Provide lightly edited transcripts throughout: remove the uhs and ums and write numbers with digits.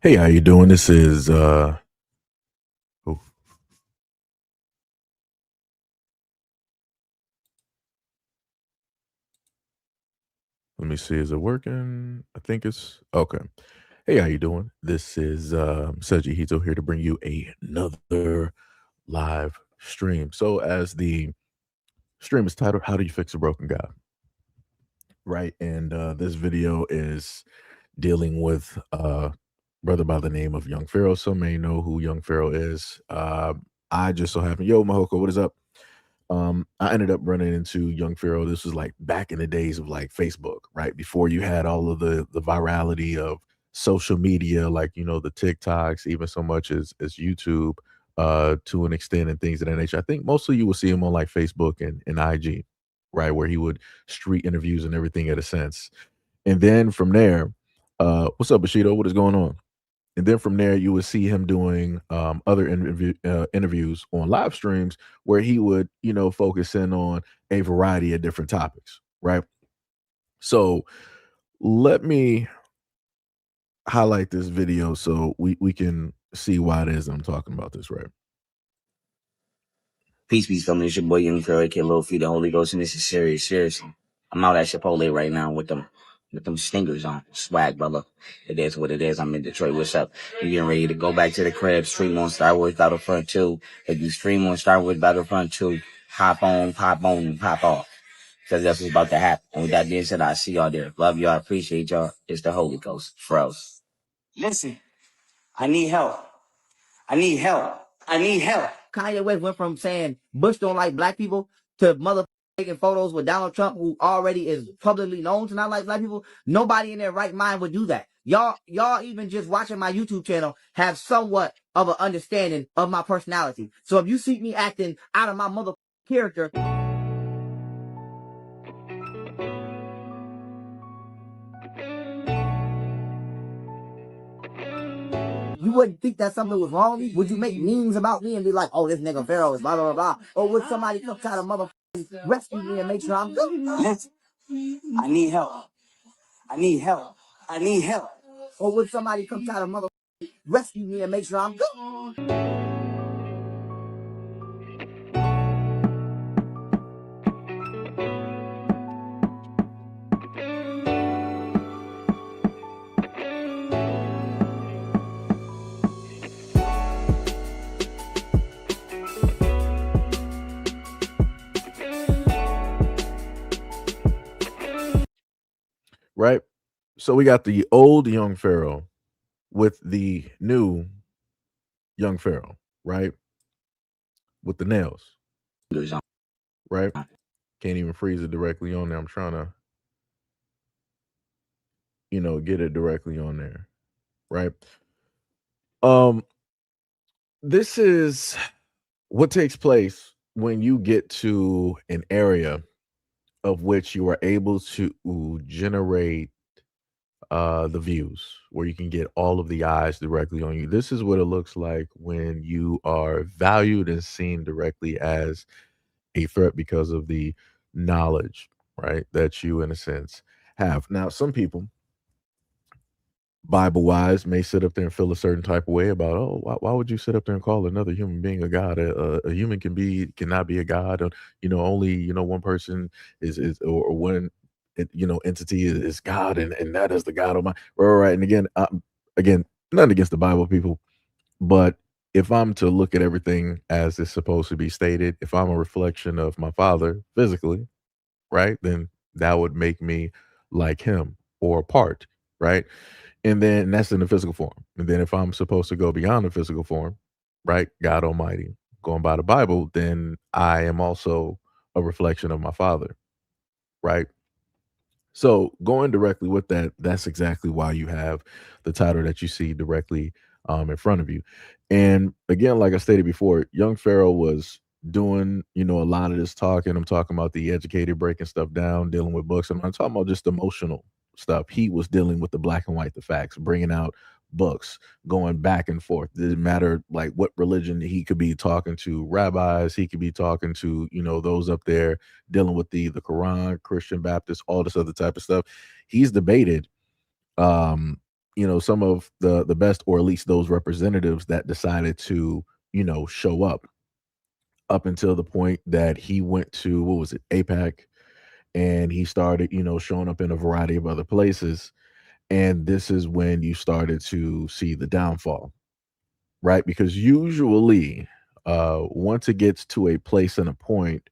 Hey, how you doing? This is oh, let me see, is it working? I think it's okay. Hey, how you doing? This is SEIJIHITO here to bring you another live stream. So as the stream is titled, How Do You Fix a Broken God? Right. And this video is dealing with brother by the name of Young Pharaoh. Some may know who Young Pharaoh is. I just so happen, yo, Mahoko, what is up? I ended up running into Young Pharaoh. This was like back in the days of like Facebook, right? Before you had all of the virality of social media, like the TikToks, even so much as YouTube, to an extent, and things of that nature. I think mostly you will see him on like Facebook and IG, right? Where he would street interviews and everything in a sense. And then from there, what's up, Bushido? What is going on? And then from there, you would see him doing other interviews on live streams where he would, focus in on a variety of different topics, right? So let me highlight this video so we can see why it is I'm talking about this, right? Peace, family. It's your boy Young Curry, Kid Little Feet, the Holy Ghost, and this is serious. Seriously, I'm out at Chipotle right now with them stingers on. Swag, brother. It is what it is. I'm in Detroit. What's up? You getting ready to go back to the crib, stream on Star Wars Battlefront 2. If you stream on Star Wars Battlefront 2, hop on, and pop off. Because that's what's about to happen. And with that being said, I see y'all there. Love y'all. Appreciate y'all. It's the Holy Ghost. Froze. Listen, I need help. I need help. I need help. Kanye West went from saying Bush don't like black people to mother taking photos with Donald Trump, who already is publicly known to not like black people. Nobody in their right mind would do that. Y'all even just watching my YouTube channel have somewhat of an understanding of my personality. So if you see me acting out of my mother character, you wouldn't think that something was wrong with me? Would you make memes about me and be like, oh, this nigga Pharaoh is blah, blah, blah, blah? Or would somebody come try to rescue me and make sure I'm good? Listen, I need help. I need help. I need help. Or would somebody come try to rescue me and make sure I'm good? Right. So we got the old Young Pharaoh with the new Young Pharaoh, right? With the nails, right? Can't even freeze it directly on there. I'm trying to, get it directly on there, right? Um, this is what takes place when you get to an area of which you are able to generate the views, where you can get all of the eyes directly on you. This is what it looks like when you are valued and seen directly as a threat because of the knowledge, right, that you in a sense have. Now some people, Bible wise, may sit up there and feel a certain type of way about, oh, why would you sit up there and call another human being a god? A human cannot be a god. Only one person or one entity is God, and that is the God Almighty. Right. And again, nothing against the Bible, people, but if I'm to look at everything as it's supposed to be stated, if I'm a reflection of my Father physically, right, then that would make me like Him or a part, right? And then that's in the physical form. And then if I'm supposed to go beyond the physical form, right, God Almighty, going by the Bible, then I am also a reflection of my Father, right? So going directly with that, that's exactly why you have the title that you see directly in front of you. And again, like I stated before, young Pharaoh was doing, a lot of this talking. I'm talking about the educated breaking stuff down, dealing with books. I'm not talking about just emotional stuff. He was dealing with the black and white, the facts, bringing out books, going back and forth. It didn't matter like what religion. He could be talking to rabbis. He could be talking to, those up there dealing with the Quran, Christian, Baptist, all this other type of stuff. He's debated some of the best, or at least those representatives that decided to, show up until the point that he went to, what was it, APAC, and he started, showing up in a variety of other places. And this is when you started to see the downfall, right? Because usually, once it gets to a place and a point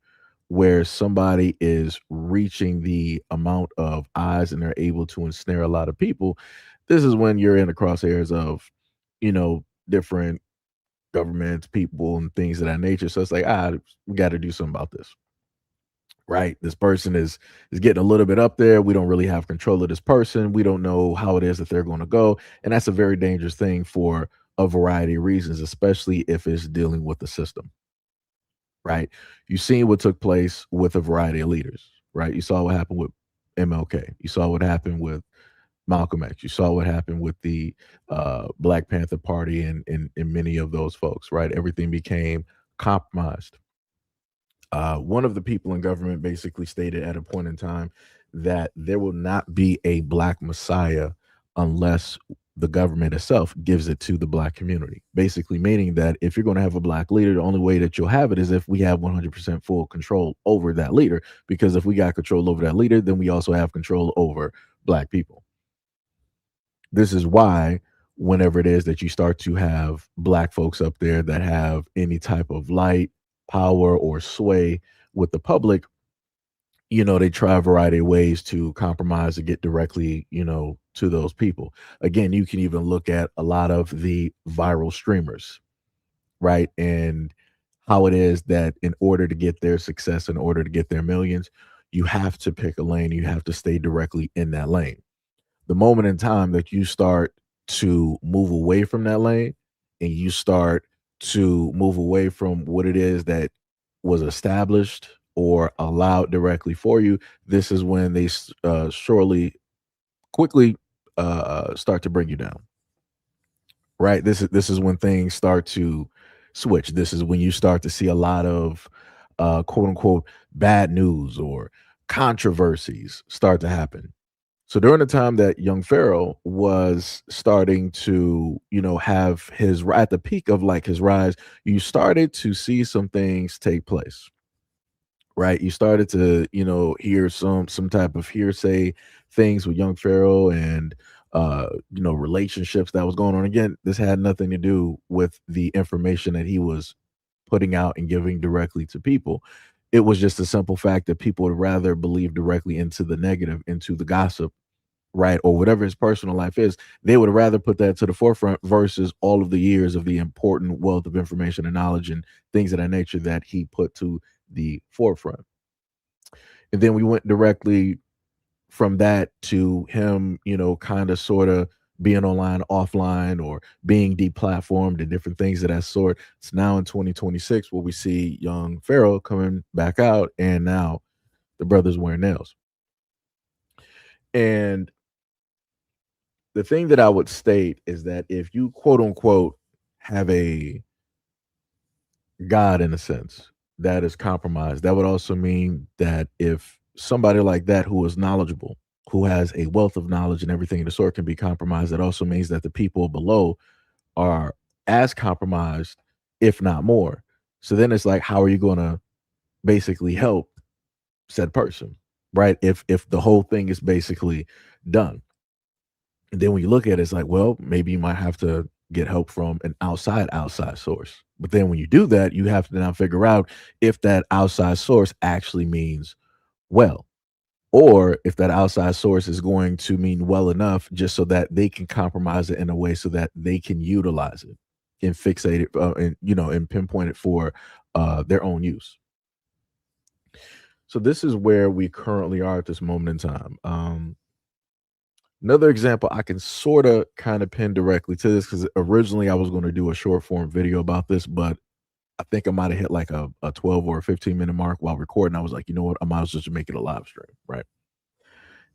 where somebody is reaching the amount of eyes and they're able to ensnare a lot of people, this is when you're in the crosshairs of, different governments, people, and things of that nature. So it's like, we got to do something about this, right? This person is getting a little bit up there. We don't really have control of this person. We don't know how it is that they're going to go, and that's a very dangerous thing for a variety of reasons, especially if it's dealing with the system, right? You've seen what took place with a variety of leaders, right? You saw what happened with MLK. You saw what happened with Malcolm X. You saw what happened with the Black Panther Party and many of those folks, right? Everything became compromised. One of the people in government basically stated at a point in time that there will not be a black messiah unless the government itself gives it to the black community. Basically, meaning that if you're going to have a black leader, the only way that you'll have it is if we have 100% full control over that leader. Because if we got control over that leader, then we also have control over black people. This is why whenever it is that you start to have black folks up there that have any type of light, power, or sway with the public, they try a variety of ways to compromise and get directly, to those people. Again, you can even look at a lot of the viral streamers, right? And how it is that in order to get their success, in order to get their millions, you have to pick a lane, you have to stay directly in that lane. The moment in time that you start to move away from that lane and you start to move away from what it is that was established or allowed directly for you, this is when they surely quickly start to bring you down, right? This is when things start to switch. This is when you start to see a lot of quote unquote bad news or controversies start to happen. So during the time that young Pharaoh was starting to, have his at the peak of like his rise, you started to see some things take place, right? You started to, hear some type of hearsay things with young Pharaoh and relationships that was going on. Again, this had nothing to do with the information that he was putting out and giving directly to people. It was just a simple fact that people would rather believe directly into the negative, into the gossip, right? Or whatever his personal life is, they would rather put that to the forefront versus all of the years of the important wealth of information and knowledge and things of that nature that he put to the forefront. And then we went directly from that to him, kind of sort of being online, offline, or being deplatformed and different things of that sort. It's now in 2026 where we see young Pharaoh coming back out, and now the brother's wearing nails. And the thing that I would state is that if you quote unquote have a God in a sense that is compromised, that would also mean that if somebody like that who is knowledgeable, who has a wealth of knowledge and everything of the sort can be compromised, that also means that the people below are as compromised, if not more. So then it's like, how are you going to basically help said person, right? If the whole thing is basically done. And then when you look at it, it's like, well, maybe you might have to get help from an outside source. But then when you do that, you have to now figure out if that outside source actually means well, or if that outside source is going to mean well enough just so that they can compromise it in a way so that they can utilize it and fixate it and pinpoint it for their own use. So this is where we currently are at this moment in time. Another example I can sort of kind of pin directly to this because originally I was going to do a short form video about this, but I think I might have hit like a 12 or a 15-minute mark while recording. I was like, you know what? I might as well just make it a live stream, right?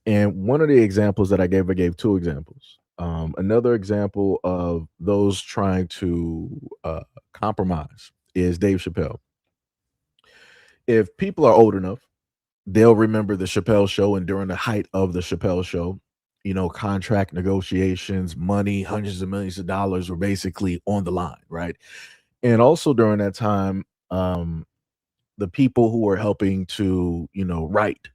And one of the examples that I gave two examples. Another example of those trying to compromise is Dave Chappelle. If people are old enough, they'll remember the Chappelle show, and during the height of the Chappelle show, contract negotiations, money, hundreds of millions of dollars were basically on the line, right? And also during that time, the people who were helping to, write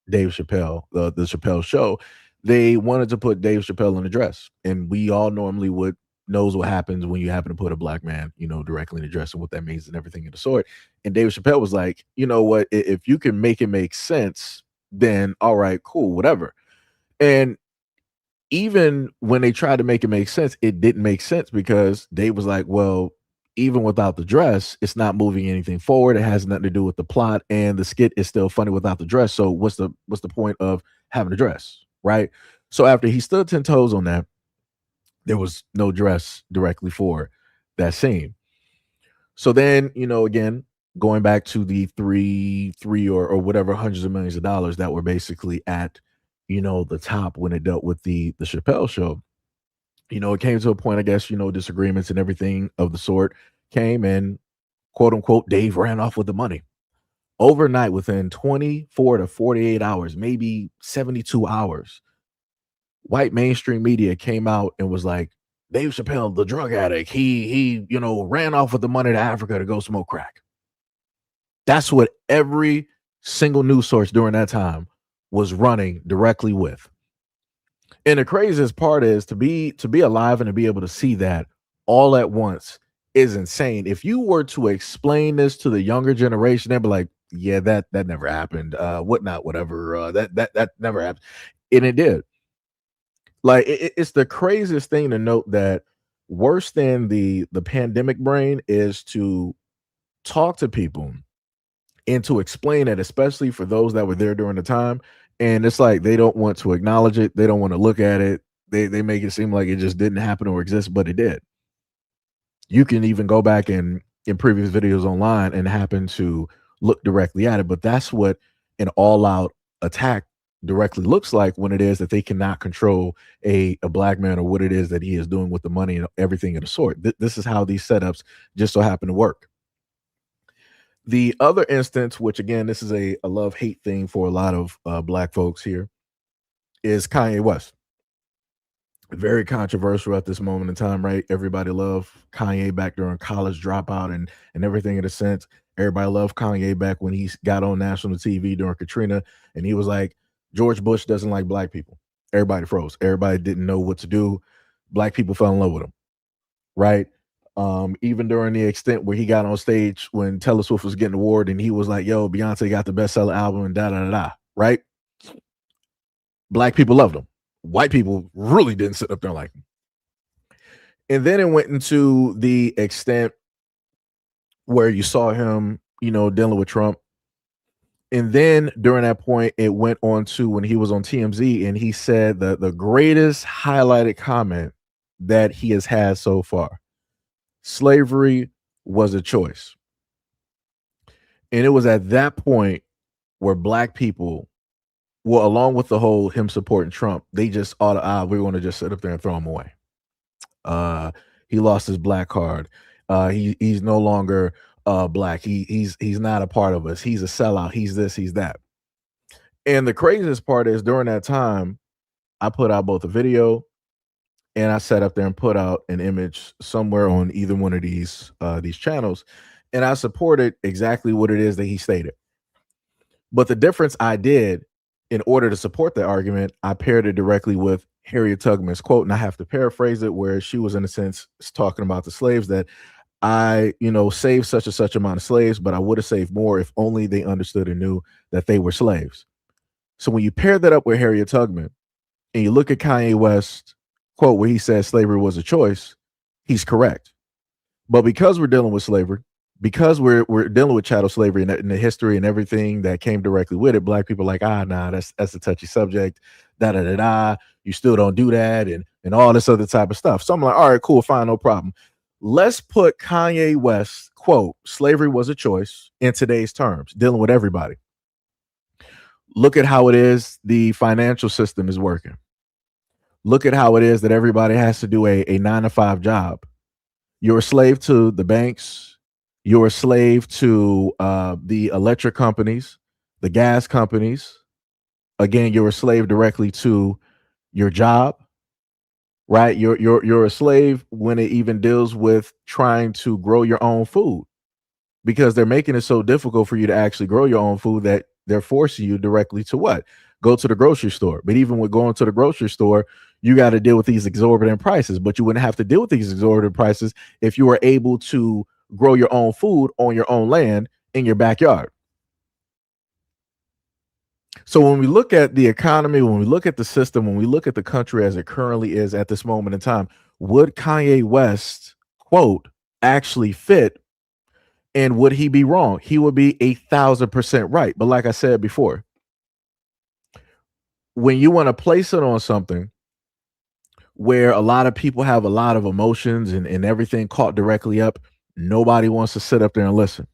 Dave Chappelle, the Chappelle Show, they wanted to put Dave Chappelle in a dress, and we all normally would knows what happens when you happen to put a black man, directly in a dress and what that means and everything of the sort. And Dave Chappelle was like, you know what, if you can make it make sense, then all right, cool, whatever. And even when they tried to make it make sense, it didn't make sense because Dave was like, well, even without the dress, it's not moving anything forward. It has nothing to do with the plot, and the skit is still funny without the dress. So what's the point of having a dress, right? So after he stood 10 toes on that, there was no dress directly for that scene. So then, again, going back to the three or whatever hundreds of millions of dollars that were basically at, the top when it dealt with the Chappelle Show. It came to a point, I guess, disagreements and everything of the sort came, and quote unquote, Dave ran off with the money. Overnight, within 24 to 48 hours, maybe 72 hours, white mainstream media came out and was like, Dave Chappelle, the drug addict, he ran off with the money to Africa to go smoke crack. That's what every single news source during that time was running directly with. And the craziest part is to be alive and to be able to see that all at once is insane. If you were to explain this to the younger generation, they'd be like, "Yeah, that never happened. Whatnot, whatever. That never happened," and it did. Like it's the craziest thing to note that worse than the pandemic brain is to talk to people and to explain it, especially for those that were there during the time. And it's like they don't want to acknowledge it. They don't want to look at it. They make it seem like it just didn't happen or exist, but it did. You can even go back in previous videos online and happen to look directly at it. But that's what an all-out attack directly looks like when it is that they cannot control a black man or what it is that he is doing with the money and everything of the sort. This is how these setups just so happen to work. The other instance, which again, this is a love hate thing for a lot of black folks here, is Kanye West. Very controversial at this moment in time, right? Everybody loved Kanye back during college dropout and everything in a sense. Everybody loved Kanye back when he got on national TV during Katrina, and he was like, George Bush doesn't like black people. Everybody froze. Everybody didn't know what to do. Black people fell in love with him, right? Even during the extent where he got on stage when Taylor Swift was getting an award and he was like, yo, Beyonce got the bestseller album and da da da da, right? Black people loved him. White people really didn't sit up there like him. And then it went into the extent where you saw him, dealing with Trump. And then during that point, it went on to when he was on TMZ and he said the greatest highlighted comment that he has had so far. Slavery was a choice. And it was at that point where black people, well, along with the whole him supporting Trump, they just we want to just sit up there and throw him away. He lost his black card. He's no longer black. He's not a part of us. He's a sellout. He's this, he's that. And the craziest part is during that time, I put out both a video and I sat up there and put out an image somewhere on either one of these channels, and I supported exactly what it is that he stated. But the difference I did in order to support the argument, I paired it directly with Harriet Tubman's quote, and I have to paraphrase it, where she was in a sense talking about the slaves that I, saved such and such amount of slaves, but I would have saved more if only they understood and knew that they were slaves. So when you pair that up with Harriet Tubman and you look at Kanye West quote where he says slavery was a choice, he's correct. But because we're dealing with slavery, because we're dealing with chattel slavery and the history and everything that came directly with it, black people are like, nah, that's a touchy subject, da da da da. You still don't do that, and all this other type of stuff. So I'm like, all right, cool, fine, no problem. Let's put Kanye West quote, slavery was a choice in today's terms, dealing with everybody. Look at how it is the financial system is working. Look at how it is that everybody has to do a 9-to-5 job. You're a slave to the banks. You're a slave to the electric companies, the gas companies. Again, you're a slave directly to your job, right? You're a slave when it even deals with trying to grow your own food because they're making it so difficult for you to actually grow your own food that they're forcing you directly to what? Go to the grocery store. But even with going to the grocery store, you got to deal with these exorbitant prices. But you wouldn't have to deal with these exorbitant prices if you were able to grow your own food on your own land in your backyard. So when we look at the economy, when we look at the system, when we look at the country as it currently is at this moment in time, would Kanye West quote actually fit? And would he be wrong? He would be 1,000% right. But like I said before, when you want to place it on something where a lot of people have a lot of emotions and everything caught directly up, nobody wants to sit up there and listen.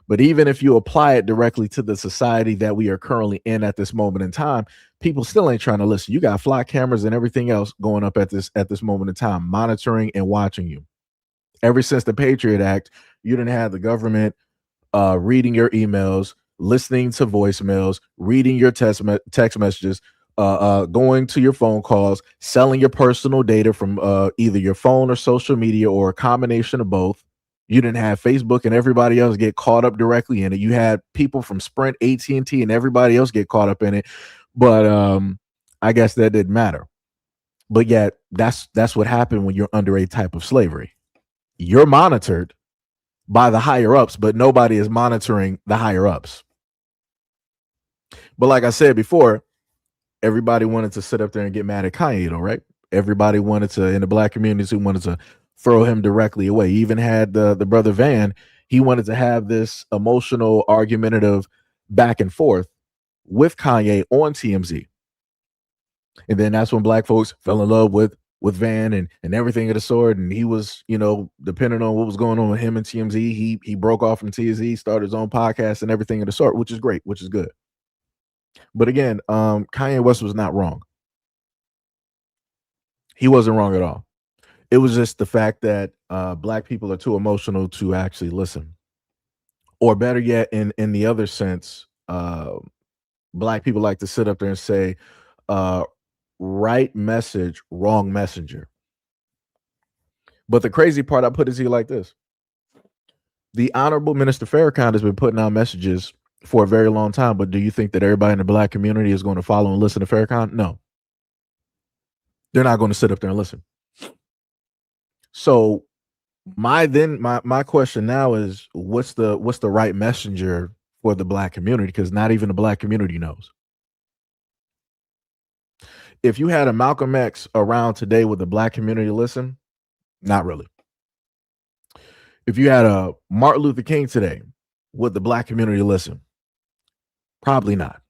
But even if you apply it directly to the society that we are currently in at this moment in time, people still ain't trying to listen. You got fly cameras and everything else going up at this moment in time, monitoring and watching you. Ever since the Patriot Act, you didn't have the government reading your emails, listening to voicemails, reading your text messages, going to your phone calls, selling your personal data from either your phone or social media or a combination of both. You didn't have Facebook and everybody else get caught up directly in it. You had people from Sprint, AT&T, and everybody else get caught up in it. But I guess that didn't matter. But yet, that's what happened when you're under a type of slavery. You're monitored by the higher ups, but nobody is monitoring the higher ups. But like I said before, everybody wanted to sit up there and get mad at Kanye, though, right? Everybody wanted to, in the black communities, who wanted to throw him directly away. He even had the brother Van. He wanted to have this emotional, argumentative back and forth with Kanye on TMZ. And then that's when black folks fell in love with Van and everything of the sort. And he was, depending on what was going on with him and TMZ, he broke off from TMZ, started his own podcast and everything of the sort, which is great, which is good. But again, Kanye West was not wrong. He wasn't wrong at all. It was just the fact that black people are too emotional to actually listen. Or better yet, in the other sense, black people like to sit up there and say, right message, wrong messenger. But the crazy part, I put it to you like this. The Honorable Minister Farrakhan has been putting out messages for a very long time, but do you think that everybody in the black community is going to follow and listen to Farrakhan? No. They're not going to sit up there and listen. So my question now is what's the right messenger for the black community? Because not even the black community knows. If you had a Malcolm X around today, would the black community listen? Not really. If you had a Martin Luther King today, would the black community listen? Probably not.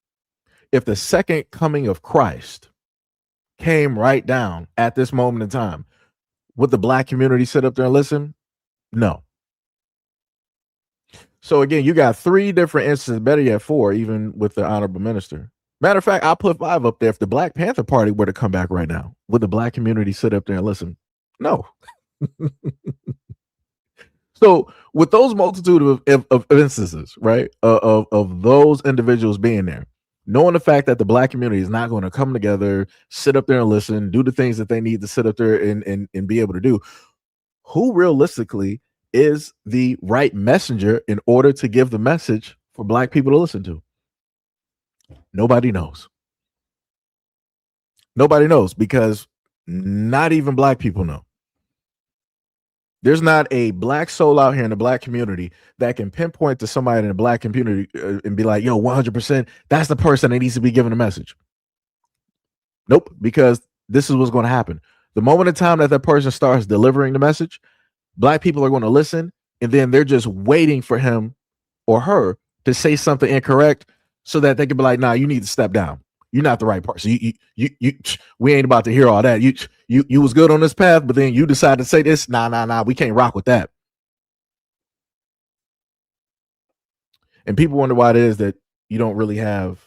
If the second coming of Christ came right down at this moment in time, would the black community sit up there and listen? No. So again, you got 3 different instances, better yet 4, even with the honorable minister. Matter of fact, I'll put 5 up there. If the Black Panther Party were to come back right now, would the black community sit up there and listen? No. So with those multitude of instances, right, of those individuals being there, knowing the fact that the black community is not going to come together, sit up there and listen, do the things that they need to sit up there and be able to do, who realistically is the right messenger in order to give the message for black people to listen to? Nobody knows. Nobody knows because not even black people know. There's not a black soul out here in the black community that can pinpoint to somebody in the black community and be like, yo, 100%, that's the person that needs to be given a message. Nope, because this is what's going to happen. The moment in time that person starts delivering the message, black people are going to listen, and then they're just waiting for him or her to say something incorrect so that they can be like, nah, you need to step down. You're not the right person. We ain't about to hear all that. You was good on this path, but then you decided to say this. Nah. We can't rock with that. And people wonder why it is that you don't really have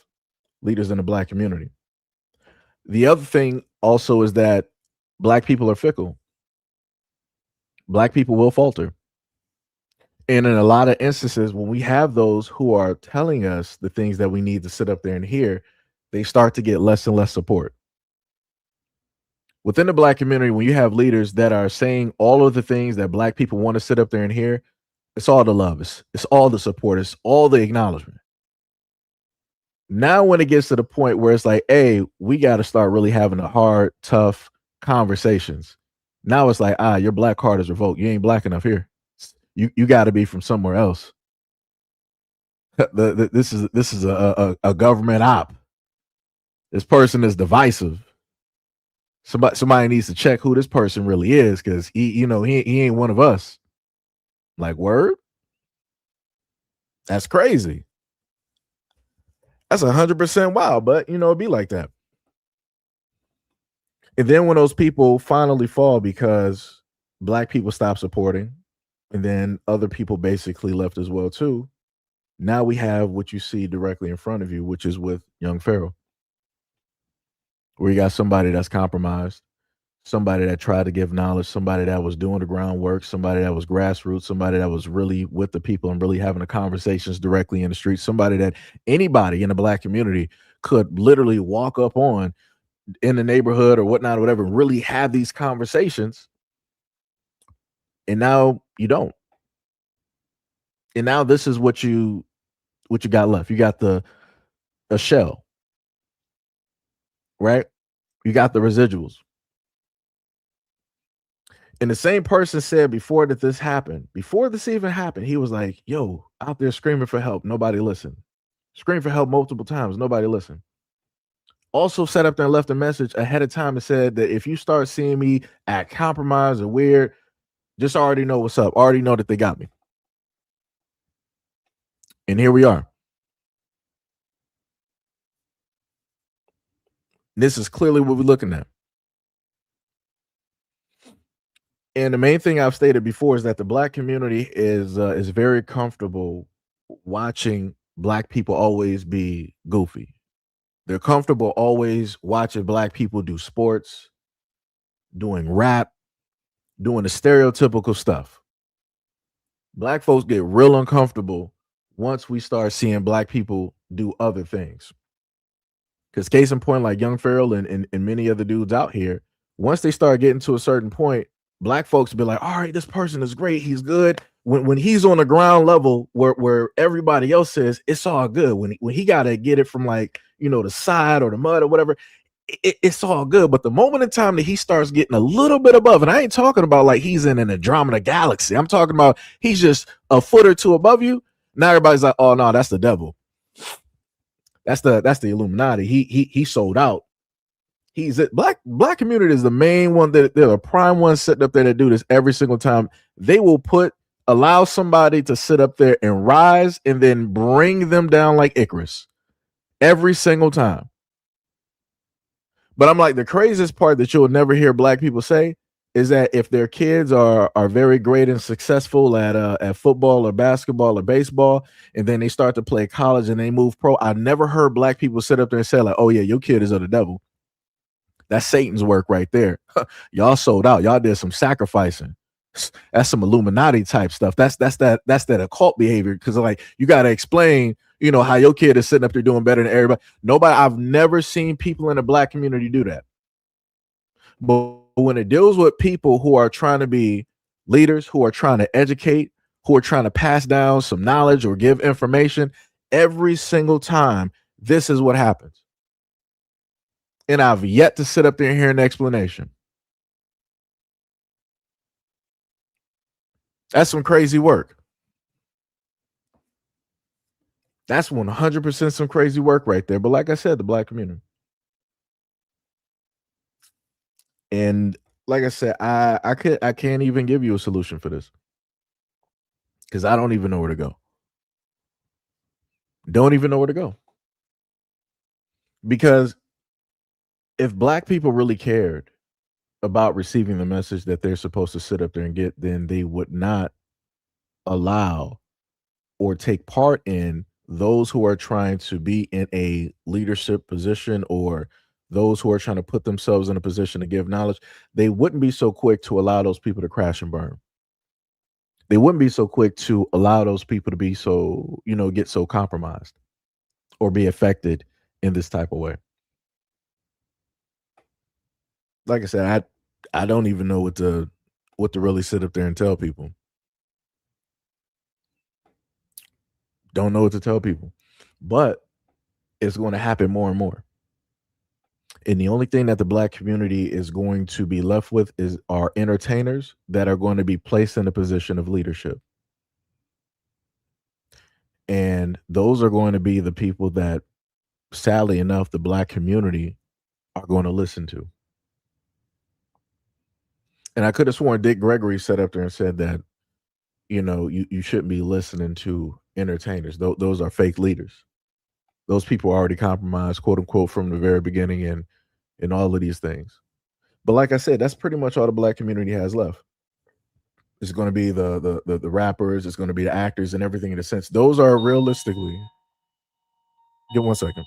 leaders in the black community. The other thing also is that black people are fickle. Black people will falter. And in a lot of instances, when we have those who are telling us the things that we need to sit up there and hear, they start to get less and less support. Within the black community, when you have leaders that are saying all of the things that black people want to sit up there and hear, it's all the love. It's all the support. It's all the acknowledgement. Now, when it gets to the point where it's like, hey, we got to start really having the hard, tough conversations. Now it's like, your black card is revoked. You ain't black enough here. You got to be from somewhere else. This is a government op. This person is divisive. Somebody needs to check who this person really is, because he ain't one of us. Like, word? That's crazy. That's 100% wild, but it'd be like that. And then when those people finally fall because black people stop supporting, and then other people basically left as well too, now we have what you see directly in front of you, which is with young Pharaoh, where you got somebody that's compromised, somebody that tried to give knowledge, somebody that was doing the groundwork, somebody that was grassroots, somebody that was really with the people and really having the conversations directly in the streets, somebody that anybody in the black community could literally walk up on in the neighborhood or whatnot or whatever, really have these conversations. And now you don't. And now this is what you got left. You got a shell, right? You got the residuals. And the same person said before this even happened, he was like, yo, out there screaming for help. Nobody listened. Screamed for help multiple times. Nobody listened. Also sat up there and left a message ahead of time and said that if you start seeing me act compromised or weird, just already know what's up. Already know that they got me. And here we are. This is clearly what we're looking at. And the main thing I've stated before is that the black community is very comfortable watching black people always be goofy. They're comfortable always watching black people do sports, doing rap, doing the stereotypical stuff. Black folks get real uncomfortable once we start seeing black people do other things. Because case in point, like Young Pharaoh and many other dudes out here, once they start getting to a certain point, black folks be like, all right, this person is great. He's good. When he's on the ground level where everybody else says it's all good, when he got to get it from like, the side or the mud or whatever, it's all good. But the moment in time that he starts getting a little bit above, and I ain't talking about like he's in an Andromeda galaxy. I'm talking about he's just a foot or two above you. Now everybody's like, oh no, that's the devil. That's the Illuminati. He sold out. He's black community is the main one that they're the prime one sitting up there that do this every single time. They will allow somebody to sit up there and rise and then bring them down like Icarus every single time. But I'm like, the craziest part that you'll never hear black people say is that if their kids are very great and successful at football or basketball or baseball, and then they start to play college and they move pro, I never heard black people sit up there and say like, oh yeah, your kid is of the devil. That's Satan's work right there. Y'all sold out. Y'all did some sacrificing. That's some Illuminati type stuff. That's that occult behavior. Because like you got to explain, how your kid is sitting up there doing better than everybody. I've never seen people in the black community do that. But when it deals with people who are trying to be leaders, who are trying to educate, who are trying to pass down some knowledge or give information, every single time, this is what happens. And I've yet to sit up there and hear an explanation. That's some crazy work. That's 100% some crazy work right there. But like I said, the black community. And like I said, I can't even give you a solution for this. Because I don't even know where to go. Don't even know where to go. Because if black people really cared about receiving the message that they're supposed to sit up there and get, then they would not allow or take part in those who are trying to be in a leadership position or those who are trying to put themselves in a position to give knowledge. They wouldn't be so quick to allow those people to crash and burn. They wouldn't be so quick to allow those people to be so, get so compromised or be affected in this type of way. like I said, I don't even know what to really sit up there and tell people. Don't know what to tell people. But it's going to happen more and more. And the only thing that the black community is going to be left with is are entertainers that are going to be placed in a position of leadership. And those are going to be the people that, sadly enough, the black community are going to listen to. And I could have sworn Dick Gregory sat up there and said that, you shouldn't be listening to entertainers. Those are fake leaders. Those people are already compromised, quote unquote, from the very beginning and all of these things. But like I said, that's pretty much all the black community has left. It's going to be the rappers, it's going to be the actors and everything in a sense. Those are realistically. Give 1 second.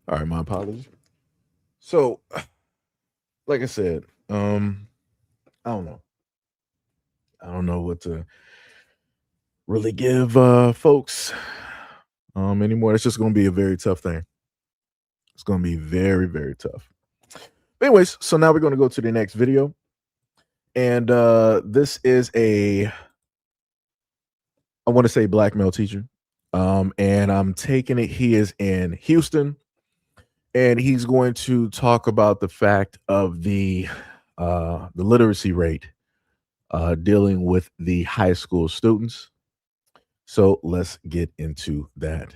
All right, my apologies. So, like I said, I don't know. I don't know what to really give folks anymore. It's just gonna be a very tough thing. It's gonna be very, very tough. But anyways, so now we're gonna go to the next video. And this is I want to say black male teacher. And I'm taking it, he is in Houston, and he's going to talk about the fact of the literacy rate dealing with the high school students. So let's get into that.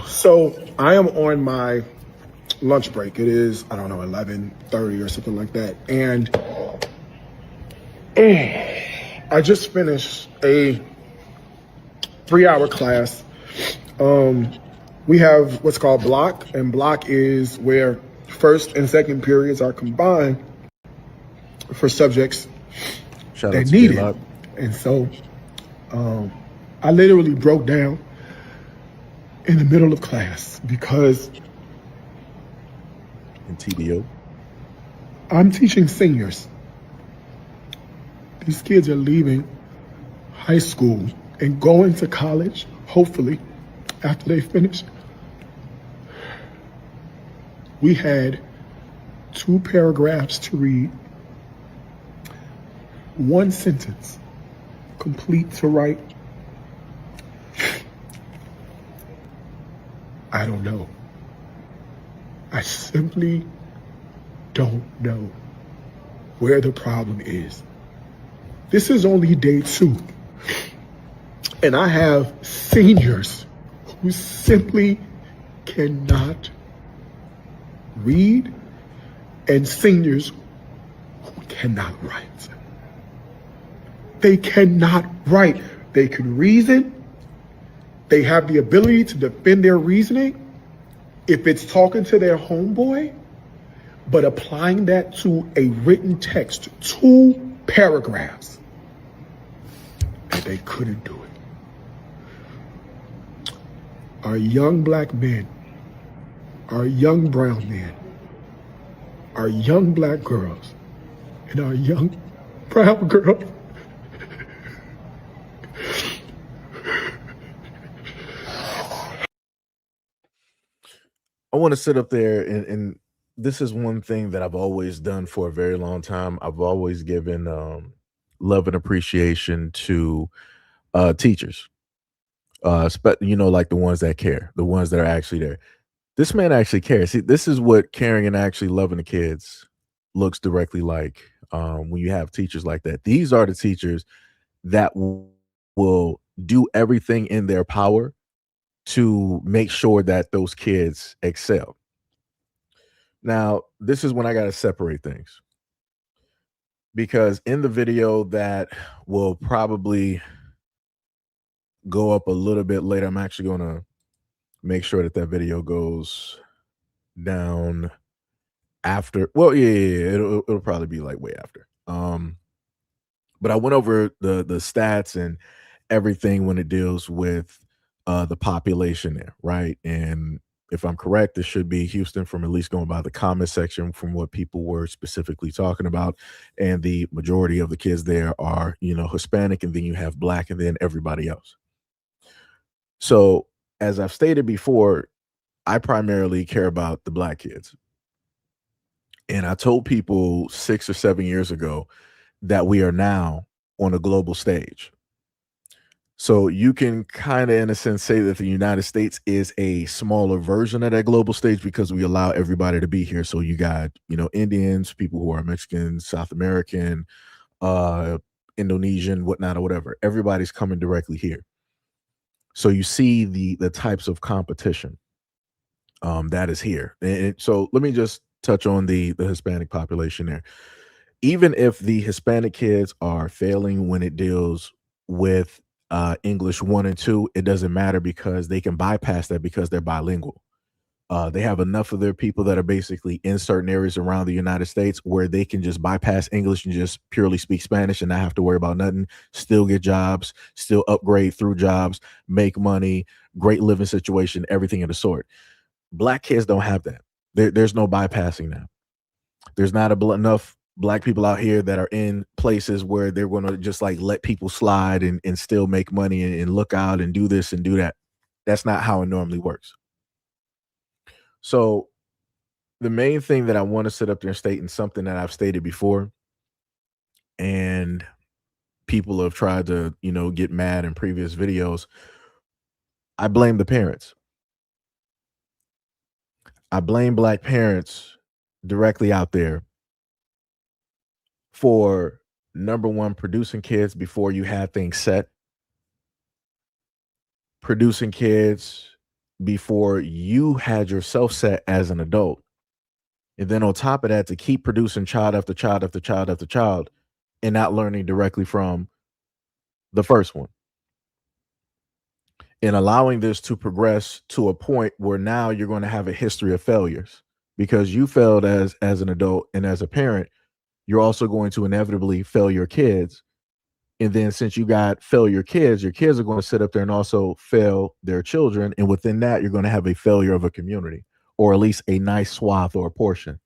So I am on my lunch break. It is, I don't know, 11:30 or something like that. And I just finished a 3-hour class. We have what's called block, and block is where first and second periods are combined for subjects that need it. And so I literally broke down in the middle of class because in TDO, I'm teaching seniors. These kids are leaving high school and going to college, hopefully, after they finish. We had 2 paragraphs to read, 1 sentence complete to write. I don't know. I simply don't know where the problem is. This is only day 2. And I have seniors who simply cannot read and seniors who cannot write. They cannot write. They can reason. They have the ability to defend their reasoning if it's talking to their homeboy, but applying that to a written text, 2 paragraphs, and they couldn't do it. Our young black men, our young brown men, our young black girls, and our young brown girls I want to sit up there and this is one thing that I've always done for a very long time. I've always given love and appreciation to teachers. You know, like the ones that care, the ones that are actually there. This man actually cares. See, this is what caring and actually loving the kids looks directly like when you have teachers like that. These are the teachers that will do everything in their power to make sure that those kids excel. Now, this is when I got to separate things because in the video that will probably go up a little bit later, I'm actually going to make sure that that video goes down after. Well, yeah, it'll probably be like way after. But I went over the stats and everything when it deals with the population there, right? And if I'm correct, this should be Houston from at least going by the comment section from what people were specifically talking about. And the majority of the kids there are, you know, Hispanic, and then you have black, and then everybody else. So as I've stated before, I primarily care about the black kids. And I told people 6 or 7 years ago that we are now on a global stage. So you can kind of, in a sense, say that the United States is a smaller version of that global stage because we allow everybody to be here. So you got, you know, Indians, people who are Mexican, South American, Indonesian, whatnot, or whatever. Everybody's coming directly here. So you see the types of competition that is here. And so let me just touch on the Hispanic population there. Even if the Hispanic kids are failing when it deals with English 1 and 2, it doesn't matter because they can bypass that because they're bilingual. They have enough of their people that are basically in certain areas around the United States where they can just bypass English and just purely speak Spanish and not have to worry about nothing, still get jobs, still upgrade through jobs, make money, great living situation, everything of the sort. Black kids don't have that. There's no bypassing that. There's not enough black people out here that are in places where they're going to just like let people slide and still make money and look out and do this and do that. That's not how it normally works. So the main thing that I want to sit up there and state, and something that I've stated before, and people have tried to, you know, get mad in previous videos, I blame the parents. I blame black parents directly out there for, number one, producing kids before you had things set, producing kids before you had yourself set as an adult. And then on top of that, to keep producing child after child after child after child and not learning directly from the first one. And allowing this to progress to a point where now you're going to have a history of failures because you failed as an adult, and as a parent, you're also going to inevitably fail your kids. And then since you got fail your kids are going to sit up there and also fail their children. And within that, you're going to have a failure of a community, or at least a nice swath or a portion.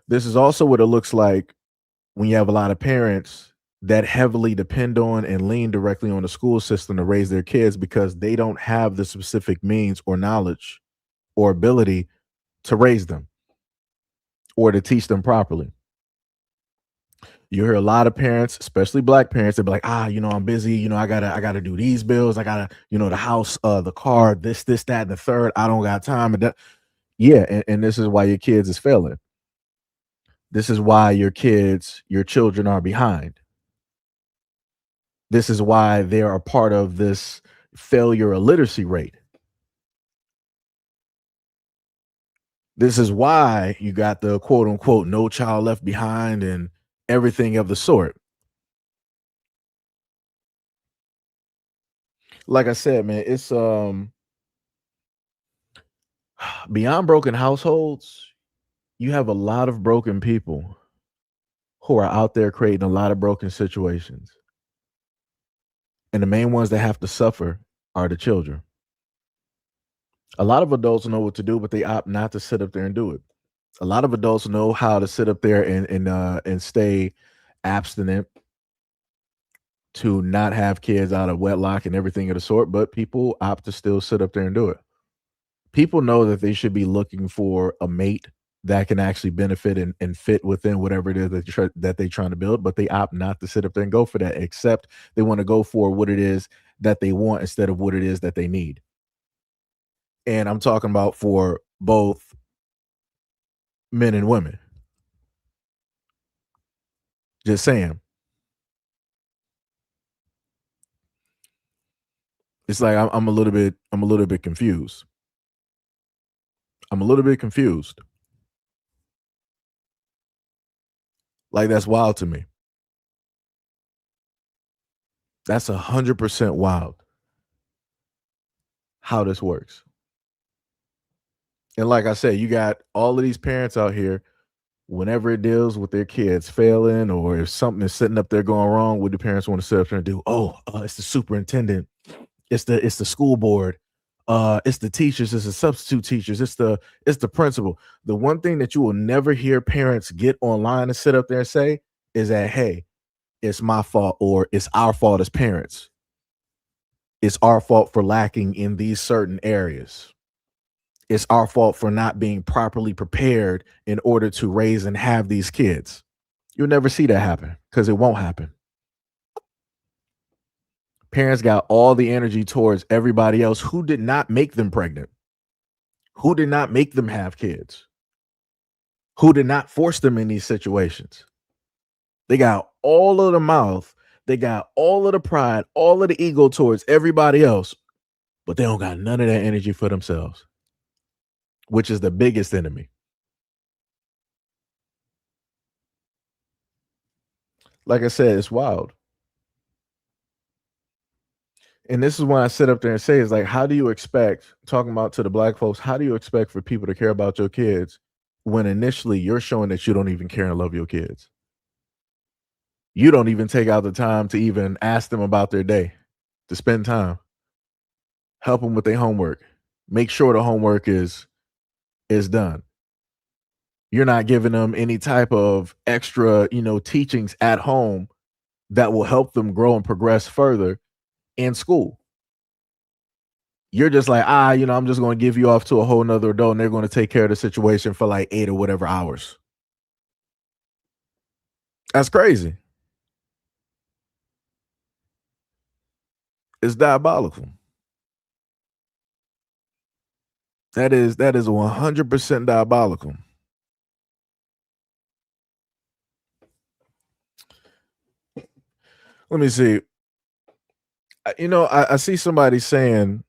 This is also what it looks like when you have a lot of parents that heavily depend on and lean directly on the school system to raise their kids because they don't have the specific means or knowledge or ability to raise them or to teach them properly. You hear a lot of parents, especially black parents, they'll be like, I'm busy, I gotta do these bills, I gotta, the house, the car, this, that, and the third. I don't got time. And that, yeah, and this is why your kids is failing. This is why your children are behind. This is why they are a part of this failure illiteracy rate. This is why you got the quote unquote no child left behind and everything of the sort. Like I said, man, it's beyond broken households, you have a lot of broken people who are out there creating a lot of broken situations. And the main ones that have to suffer are the children. A lot of adults know what to do, but they opt not to sit up there and do it. A lot of adults know how to sit up there and stay abstinent, to not have kids out of wedlock and everything of the sort, but people opt to still sit up there and do it. People know that they should be looking for a mate that can actually benefit and fit within whatever it is that they're trying to build, but they opt not to sit up there and go for that, except they want to go for what it is that they want instead of what it is that they need. And I'm talking about for both men and women. Just saying. It's like I'm a little bit confused. I'm a little bit confused. Like, that's wild to me. That's 100% wild how this works. And like I said, you got all of these parents out here, whenever it deals with their kids failing or if something is sitting up there going wrong, what do parents want to sit up there and do? It's the superintendent, it's the school board, it's the teachers, it's the substitute teachers, it's the principal. The one thing that you will never hear parents get online and sit up there and say is that, hey, it's my fault, or it's our fault as parents. It's our fault for lacking in these certain areas. It's our fault for not being properly prepared in order to raise and have these kids. You'll never see that happen because it won't happen. Parents got all the energy towards everybody else who did not make them pregnant, who did not make them have kids, who did not force them in these situations. They got all of the mouth, they got all of the pride, all of the ego towards everybody else, but they don't got none of that energy for themselves, which is the biggest enemy. Like I said, it's wild. And this is why I sit up there and say, is like, how do you expect, talking about to the black folks, how do you expect for people to care about your kids when initially you're showing that you don't even care and love your kids? You don't even take out the time to even ask them about their day, to spend time, help them with their homework, make sure the homework is done. You're not giving them any type of extra, teachings at home that will help them grow and progress further in school. You're just like, I'm just going to give you off to a whole nother adult and they're going to take care of the situation for like 8 or whatever hours. That's crazy. It's diabolical. That is 100% diabolical. Let me see. I see somebody saying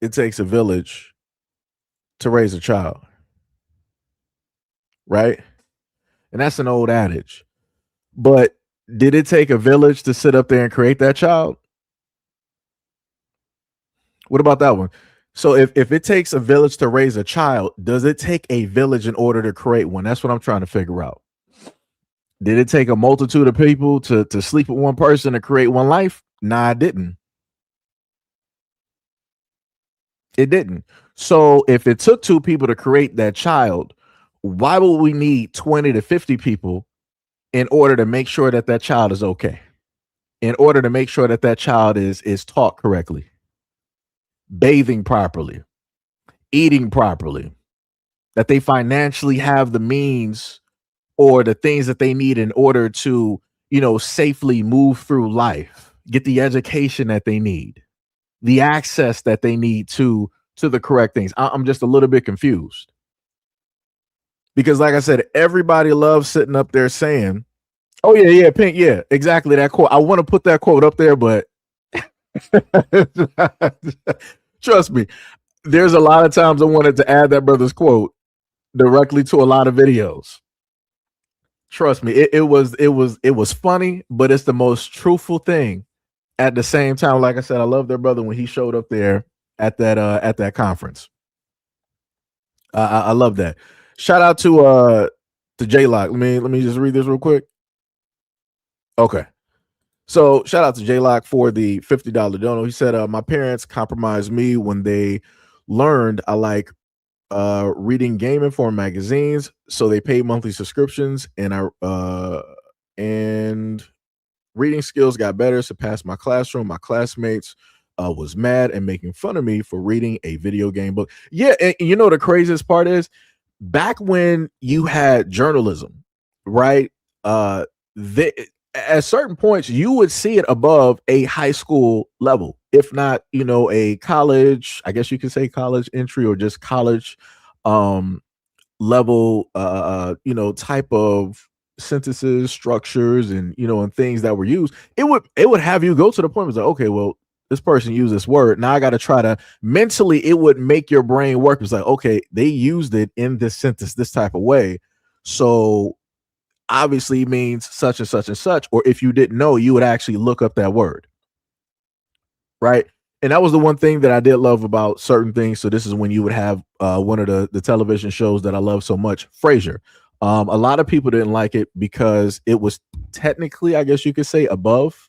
it takes a village to raise a child, right? And that's an old adage. But did it take a village to sit up there and create that child? What about that one? So if it takes a village to raise a child, does it take a village in order to create one? That's what I'm trying to figure out. Did it take a multitude of people to sleep with one person to create one life? Nah, it didn't. It didn't. So if it took 2 people to create that child, why would we need 20 to 50 people in order to make sure that that child is okay? In order to make sure that that child is taught correctly, bathing properly, eating properly, that they financially have the means or the things that they need in order to, safely move through life, get the education that they need, the access that they need to the correct things. I'm just a little bit confused because, like I said, everybody loves sitting up there saying, "Oh yeah, yeah, Pink, yeah, exactly that quote." I want to put that quote up there, but trust me, there's a lot of times I wanted to add that brother's quote directly to a lot of videos. Trust me, it was funny, but it's the most truthful thing. At the same time, like I said, I love their brother when he showed up there at that conference. I love that. Shout out to J Lock. Let me just read this real quick. Okay. So shout out to J Lock for the $50 dono. He said, my parents compromised me when they learned I like reading Game Informer magazines, so they paid monthly subscriptions, and reading skills got better, surpassed my classroom. My classmates was mad and making fun of me for reading a video game book. Yeah, and the craziest part is back when you had journalism, right? They, at certain points, you would see it above a high school level, if not, a college. I guess you could say college entry or just college level, type of sentences, structures, and things that were used. It would have you go to the point where it's like, okay, well, this person used this word. Now I got to try to mentally, it would make your brain work. It's like, okay, they used it in this sentence, this type of way. So obviously it means such and such and such. Or if you didn't know, you would actually look up that word. Right. And that was the one thing that I did love about certain things. So this is when you would have one of the television shows that I love so much, Frasier. A lot of people didn't like it because it was technically, I guess you could say, above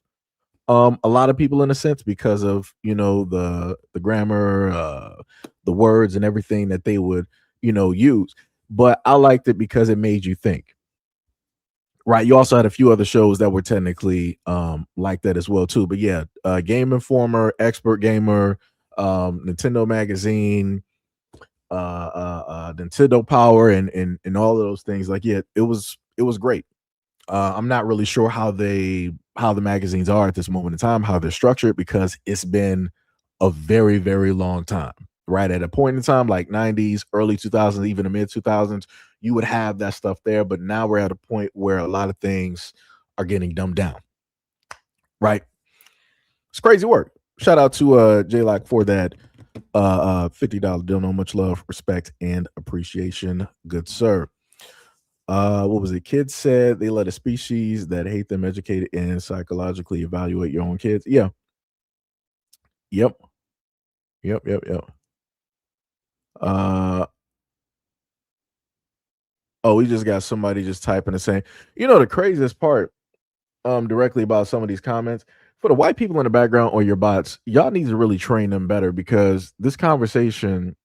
a lot of people in a sense because of the grammar, the words, and everything that they would use. But I liked it because it made you think. Right. You also had a few other shows that were technically like that as well too. But yeah, Game Informer, Expert Gamer, Nintendo Magazine, Nintendo Power, and all of those things. Like, yeah, it was great. I'm not really sure how the magazines are at this moment in time, how they're structured, because it's been a very, very long time. Right, at a point in time like 90s, early 2000s, even the mid 2000s, you would have that stuff there. But now we're at a point where a lot of things are getting dumbed down. Right, it's crazy work. Shout out to J Lock for that $50 dono. Much love, respect, and appreciation, good sir. What was it? Kids said they let a species that hate them educate and psychologically evaluate your own kids. Yeah. Yep. Yep. Yep. Yep. Oh, we just got somebody just typing and saying, the craziest part directly about some of these comments, for the white people in the background or your bots, y'all need to really train them better, because this conversation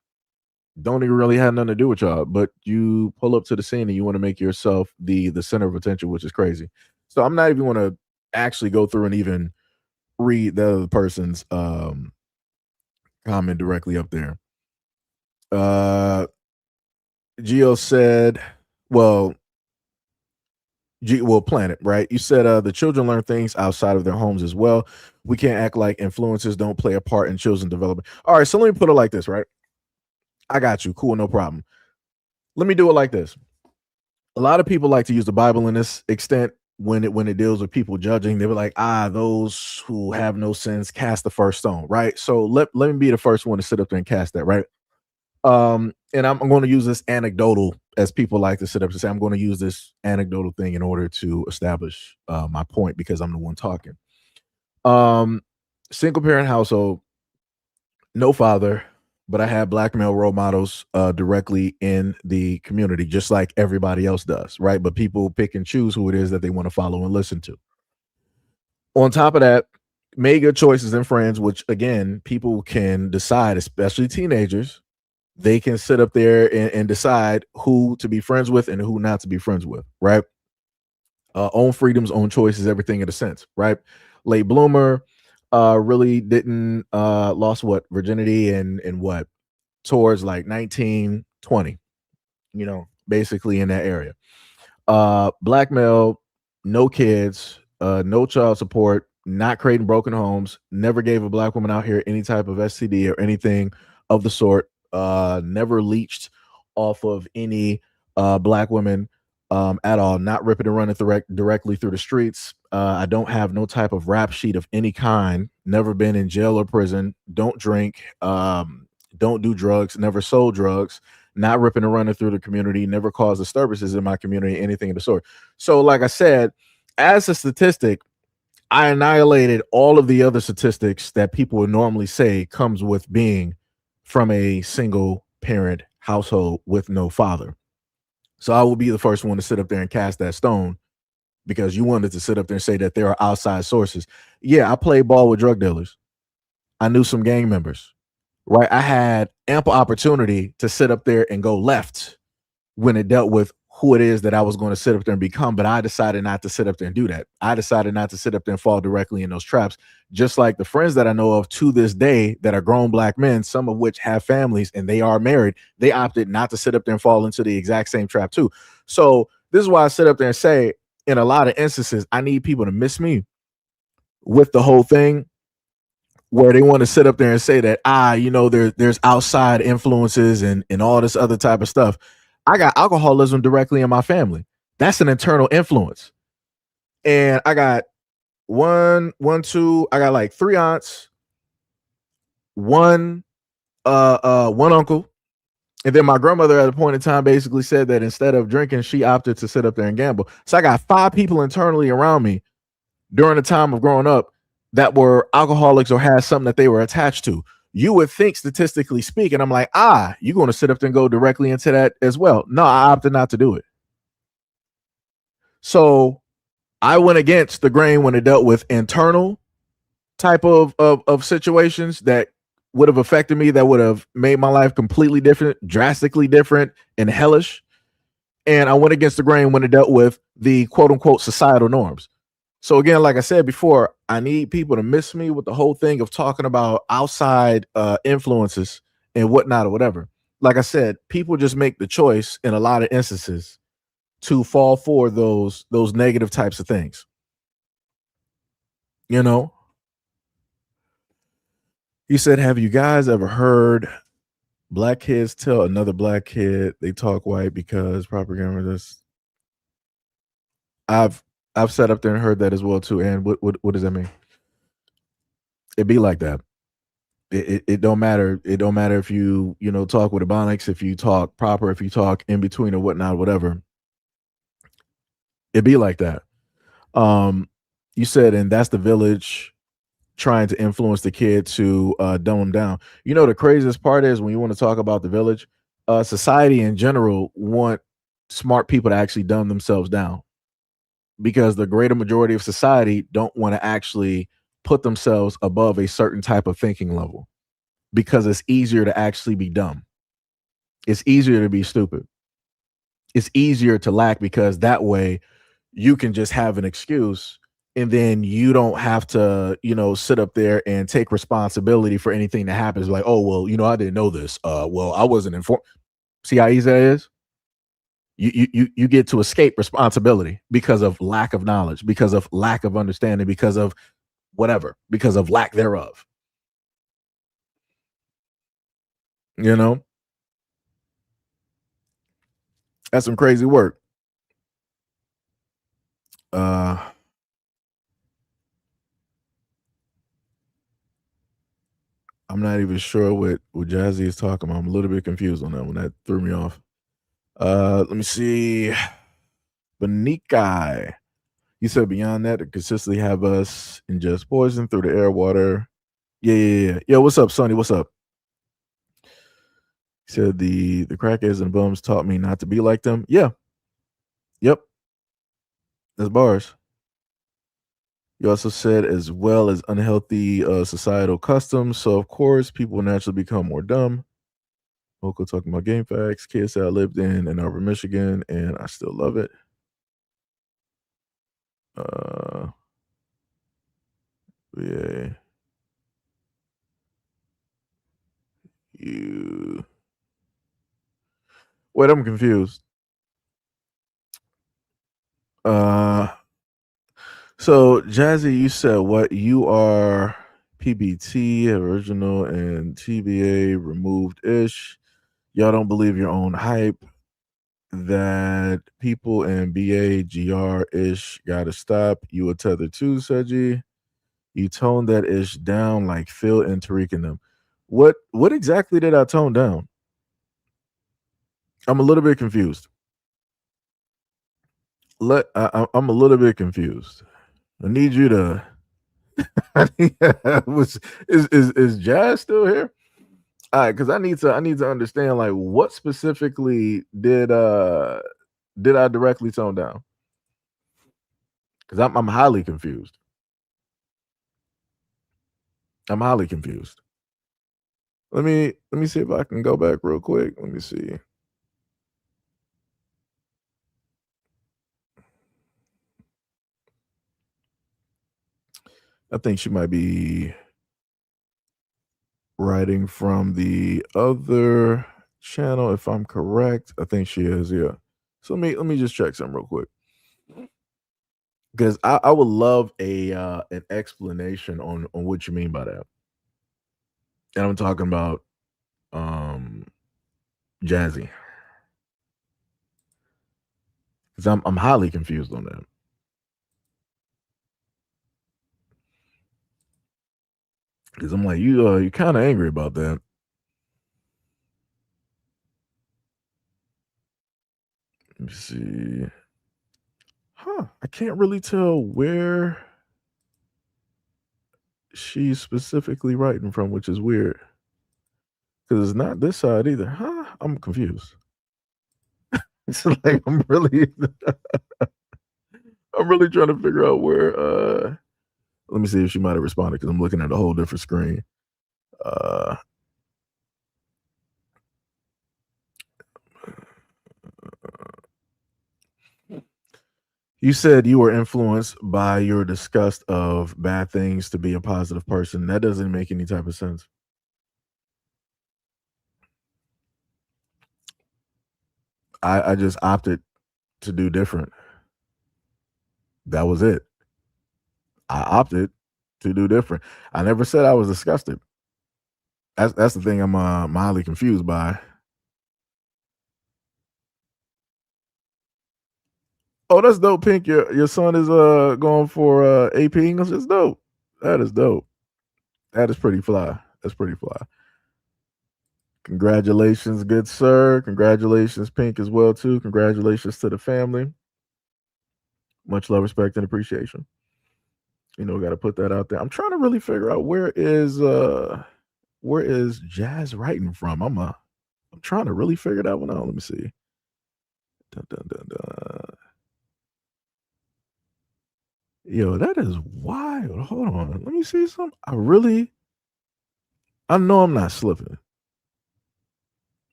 don't even really have nothing to do with y'all, but you pull up to the scene and you want to make yourself the center of attention, which is crazy. So I'm not even going to actually go through and even read the other person's comment directly up there. Geo said, well, Planet, right? You said the children learn things outside of their homes as well. We can't act like influences don't play a part in children's development. All right, so let me put it like this, right? I got you. Cool, no problem. Let me do it like this. A lot of people like to use the Bible in this extent when it deals with people judging. They were like, those who have no sins cast the first stone, right? So let me be the first one to sit up there and cast that, right? And I'm going to use this anecdotal, as people like to sit up and say, I'm going to use this anecdotal thing in order to establish my point, because I'm the one talking. Single parent household, no father, but I have black male role models directly in the community, just like everybody else does, right? But people pick and choose who it is that they want to follow and listen to. On top of that, made good choices and friends, which again, people can decide, especially teenagers. They can sit up there and decide who to be friends with and who not to be friends with, right? Own freedoms, own choices, everything in a sense, right? Late bloomer, really didn't lost what virginity and what towards like 19, 20, basically in that area. Black male, no kids, no child support, not creating broken homes, never gave a black woman out here any type of STD or anything of the sort, never leached off of any black women at all, not ripping and running directly through the streets. I don't have no type of rap sheet of any kind, never been in jail or prison, don't drink, don't do drugs, never sold drugs, not ripping and running through the community, never caused disturbances in my community, anything of the sort. So, like I said, as a statistic, I annihilated all of the other statistics that people would normally say comes with being from a single parent household with no father. So I will be the first one to sit up there and cast that stone because you wanted to sit up there and say that there are outside sources. Yeah, I played ball with drug dealers. I knew some gang members, right? I had ample opportunity to sit up there and go left when it dealt with who it is that I was going to sit up there and become, but I decided not to sit up there and do that. I decided not to sit up there and fall directly in those traps. Just like the friends that I know of to this day that are grown black men, some of which have families and they are married, they opted not to sit up there and fall into the exact same trap too. So this is why I sit up there and say, in a lot of instances, I need people to miss me with the whole thing where they want to sit up there and say that there's outside influences and all this other type of stuff. I got alcoholism directly in my family. That's an internal influence. And I got I got like 3 aunts, one one uncle, and then my grandmother at a point in time basically said that instead of drinking, she opted to sit up there and gamble. So I got 5 people internally around me during the time of growing up that were alcoholics or had something that they were attached to. You would think, statistically speaking, I'm like, you're going to sit up there and go directly into that as well. No, I opted not to do it. So I went against the grain when it dealt with internal type of situations that would have affected me, that would have made my life completely different, drastically different, and hellish. And I went against the grain when it dealt with the quote unquote societal norms. So again, like I said before, I need people to miss me with the whole thing of talking about outside influences and whatnot or whatever. Like I said, people just make the choice in a lot of instances to fall for those negative types of things. He said, have you guys ever heard black kids tell another black kid they talk white because propaganda? This I've sat up there and heard that as well too. And what does that mean? It be like that. It don't matter. It don't matter if you talk with ebonics, if you talk proper, if you talk in between or whatnot, whatever. It be like that. You said, and that's the village trying to influence the kid to dumb them down. The craziest part is when you want to talk about the village, society in general want smart people to actually dumb themselves down because the greater majority of society don't want to actually put themselves above a certain type of thinking level because it's easier to actually be dumb. It's easier to be stupid. It's easier to lack because that way you can just have an excuse and then you don't have to, sit up there and take responsibility for anything that happens. Like, oh, well, I didn't know this. Well, I wasn't informed. See how easy that is? You get to escape responsibility because of lack of knowledge, because of lack of understanding, because of whatever, because of lack thereof. That's some crazy work. I'm not even sure what Jazzy is talking about. I'm a little bit confused on that one. That threw me off. Let me see. Benikai. You said beyond that, to consistently have us ingest poison through the air, water. Yeah. Yo, what's up, Sonny? What's up? He said the crackheads and bums taught me not to be like them. Yeah. Yep. That's bars. You also said as well as unhealthy societal customs. So of course people will naturally become more dumb. Moko talking about game facts. KSI lived in Ann Arbor, Michigan, and I still love it. Yeah. Wait, I'm confused. Uh, so Jazzy, you said what? You are PBT original and TBA removed ish. Y'all don't believe your own hype. That people in BAGR ish gotta stop. You a tether too, Seji. You toned that ish down like Phil and Tariq and them. What exactly did I tone down? I'm a little bit confused. I'm a little bit confused. I need you to. was is Jazz still here? All right, because I need to understand like what specifically did I directly tone down? Because I'm highly confused. I'm highly confused. Let me see if I can go back real quick. Let me see. I think she might be writing from the other channel, if I'm correct. I think she is, yeah. So let me just check something real quick. Because I would love an explanation on what you mean by that. And I'm talking about um Jazzy. Because I'm highly confused on that. Because I'm like, you're kind of angry about that. Let me see. Huh. I can't really tell where she's specifically writing from, which is weird. Because it's not this side either. Huh? I'm confused. It's like I'm really trying to figure out where let me see if she might have responded because I'm looking at a whole different screen. Uh you said you were influenced by your disgust of bad things to be a positive person. That doesn't make any type of sense. I just opted to do different. That was it. I opted to do different. I never said I was disgusted. That's the thing I'm mildly confused by. Oh, that's dope, Pink. Your son is going for AP English. It's dope. That is dope. That is pretty fly. That's pretty fly. Congratulations, good sir. Congratulations, Pink, as well too. Congratulations to the family. Much love, respect, and appreciation. Got to put that out there. I'm trying to really figure out where is Jazz writing from. I'm trying to really figure that one out. Let me see. Dun, dun, dun, dun. Yo, that is wild. Hold on. Let me see something. I know I'm not slipping.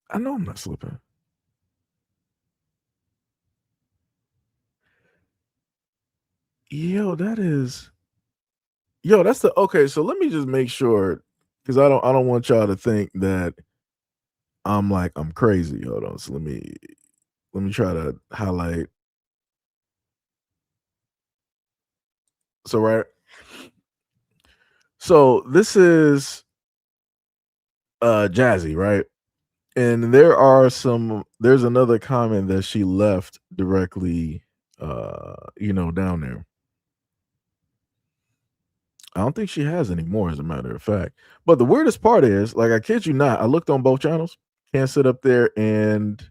I know I'm not slipping. Yo, that's the okay. So let me just make sure because I don't want y'all to think that I'm crazy. Hold on. So let me try to highlight. So right. So this is Jazzy, right? And there's another comment that she left directly down there. I don't think she has any more, as a matter of fact. But the weirdest part is, like, I kid you not, I looked on both channels, can't sit up there and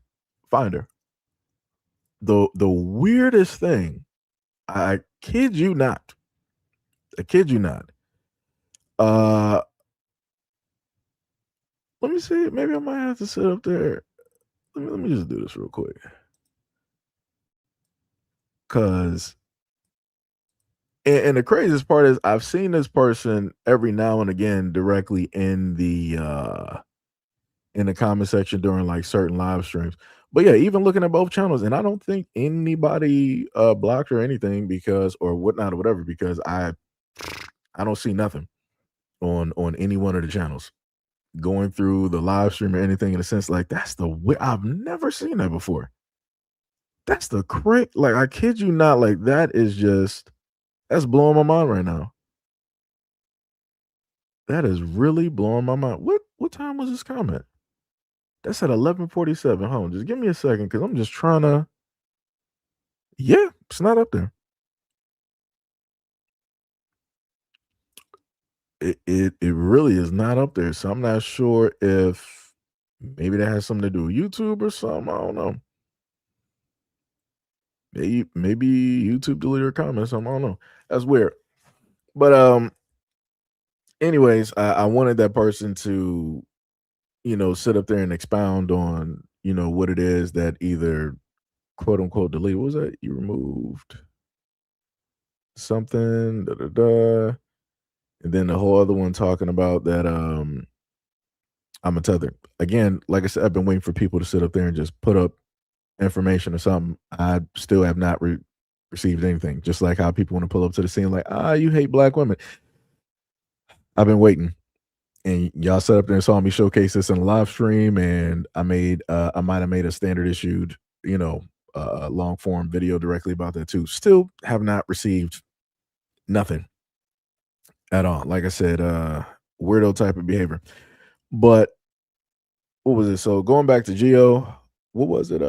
find her. The weirdest thing, I kid you not. I kid you not. Let me see. Maybe I might have to sit up there. Let me just do this real quick. Cause and the craziest part is I've seen this person every now and again directly in the comment section during like certain live streams. But yeah, even looking at both channels, and I don't think anybody blocked or anything because or whatnot or whatever because I don't see nothing on any one of the channels. going through the live stream or anything in a sense like that's the way I've never seen that before. That's the like I kid you not, like that is just that's blowing my mind right now. That is really blowing my mind. What time was this comment? That's at 11:47. Hold on, just give me a second because I'm just trying to. Yeah, it's not up there. It really is not up there. So I'm not sure if maybe that has something to do with YouTube or something. I don't know. Maybe YouTube deleted your comments. I don't know. That's weird. But anyways, I wanted that person to, sit up there and expound on, what it is that either quote unquote delete. What was that? You removed something, da da da. And then the whole other one talking about that I'm a tether. Again, like I said, I've been waiting for people to sit up there and just put up information or something. I still have not received anything. Just like how people want to pull up to the scene, like, you hate black women. I've been waiting. And y'all sat up there and saw me showcase this in a live stream, and I might have made a standard issued, long form video directly about that too. Still have not received nothing at all. Like I said, weirdo type of behavior. But what was it? So going back to Geo, what was it?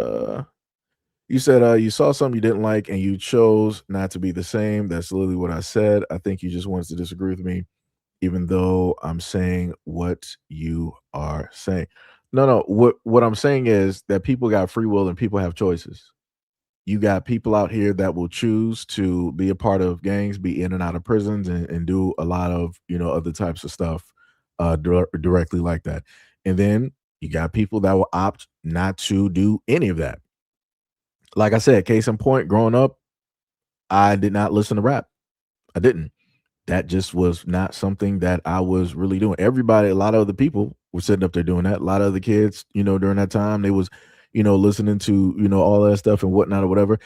You said you saw something you didn't like and you chose not to be the same. That's literally what I said. I think you just wanted to disagree with me, even though I'm saying what you are saying. No. What I'm saying is that people got free will and people have choices. You got people out here that will choose to be a part of gangs, be in and out of prisons, and do a lot of other types of stuff directly like that. And then you got people that will opt not to do any of that. Like I said, case in point, growing up, I did not listen to rap. I didn't. That just was not something that I was really doing. Everybody, a lot of other people were sitting up there doing that. A lot of the kids, during that time, they was, listening to, all that stuff and whatnot or whatever.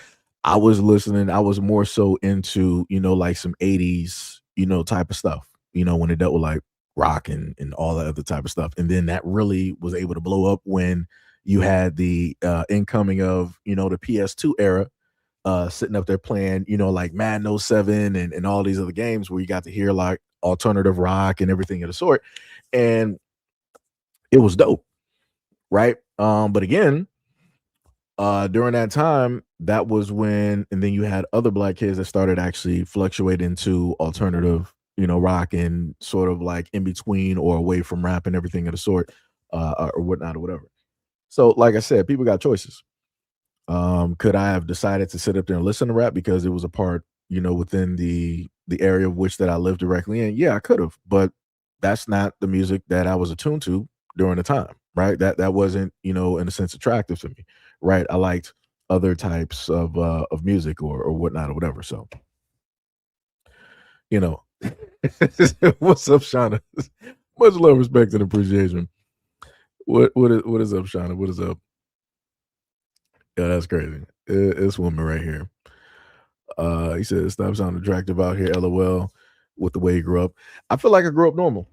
I was listening. I was more so into, like some 80s, type of stuff, when it dealt with like rock and all that other type of stuff. And then that really was able to blow up when you had the incoming of, the PS2 era, sitting up there playing, like Madden 07 and all these other games where you got to hear like alternative rock and everything of the sort. And it was dope. Right. But again, during that time, that was when, and then you had other black kids that started actually fluctuating into alternative, rock and sort of like in between or away from rap and everything of the sort, or whatnot or whatever. So, like I said, people got choices. Could I have decided to sit up there and listen to rap because it was a part, within the area of which that I lived directly in? Yeah, I could have, but that's not the music that I was attuned to during the time, right? That wasn't, in a sense, attractive to me, right? I liked other types of music or whatnot or whatever. So, you know, what's up, Shauna? Much love, respect, and appreciation. What is up, Shauna? What is up? Yeah, that's crazy. It's woman right here. He said, "Stop sounding attractive out here." LOL. With the way he grew up, I feel like I grew up normal.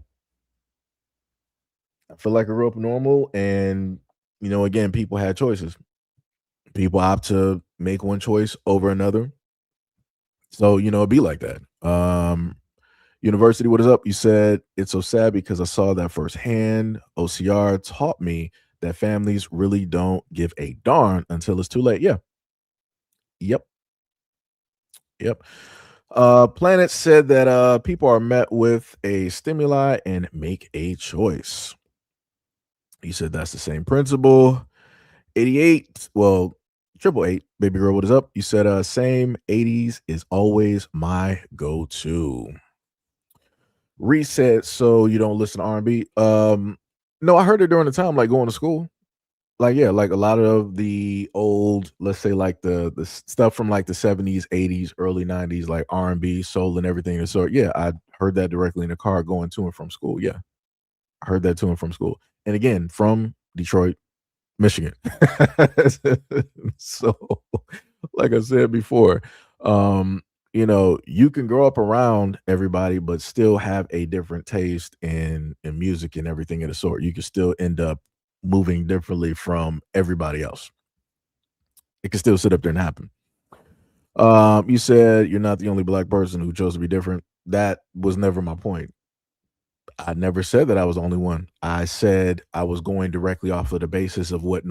I feel like I grew up normal, and again, people had choices. People opt to make one choice over another. So it'd be like that. University, what is up? You said it's so sad because I saw that firsthand. OCR taught me that families really don't give a darn until it's too late. Yeah. Yep. Yep. Planet said that people are met with a stimuli and make a choice. He said that's the same principle. 88, well, triple eight, baby girl, what is up? You said same 80s is always my go-to. Reset, so you don't listen to R&B. No, I heard it during the time, like going to school. Like, yeah, like a lot of the old, let's say like the stuff from like the 70s, 80s, early 90s, like R&B, soul and everything. And so yeah, I heard that directly in the car going to and from school. Yeah. I heard that to and from school. And again, from Detroit, Michigan. So like I said before, you can grow up around everybody, but still have a different taste in music and everything of the sort. You can still end up moving differently from everybody else. It can still sit up there and happen. You said you're not the only black person who chose to be different. That was never my point. I never said that I was the only one. I said I was going directly off of the basis of what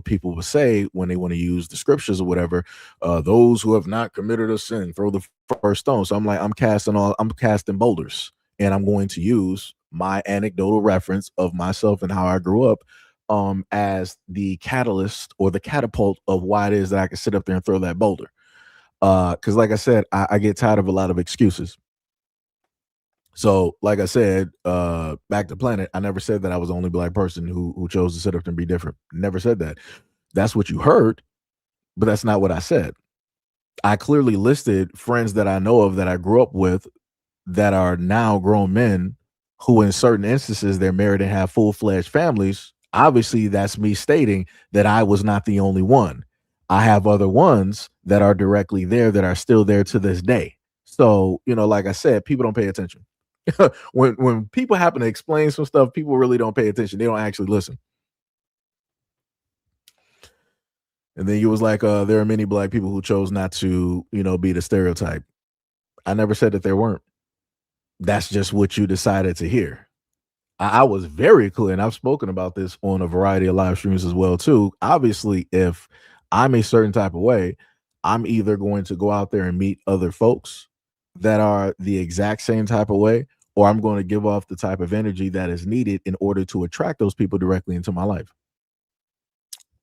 people would say when they want to use the scriptures or whatever. Those who have not committed a sin, throw the first stone. So I'm casting boulders, and I'm going to use my anecdotal reference of myself and how I grew up as the catalyst or the catapult of why it is that I can sit up there and throw that boulder. Because like I said, I get tired of a lot of excuses. So, like I said, back to Planet, I never said that I was the only black person who chose to sit up and be different. Never said that. That's what you heard, but that's not what I said. I clearly listed friends that I know of that I grew up with that are now grown men who, in certain instances, they're married and have full-fledged families. Obviously, that's me stating that I was not the only one. I have other ones that are directly there that are still there to this day. So, like I said, people don't pay attention. when people happen to explain some stuff, people really don't pay attention. They don't actually listen. And then you was like, there are many black people who chose not to, be the stereotype. I never said that there weren't. That's just what you decided to hear. I was very clear, and I've spoken about this on a variety of live streams as well, too. Obviously, if I'm a certain type of way, I'm either going to go out there and meet other folks that are the exact same type of way, or I'm going to give off the type of energy that is needed in order to attract those people directly into my life.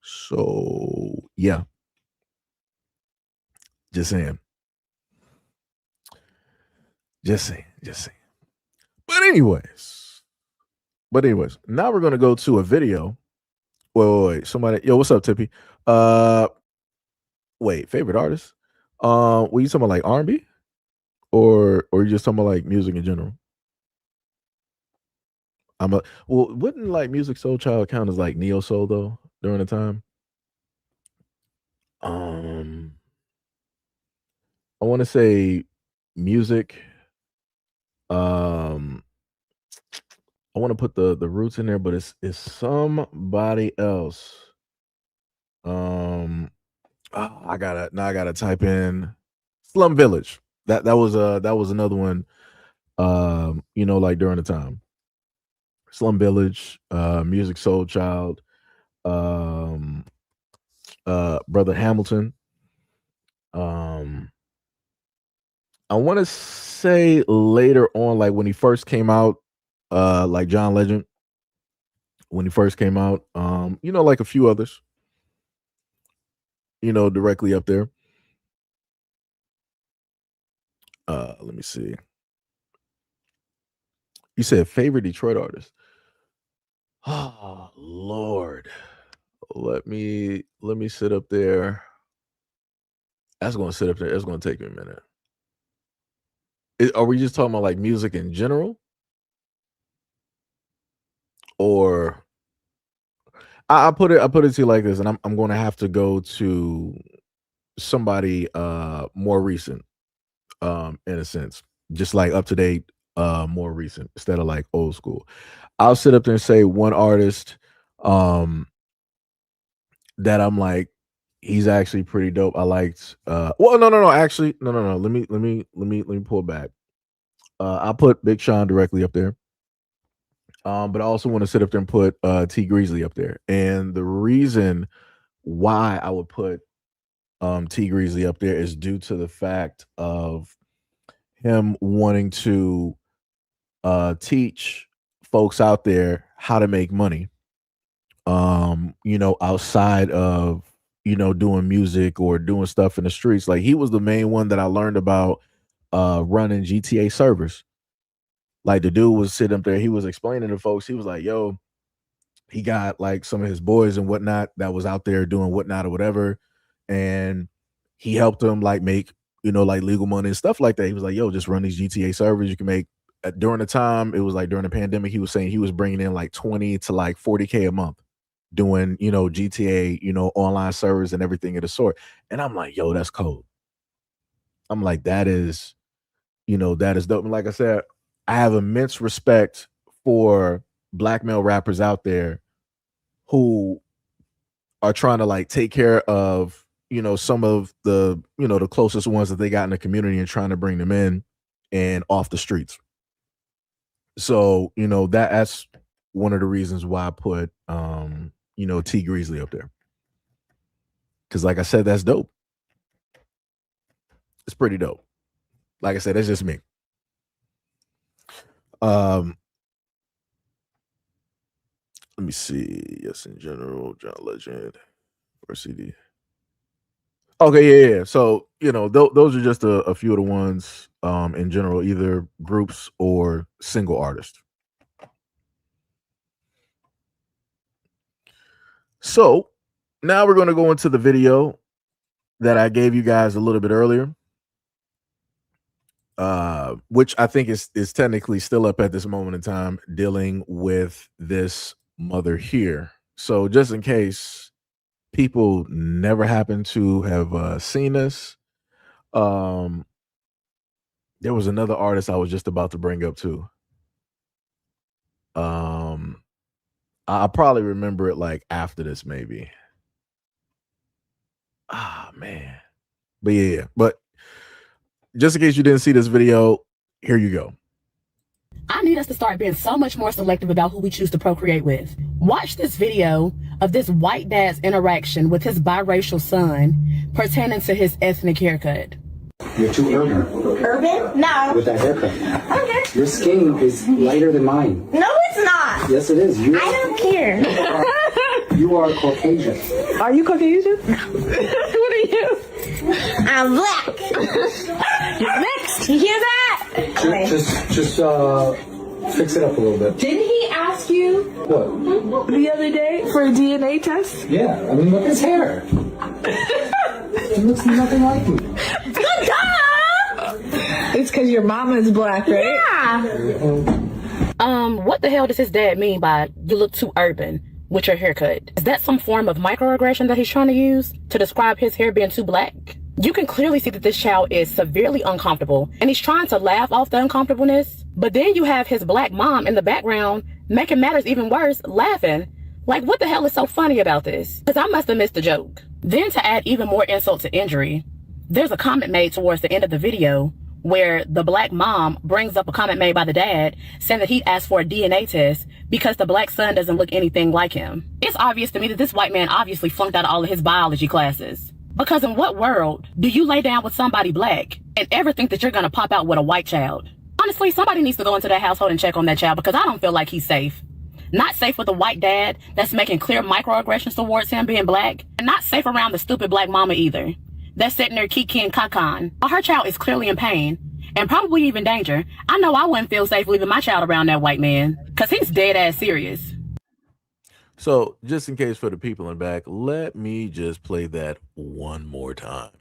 So, yeah. Just saying. Just saying. But anyways, now we're going to go to a video. Wait. Somebody, yo, what's up, Tippy? Wait, favorite artist? Were you talking about like R&B? Or you just talking about like music in general? Wouldn't like Music Soul Child count as like neo soul though during the time? I want to say music. I want to put the roots in there, but it's somebody else. I gotta type in Slum Village. That was another one. Like during the time. Slum Village, Music Soul Child, Brother Hamilton. I want to say later on, like when he first came out, like John Legend, when he first came out, like a few others, directly up there. Let me see. You said favorite Detroit artist. Oh Lord. Let me sit up there. That's gonna sit up there. It's gonna take me a minute. Are we just talking about like music in general? Or I put it to you like this, and I'm gonna have to go to somebody more recent, in a sense. Just like up to date, more recent, instead of like old school. I'll sit up there and say one artist that I'm like, he's actually pretty dope. I liked no, actually, no. Let me pull back. I'll put Big Sean directly up there. But I also want to sit up there and put T Greasley up there. And the reason why I would put T Greasley up there is due to the fact of him wanting to teach folks out there how to make money. Outside of doing music or doing stuff in the streets. Like he was the main one that I learned about running GTA servers. Like the dude was sitting up there, he was explaining to folks, he was like, yo, he got like some of his boys and whatnot that was out there doing whatnot or whatever. And he helped them like make, like legal money and stuff like that. He was like, yo, just run these GTA servers. You can make during the time, it was like during the pandemic, he was saying he was bringing in like 20 to like 40K a month doing, GTA, online servers and everything of the sort. And I'm like, yo, that's cold. I'm like, that is, that is dope. And like I said, I have immense respect for black male rappers out there who are trying to like take care of, some of the, the closest ones that they got in the community and trying to bring them in and off the streets. So, that's one of the reasons why I put, T Grizzly up there. Cause like I said, that's dope. It's pretty dope. Like I said, that's just me. Let me see. Yes, in general, John Legend or CD. Okay, yeah. So those are just a few of the ones in general, either groups or single artists. So now we're going to go into the video that I gave you guys a little bit earlier, which I think is technically still up at this moment in time, dealing with this mother here. So just in case people never happen to have seen this, there was another artist I was just about to bring up too. I'll probably remember it like after this, maybe. Ah, man. But yeah, but just in case you didn't see this video, here you go. I need us to start being so much more selective about who we choose to procreate with. Watch this video of this white dad's interaction with his biracial son pertaining to his ethnic haircut. You're too urban. Urban? No. With that haircut. Okay. Your skin is lighter than mine. No, it's not. Yes, it is. I don't care. You are Caucasian. Are you Caucasian? What are you? I'm black. You're mixed. You hear that? Just fix it up a little bit. Didn't he ask you What? the other day for a DNA test? Yeah, I mean, look at his hair. It looks nothing like me. Good job! It's because your mama is black, right? Yeah. What the hell does his dad mean by "you look too urban" with your haircut? Is that some form of microaggression that he's trying to use to describe his hair being too black? You can clearly see that this child is severely uncomfortable, and he's trying to laugh off the uncomfortableness. But then you have his black mom in the background making matters even worse, laughing. Like, what the hell is so funny about this? Because I must have missed the joke. Then to add even more insult to injury, there's a comment made towards the end of the video where the black mom brings up a comment made by the dad saying that he asked for a DNA test because the black son doesn't look anything like him. It's obvious to me that this white man obviously flunked out of all of his biology classes. Because in what world do you lay down with somebody black and ever think that you're gonna pop out with a white child? Honestly, somebody needs to go into that household and check on that child, because I don't feel like he's safe. Not safe with a white dad that's making clear microaggressions towards him being black, and not safe around the stupid black mama either. That's sitting there kiki and kakan. Her child is clearly in pain and probably even danger. I know I wouldn't feel safe leaving my child around that white man, because he's dead ass serious. So just in case for the people in the back, let me just play that one more time.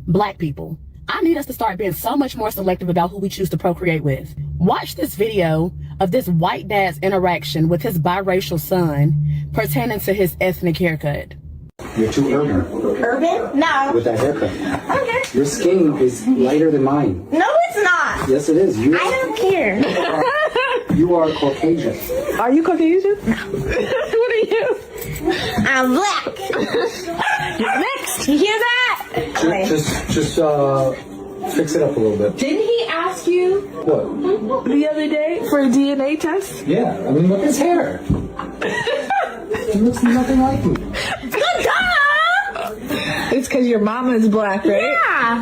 Black people, I need us to start being so much more selective about who we choose to procreate with. Watch this video of this white dad's interaction with his biracial son pertaining to his ethnic haircut. You're too urban. urban? No. With that haircut. Okay. Your skin is lighter than mine. No, it's not. Yes, it is. I don't care. You are Caucasian. Are you Caucasian? What are you? I'm black. You're mixed. You hear that? Just fix it up a little bit. Didn't he ask you What? the other day for a DNA test? Yeah, I mean, look at his hair. It looks nothing like me. Good job! It's because your mama is black, right? Yeah.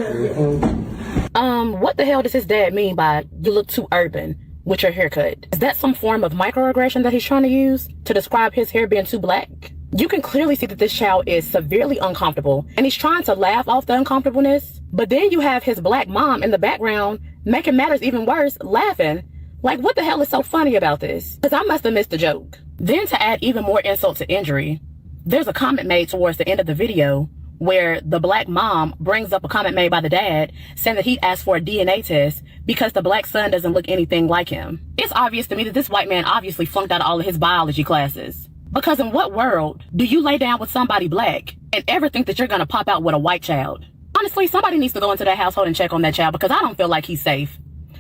What the hell does his dad mean by "you look too urban" with your haircut? Is that some form of microaggression that he's trying to use to describe his hair being too black? You can clearly see that this child is severely uncomfortable, and he's trying to laugh off the uncomfortableness. But then you have his black mom in the background making matters even worse, laughing. Like, what the hell is so funny about this? Because I must have missed the joke. Then to add even more insult to injury, there's a comment made towards the end of the video where the black mom brings up a comment made by the dad saying that he asked for a DNA test because the black son doesn't look anything like him. It's obvious to me that this white man obviously flunked out of all of his biology classes. Because in what world do you lay down with somebody black and ever think that you're gonna pop out with a white child? Honestly, somebody needs to go into that household and check on that child because I don't feel like he's safe.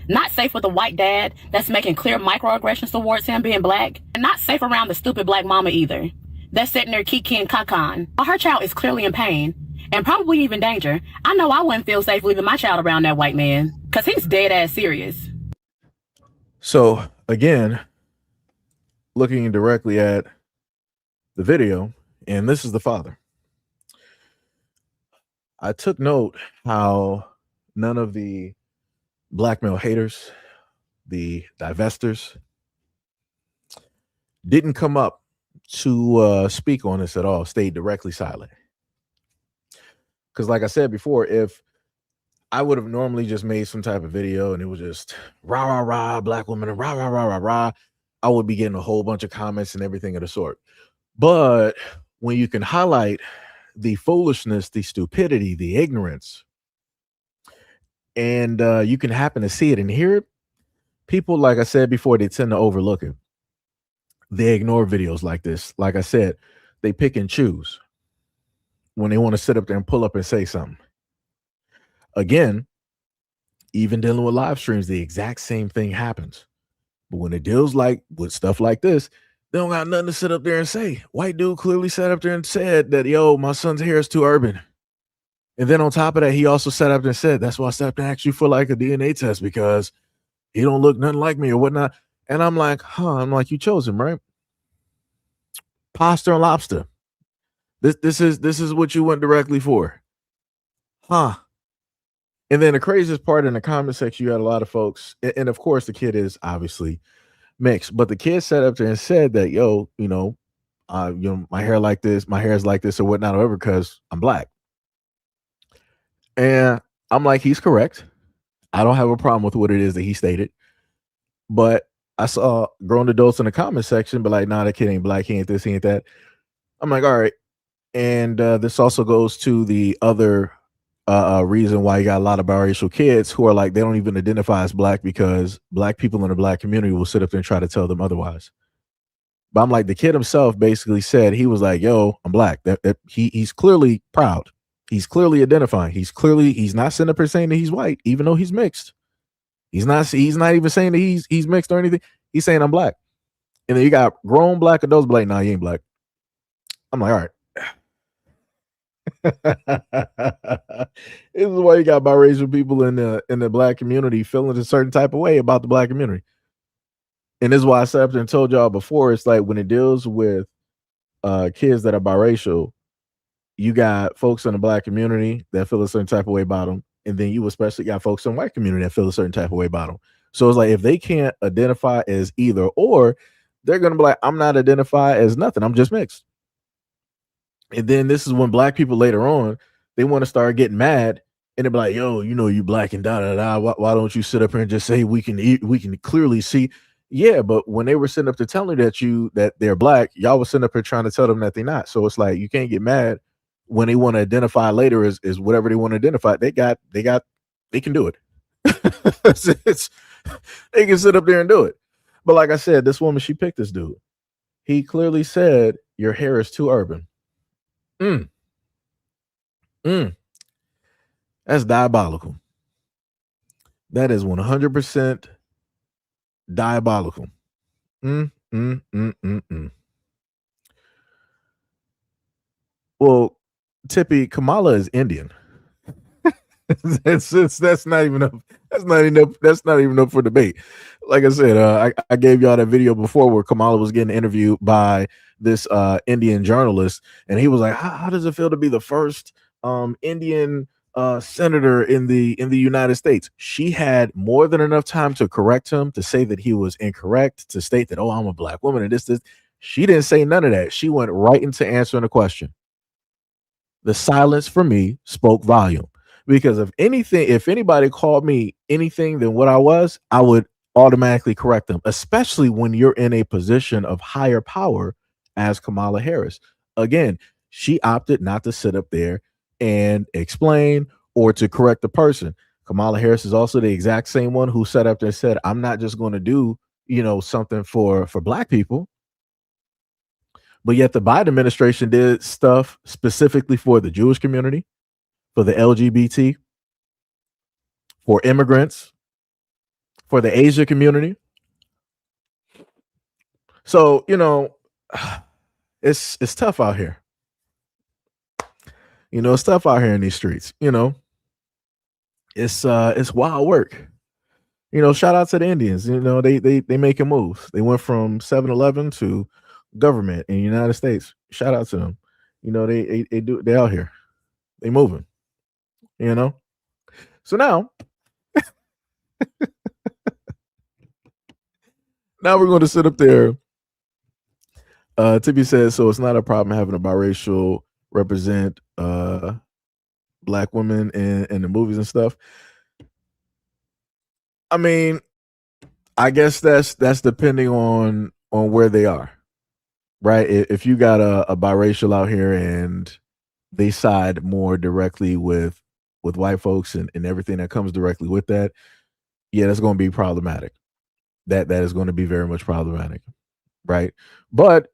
Not safe with a white dad that's making clear microaggressions towards him being black. And not safe around the stupid black mama either. That's sitting there kiki and kakan. Her child is clearly in pain and probably even danger. I know I wouldn't feel safe leaving my child around that white man because he's dead ass serious. So again, looking directly at the video, and this is the father. I took note how none of the black male haters, the divestors, didn't come up to speak on this at all, stayed directly silent. Because like I said before, if I would have normally just made some type of video and it was just rah, rah, rah, black women, rah, rah, rah, rah, rah, I would be getting a whole bunch of comments and everything of the sort. But when you can highlight the foolishness, the stupidity, the ignorance, and you can happen to see it and hear it, people, like I said before, they tend to overlook it. They ignore videos like this. Like I said, they pick and choose when they want to sit up there and pull up and say something. Again, even dealing with live streams, the exact same thing happens. But when it deals like with stuff like this, they don't got nothing to sit up there and say. White dude clearly sat up there and said that, yo, my son's hair is too urban. And then on top of that, he also sat up there and said, that's why I sat up and asked you for like a DNA test because he don't look nothing like me or whatnot. And I'm like, I'm like, you chose him, right? Pasta and lobster. This is what you went directly for. And then the craziest part in the comment section, you had a lot of folks, and of course the kid is obviously mixed, but the kid sat up there and said that, yo, my hair like this, my hair is like this or whatnot, or whatever, because I'm black. And I'm like, he's correct. I don't have a problem with what it is that he stated. But I saw grown adults in the comment section, but like, nah, that kid ain't black, he ain't this, he ain't that. I'm like, all right. And this also goes to the other reason why you got a lot of biracial kids who are like, they don't even identify as black because black people in the black community will sit up there and try to tell them otherwise. But I'm like, the kid himself basically said, he was like, yo, I'm black. He's clearly proud. He's clearly identifying. He's not sitting up here saying that he's white, even though he's mixed. He's not even saying that he's mixed or anything. He's saying I'm black. And then you got grown black adults be like, nah, you ain't black. I'm like, all right. This is why you got biracial people in the black community feeling a certain type of way about the black community. And this is why I sat up there and told y'all before, it's like when it deals with kids that are biracial, you got folks in the black community that feel a certain type of way about them. And then you especially got folks in the white community that feel a certain type of way about them. So it's like, if they can't identify as either or, they're going to be like, I'm not identified as nothing. I'm just mixed. And then this is when black people later on, they want to start getting mad and they'll be like, yo, you black and da da da. Why don't you sit up here and just say we can clearly see? Yeah, but when they were sitting up there telling that they're black, y'all was sitting up here trying to tell them that they're not. So it's like, you can't get mad when they want to identify later as whatever they want to identify. They can do it. They can sit up there and do it. But like I said, this woman, she picked this dude. He clearly said, your hair is too urban. That's diabolical. That is 100% diabolical. Well, Tippy, Kamala is Indian. That's not even up for debate. Like I said, I gave y'all that video before where Kamala was getting interviewed by this Indian journalist, and he was like, how does it feel to be the first Indian senator in the United States? She had more than enough time to correct him, to say that he was incorrect, to state that, oh, I'm a black woman and this. She didn't say none of that. She went right into answering the question. The silence for me spoke volume. Because if anybody called me anything than what I was, I would automatically correct them, especially when you're in a position of higher power as Kamala Harris. Again, she opted not to sit up there and explain or to correct the person. Kamala Harris is also the exact same one who sat up there and said, I'm not just going to do, something for black people. But yet the Biden administration did stuff specifically for the Jewish community, for the LGBT, for immigrants, for the Asia community. So, it's tough out here. It's tough out here in these streets. It's wild work. Shout out to the Indians. They making moves. They went from 7-Eleven to government in the United States. Shout out to them. They out here. They moving. So now we're going to sit up there. Tippy says, so it's not a problem having a biracial represent black women in the movies and stuff. I mean, I guess that's depending on where they are, right? If you got a biracial out here and they side more directly with white folks and everything that comes directly with that, yeah, that's going to be problematic. That is going to be very much problematic, right? But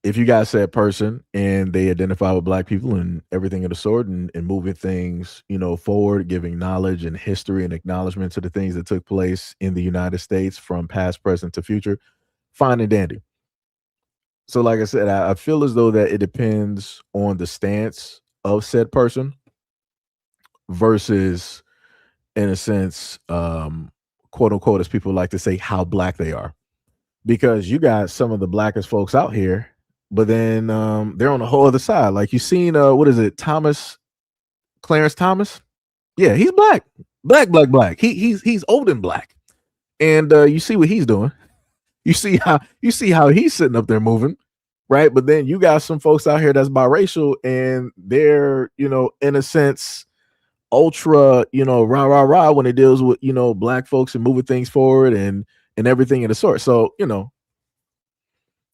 if you got said person and they identify with black people and everything of the sort and moving things, forward, giving knowledge and history and acknowledgement to the things that took place in the United States from past, present to future, fine and dandy. So like I said, I feel as though that it depends on the stance of said person versus, in a sense, quote unquote, as people like to say, how black they are. Because you got some of the blackest folks out here, but then they're on the whole other side. Like you seen, what is it, Clarence Thomas? Yeah, he's black. Black. He's old and black. And you see what he's doing. You see how he's sitting up there moving, right? But then you got some folks out here that's biracial and they're, in a sense, ultra, rah when it deals with, black folks and moving things forward and everything of the sort. So,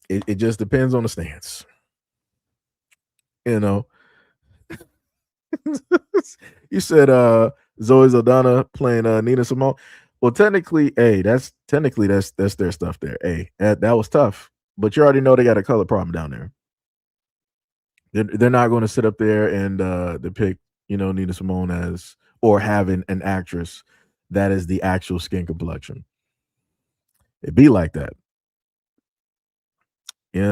it just depends on the stance. You said Zoe Saldana playing Nina Simone. Well, technically, that's their stuff there. That was tough. But you already know they got a color problem down there. They're not going to sit up there and depict, Nina Simone as or having an actress that is the actual skin complexion. It'd be like that. Baby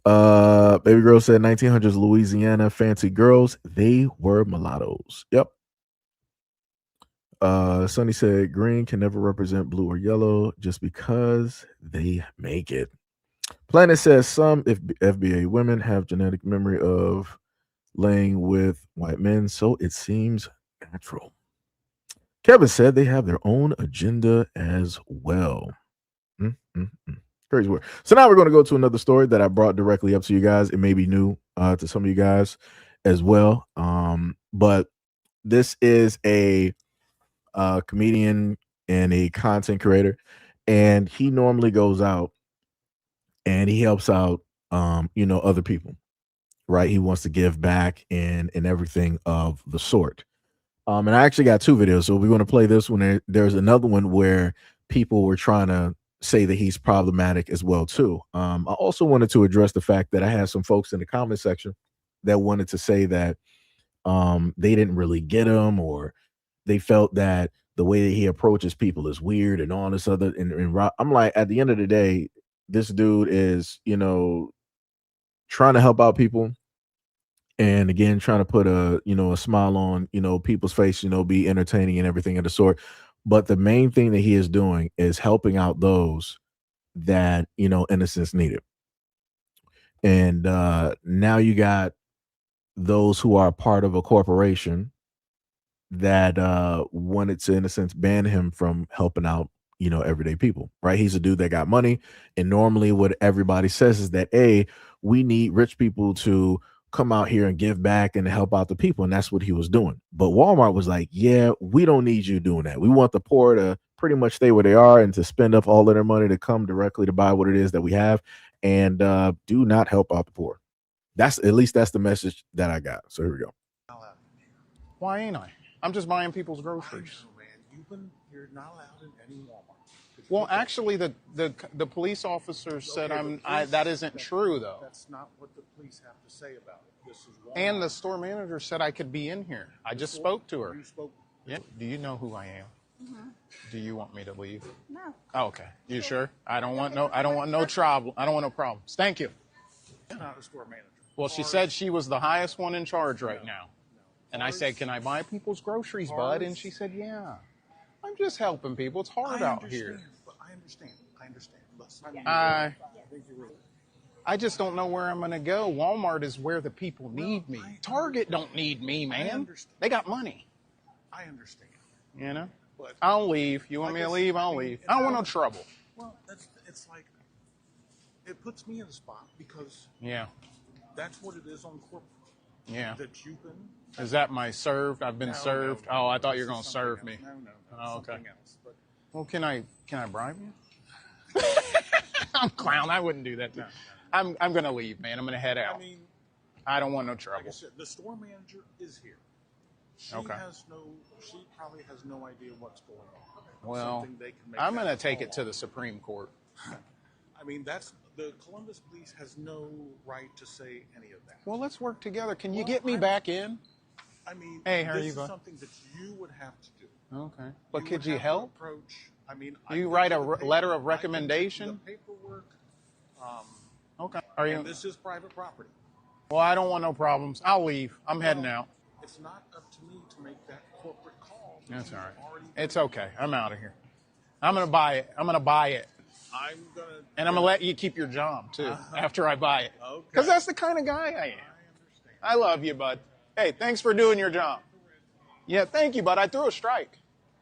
girl said 1900s Louisiana fancy girls, they were mulattoes. Yep. Sonny said green can never represent blue or yellow just because they make it. Planet says some if FBA women have genetic memory of laying with white men, so it seems natural. Kevin said they have their own agenda as well. Crazy word. So now we're going to go to another story that I brought directly up to you guys. It may be new to some of you guys as well. But this is a comedian and a content creator, and he normally goes out and he helps out, other people, right? He wants to give back and everything of the sort. And I actually got two videos, so we're going to play this one. There's another one where people were trying to say that he's problematic as well too. I also wanted to address the fact that I had some folks in the comment section that wanted to say that they didn't really get him, or they felt that the way that he approaches people is weird and all this other. And I'm like, at the end of the day, this dude is, trying to help out people. And again, trying to put a smile on, people's face, be entertaining and everything of the sort. But the main thing that he is doing is helping out those that, innocence needed. And now you got those who are part of a corporation that wanted to, in a sense, ban him from helping out, everyday people, right? He's a dude that got money. And normally what everybody says is that, we need rich people to come out here and give back and help out the people. And that's what he was doing. But Walmart was like, yeah, we don't need you doing that. We want the poor to pretty much stay where they are and to spend up all of their money to come directly to buy what it is that we have, and do not help out the poor. That's the message that I got. So here we go. Why ain't I? I'm just buying people's groceries. You're not allowed in any Walmart. Well, actually, the police officer said that isn't true, though. That's not what the police have to say about it. And the store manager said I could be in here. I just spoke to her. You spoke. Yeah. Do you know who I am? Do you want me to leave? No. Oh, okay. You sure? I don't want no trouble. I don't want no problems. Thank you. Not a store manager. Well, she said she was the highest one in charge right now. And I said, "Can I buy people's groceries, bud?" And she said, "Yeah." I'm just helping people. It's hard out here. But I understand. Listen, I just don't know where I'm going to go. Walmart is where the people need me. Target don't need me, man. They got money. I understand. You know? But I'll leave. You want me to leave? I'll leave. I don't want no trouble. Well, it's like, it puts me in a spot because Yeah. that's what it is on corporate. Yeah. That you can. Is that my served? I've been served? No. Oh, I thought you were going to serve Else. me. No. Oh, okay. Something else. But Well, can I bribe you? I'm clown. I wouldn't do that. No. I'm going to leave, man. I'm going to head out. I mean, I don't want no like I trouble. said, the store manager is here. She Okay. She probably has no idea what's going on. Well, Something they can make I'm going to that take it call to on. the Supreme Court. I mean, the Columbus police has no right to say any of that. Well, let's work together. Can you Well, get me back in? I mean, Hey, how are this you, is bud? something that you would have to do. Okay. But would could you have to help? approach? I mean, You can write do a the letter of I can do recommendation? The paperwork. Okay. Are you? And this is private property. Well, I don't want no problems. I'll leave. I'm heading out. It's not up to me to make that corporate call. That's all right. Already It's okay. I'm out of here. I'm going to buy it. I'm going to buy it. I'm gonna. And I'm going to let you keep your job, too, after I buy it. Okay. Because that's the kind of guy I am. I understand. I love you, bud. Hey, thanks for doing your job. Yeah, thank you, bud. I threw a strike.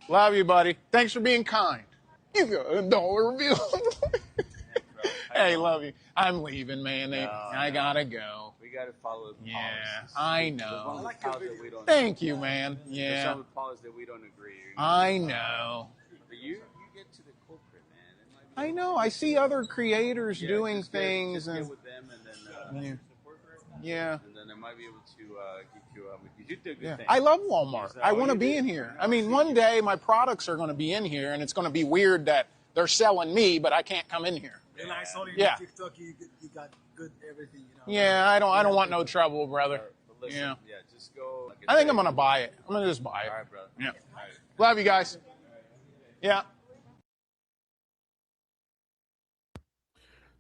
Love you, buddy. Thanks for being kind. You got a dollar bill. Hey, love you. I'm leaving, man. I got to go. We got to follow the Yeah, policies. I There's know. some policies that we don't Thank you, man. There's Yeah, some policies that we don't agree. I know. But you get to the corporate, man. It might be I know. I see other creators Yeah, doing just get- things, just get and with them, and then yeah, and then they might be able to get you. Because you did a good yeah. thing. I love Walmart. So I all want to you be did- in here. no, I mean, see, one you- day my products are going to be in here, and it's going to be weird that they're selling me, but I can't come in here. And I saw you Yeah. on TikTok. You got good everything. You know. Yeah, I don't want no trouble, brother. But listen, Yeah. just go. Like I think I'm going to buy it. I'm going to just buy it. All right, brother. Yeah. All right. Love you guys. Yeah.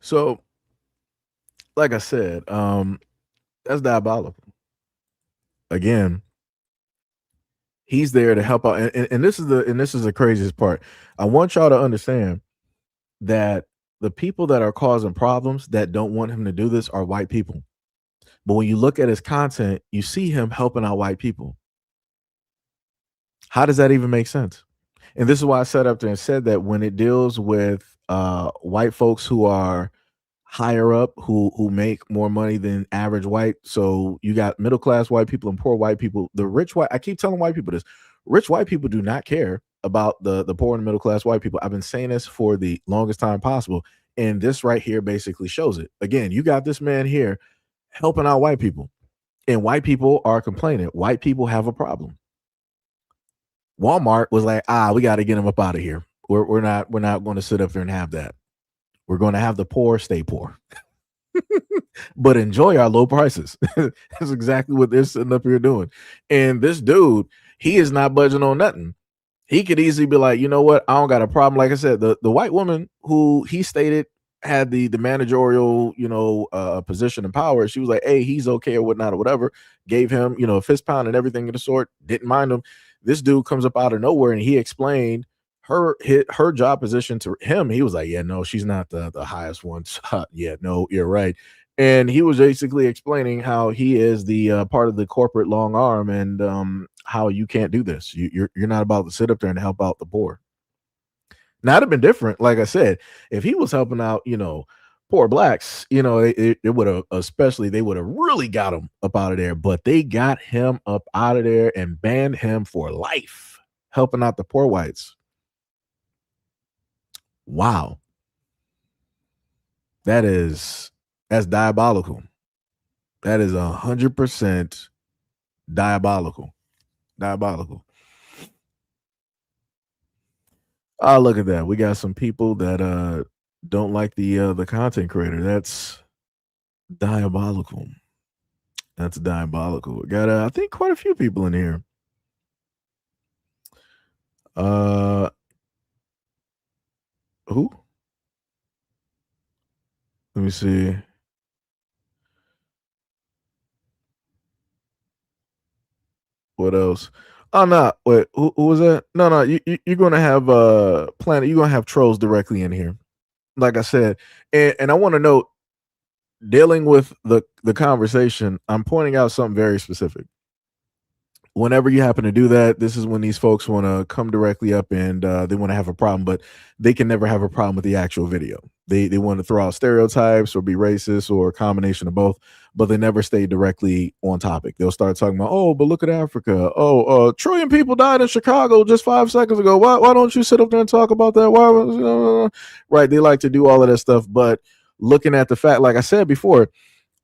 So, like I said, that's diabolical. Again, he's there to help out, and this is the craziest part. I want y'all to understand that the people that are causing problems that don't want him to do this are white people. But when you look at his content, you see him helping out white people. How does that even make sense? And this is why I sat up there and said that when it deals with white folks who are higher up, who make more money than average white, so you got middle class white people and poor white people. The rich white, I keep telling white people this, rich white people do not care about the poor and middle class white people. I've been saying this for the longest time possible, and this right here basically shows it. Again, you got this man here helping out white people, and white people are complaining. White people have a problem. Walmart was like, we got to get him up out of here. We're not going to sit up there and have that. We're going to have the poor stay poor, but enjoy our low prices. That's exactly what they're sitting up here doing. And this dude, he is not budging on nothing. He could easily be like, you know what? I don't got a problem. Like I said, the white woman who he stated had the managerial, position and power. She was like, hey, he's okay or whatnot or whatever. Gave him, a fist pound and everything of the sort. Didn't mind him. This dude comes up out of nowhere and he explained her job position to him. He was like, yeah, no, she's not the highest one. Yeah, no, you're right. And he was basically explaining how he is the part of the corporate long arm, and how you can't do this. You're not about to sit up there and help out the poor. Now it'd have been different. Like I said, if he was helping out, poor blacks, it would have, especially they would have really got him up out of there. But they got him up out of there and banned him for life, helping out the poor whites. Wow. That's diabolical. That is 100% diabolical. Diabolical. Oh, look at that. We got some people that don't like the content creator. That's diabolical. That's diabolical. Got I think quite a few people in here. Who? Let me see. What else? Oh no, wait, who was that? No, you're gonna have Planet, you're gonna have trolls directly in here. Like I said, and I want to note, dealing with the conversation, I'm pointing out something very specific. Whenever you happen to do that, this is when these folks want to come directly up and they want to have a problem, but they can never have a problem with the actual video. They want to throw out stereotypes or be racist or a combination of both, but they never stay directly on topic. They'll start talking about, oh, but look at Africa. Oh, a trillion people died in Chicago just 5 seconds ago. Why don't you sit up there and talk about that? Why? Right? They like to do all of that stuff, but looking at the fact, like I said before,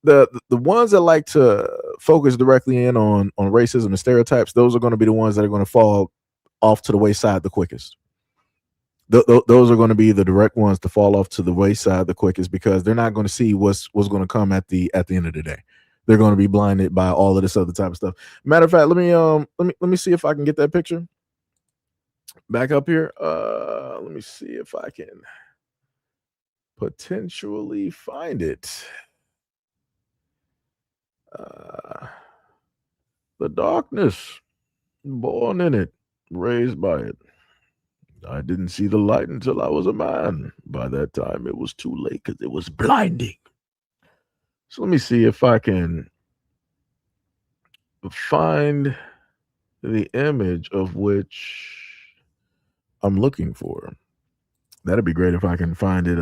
the ones that like to focus directly in on racism and stereotypes, those are going to be the ones that are going to fall off to the wayside the quickest. Those are going to be the direct ones to fall off to the wayside the quickest, because they're not going to see what's going to come at the end of the day. They're going to be blinded by all of this other type of stuff. Matter of fact, let me see if I can get that picture back up here. Let me see if I can potentially find it. The darkness, born in it, raised by it. I didn't see the light until I was a man. By that time, it was too late because it was blinding. So let me see if I can find the image of which I'm looking for. That'd be great if I can find it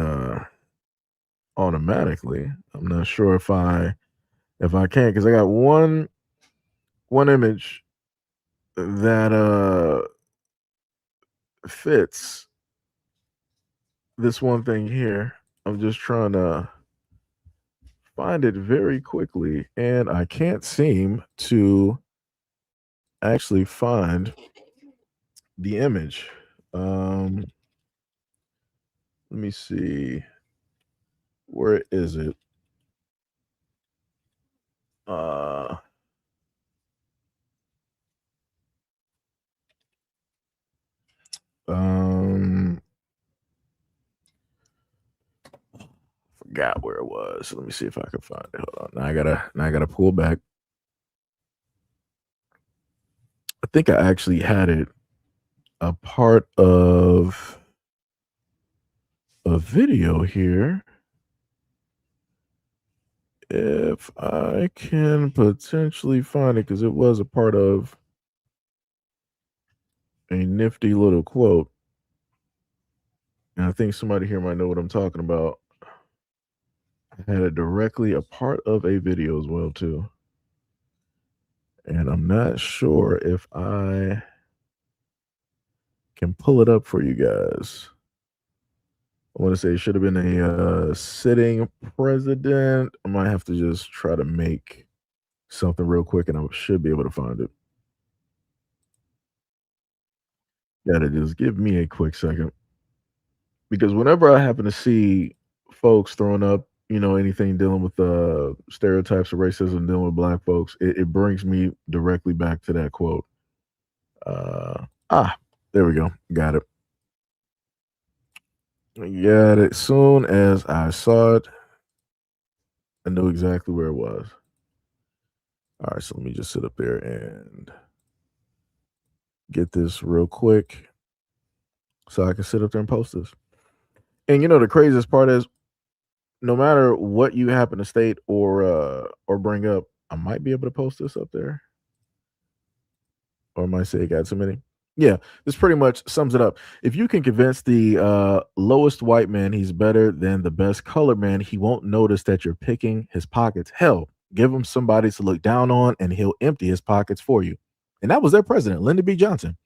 automatically. I'm not sure if I can, because I got one image that fits this one thing here. I'm just trying to find it very quickly, and I can't seem to actually find the image. Let me see. Where is it? Forgot where it was. Let me see if I can find it. Hold on. Now I gotta pull back. I think I actually had it a part of a video here. If I can potentially find it, because it was a part of a nifty little quote. And I think somebody here might know what I'm talking about. I had it directly a part of a video as well, too. And I'm not sure if I can pull it up for you guys. I want to say it should have been a sitting president. I might have to just try to make something real quick, and I should be able to find it. Gotta just give me a quick second. Because whenever I happen to see folks throwing up, anything dealing with stereotypes of racism, dealing with black folks, it brings me directly back to that quote. There we go. Got it. Got it. Soon as I saw it, I knew exactly where it was. All right, so let me just sit up there and get this real quick so I can sit up there and post this. And the craziest part is, no matter what you happen to state or bring up, I might be able to post this up there. Or I might say it got too many. Yeah, this pretty much sums it up. If you can convince the lowest white man he's better than the best colored man, he won't notice that you're picking his pockets. Hell, give him somebody to look down on and he'll empty his pockets for you. And that was their president, Lyndon B. Johnson.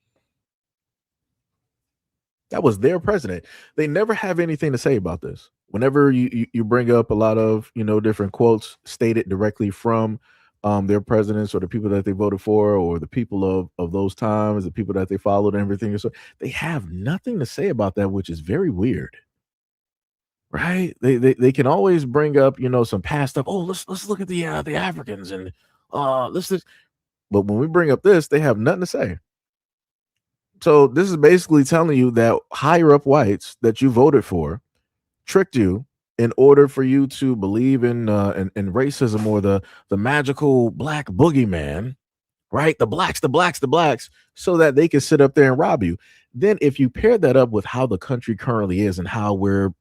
That was their president. They never have anything to say about this. Whenever you bring up a lot of different quotes stated directly from their presidents or the people that they voted for or the people of those times, the people that they followed and everything, so they have nothing to say about that, which is very weird. Right? They can always bring up some past stuff. Oh, let's look at the Africans and This is, but when we bring up this, they have nothing to say. So this is basically telling you that higher up whites that you voted for tricked you in order for you to believe in racism or the magical black boogeyman, right? The blacks, so that they can sit up there and rob you. Then if you pair that up with how the country currently is and how we're,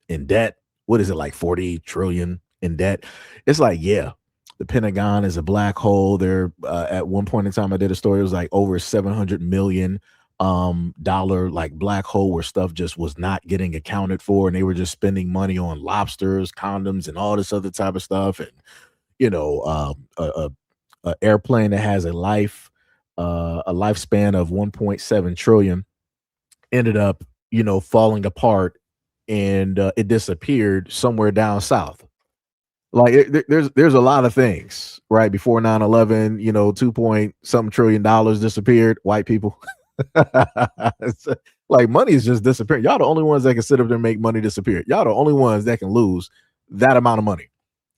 in debt, what is it, like 40 trillion in debt? It's like, yeah, the Pentagon is a black hole. They're at one point in time, I did a story, it was like over $700 million dollar like black hole where stuff just was not getting accounted for, and they were just spending money on lobsters, condoms, and all this other type of stuff. And a airplane that has a lifespan of 1.7 trillion ended up falling apart, and it disappeared somewhere down south. Like there's a lot of things right before 9/11, 2 point something trillion dollars disappeared, white people. It's like money is just disappearing. Y'all the only ones that can sit up there and make money disappear. Y'all the only ones that can lose that amount of money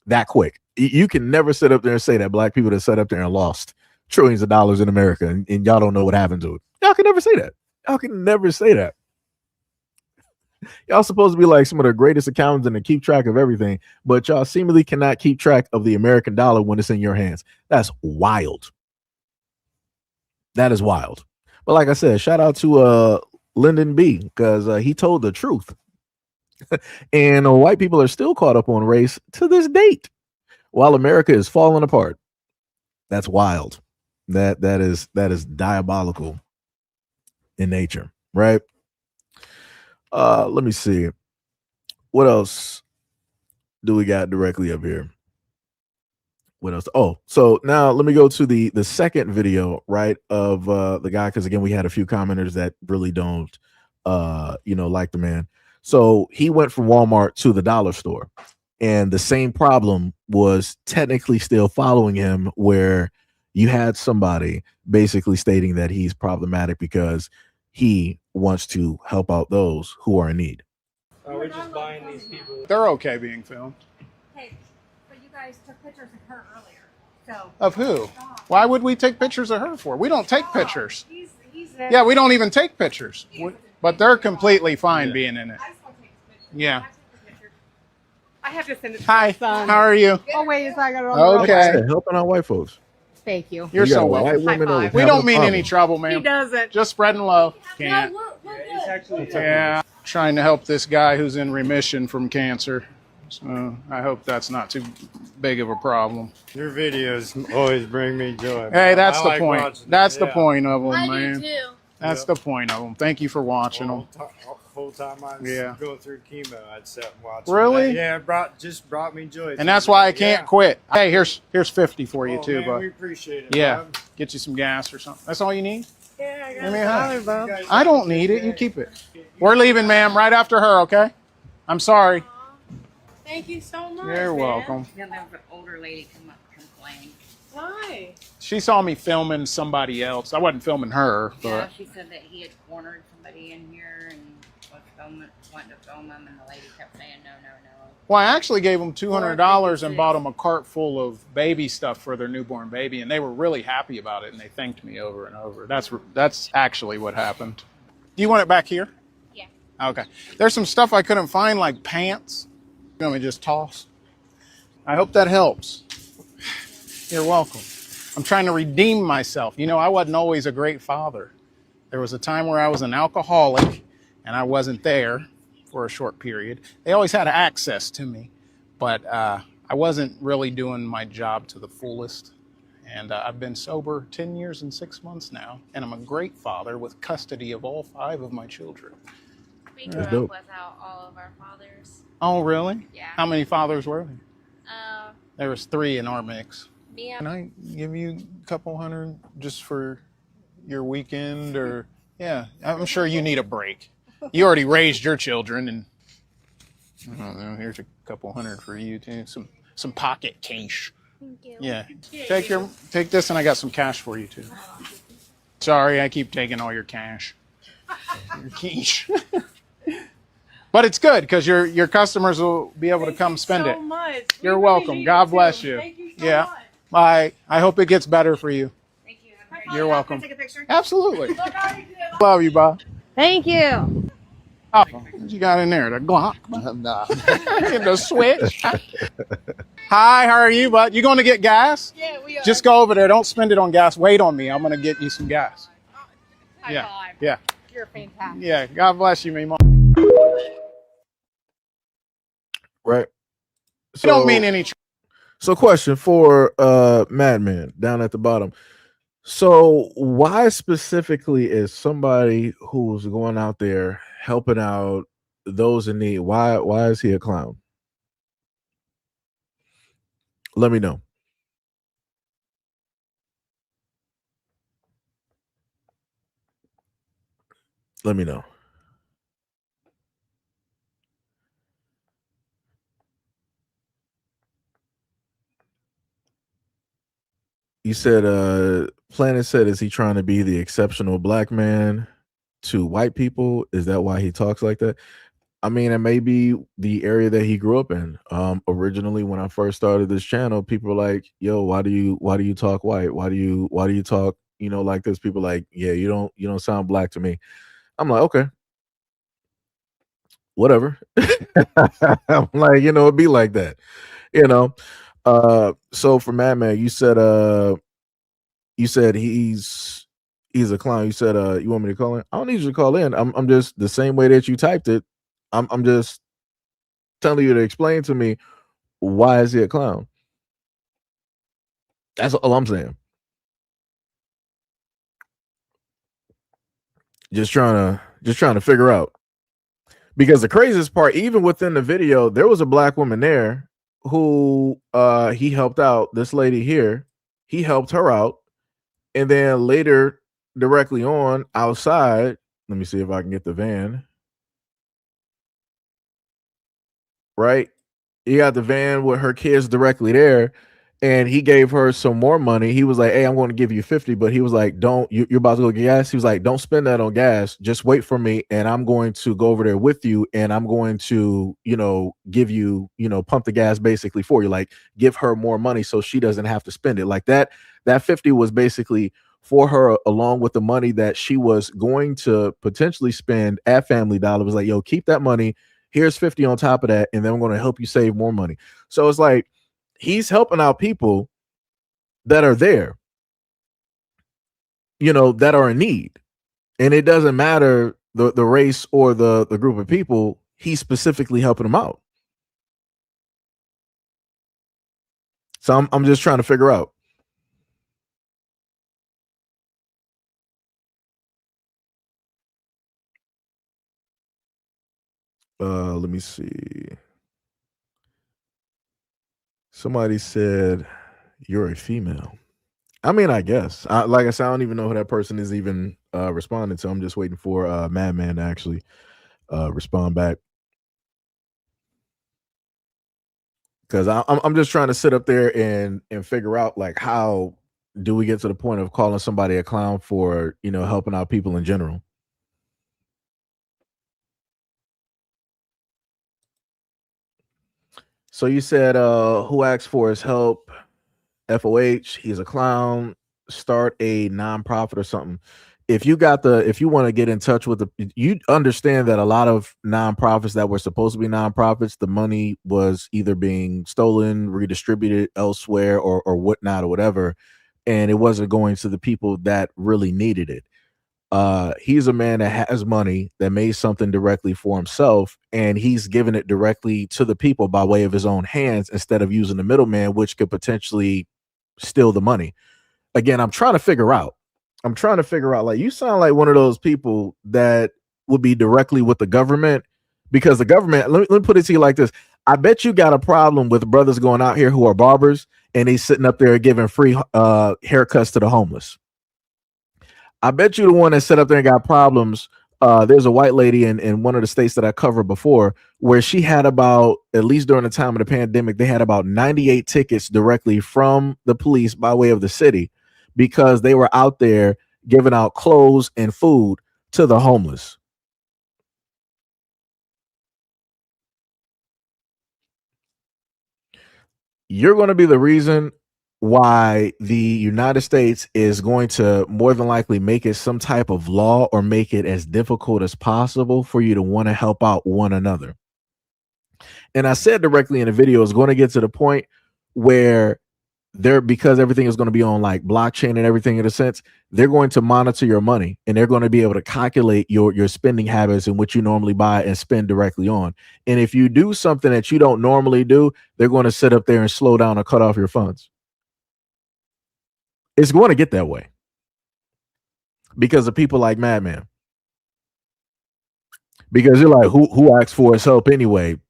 that quick. You can never sit up there and say that black people that sat up there and lost trillions of dollars in America and y'all don't know what happened to it. Y'all can never say that. Y'all can never say that. Y'all supposed to be like some of the greatest accountants and to keep track of everything, but y'all seemingly cannot keep track of the American dollar when it's in your hands. That's wild. That is wild. But like I said, shout out to Lyndon B, because he told the truth. And white people are still caught up on race to this date while America is falling apart. That's wild. That is diabolical in nature, right? Let me see. What else do we got directly up here? What else? Oh, so now let me go to the second video, right, of the guy, because again, we had a few commenters that really don't like the man. So he went from Walmart to the dollar store, and the same problem was technically still following him, where you had somebody basically stating that he's problematic because he wants to help out those who are in need. We're just buying these people. They're okay being filmed. Hey, but you guys took pictures of her earlier. So Of who? Why would we take pictures of her for? We don't take pictures. He's Yeah, we don't even take pictures. But they're completely fine being in it. Yeah. I have to send it to Hi, my son. how are you? Oh, wait, I got it on the Okay. road. Helping out white folks. Thank you. You're You got so a white welcome. woman over We having don't a mean problem. any trouble, ma'am. He doesn't. Just spreading love. Can't. It's actually Yeah. Trying to help this guy who's in remission from cancer. So I hope that's not too big of a problem. Your videos always bring me joy. Hey, that's I the like point. watching That's them. the point of them, I man. do too. That's the point of them. Thank you for watching them. Whole time I was Yeah. going through chemo, I'd sit and watch. Really? Yeah, it just brought me joy. And that's why I can't quit. Hey, here's 50 for you too, man, bud. we appreciate it. Yeah. bud. Get you some gas or something. That's all you need? Yeah, I got Give me a a dollar, hug. Bo. I don't need it. You keep it. We're leaving, ma'am, right after her, okay? I'm sorry. Thank you so much. You're man. welcome. Then there was an older lady come up complaining. Why? She saw me filming somebody else. I wasn't filming her, Yeah, but she said that he had cornered somebody in here and was wanting to film him, and the lady kept saying no, no, no. well, I actually gave them $200 and bought them a cart full of baby stuff for their newborn baby, and they were really happy about it, and they thanked me over and over. That's actually what happened. Do you want it back here? Yeah. Okay. There's some stuff I couldn't find, like pants. You want me to just toss? I hope that helps. You're welcome. I'm trying to redeem myself. I wasn't always a great father. There was a time where I was an alcoholic, and I wasn't there for a short period. They always had access to me, but I wasn't really doing my job to the fullest. And I've been sober 10 years and 6 months now, and I'm a great father with custody of all 5 of my children. We grew up dope. without all of our fathers. Oh, really? Yeah. How many fathers were there? Uh, There was 3 in our mix. me Can and I give you a couple hundred just for your weekend? Or yeah, I'm sure you need a break. You already raised your children, and I don't know, here's a couple hundred for you too. Some pocket cash. Thank you. Yeah. Take this, and I got some cash for you too. Sorry, I keep taking all your cash. Your cash. But it's good because your customers will be able to come spend so it. much. You're We really welcome. need God it, bless too. you. Thank you so Yeah. I hope it gets better for you. Thank you. You're welcome. Can I take a picture? Absolutely. Love you, Bob. Thank you. Oh, what you got in there? The Glock? Nah. The switch? Hi, how are you, bud? You going to get gas? Yeah, we are. Just go over there. Don't spend it on gas. Wait on me. I'm going to get you some gas. Yeah. Yeah. You're fantastic. Yeah. God bless you, Mimo. Right. I So, don't mean any. So question for Madman down at the bottom. So why specifically is somebody who's going out there helping out those in need, why is he a clown? Let me know. Let me know. You said Planet said, is he trying to be the exceptional black man to white people? Is that why he talks like that? I mean, it may be the area that he grew up in. Originally, when I first started this channel, people were like, "Yo, why do you talk white? Why do you talk, like this?" People like, "Yeah, you don't sound black to me." I'm like, okay, whatever. I'm like, it'd be like that, you know. So for Madman, you said he's a clown. You said you want me to call in? I don't need you to call in. I'm just the same way that you typed it. I'm just telling you to explain to me, why is he a clown? That's all I'm saying. Just trying to figure out. Because the craziest part, even within the video, there was a black woman there who he helped out. This lady here, he helped her out. And then later, directly on outside, let me see if I can get the van. Right? You got the van with her kids directly there, and he gave her some more money. He was like, "Hey, I'm going to give you 50," but he was like, "Don't, you're about to go get gas." He was like, "Don't spend that on gas. Just wait for me, and I'm going to go over there with you, and I'm going to, give you, pump the gas basically for you. Like, give her more money so she doesn't have to spend it like that." That 50 was basically for her, along with the money that she was going to potentially spend at Family Dollar. It was like, "Yo, keep that money. Here's 50 on top of that, and then I'm going to help you save more money." So it's like he's helping out people that are there, that are in need. And it doesn't matter the race or the group of people, he's specifically helping them out. So I'm just trying to figure out. Let me see. Somebody said you're a female. I mean, I guess. Like I said, I don't even know who that person is even responding to. I'm just waiting for Madman to actually respond back. Because I'm just trying to sit up there and figure out, like, how do we get to the point of calling somebody a clown for helping out people in general? So you said who asked for his help? FOH, he's a clown. Start a nonprofit or something. If you want to get in touch with you understand that a lot of nonprofits that were supposed to be nonprofits, the money was either being stolen, redistributed elsewhere, or whatnot, or whatever, and it wasn't going to the people that really needed it. He's a man that has money, that made something directly for himself, and he's giving it directly to the people by way of his own hands instead of using the middleman, which could potentially steal the money. Again, I'm trying to figure out, like, you sound like one of those people that would be directly with the government, because the government, let me put it to you like this. I bet you got a problem with brothers going out here who are barbers and he's sitting up there giving free haircuts to the homeless. I bet you the one that set up there and got problems. There's a white lady in one of the states that I covered before, where she had about, at least during the time of the pandemic, they had about 98 tickets directly from the police by way of the city, because they were out there giving out clothes and food to the homeless. You're going to be the reason why the United States is going to more than likely make it some type of law or make it as difficult as possible for you to want to help out one another. And I said directly in the video, it's going to get to the point where because everything is going to be on like blockchain and everything in a sense, they're going to monitor your money and they're going to be able to calculate your spending habits and what you normally buy and spend directly on. And if you do something that you don't normally do, they're going to sit up there and slow down or cut off your funds. It's going to get that way because of people like Madman. Because you're like, who asked for his help anyway?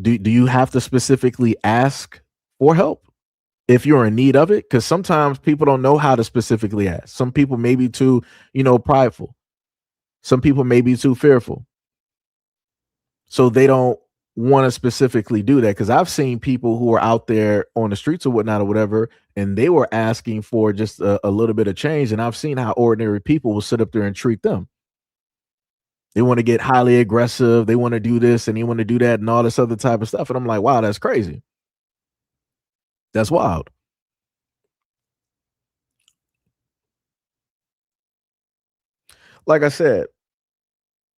Do you have to specifically ask for help if you're in need of it? Because sometimes people don't know how to specifically ask. Some people may be too, prideful. Some people may be too fearful. So they don't want to specifically do that. Because I've seen people who are out there on the streets or whatnot or whatever, and they were asking for just a little bit of change. And I've seen how ordinary people will sit up there and treat them. They want to get highly aggressive. They want to do this and they want to do that and all this other type of stuff. And I'm like, wow, that's crazy. That's wild. Like I said,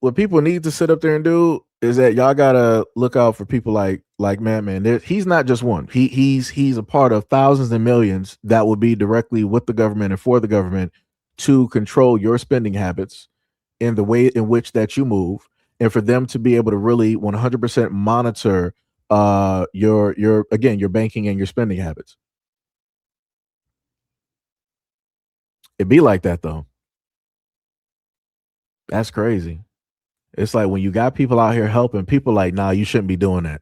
what people need to sit up there and do is that y'all gotta look out for people like Madman. He's not just one. He's a part of thousands and millions that will be directly with the government and for the government to control your spending habits in the way in which that you move, and for them to be able to really 100% monitor your banking and your spending habits. It'd be like that though. That's crazy. It's like when you got people out here helping, people like, nah, you shouldn't be doing that.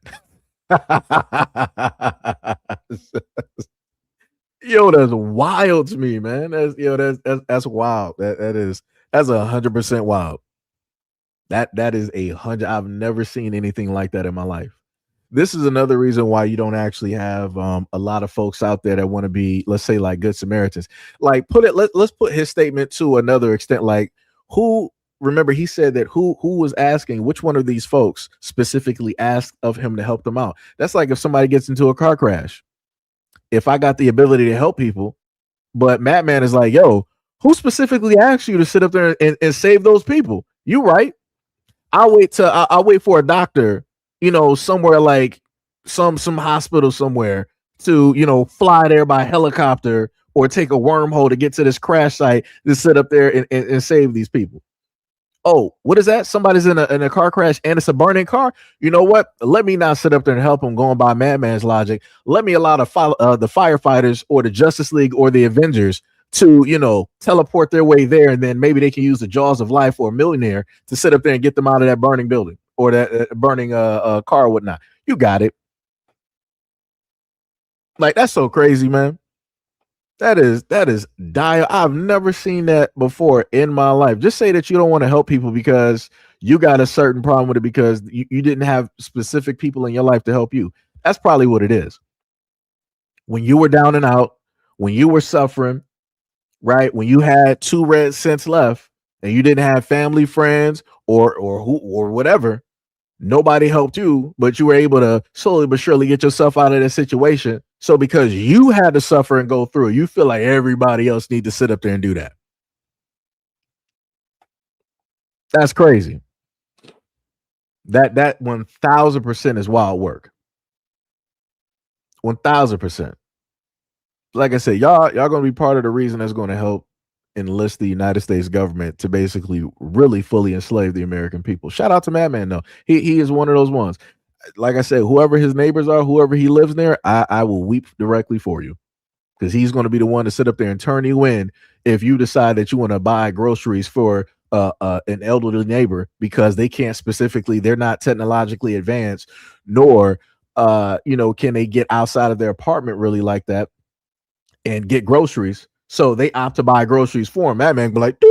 Yo, that's wild to me, man. That's wild. That's 100% wild. That is 100. I've never seen anything like that in my life. This is another reason why you don't actually have a lot of folks out there that want to be, let's say, like good Samaritans. Like let's put his statement to another extent. Like remember he said that who was asking, which one of these folks specifically asked of him to help them out? That's like if somebody gets into a car crash. If I got the ability to help people, but Madman is like, yo, who specifically asked you to sit up there and save those people? You right. I'll wait for a doctor, somewhere like some hospital somewhere to, fly there by helicopter or take a wormhole to get to this crash site to sit up there and save these people. Oh, what is that? Somebody's in a car crash and it's a burning car. You know what? Let me not sit up there and help them going by Madman's logic. Let me allow the firefighters or the Justice League or the Avengers to, teleport their way there. And then maybe they can use the jaws of life or a millionaire to sit up there and get them out of that burning building or that burning car or whatnot. You got it. Like, that's so crazy, man. That is dire. I've never seen that before in my life. Just say that you don't want to help people because you got a certain problem with it because you didn't have specific people in your life to help you. That's probably what it is. When you were down and out, when you were suffering, right? When you had 2 red cents left and you didn't have family, friends, or whatever, nobody helped you, but you were able to slowly but surely get yourself out of that situation. So because you had to suffer and go through, you feel like everybody else need to sit up there and do that. That's crazy. That 1000% is wild work. 1000%. Like I said, y'all gonna be part of the reason that's going to help enlist the United States government to basically really fully enslave the American people. Shout out to Madman though. He is one of those ones. Like I said, whoever his neighbors are, whoever he lives near, I will weep directly for you because he's going to be the one to sit up there and turn you in if you decide that you want to buy groceries for an elderly neighbor because they can't specifically, they're not technologically advanced, nor can they get outside of their apartment really like that and get groceries. So they opt to buy groceries for him. That man be like,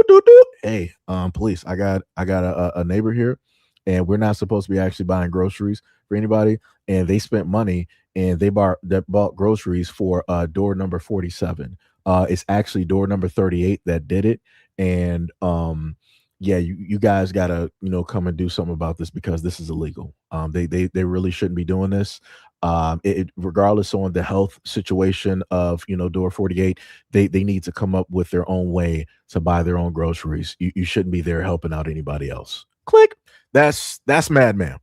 hey, police, I got a neighbor here, and we're not supposed to be actually buying groceries for anybody. And they spent money and they bought groceries for door number 47. It's actually door number 38 that did it. And yeah, you guys gotta come and do something about this because this is illegal. They really shouldn't be doing this. Regardless on the health situation of, door 48, they need to come up with their own way to buy their own groceries. You shouldn't be there helping out anybody else. Click. That's madman.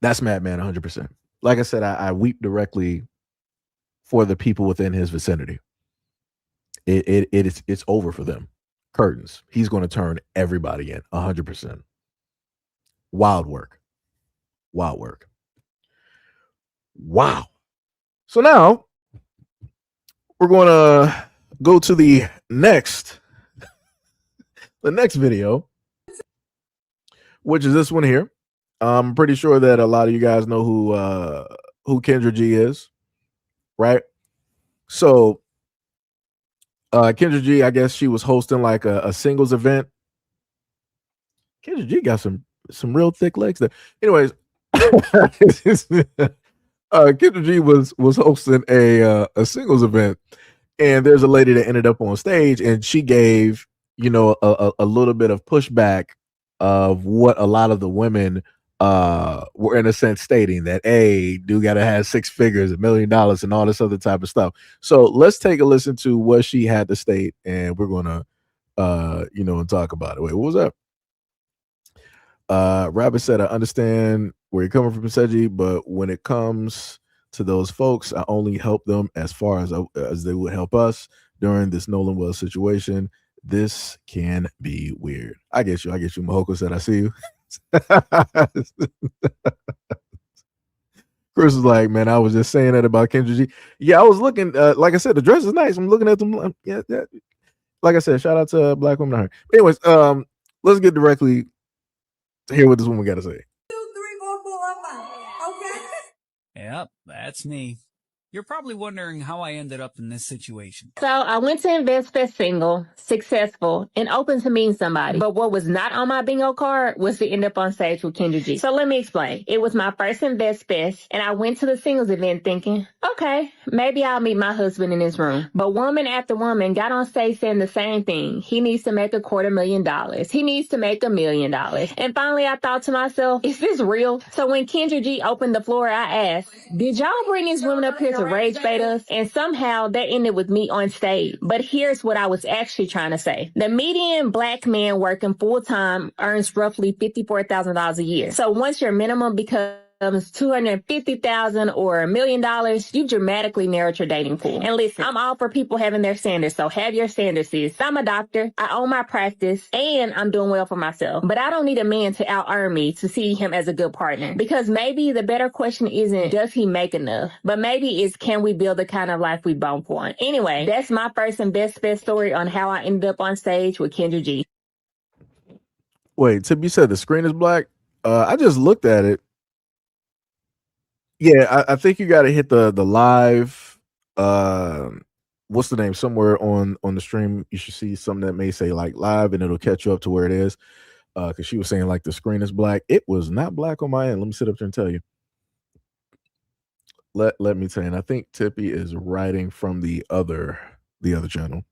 That's madman 100%. Like I said, I weep directly for the people within his vicinity. It's over for them. Curtains. He's going to turn everybody in 100%. Wild work. Wild work. Wow. So now we're going to go to the next video, which is this one here. I'm pretty sure that a lot of you guys know who Kendra G is, right? So Kendra G, I guess she was hosting like a singles event. Kendra G got some real thick legs there. Anyways, Kendra G was hosting a singles event, and there's a lady that ended up on stage, and she gave a little bit of pushback of what a lot of the women were in a sense stating, that dude gotta have 6 figures, $1 million, and all this other type of stuff. So let's take a listen to what she had to state, and we're gonna and talk about it. Wait, what was that? Rabbit said, I understand where you're coming from, Seji, but when it comes to those folks, I only help them as far as they would help us during this Nolan Wells situation. This can be weird. I get you. Mahoko said, I see you. Chris was like, man, I was just saying that about Kendra G. Yeah, I was looking, like I said, the dress is nice. I'm looking at them. Yeah. Like I said, shout out to Black Women. Anyways, let's get directly to hear what this woman got to say. 2, 3, 4, 5. Okay. Yep, that's me. You're probably wondering how I ended up in this situation. So I went to Invest Fest single, successful, and open to meeting somebody. But what was not on my bingo card was to end up on stage with Kendra G. So let me explain. It was my first Invest Fest, and I went to the singles event thinking, okay, maybe I'll meet my husband in this room. But woman after woman got on stage saying the same thing. He needs to make $250,000. He needs to make $1 million. And finally I thought to myself, is this real? So when Kendra G opened the floor, I asked, did y'all bring these women up here to rage bait us? And somehow that ended with me on stage. But here's what I was actually trying to say. The median Black man working full time earns roughly $54,000 a year. So once your minimum becomes $250,000 or $1 million, you dramatically narrowed your dating pool. And listen, I'm all for people having their standards, so have your standards, sis. I'm a doctor, I own my practice, and I'm doing well for myself. But I don't need a man to out-earn me to see him as a good partner. Because maybe the better question isn't, does he make enough? But maybe it's, can we build the kind of life we both want? Anyway, that's my first and best story on how I ended up on stage with Kendra G. Wait, Tip, you said the screen is black? I just looked at it. Yeah, I think you got to hit the live. What's the name? Somewhere on the stream, you should see something that may say like live, and it'll catch you up to where it is. Because she was saying like the screen is black. It was not black on my end. Let me sit up there and tell you. Let me tell you. And I think Tippy is writing from the other channel.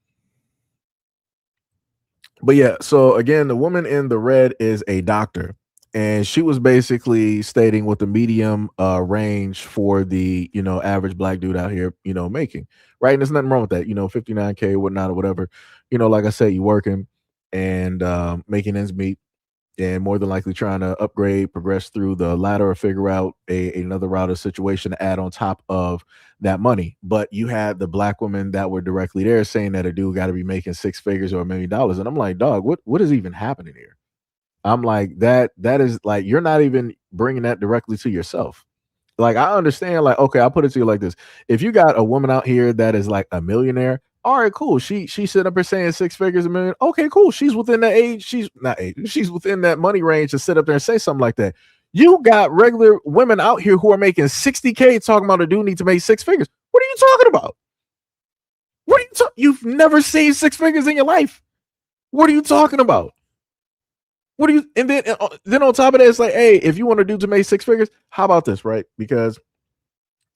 But yeah, so again, the woman in the red is a doctor. And she was basically stating what the medium range for the, average Black dude out here, making, right? And there's nothing wrong with that, 59K, whatnot, or whatever. Like I said, you working and making ends meet, and more than likely trying to upgrade, progress through the ladder, or figure out another route or situation to add on top of that money. But you had the Black women that were directly there saying that a dude got to be making 6 figures or $1 million. And I'm like, dog, what is even happening here? I'm like, that is like, you're not even bringing that directly to yourself. Like, I understand, like, okay, I'll put it to you like this. If you got a woman out here that is like a millionaire, all right, cool. She's sitting up here saying 6 figures, $1 million. Okay, cool. She's within that age. She's within that money range to sit up there and say something like that. You got regular women out here who are making 60K talking about a dude need to make 6 figures. What are you talking about? You've never seen 6 figures in your life. What are you talking about? And then on top of that, it's like, hey, if you want to do to make 6 figures, how about this, right? Because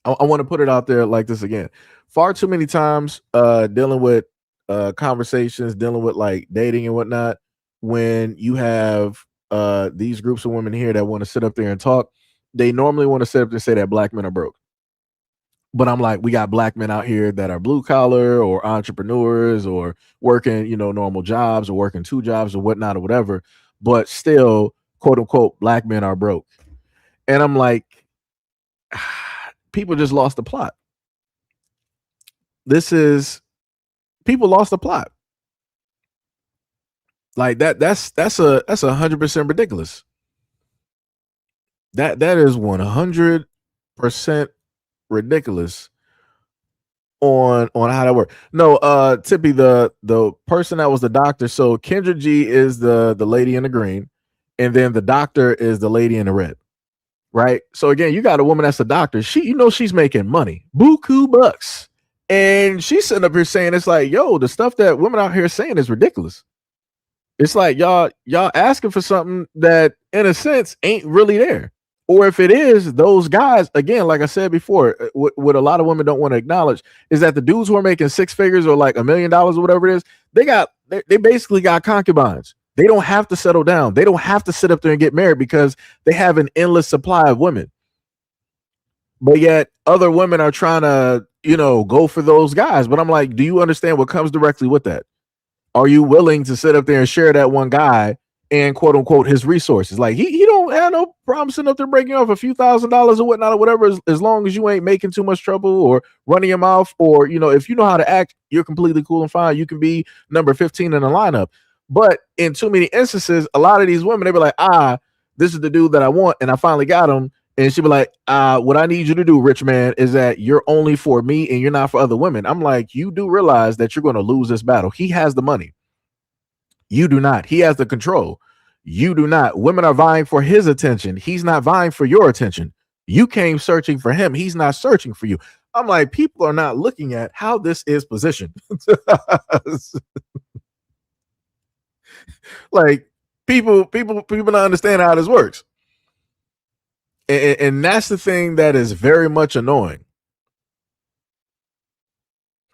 I want to put it out there like this again. Far too many times dealing with conversations, dealing with like dating and whatnot, when you have these groups of women here that want to sit up there and talk, they normally want to sit up and say that black men are broke. But I'm like, we got black men out here that are blue collar or entrepreneurs or working, normal jobs or working 2 jobs or whatnot or whatever. But still, quote unquote, black men are broke. And I'm like, people just lost the plot. People lost the plot. Like that's 100% ridiculous. That is 100% ridiculous on how that works. No, Tippy, the person that was the doctor. So Kendra G is the lady in the green, and then the doctor is the lady in the red. Right. So again, you got a woman that's a doctor. She's making money, buku bucks. And she's sitting up here saying, it's like, yo, the stuff that women out here saying is ridiculous. It's like y'all asking for something that in a sense ain't really there. Or if it is, those guys, again, like I said before, what a lot of women don't want to acknowledge is that the dudes who are making 6 figures or like $1 million or whatever it is, they basically got concubines. They don't have to settle down. They don't have to sit up there and get married because they have an endless supply of women. But yet other women are trying to, go for those guys. But I'm like, do you understand what comes directly with that? Are you willing to sit up there and share that one guy and quote unquote his resources? Like he don't have no problem sitting up there breaking off a few $1,000s or whatnot or whatever, as long as you ain't making too much trouble or running your mouth, or if you know how to act, you're completely cool and fine. You can be number 15 in the lineup. But in too many instances, a lot of these women, they be like, this is the dude that I want, and I finally got him. And she'd be like, what I need you to do, rich man, is that you're only for me and you're not for other women. I'm like, you do realize that you're going to lose this battle. He has the money. You do not. He has the control. You do not. Women are vying for his attention. He's not vying for your attention. You came searching for him. He's not searching for you. I'm like, people are not looking at how this is positioned. Like people don't understand how this works. And that's the thing that is very much annoying.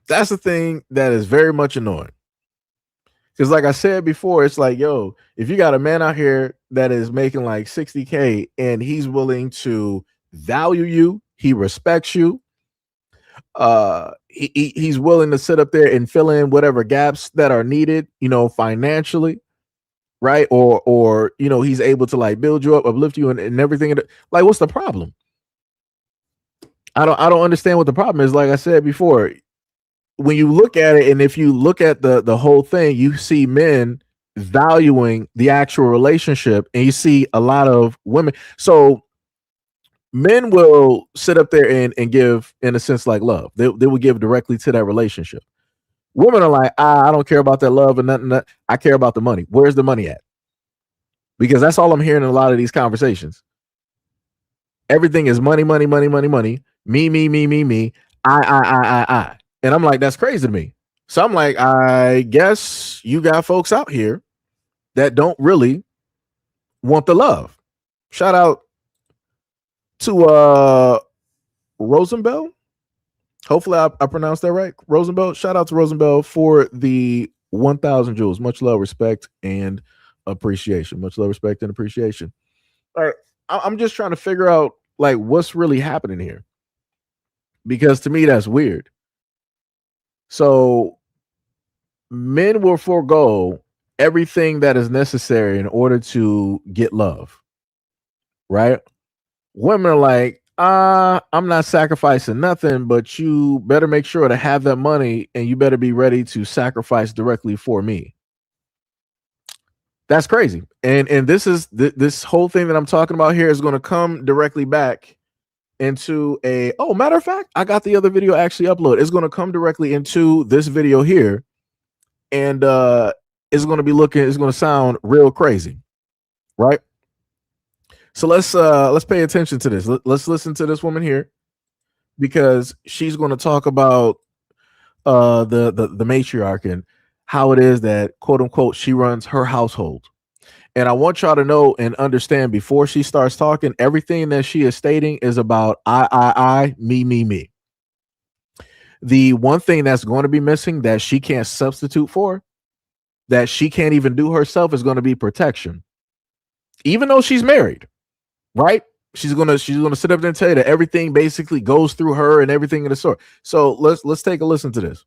That's the thing that is very much annoying. Because like I said before, it's like, yo, if you got a man out here that is making like 60K and he's willing to value you, he respects you, he's willing to sit up there and fill in whatever gaps that are needed, financially, right? Or he's able to like build you up, uplift you, and everything. Like, what's the problem? I don't understand what the problem is. Like I said before, when you look at it, and if you look at the whole thing, you see men valuing the actual relationship, and you see a lot of women. So men will sit up there and give, in a sense, like love. They will give directly to that relationship. Women are like, I don't care about that love and nothing. I care about the money. Where's the money at? Because that's all I'm hearing in a lot of these conversations. Everything is money, money, money, money, money. Me, me, me, me, me. I. And I'm like, that's crazy to me. So I'm like, I guess you got folks out here that don't really want the love. Shout out to Rosenbell. Hopefully I pronounced that right. Rosenbell. Shout out to Rosenbell for the 1,000 jewels. Much love, respect, and appreciation. Much love, respect, and appreciation. All right. I'm just trying to figure out like what's really happening here. Because to me, that's weird. So men will forego everything that is necessary in order to get love, right? Women are like, I'm not sacrificing nothing, but you better make sure to have that money and you better be ready to sacrifice directly for me. That's crazy. And this is this whole thing that I'm talking about here is going to come directly back into matter of fact, I got the other video actually uploaded. It's going to come directly into this video here, and it's going to sound real crazy, right? So let's pay attention to this. Let's listen to this woman here, because she's going to talk about the matriarch and how it is that, quote unquote, she runs her household. And I want y'all to know and understand, before she starts talking, everything that she is stating is about I, me. The one thing that's going to be missing, that she can't substitute for, that she can't even do herself, is going to be protection. Even though she's married, right? She's gonna sit up there and tell you that everything basically goes through her and everything of the sort. So let's take a listen to this.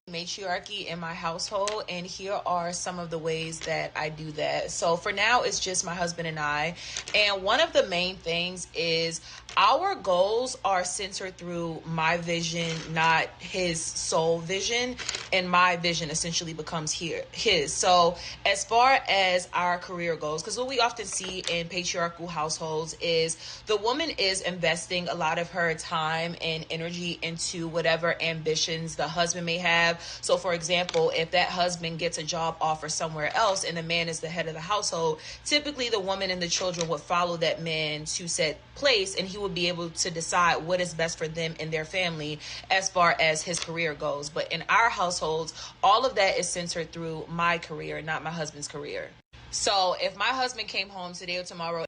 Matriarchy in my household, and here are some of the ways that I do that. So for now, it's just my husband and I, and one of the main things is our goals are centered through my vision, not his sole vision, and my vision essentially becomes his. So as far as our career goes, because what we often see in patriarchal households is the woman is investing a lot of her time and energy into whatever ambitions the husband may have. So for example, if that husband gets a job offer somewhere else and the man is the head of the household, typically the woman and the children would follow that man to said place, and he would be able to decide what is best for them and their family as far as his career goes. But in our households, all of that is centered through my career, not my husband's career. So if my husband came home today or tomorrow.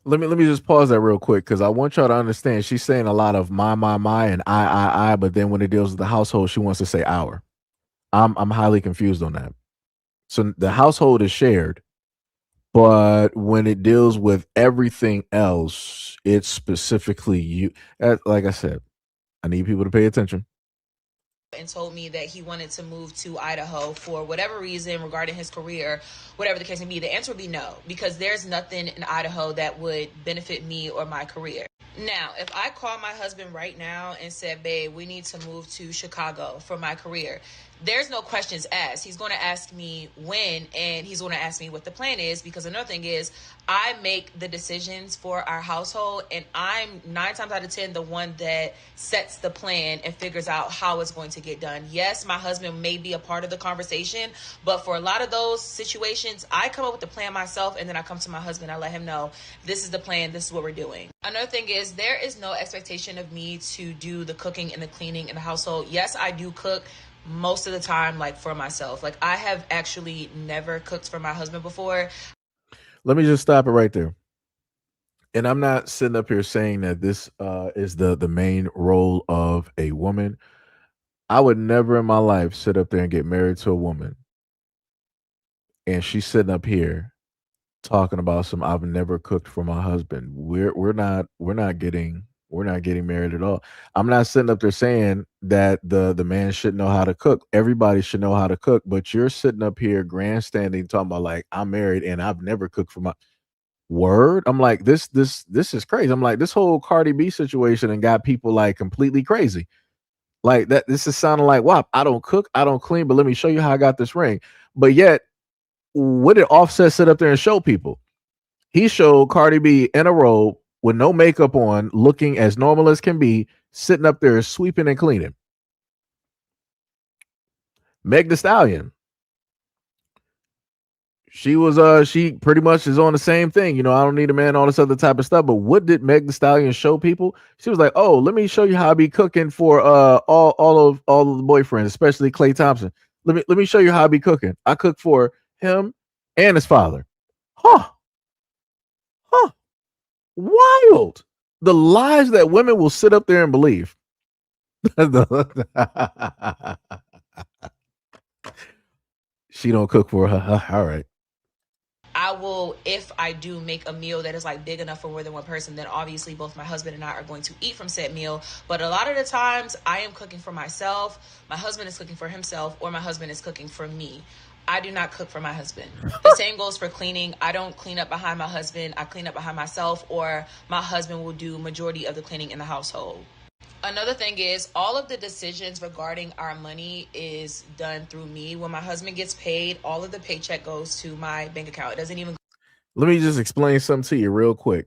Let me just pause that real quick because I want y'all to understand she's saying a lot of my and I, but then when it deals with the household, she wants to say our. I'm highly confused on that. So the household is shared, but when it deals with everything else, it's specifically you. Like I said, I need people to pay attention. And told me that he wanted to move to Idaho for whatever reason regarding his career, whatever the case may be, the answer would be no, because there's nothing in Idaho that would benefit me or my career. Now, if I call my husband right now and said, babe, we need to move to Chicago for my career, there's no questions asked. He's going to ask me when, and he's going to ask me what the plan is, because another thing is I make the decisions for our household, and I'm 9 times out of 10 the one that sets the plan and figures out how it's going to get done. Yes, my husband may be a part of the conversation, but for a lot of those situations, I come up with the plan myself, and then I come to my husband, I let him know, this is the plan, this is what we're doing. Another thing is there is no expectation of me to do the cooking and the cleaning in the household. Yes, I do cook most of the time, like for myself. Like I have actually never cooked for my husband before. Let me just stop it right there. And I'm not sitting up here saying that this is the main role of a woman. I would never in my life sit up there and get married to a woman, and she's sitting up here talking about some I've never cooked for my husband. We're not getting married at all. I'm not sitting up there saying that the man should know how to cook. Everybody should know how to cook, but you're sitting up here grandstanding talking about like I'm married and I've never cooked for my word. I'm like this is crazy. I'm like this whole Cardi B situation and got people like completely crazy. Like that this is sounding like wow, I don't cook, I don't clean, but let me show you how I got this ring. But yet what did Offset sit up there and show people? He showed Cardi B in a robe with no makeup on, looking as normal as can be, sitting up there sweeping and cleaning. Meg Thee Stallion, she pretty much is on the same thing. You know, I don't need a man, all this other type of stuff. But what did Meg Thee Stallion show people? She was like, oh, let me show you how I be cooking for all of the boyfriends, especially Klay Thompson. Let me show you how I be cooking. I cook for him and his father. Huh. Wild. The lies that women will sit up there and believe. She don't cook for her. All right. I will, if I do make a meal that is like big enough for more than one person, then obviously both my husband and I are going to eat from said meal. But a lot of the times I am cooking for myself, my husband is cooking for himself, or my husband is cooking for me. I do not cook for my husband. The same goes for cleaning. I don't clean up behind my husband. I clean up behind myself, or my husband will do majority of the cleaning in the household. Another thing is all of the decisions regarding our money is done through me. When my husband gets paid, all of the paycheck goes to my bank account. It doesn't even. Let me just explain something to you real quick.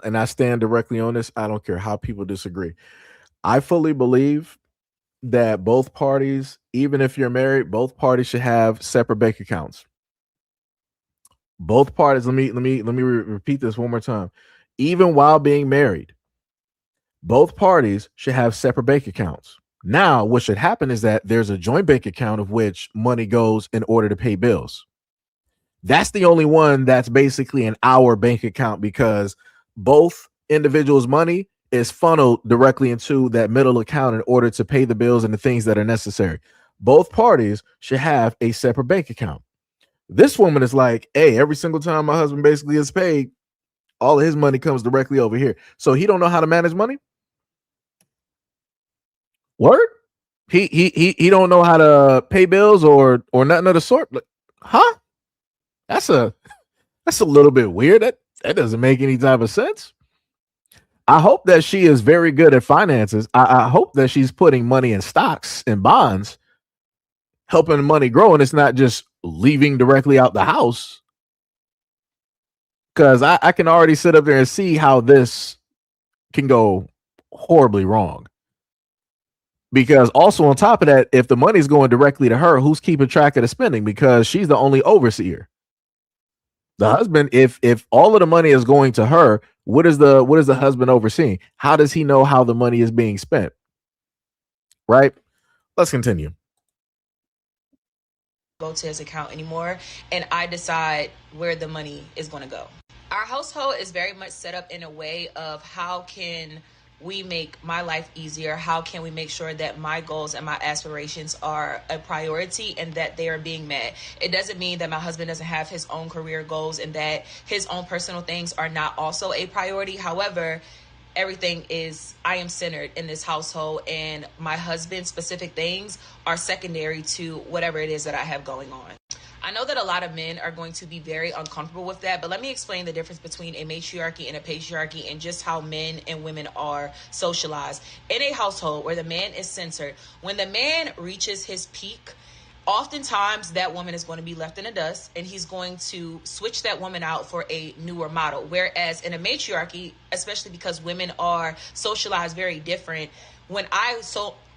And I stand directly on this. I don't care how people disagree. I fully believe that both parties, even if you're married, both parties should have separate bank accounts. Both parties, let me repeat this one more time. Even while being married, both parties should have separate bank accounts. Now, what should happen is that there's a joint bank account of which money goes in order to pay bills. That's the only one that's basically in our bank account because both individuals' money is funneled directly into that middle account in order to pay the bills and the things that are necessary. Both parties should have a separate bank account. This woman is like, hey, every single time my husband basically is paid, All of his money comes directly over here. So he don't know how to manage money? Word? He don't know how to pay bills or nothing of the sort. Like, huh? That's a little bit weird. That doesn't make any type of sense. I hope that she is very good at finances. I hope that she's putting money in stocks and bonds, helping the money grow, and it's not just leaving directly out the house. Because I can already sit up there and see how this can go horribly wrong. Because also on top of that, if the money's going directly to her, who's keeping track of the spending? Because she's the only overseer. The husband, if all of the money is going to her, what is the husband overseeing? How does he know how the money is being spent? Right? Let's continue. Go to his account anymore, and I decide where the money is going to go. Our household is very much set up in a way of how can we make my life easier? How can we make sure that my goals and my aspirations are a priority and that they are being met? It doesn't mean that my husband doesn't have his own career goals and that his own personal things are not also a priority. However, I am centered in this household, and my husband's specific things are secondary to whatever it is that I have going on. I know that a lot of men are going to be very uncomfortable with that, but let me explain the difference between a matriarchy and a patriarchy and just how men and women are socialized. In a household where the man is centered, when the man reaches his peak, oftentimes that woman is going to be left in the dust, and he's going to switch that woman out for a newer model. Whereas in a matriarchy, especially because women are socialized very different, when I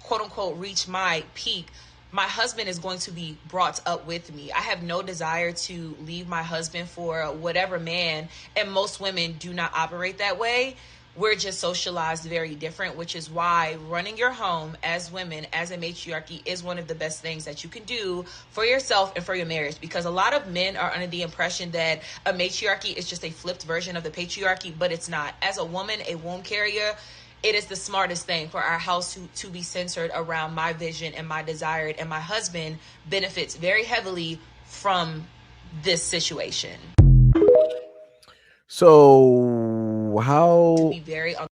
quote unquote reach my peak, my husband is going to be brought up with me. I have no desire to leave my husband for whatever man, and most women do not operate that way. We're just socialized very different, which is why running your home as women, as a matriarchy, is one of the best things that you can do for yourself and for your marriage. Because a lot of men are under the impression that a matriarchy is just a flipped version of the patriarchy, but it's not. As a woman, a womb carrier, it is the smartest thing for our house to be centered around my vision and my desired, and my husband benefits very heavily from this situation. So how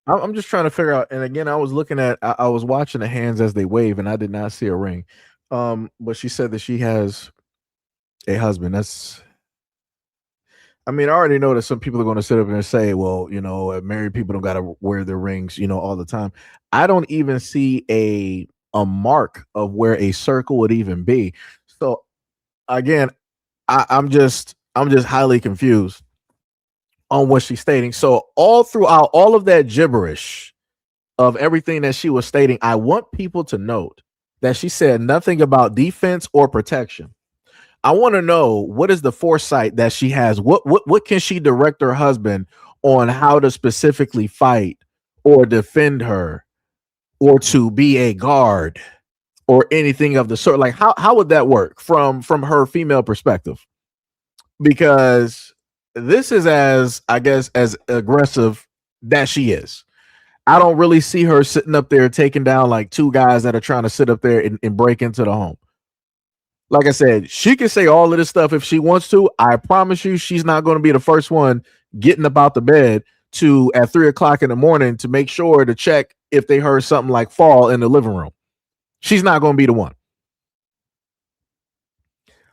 I'm just trying to figure out, and again, I was watching the hands as they wave, and I did not see a ring. But she said that she has a husband. I already know that some people are going to sit up and say, well, married people don't got to wear their rings, all the time. I don't even see a mark of where a circle would even be. So again, I'm just highly confused on what she's stating. So all throughout all of that gibberish of everything that she was stating, I want people to note that she said nothing about defense or protection. I want to know, what is the foresight that she has? What can she direct her husband on how to specifically fight or defend her, or to be a guard or anything of the sort? Like how would that work from her female perspective? Because this is as aggressive that she is. I don't really see her sitting up there taking down like two guys that are trying to sit up there and break into the home. Like I said, she can say all of this stuff if she wants to. I promise you, she's not going to be the first one getting up out the bed at 3 o'clock in the morning to make sure to check if they heard something like fall in the living room. She's not going to be the one.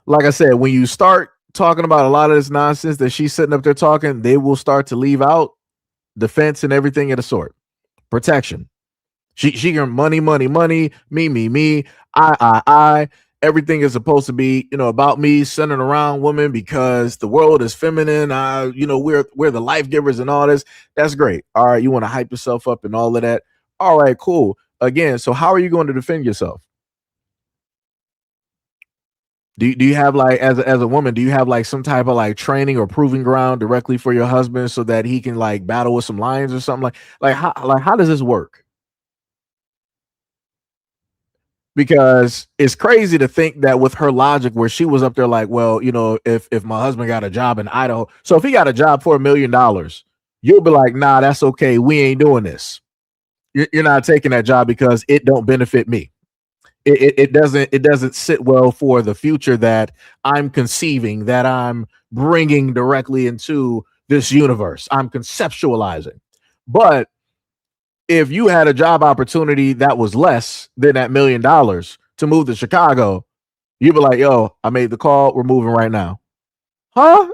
Like I said, when you start talking about a lot of this nonsense that she's sitting up there talking, they will start to leave out defense and everything of the sort. Protection. She can money, me, I. Everything is supposed to be, about me, centered around women, because the world is feminine. We're the life givers and all this. That's great. All right, you want to hype yourself up and all of that. All right, cool. Again, so how are you going to defend yourself? Do you have, like, as a woman, do you have like some type of like training or proving ground directly for your husband so that he can like battle with some lions or something? How does this work? Because it's crazy to think that with her logic, where she was up there like, well, if my husband got a job in Idaho, so if he got a job for $1 million, you'll be like, nah, that's okay. We ain't doing this. You're not taking that job because it don't benefit me. It doesn't sit well for the future that I'm conceiving, that I'm bringing directly into this universe. I'm conceptualizing. But if you had a job opportunity that was less than that $1 million to move to Chicago, you'd be like, yo, I made the call. We're moving right now. Huh?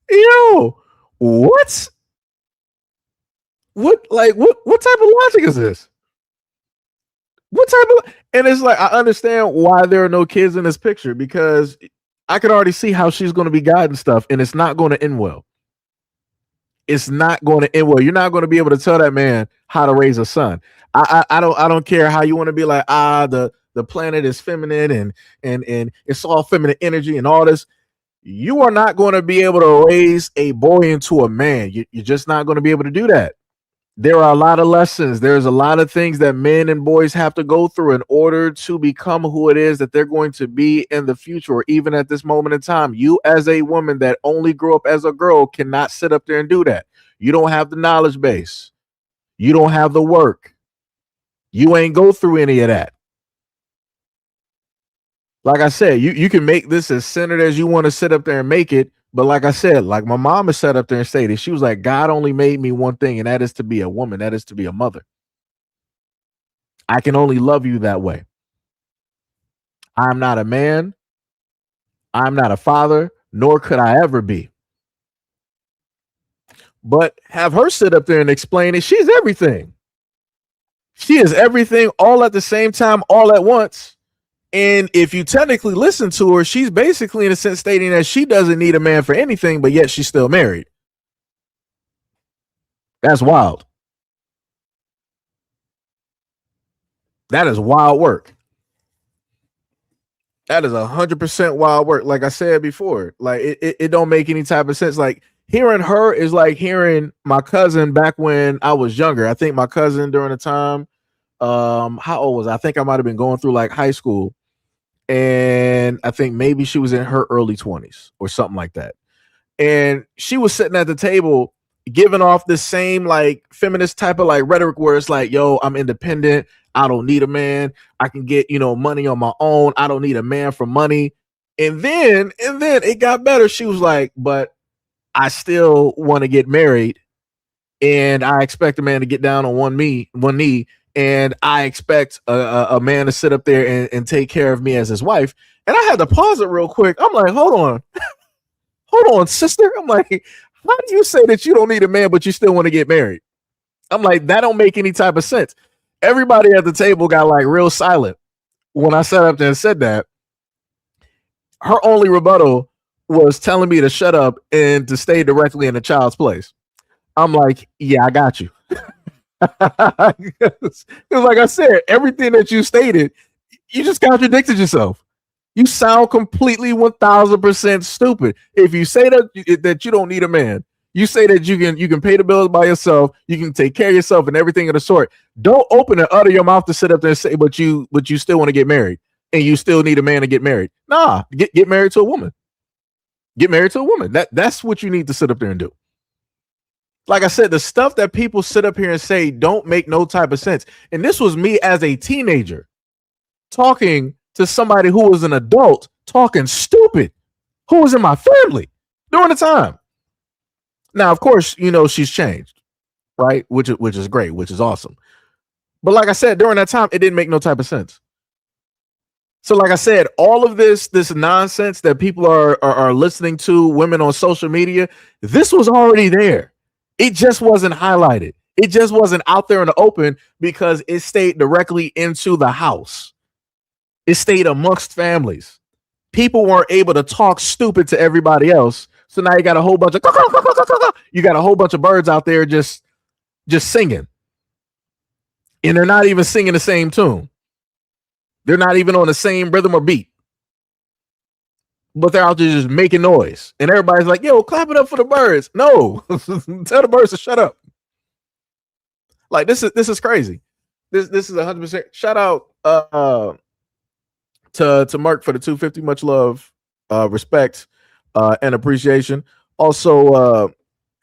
Yo, what? What type of logic is this? What type of, and it's like, I understand why there are no kids in this picture, because I can already see how she's going to be guiding stuff, and it's not going to end well. It's not going to end well. You're not going to be able to tell that man how to raise a son. I don't care how you want to be like, the planet is feminine and it's all feminine energy and all this. You are not going to be able to raise a boy into a man. You're just not going to be able to do that. There are a lot of lessons. There's a lot of things that men and boys have to go through in order to become who it is that they're going to be in the future, or even at this moment in time. You, as a woman that only grew up as a girl, cannot sit up there and do that. You don't have the knowledge base. You don't have the work. You ain't go through any of that. Like I said, you can make this as centered as you want to sit up there and make it. But like I said, like my mom has sat up there and stated, she was like, God only made me one thing, and that is to be a woman. That is to be a mother. I can only love you that way. I'm not a man. I'm not a father, nor could I ever be. But have her sit up there and explain it. She's everything. She is everything all at the same time, all at once. And if you technically listen to her, she's basically in a sense stating that she doesn't need a man for anything, but yet she's still married. That's wild. That is wild work. That is 100% wild work. Like I said before, like it don't make any type of sense. Like hearing her is like hearing my cousin back when I was younger. I think my cousin during the time, how old was I? I think I might have been going through like high school. And I think maybe she was in her early 20s or something like that. And she was sitting at the table giving off the same like feminist type of like rhetoric where it's like, yo, I'm independent. I don't need a man. I can get, money on my own. I don't need a man for money. And then it got better. She was like, but I still want to get married. And I expect a man to get down on one knee. And I expect a man to sit up there and take care of me as his wife. And I had to pause it real quick. I'm like, hold on, sister. I'm like, how do you say that you don't need a man, but you still want to get married? I'm like, that don't make any type of sense. Everybody at the table got like real silent when I sat up there and said that. Her only rebuttal was telling me to shut up and to stay directly in the child's place. I'm like, yeah, I got you. Because like I said, everything that you stated, you just contradicted yourself. You sound completely 1000% stupid. If you say that you don't need a man, you say that you can pay the bills by yourself, you can take care of yourself and everything of the sort. Don't open and utter your mouth to sit up there and say, but you still want to get married and you still need a man to get married. Nah, get married to a woman. Get married to a woman. That's what you need to sit up there and do. Like I said, the stuff that people sit up here and say don't make no type of sense. And this was me as a teenager talking to somebody who was an adult, talking stupid, who was in my family during the time. Now, of course, she's changed, right? Which is great, which is awesome. But like I said, during that time, it didn't make no type of sense. So like I said, all of this nonsense that people are listening to, women on social media, this was already there. It just wasn't highlighted. It just wasn't out there in the open because it stayed directly into the house. It stayed amongst families. People weren't able to talk stupid to everybody else. So now you got a whole bunch of birds out there just singing. And they're not even singing the same tune. They're not even on the same rhythm or beat. But they're out there just making noise. And everybody's like, yo, clap it up for the birds. No, tell the birds to shut up. Like, this is crazy. This is 100%. Shout out to Mark for the 250. Much love, respect, and appreciation. Also,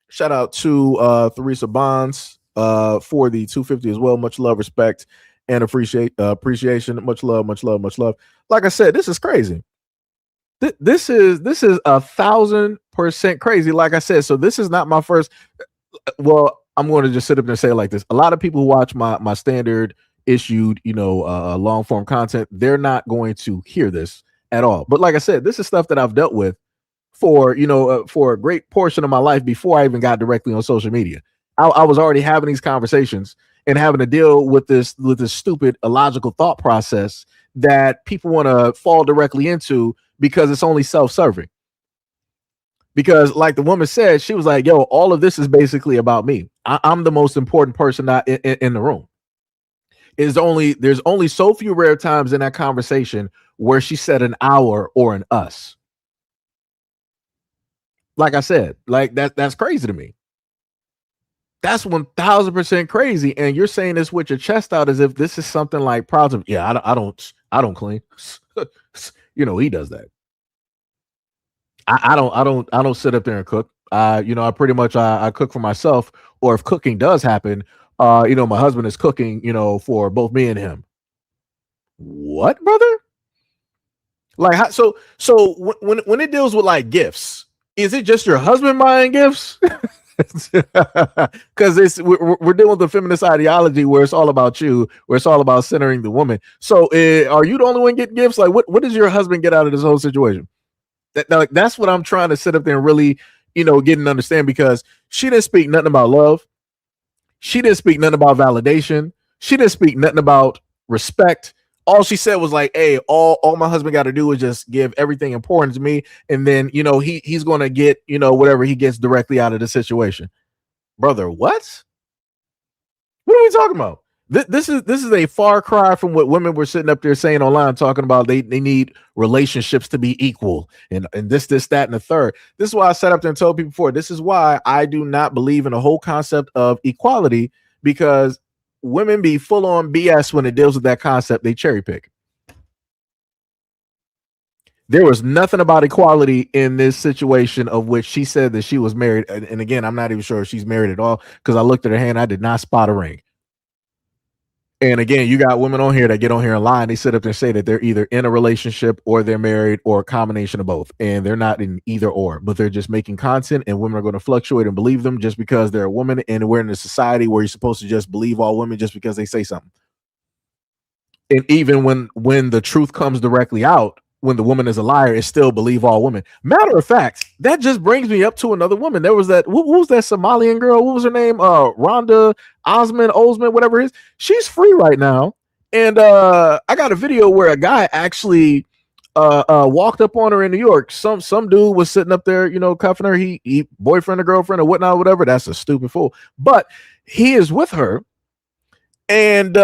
shout out to Theresa Bonds for the 250 as well. Much love, respect, and appreciation. Much love, much love, much love. Like I said, this is crazy. This is 1,000% crazy. Like I said, so this is not my first. Well, I'm going to just sit up and say it like this. A lot of people who watch my standard issued, long form content, they're not going to hear this at all. But like I said, this is stuff that I've dealt with for a great portion of my life before I even got directly on social media. I was already having these conversations and having to deal with this stupid illogical thought process that people want to fall directly into because it's only self-serving. Because like the woman said, she was like, yo, all of this is basically about me. I'm the most important person in the room. There's only so few rare times in that conversation where she said an hour or an us. Like I said, like that's crazy to me. That's 1,000% crazy. And you're saying this with your chest out as if this is something like proud. Yeah, I don't clean. He does that. I don't sit up there and cook. I pretty much I cook for myself, or if cooking does happen, my husband is cooking, for both me and him. What, brother? Like, so when it deals with like gifts, is it just your husband buying gifts? Because we're dealing with the feminist ideology where it's all about you, where it's all about centering the woman. So are you the only one getting gifts? Like, what does your husband get out of this whole situation? That's what I'm trying to sit up there and really, get and understand, because she didn't speak nothing about love. She didn't speak nothing about validation. She didn't speak nothing about respect. All she said was like, hey, all my husband got to do is just give everything important to me. And then, he's going to get, whatever he gets directly out of the situation. Brother, what? What are we talking about? This is a far cry from what women were sitting up there saying online, talking about they need relationships to be equal and this, that, and the third. This is why I sat up there and told people before. This is why I do not believe in the whole concept of equality, because women be full on BS when it deals with that concept. They cherry pick. There was nothing about equality in this situation of which she said that she was married. And again, I'm not even sure if she's married at all, because I looked at her hand. I did not spot a ring. And again, you got women on here that get on here and lie, and they sit up there and say that they're either in a relationship or they're married or a combination of both. And they're not in either or, but they're just making content, and women are going to fluctuate and believe them just because they're a woman. And we're in a society where you're supposed to just believe all women just because they say something. And even when the truth comes directly out, when the woman is a liar, it's still believe all women. Matter of fact, that just brings me up to another woman. There was what was that Somalian girl? What was her name? Rhonda Osman, whatever it is. She's free right now. And I got a video where a guy actually walked up on her in New York. Some dude was sitting up there, cuffing her. He boyfriend or girlfriend or whatnot, whatever. That's a stupid fool. But he is with her, and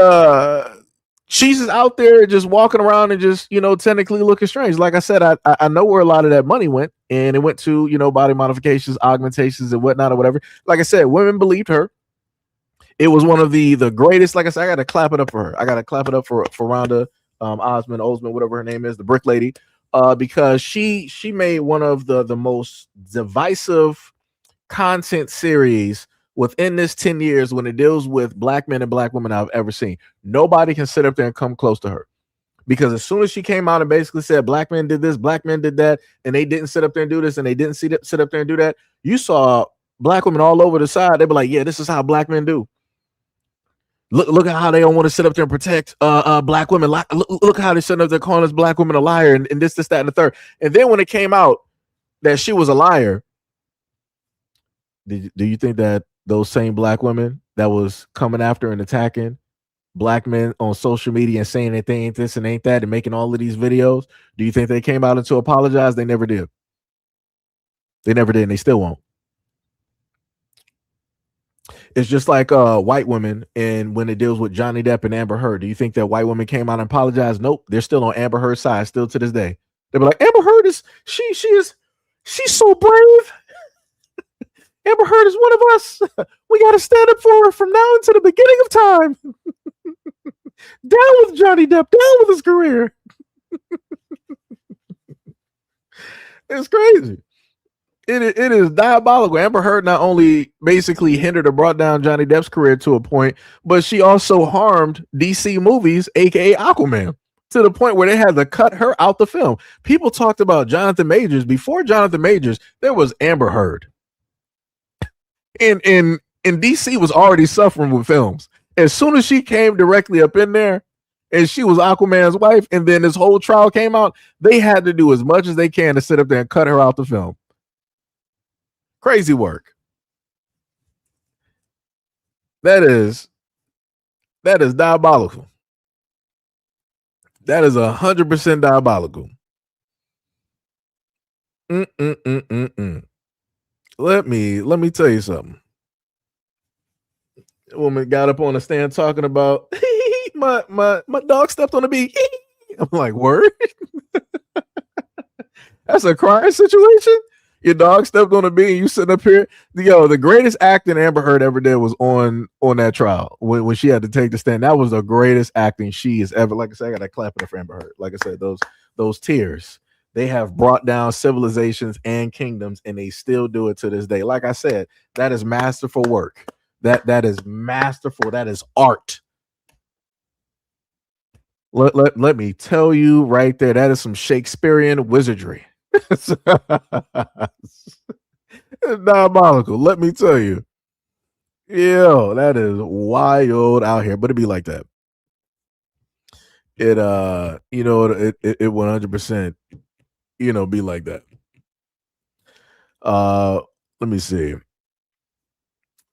she's just out there just walking around and just, technically looking strange. Like I said, I know where a lot of that money went, and it went to, body modifications, augmentations, and whatnot or whatever. Like I said, women believed her. It was one of the greatest. Like I said, I got to clap it up for her. I got to clap it up for Rhonda Osman, whatever her name is, the brick lady, because she made one of the most divisive content series within this 10 years when it deals with black men and black women I've ever seen. Nobody can sit up there and come close to her, because as soon as she came out and basically said black men did this, black men did that, and they didn't sit up there and do this, and they didn't sit up there and do that, you saw black women all over the side. They'd be like, yeah, this is how black men do. Look at how they don't want to sit up there and protect black women. Look how they sit up there calling us black women a liar and this, that, and the third. And then when it came out that she was a liar, do you think that those same black women that was coming after and attacking black men on social media and saying that they ain't this and ain't that and making all of these videos, do you think they came out and to apologize? They never did. They never did, and they still won't. It's just like white women, and when it deals with Johnny Depp and Amber Heard, do you think that white women came out and apologized? Nope, they're still on Amber Heard's side, still to this day. They'll be like, Amber Heard is she's so brave. Amber Heard is one of us. We got to stand up for her from now until the beginning of time. Down with Johnny Depp, down with his career. It's crazy. It is diabolical. Amber Heard not only basically hindered or brought down Johnny Depp's career to a point, but she also harmed DC movies, aka Aquaman, to the point where they had to cut her out the film. People talked about Jonathan Majors. Before Jonathan Majors, there was Amber Heard. And DC was already suffering with films. As soon as she came directly up in there, and she was Aquaman's wife, and then this whole trial came out, they had to do as much as they can to sit up there and cut her out the film. Crazy work. That is diabolical. That is 100% diabolical. Let me tell you something. A woman got up on the stand talking about my dog stepped on the bee. I'm like, word? That's a crying situation. Your dog stepped on a bee and you sitting up here. Yo, the greatest acting Amber Heard ever did was on that trial when she had to take the stand. That was the greatest acting she has ever. Like I said, I got to clap it up for Amber Heard. Like I said, those tears, they have brought down civilizations and kingdoms, and they still do it to this day. Like I said, that is masterful work. That is masterful. That is art. Let me tell you right there, that is some Shakespearean wizardry. It's diabolical. Let me tell you. Yo, that is wild out here, but it'd be like that. It 100%, be like that. Let me see.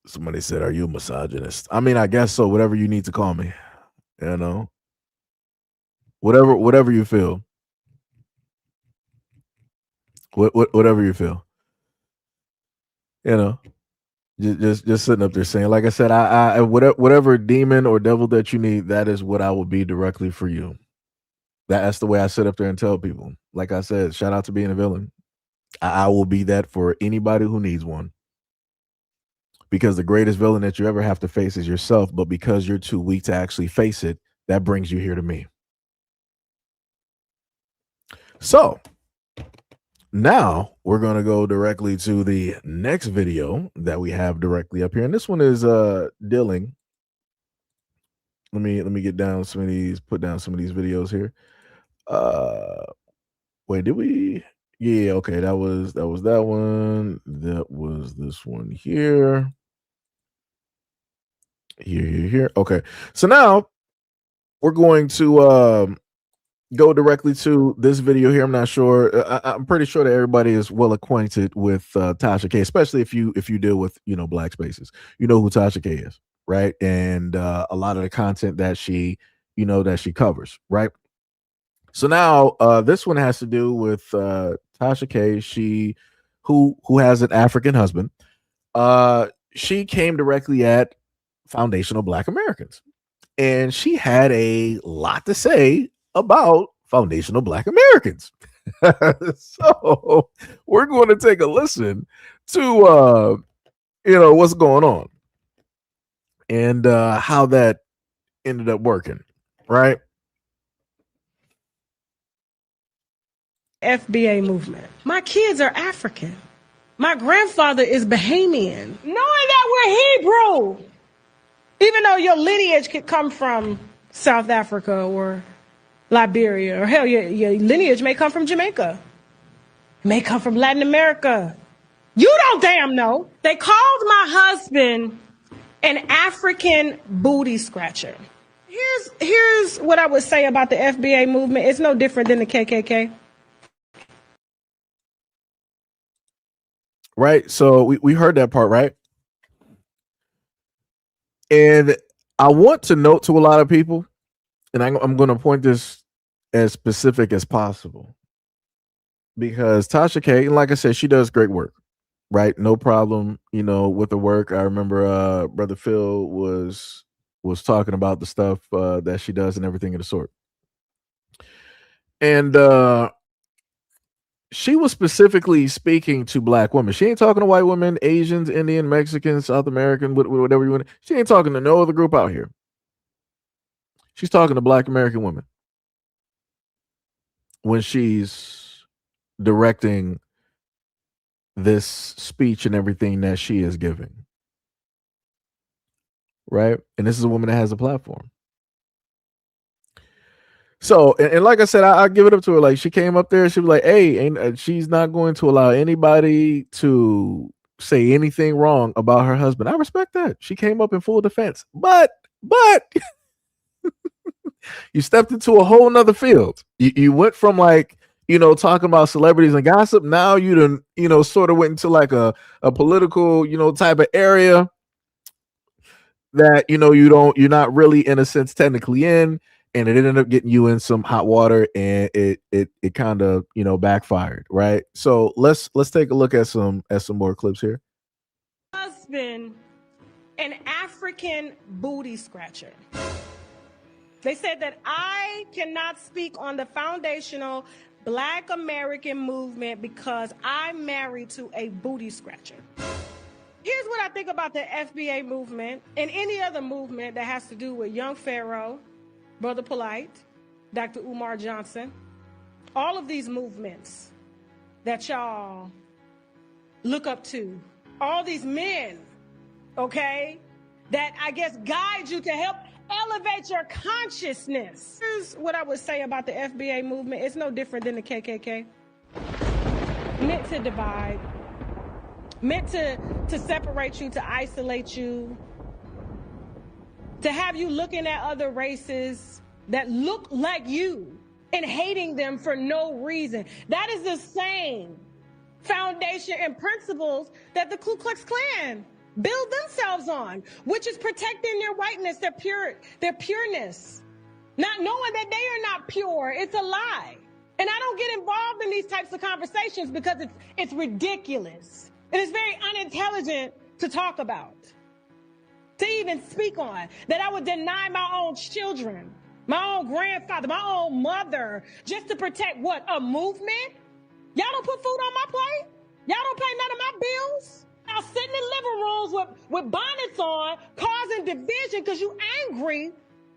Somebody said, "Are you a misogynist?" I mean, I guess so. Whatever you need to call me, whatever you feel. Whatever you feel, just sitting up there saying, like I said, I whatever demon or devil that you need, that is what I will be directly for you. That's the way I sit up there and tell people. Like I said, shout out to being a villain. I will be that for anybody who needs one. Because the greatest villain that you ever have to face is yourself, but because you're too weak to actually face it, that brings you here to me. So now we're going to go directly to the next video that we have directly up here. And this one is dealing. Let me get down some of these, put down some of these videos here. Wait, did we? Yeah, okay, that was that one. That was this one here. Here. Okay. So now we're going to go directly to this video here. I'm not sure. I'm pretty sure that everybody is well acquainted with Tasha K, especially if you deal with black spaces. You know who Tasha K is, right? And a lot of the content that she covers, right? So now this one has to do with Tasha K. She who has an African husband. She came directly at foundational Black Americans, and she had a lot to say about foundational Black Americans. So we're going to take a listen to what's going on and how that ended up working, right? FBA movement. My kids are African. My grandfather is Bahamian. Knowing that we're Hebrew, even though your lineage could come from South Africa or Liberia, or hell, your lineage may come from Jamaica, may come from Latin America. You don't damn know. They called my husband an African booty scratcher. Here's what I would say about the FBA movement. It's no different than the KKK. Right. So we heard that part, right? And I want to note to a lot of people, and I'm going to point this as specific as possible, because Tasha K, and like I said, she does great work, right? No problem, with the work. I remember Brother Phil was talking about the stuff that she does and everything of the sort. And she was specifically speaking to Black women. She ain't talking to white women, Asians, Indian, Mexican, South American, whatever you want. She ain't talking to no other group out here. She's talking to Black American women when she's directing this speech and everything that she is giving, right? And this is a woman that has a platform. So, and like I said, I give it up to her. Like, she came up there, she was like, "Hey," and she's not going to allow anybody to say anything wrong about her husband. I respect that. She came up in full defense, but you stepped into a whole nother field. You went from, like, talking about celebrities and gossip. Now you done, sort of went into like a political, type of area that you're not really, in a sense, technically in, and it ended up getting you in some hot water, and it kind of backfired, right? So let's take a look at some more clips here. Husband, an African booty scratcher. They said that I cannot speak on the foundational Black American movement because I'm married to a booty scratcher. Here's what I think about the FBA movement and any other movement that has to do with Young Pharaoh, Brother Polite, Dr. Umar Johnson, all of these movements that y'all look up to, all these men, okay, that I guess guide you to help elevate your consciousness. Here's what I would say about the FBA movement. It's no different than the KKK. Meant to divide, meant to separate you, to isolate you, to have you looking at other races that look like you and hating them for no reason. That is the same foundation and principles that the Ku Klux Klan build themselves on, which is protecting their whiteness, their pureness, not knowing that they are not pure. It's a lie. And I don't get involved in these types of conversations because it's ridiculous. And it's very unintelligent to talk about, to even speak on, that I would deny my own children, my own grandfather, my own mother, just to protect what? A movement? Y'all don't put food on my plate? Y'all don't pay none of my bills? Y'all sitting in living rooms with bonnets on, causing division because you angry,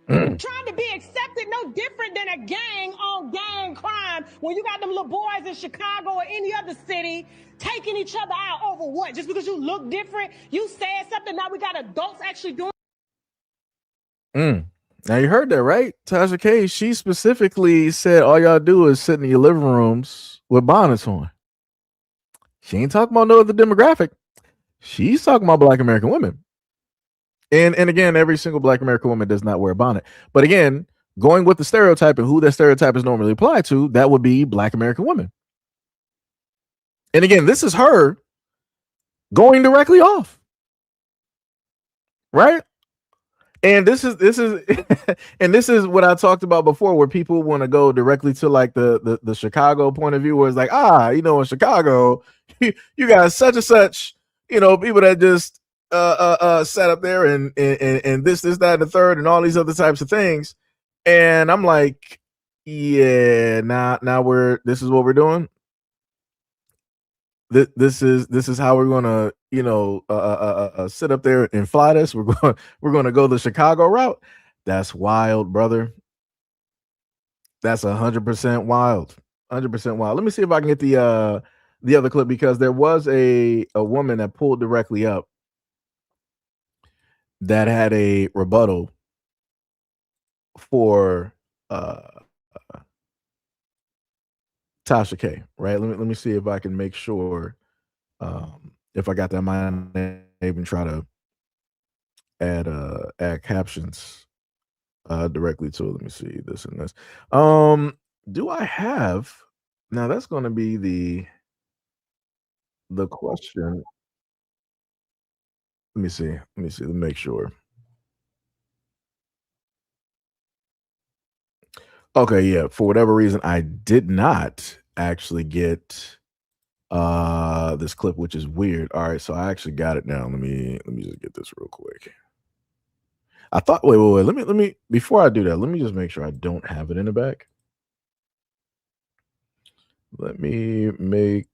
trying to be accepted, no different than a gang on gang crime when you got them little boys in Chicago or any other city taking each other out over what? Just because you look different, you said something, now we got adults actually doing. Now you heard that, right? Tasha K, she specifically said all y'all do is sit in your living rooms with bonnets on. She ain't talking about no other demographic. She's talking about Black American women. And again, every single Black American woman does not wear a bonnet. But again, going with the stereotype and who that stereotype is normally applied to, that would be Black American women. And again, this is her going directly off, right? And this is and this is what I talked about before, where people want to go directly to like the Chicago point of view, where it's like, in Chicago, you got such and such, people that just sat up there and this, that, and the third, and all these other types of things. And I'm like, yeah, now this is what we're doing. This is how we're gonna sit up there and fly this. We're gonna go the Chicago route. That's wild, brother. That's 100% wild. 100% wild. Let me see if I can get the other clip, because there was a woman that pulled directly up that had a rebuttal for Tasha K, right? Let me see if I can make sure if I got that in mind, even try to add captions directly to it. Let me see this and this. Do I have, now that's going to be the question. Let me see. Let me make sure. Okay, yeah. For whatever reason, I did not actually get this clip, which is weird. All right, so I actually got it now. Let me just get this real quick. I thought, wait. Let me before I do that, let me just make sure I don't have it in the back. Let me make,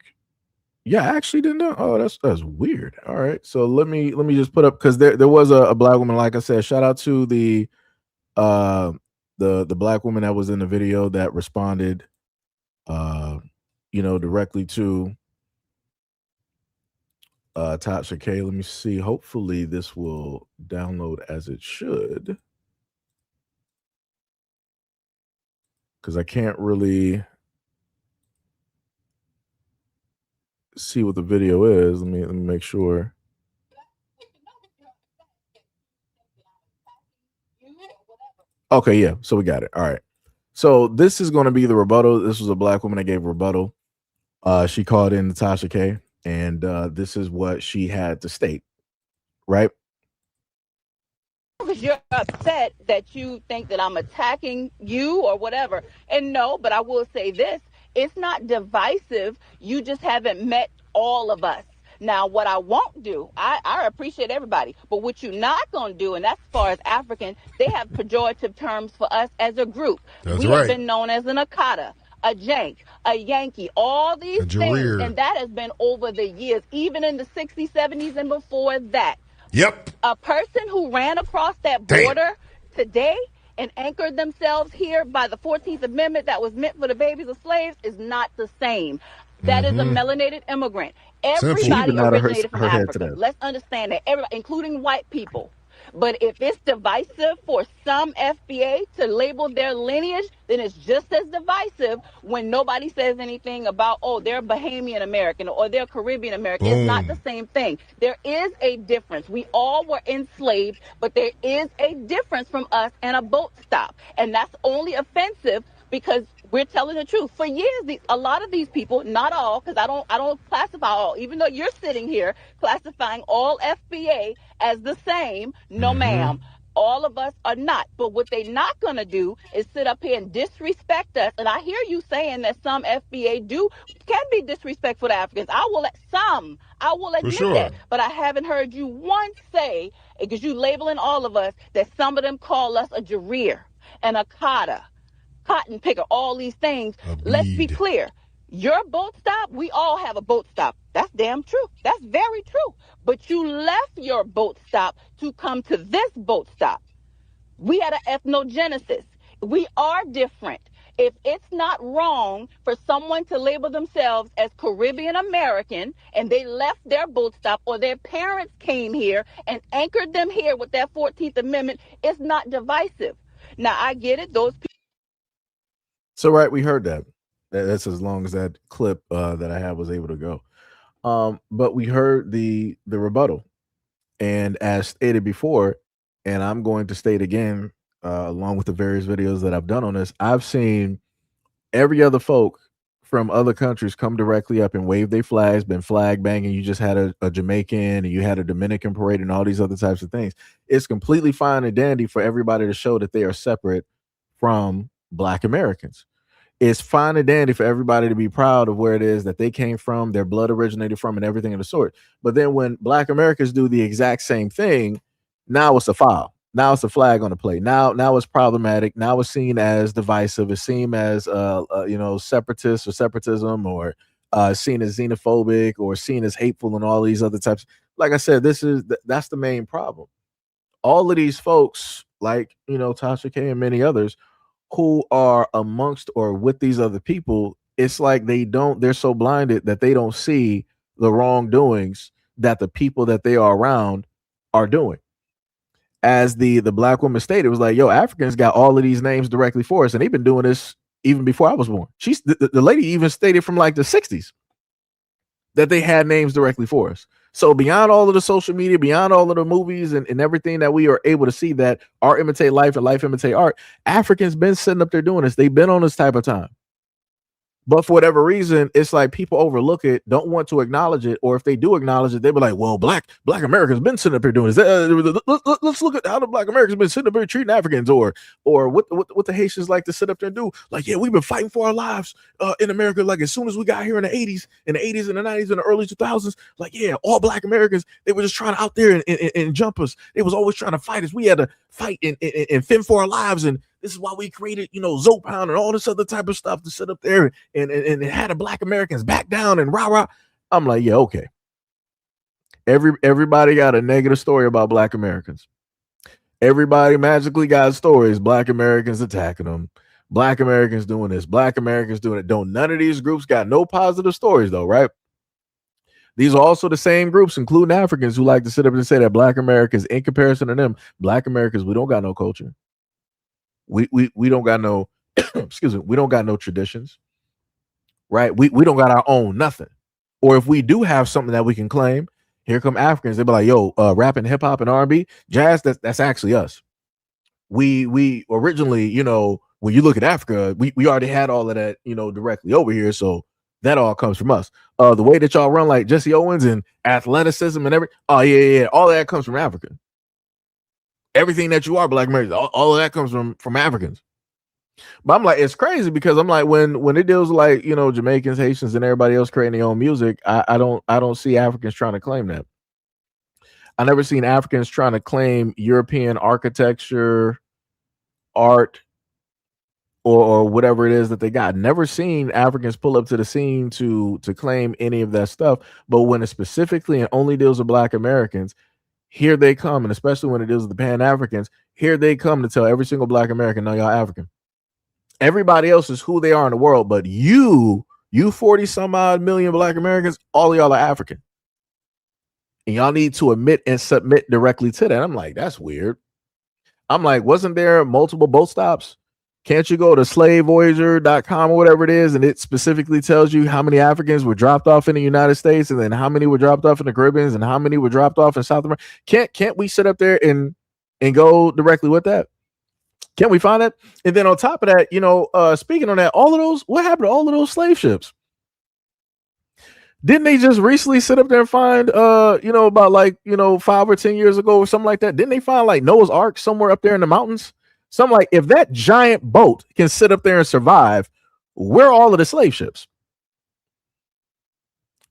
yeah, I actually didn't know. Oh, that's weird. All right. So let me just put up, because there was a Black woman, like I said, shout out to the Black woman that was in the video that responded directly to Tasha K. Let me see. Hopefully this will download as it should. Because I can't really see what the video is. Let me make sure. Okay, yeah. So we got it. All right. So this is going to be the rebuttal. This was a black woman that gave a rebuttal. She called in Natasha K, and this is what she had to state. Right? Because you're upset that you think that I'm attacking you or whatever. And no, but I will say this, it's not divisive. You just haven't met all of us. Now, what I won't do, I appreciate everybody, but what you're not going to do, and that's as far as African, they have pejorative terms for us as a group. That's we right. have been known as an Akata, a Jank, a Yankee, all these things. And that has been over the years, even in the 60s, 70s, and before that. Yep. A person who ran across that border today and anchored themselves here by the 14th Amendment that was meant for the babies of slaves is not the same. That is a melanated immigrant. Everybody originated from Africa. Let's understand that. Everybody, including white people. But if it's divisive for some FBA to label their lineage, then it's just as divisive when nobody says anything about, oh, they're Bahamian American or they're Caribbean American. It's not the same thing. There is a difference. We all were enslaved, but there is a difference from us and a boat stop. And that's only offensive because we're telling the truth. For years, a lot of these people, not all, because I don't classify all, even though you're sitting here classifying all FBA as the same, no ma'am. All of us are not. But what they're not going to do is sit up here and disrespect us. And I hear you saying that some FBA can be disrespectful to Africans. I will admit that. But I haven't heard you once say, because you labeling all of us, that some of them call us a Jareer and a Kata, cotton picker, all these things. Let's be clear. Your boat stop, we all have a boat stop. That's damn true. That's very true. But you left your boat stop to come to this boat stop. We had an ethnogenesis. We are different. If it's not wrong for someone to label themselves as Caribbean American and they left their boat stop or their parents came here and anchored them here with that 14th Amendment, it's not divisive. Now, I get it. Those people. So, right, we heard that. That's as long as that clip that I have was able to go. But we heard the rebuttal. And as stated before, and I'm going to state again, along with the various videos that I've done on this, I've seen every other folk from other countries come directly up and wave their flags, been flag banging. You just had a Jamaican and you had a Dominican parade and all these other types of things. It's completely fine and dandy for everybody to show that they are separate from Black Americans. It's fine and dandy for everybody to be proud of where it is that they came from, their blood originated from, and everything of the sort. But then when Black Americans do the exact same thing, now it's a foul. Now it's a flag on the plate. Now it's problematic. Now it's seen as divisive. It's seen as separatist or separatism, or seen as xenophobic, or seen as hateful, and all these other types. Like I said, that's the main problem. All of these folks, like Tasha K and many others, who are amongst or with these other people, it's like they're so blinded that they don't see the wrongdoings that the people that they are around are doing. As the Black woman stated, it was like, yo, Africans got all of these names directly for us, and they've been doing this even before I was born. The lady even stated from like the 60s that they had names directly for us. So beyond all of the social media, beyond all of the movies and everything that we are able to see that art imitate life and life imitate art, Africans been sitting up there doing this. They've been on this type of time. But for whatever reason, it's like people overlook it, don't want to acknowledge it, or if they do acknowledge it, they be like, well, Black Americans been sitting up here doing this. Let's look at how the Black Americans been sitting up here treating Africans, or what the Haitians like to sit up there and do. Like, yeah, we've been fighting for our lives in America. Like, as soon as we got here in the 80s and the 90s and the early 2000s, like, yeah, all Black Americans, they were just trying to out there and jump us. They was always trying to fight us. We had to fight and fend for our lives, and this is why we created, Zopound and all this other type of stuff to sit up there and had the Black Americans back down and rah. I'm like, yeah, okay. Everybody got a negative story about Black Americans. Everybody magically got stories. Black Americans attacking them. Black Americans doing this. Black Americans doing it. None of these groups got no positive stories though, right? These are also the same groups, including Africans, who like to sit up and say that Black Americans, in comparison to them, Black Americans, we don't got no culture. We don't got no excuse me, we don't got no traditions, right? We don't got our own nothing. Or if we do have something that we can claim, here come Africans. They be like, yo, rap and hip hop and R&B, jazz, that's actually us. We originally, you know, when you look at Africa, we already had all of that, you know, directly over here. So that all comes from us. The way that y'all run like Jesse Owens and athleticism and oh yeah, all that comes from Africa. Everything that you are, Black Americans, all of that comes from Africans. But I'm like, it's crazy because I'm like, when it deals with like, you know, Jamaicans, Haitians, and everybody else creating their own music, I don't see Africans trying to claim that. I never seen Africans trying to claim European architecture, art, or whatever it is that they got. Never seen Africans pull up to the scene to claim any of that stuff. But when it specifically and only deals with Black Americans, here they come, and especially when it deals with the Pan-Africans, here they come to tell every single Black American, no, y'all African. Everybody else is who they are in the world, but you 40 some odd million Black Americans, all of y'all are African. And y'all need to admit and submit directly to that. I'm like, that's weird. I'm like, wasn't there multiple boat stops? Can't you go to slavevoyager.com or whatever it is, and it specifically tells you how many Africans were dropped off in the United States, and then how many were dropped off in the Caribbean, and how many were dropped off in South America? Can't we sit up there and go directly with that? Can we find that? And then on top of that, you know, speaking on that, what happened to all of those slave ships? Didn't they just recently sit up there and find, you know, about like, you know, 5 or 10 years ago or something like that? Didn't they find like Noah's Ark somewhere up there in the mountains? Something like, if that giant boat can sit up there and survive, where are all of the slave ships?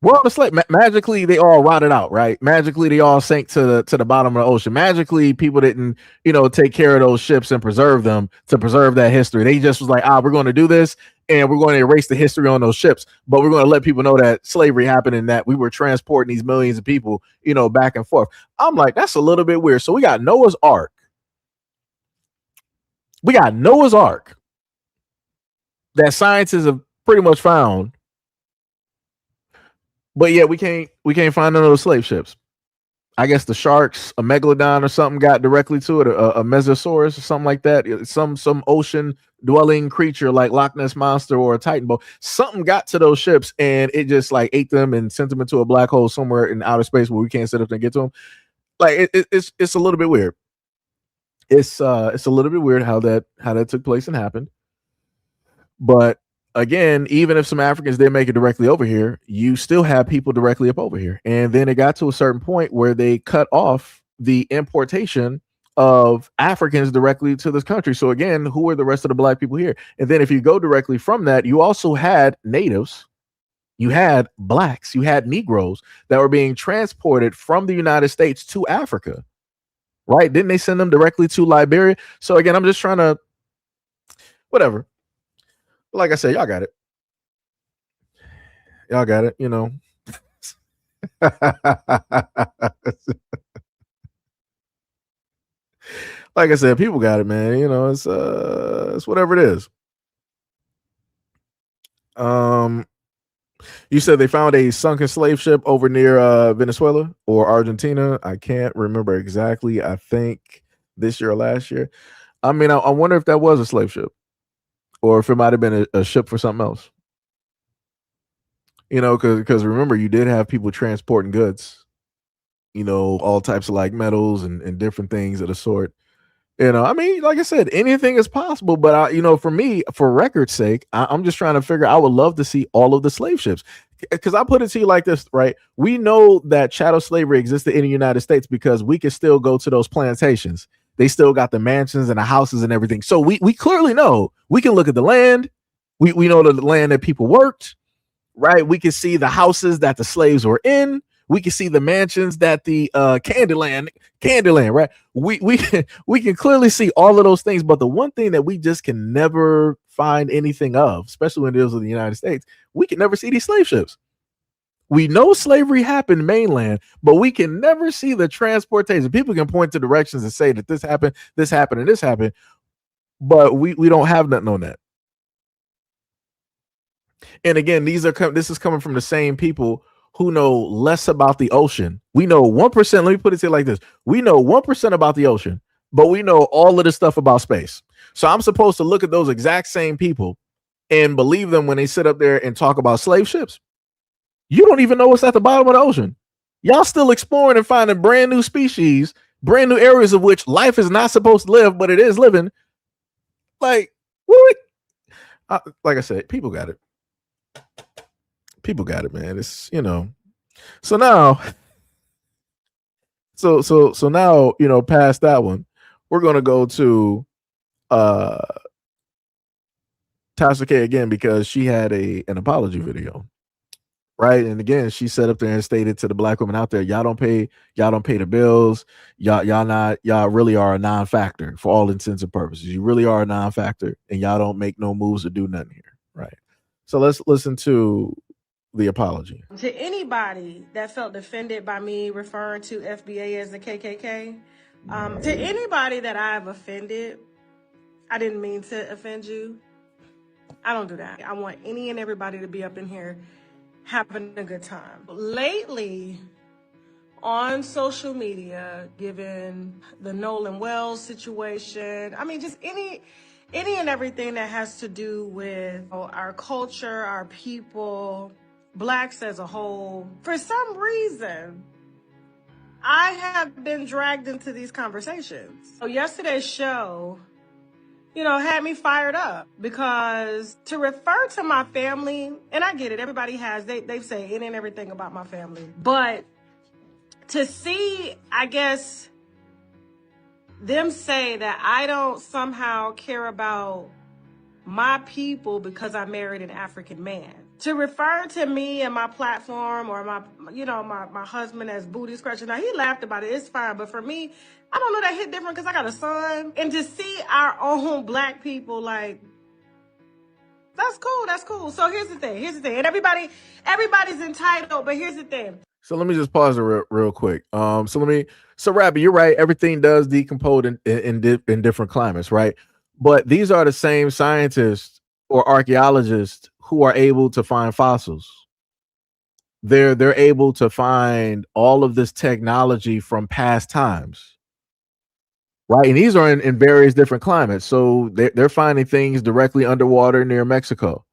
Where all the slave? Magically, they all rotted out, right? Magically, they all sank to the bottom of the ocean. Magically, people didn't, you know, take care of those ships and preserve them to preserve that history. They just was like, we're going to do this, and we're going to erase the history on those ships, but we're going to let people know that slavery happened and that we were transporting these millions of people, you know, back and forth. I'm like, that's a little bit weird. So we got Noah's Ark. We got Noah's Ark that scientists have pretty much found, but yeah, we can't find none of those slave ships. I guess the sharks, a megalodon or something, got directly to it, a mesosaurus or something like that. Some ocean dwelling creature like Loch Ness monster or a Titan boat. Something got to those ships and it just like ate them and sent them into a black hole somewhere in outer space where we can't sit up and get to them. Like it's a little bit weird. It's a little bit weird how that took place and happened. But again, even if some Africans did make it directly over here, you still have people directly up over here. And then it got to a certain point where they cut off the importation of Africans directly to this country. So again, who are the rest of the Black people here? And then if you go directly from that, you also had natives, you had Blacks, you had Negroes that were being transported from the United States to Africa, right? Didn't they send them directly to Liberia? So again, I'm just trying to, whatever. Like I said, y'all got it. Y'all got it, you know. Like I said, people got it, man. You know, it's whatever it is. You said they found a sunken slave ship over near Venezuela or Argentina. I can't remember exactly. I think this year or last year. I mean, I wonder if that was a slave ship or if it might have been a ship for something else. You know, because remember, you did have people transporting goods, you know, all types of like metals and different things of the sort. You know, I mean, like I said, anything is possible. But you know, for me, for record's sake, I'm just trying to figure. I would love to see all of the slave ships, because I put it to you like this, right? We know that chattel slavery existed in the United States because we can still go to those plantations. They still got the mansions and the houses and everything. So we clearly know. We can look at the land. We know the land that people worked, right? We can see the houses that the slaves were in. We can see the mansions that the Candyland, right? We can clearly see all of those things, but the one thing that we just can never find anything of, especially when it deals with the United States, we can never see these slave ships. We know slavery happened mainland, but we can never see the transportation. People can point to directions and say that this happened, and this happened, but we don't have nothing on that. And again, this is coming from the same people who know less about the ocean. We know 1%. Let me put it to you like this. We know 1% about the ocean, but we know all of this stuff about space. So I'm supposed to look at those exact same people and believe them when they sit up there and talk about slave ships. You don't even know what's at the bottom of the ocean. Y'all still exploring and finding brand new species, brand new areas of which life is not supposed to live, but it is living. Like, what? Like I said, people got it. People got it, man. It's, so now, so now, past that one, we're gonna go to Tasha K again, because she had an apology video, right? And again, she sat up there and stated to the black women out there, y'all don't pay the bills, y'all really are a non-factor for all intents and purposes. You really are a non-factor, and y'all don't make no moves or do nothing here, right? So let's listen to the apology. To anybody that felt offended by me referring to FBA as the KKK, to anybody that I've offended, I didn't mean to offend you. I don't do that. I want any and everybody to be up in here having a good time. Lately, on social media, given the Nolan Wells situation, I mean, just any and everything that has to do with our culture, our people, Blacks as a whole, for some reason, I have been dragged into these conversations. So yesterday's show, had me fired up, because to refer to my family, and I get it, everybody has, they say any and everything about my family, but to see, I guess, them say that I don't somehow care about my people because I married an African man. To refer to me and my platform, or my husband, as booty scratcher. Now, he laughed about it. It's fine. But for me, I don't know, that hit different because I got a son. And to see our own Black people, like, that's cool. That's cool. So here's the thing. And everybody's entitled. But here's the thing. So let me just pause it real quick. So Rabbi, you're right. Everything does decompose in different climates, right? But these are the same scientists or archaeologists who are able to find fossils. They're able to find all of this technology from past times, right? And these are in various different climates. So they're finding things directly underwater near Mexico,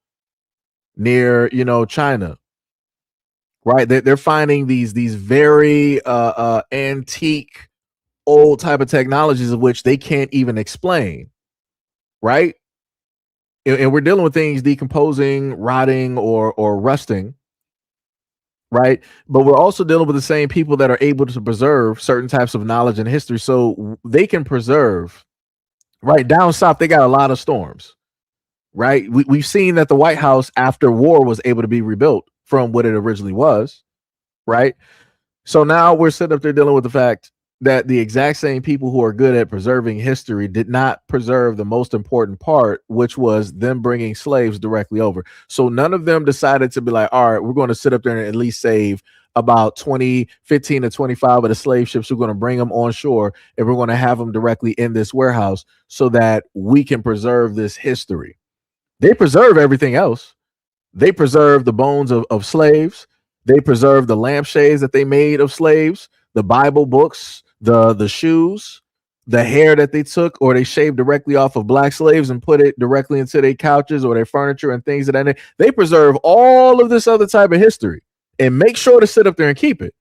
near China. Right, they're finding these very antique, old type of technologies of which they can't even explain, right? And we're dealing with things decomposing, rotting, or rusting, right? But we're also dealing with the same people that are able to preserve certain types of knowledge and history, so they can preserve. Right, down south, they got a lot of storms, right? We've seen that the White House after war was able to be rebuilt from what it originally was, right? So now we're sitting up there dealing with the fact that the exact same people who are good at preserving history did not preserve the most important part, which was them bringing slaves directly over. So none of them decided to be like, all right, we're going to sit up there and at least save about 15 to 25 of the slave ships. We're going to bring them on shore, and we're going to have them directly in this warehouse so that we can preserve this history. They preserve everything else. They preserve the bones of slaves. They preserve the lampshades that they made of slaves, the Bible books, the shoes, the hair that they took or they shaved directly off of Black slaves and put it directly into their couches or their furniture and things of that nature. They preserve all of this other type of history and make sure to sit up there and keep it.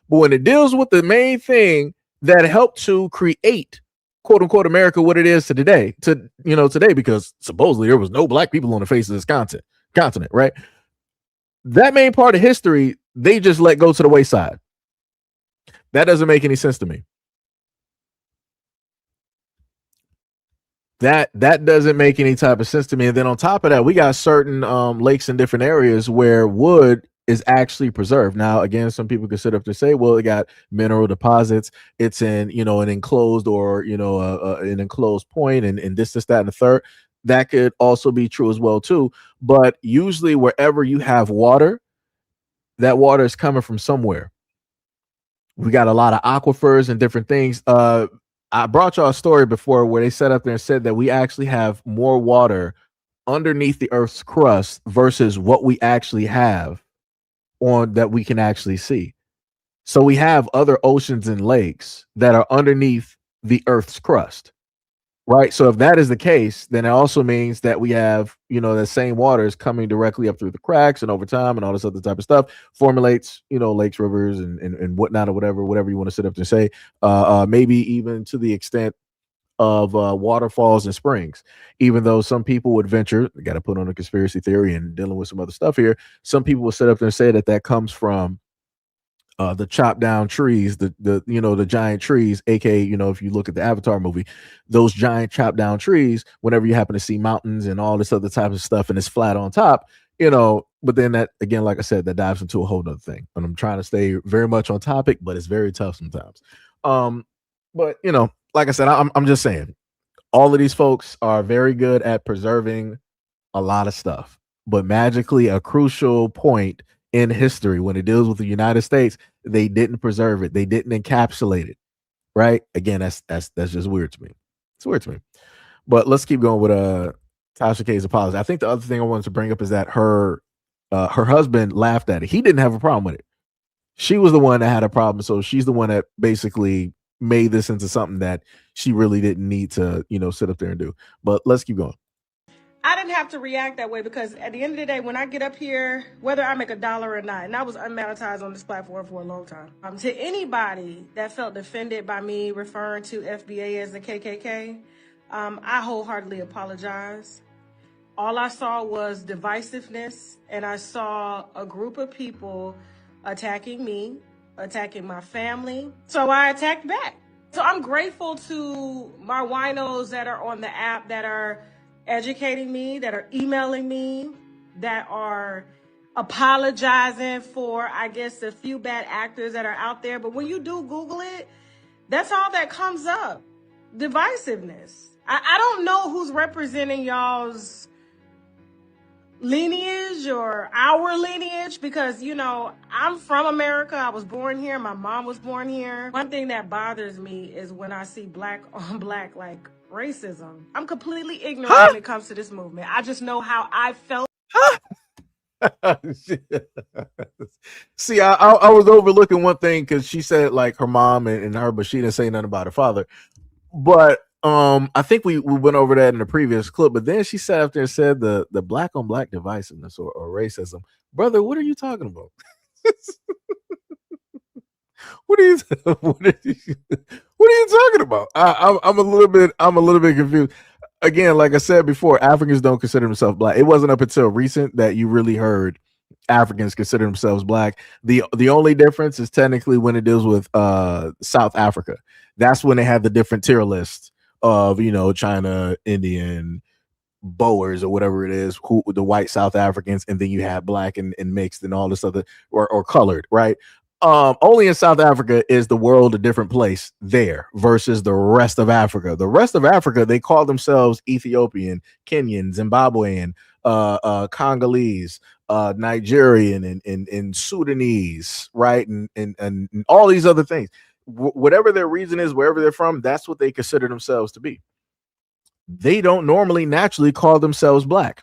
But when it deals with the main thing that helped to create, quote unquote, America, what it is today, because supposedly there was no Black people on the face of this continent, right? That main part of history, they just let go to the wayside. That doesn't make any sense to me. That doesn't make any type of sense to me. And then on top of that, we got certain lakes in different areas where wood is actually preserved. Now, again, some people could sit up to say, well, it got mineral deposits. It's in, an enclosed or, an enclosed point and this, that, and the third. That could also be true as well, too. But usually wherever you have water, that water is coming from somewhere. We got a lot of aquifers and different things. I brought y'all a story before where they sat up there and said that we actually have more water underneath the Earth's crust versus what we actually have on that we can actually see. So we have other oceans and lakes that are underneath the Earth's crust. Right. So if that is the case, then it also means that we have, the same water is coming directly up through the cracks and over time and all this other type of stuff formulates, lakes, rivers and whatnot or whatever you want to sit up and say. Maybe even to the extent of waterfalls and springs, even though some people would venture, got to put on a conspiracy theory and dealing with some other stuff here. Some people will sit up there and say that comes from the chopped down trees, the giant trees, aka if you look at the Avatar movie, those giant chopped down trees. Whenever you happen to see mountains and all this other type of stuff, and it's flat on top, But then that again, like I said, that dives into a whole nother thing. And I'm trying to stay very much on topic, but it's very tough sometimes. But like I said, I'm just saying, all of these folks are very good at preserving a lot of stuff, but magically, a crucial point in history when it deals with the United States, they didn't preserve it. They didn't encapsulate it. Right? Again, that's just weird to me. It's weird to me. But let's keep going with Tasha K's apology. I think the other thing I wanted to bring up is that her husband laughed at it. He didn't have a problem with it. She was the one that had a problem. So she's the one that basically made this into something that she really didn't need to, sit up there and do. But let's keep going. I didn't have to react that way because at the end of the day, when I get up here, whether I make $1 or not, and I was unmonetized on this platform for a long time. To anybody that felt offended by me referring to FBA as the KKK, I wholeheartedly apologize. All I saw was divisiveness, and I saw a group of people attacking me, attacking my family. So I attacked back. So I'm grateful to my winos that are on the app that are educating me, that are emailing me, that are apologizing for, I guess, the few bad actors that are out there. But when you do Google it, that's all that comes up. Divisiveness. I don't know who's representing y'all's lineage or our lineage because, I'm from America. I was born here. My mom was born here. One thing that bothers me is when I see black on black, like racism. I'm completely ignorant when it comes to this movement. I just know how I felt. See, I was overlooking one thing because she said like her mom and her, but she didn't say nothing about her father. But I think we went over that in the previous clip, but then she sat up there and said the black on black divisiveness or racism. Brother, what are you talking about? What are you talking about? I'm a little bit confused. Again, like I said before, Africans don't consider themselves black. It wasn't up until recent that you really heard Africans consider themselves black. The only difference is technically when it deals with South Africa. That's when they have the different tier lists of China, Indian, Boers or whatever it is, who the white South Africans, and then you have black and mixed and all this other or colored, right? Only in South Africa is the world a different place there versus the rest of Africa. The rest of Africa, they call themselves Ethiopian, Kenyan, Zimbabwean, Congolese, Nigerian, and Sudanese, right? And all these other things. Whatever their reason is, wherever they're from, that's what they consider themselves to be. They don't normally naturally call themselves black.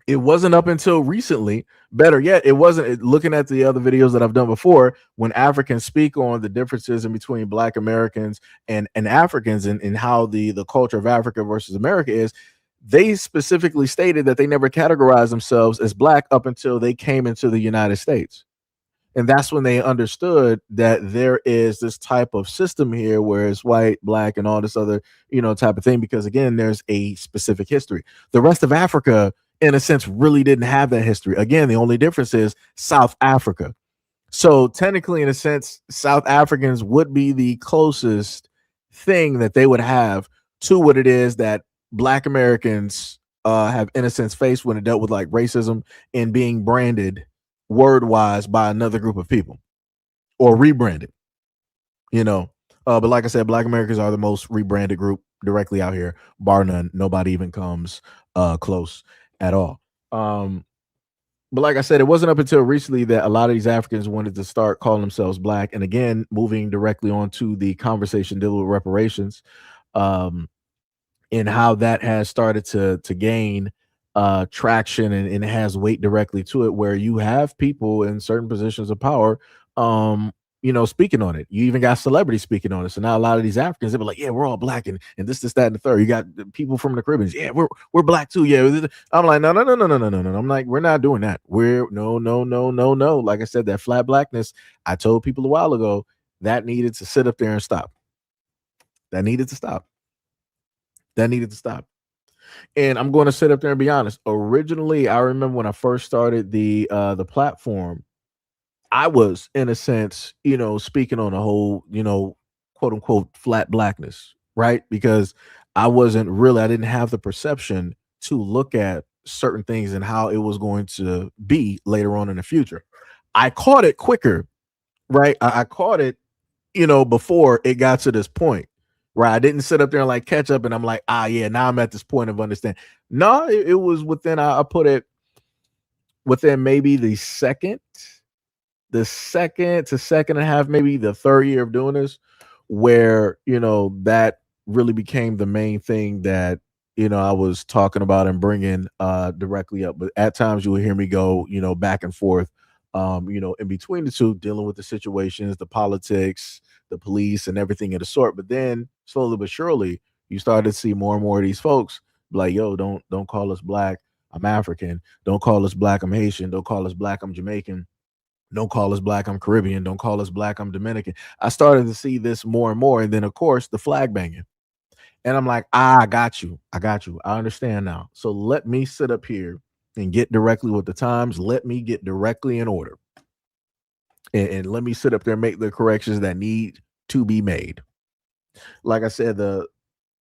It wasn't up until recently, better yet, it wasn't looking at the other videos that I've done before when Africans speak on the differences in between black Americans and Africans and how the culture of Africa versus America is. They specifically stated that they never categorized themselves as black up until they came into the United States. And that's when they understood that there is this type of system here where it's white, black, and all this other, type of thing. Because again, there's a specific history. The rest of Africa, in a sense, really didn't have that history. Again, the only difference is South Africa. So technically, in a sense, South Africans would be the closest thing that they would have to what it is that black Americans have, in a sense, faced when it dealt with like racism and being branded word wise by another group of people or rebranded, but like I said, black Americans are the most rebranded group directly out here, bar none. Nobody even comes close at all. But like I said, it wasn't up until recently that a lot of these Africans wanted to start calling themselves black. And again, moving directly on to the conversation dealing with reparations, and how that has started to gain traction and it has weight directly to it, where you have people in certain positions of power, speaking on it. You even got celebrities speaking on it. So now a lot of these Africans, they be like, yeah, we're all black and this, that, and the third. You got the people from the Caribbean, yeah, we're black too. Yeah. I'm like, no, no, no, no, no, no, no, no. I'm like, we're not doing that. We're no, no, no, no, no. Like I said, that flat blackness, I told people a while ago, that needed to sit up there and stop. That needed to stop. That needed to stop. And I'm going to sit up there and be honest. Originally, I remember when I first started the platform, I was in a sense, speaking on a whole, quote unquote flat blackness, right? Because I didn't have the perception to look at certain things and how it was going to be later on in the future. I caught it quicker, right? I caught it, before it got to this point. Right. I didn't sit up there and like catch up and I'm like, yeah, now I'm at this point of understanding. No, it was within, I put it within maybe the second to second and a half, maybe the third year of doing this, where that really became the main thing that I was talking about and bringing directly up. But at times you will hear me go back and forth, in between the two, dealing with the situations, the politics, the police, and everything of the sort. But then slowly but surely, you started to see more and more of these folks be like, yo, don't call us black, I'm African. Don't call us black, I'm Haitian. Don't call us black, I'm Jamaican. Don't call us black, I'm Caribbean. Don't call us black, I'm Dominican. I started to see this more and more. And then, of course, the flag banging. And I'm like, I got you. I got you. I understand now. So let me sit up here and get directly with the times. Let me get directly in order. And let me sit up there and make the corrections that need to be made. Like I said, the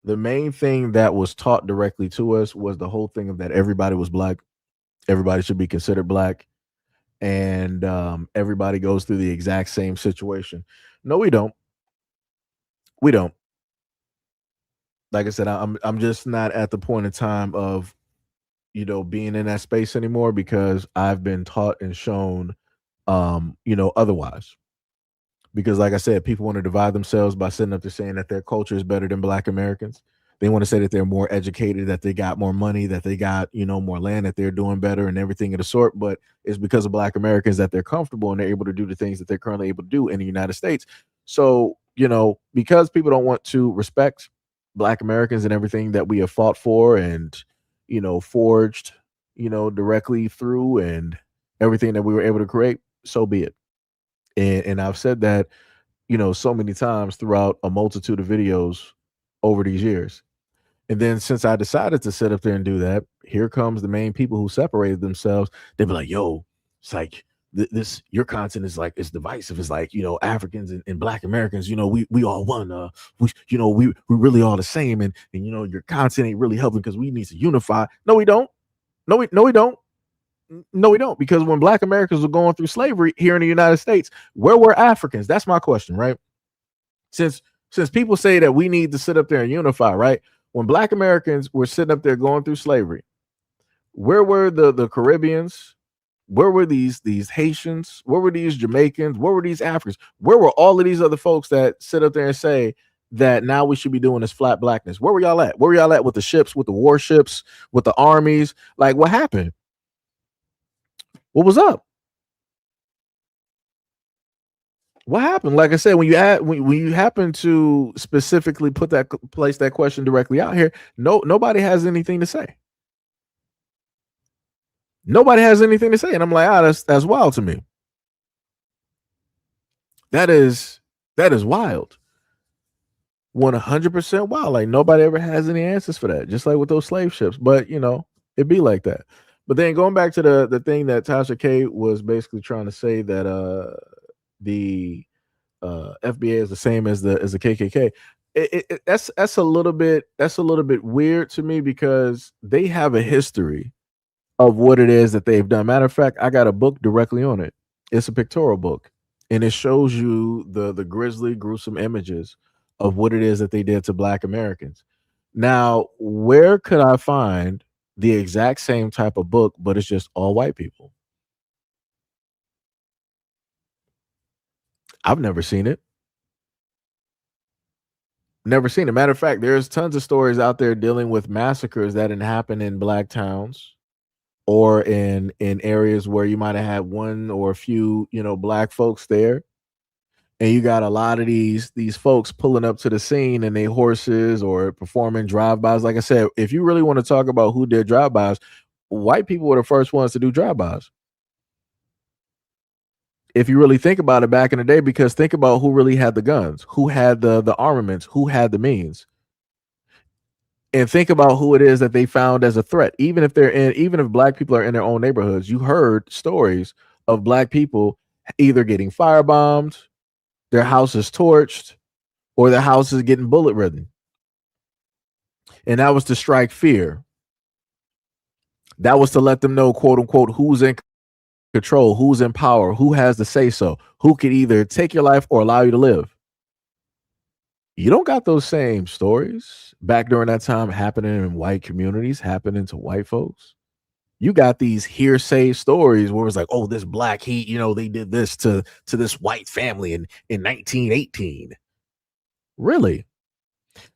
main thing that was taught directly to us was the whole thing of that everybody was black. Everybody should be considered black, and everybody goes through the exact same situation. No, we don't. We don't. Like I said, I'm just not at the point in time of being in that space anymore, because I've been taught and shown otherwise. Because like I said, people want to divide themselves by sitting up there saying that their culture is better than black Americans. They want to say that they're more educated, that they got more money, that they got, more land, that they're doing better and everything of the sort. But it's because of black Americans that they're comfortable and they're able to do the things that they're currently able to do in the United States. So, because people don't want to respect black Americans and everything that we have fought for and, forged, directly through and everything that we were able to create, so be it. And I've said that, so many times throughout a multitude of videos over these years. And then since I decided to sit up there and do that, here comes the main people who separated themselves. They'd be like, yo, it's like this, your content is like, it's divisive. It's like, Africans and black Americans, we all one, we really all the same. And your content ain't really helping because we need to unify. No, we don't. No, we don't. No, we don't. Because when black Americans were going through slavery here in the United States, where were Africans? That's my question, right? Since people say that we need to sit up there and unify, right? When black Americans were sitting up there going through slavery, where were the Caribbeans? Where were these Haitians? Where were these Jamaicans? Where were these Africans? Where were all of these other folks that sit up there and say that now we should be doing this flat blackness? Where were y'all at? Where were y'all at with the ships, with the warships, with the armies? Like, what happened? What was up? What happened? Like I said, when you happen to specifically place that question directly out here, nobody has anything to say. Nobody has anything to say, and I'm like, that's wild to me. That is wild. 100% wild. Like nobody ever has any answers for that. Just like with those slave ships, but it'd be like that. But then going back to the thing that Tasha K was basically trying to say, that the FBA is the same as the KKK. That's a little bit weird to me, because they have a history of what it is that they've done. Matter of fact, I got a book directly on it. It's a pictorial book, and it shows you the grisly, gruesome images of what it is that they did to black Americans. Now, where could I find the exact same type of book, but it's just all white people? I've never seen it. Never seen it. Matter of fact, there's tons of stories out there dealing with massacres that didn't happen in black towns, or in areas where you might have had one or a few, black folks there, and you got a lot of these folks pulling up to the scene and they horses or performing drive-bys. Like I said, if you really want to talk about who did drive-bys, white people were the first ones to do drive-bys. If you really think about it back in the day, because think about who really had the guns, who had the armaments, who had the means. And think about who it is that they found as a threat. Even if black people are in their own neighborhoods, you heard stories of black people either getting firebombed, their houses torched, or their houses getting bullet ridden. And that was to strike fear. That was to let them know, quote unquote, who's in control, who's in power, who has the say so, who could either take your life or allow you to live. You don't got those same stories back during that time happening in white communities, happening to white folks. You got these hearsay stories where it's like, oh, this black heat, they did this to this white family in 1918. Really?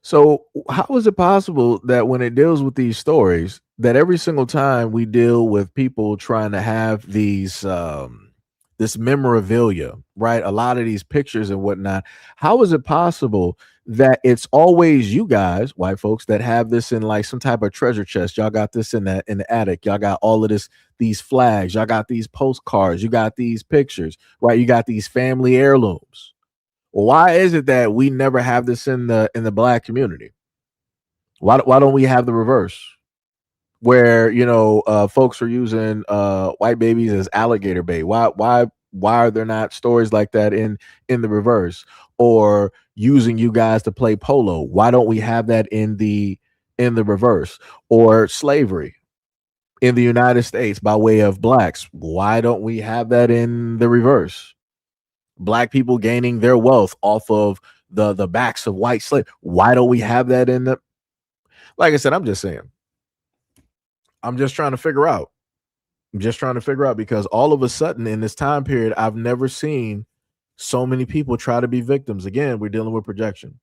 So how is it possible that when it deals with these stories, that every single time we deal with people trying to have these this memorabilia, right? A lot of these pictures and whatnot, how is it possible that it's always you guys, white folks, that have this in like some type of treasure chest? Y'all got this in the attic. Y'all got all of these flags, y'all got these postcards, you got these pictures, right? You got these family heirlooms. Why is it that we never have this in the black community? Why don't we have the reverse, where folks are using white babies as alligator bait? Why are there not stories like that in the reverse, or using you guys to play polo? Why don't we have that in the reverse? Or slavery in the United States by way of blacks? Why don't we have that in the reverse? Black people gaining their wealth off of the backs of white slaves. Why don't we have that in the? Like I said, I'm just saying. I'm just trying to figure out. I'm just trying to figure out, because all of a sudden in this time period, I've never seen so many people try to be victims. Again, we're dealing with projection.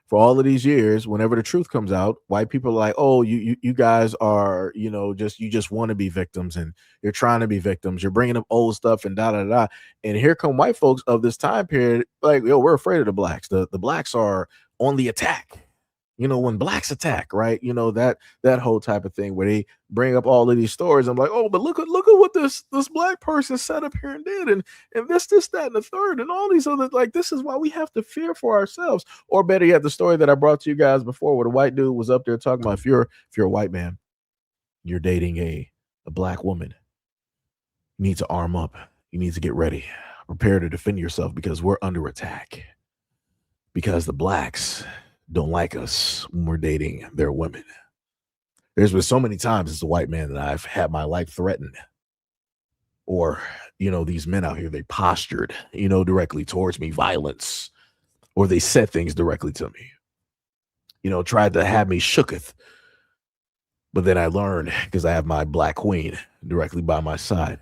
For all of these years, whenever the truth comes out, white people are like, oh, you guys are, you just want to be victims, and you're trying to be victims. You're bringing up old stuff and da da da. And here come white folks of this time period, like, yo, we're afraid of the blacks. The blacks are on the attack. When blacks attack, right? That whole type of thing where they bring up all of these stories. I'm like, oh, but look at what this black person set up here and did, and this, that, and the third, and all these other, like, this is why we have to fear for ourselves. Or better yet, the story that I brought to you guys before, where the white dude was up there talking about, if you're a white man, you're dating a black woman, you need to arm up, you need to get ready, prepare to defend yourself, because we're under attack, because the blacks don't like us when we're dating their women. There's been so many times as a white man that I've had my life threatened, or these men out here, they postured directly towards me, violence, or they said things directly to me, tried to have me shooketh. But then I learned, because I have my black queen directly by my side,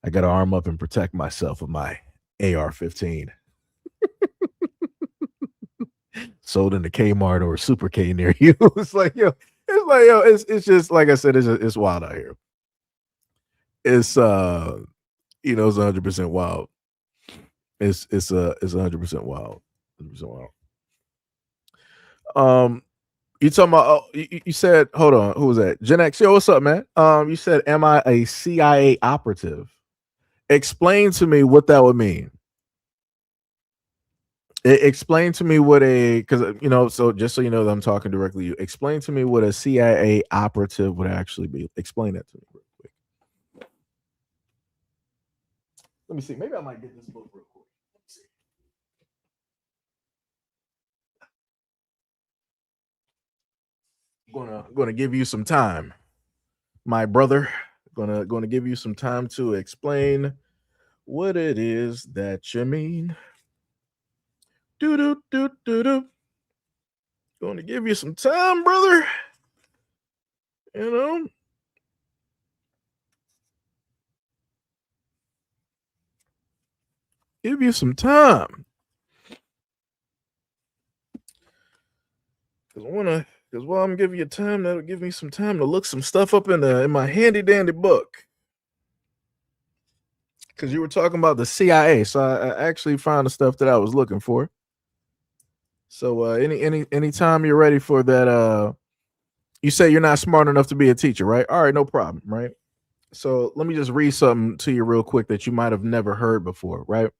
I got to arm up and protect myself with my AR-15. Sold in the Kmart or Super K near you. It's like, yo, it's just like I said, it's wild out here. It's it's 100% wild. It's 100% wild. 100% wild. You talking about? Oh, you said, hold on, who was that? Gen X. Yo, what's up, man? You said, am I a CIA operative? Explain to me what that would mean. Explain to me what because so just so you know that I'm talking directly to you. Explain to me what a CIA operative would actually be. Explain that to me real quick. Let me see. Maybe I might get this book real quick. Let me see. Gonna give you some time, my brother. Gonna give you some time to explain what it is that you mean. Do do do do do. Gonna give you some time, brother. Give you some time. Because I want to Because well, I'm giving you time. That'll give me some time to look some stuff up in my handy dandy book. Because you were talking about the CIA, so I actually found the stuff that I was looking for. So any time you're ready for that, you say you're not smart enough to be a teacher, right? All right, no problem, right? So let me just read something to you real quick that you might have never heard before, right?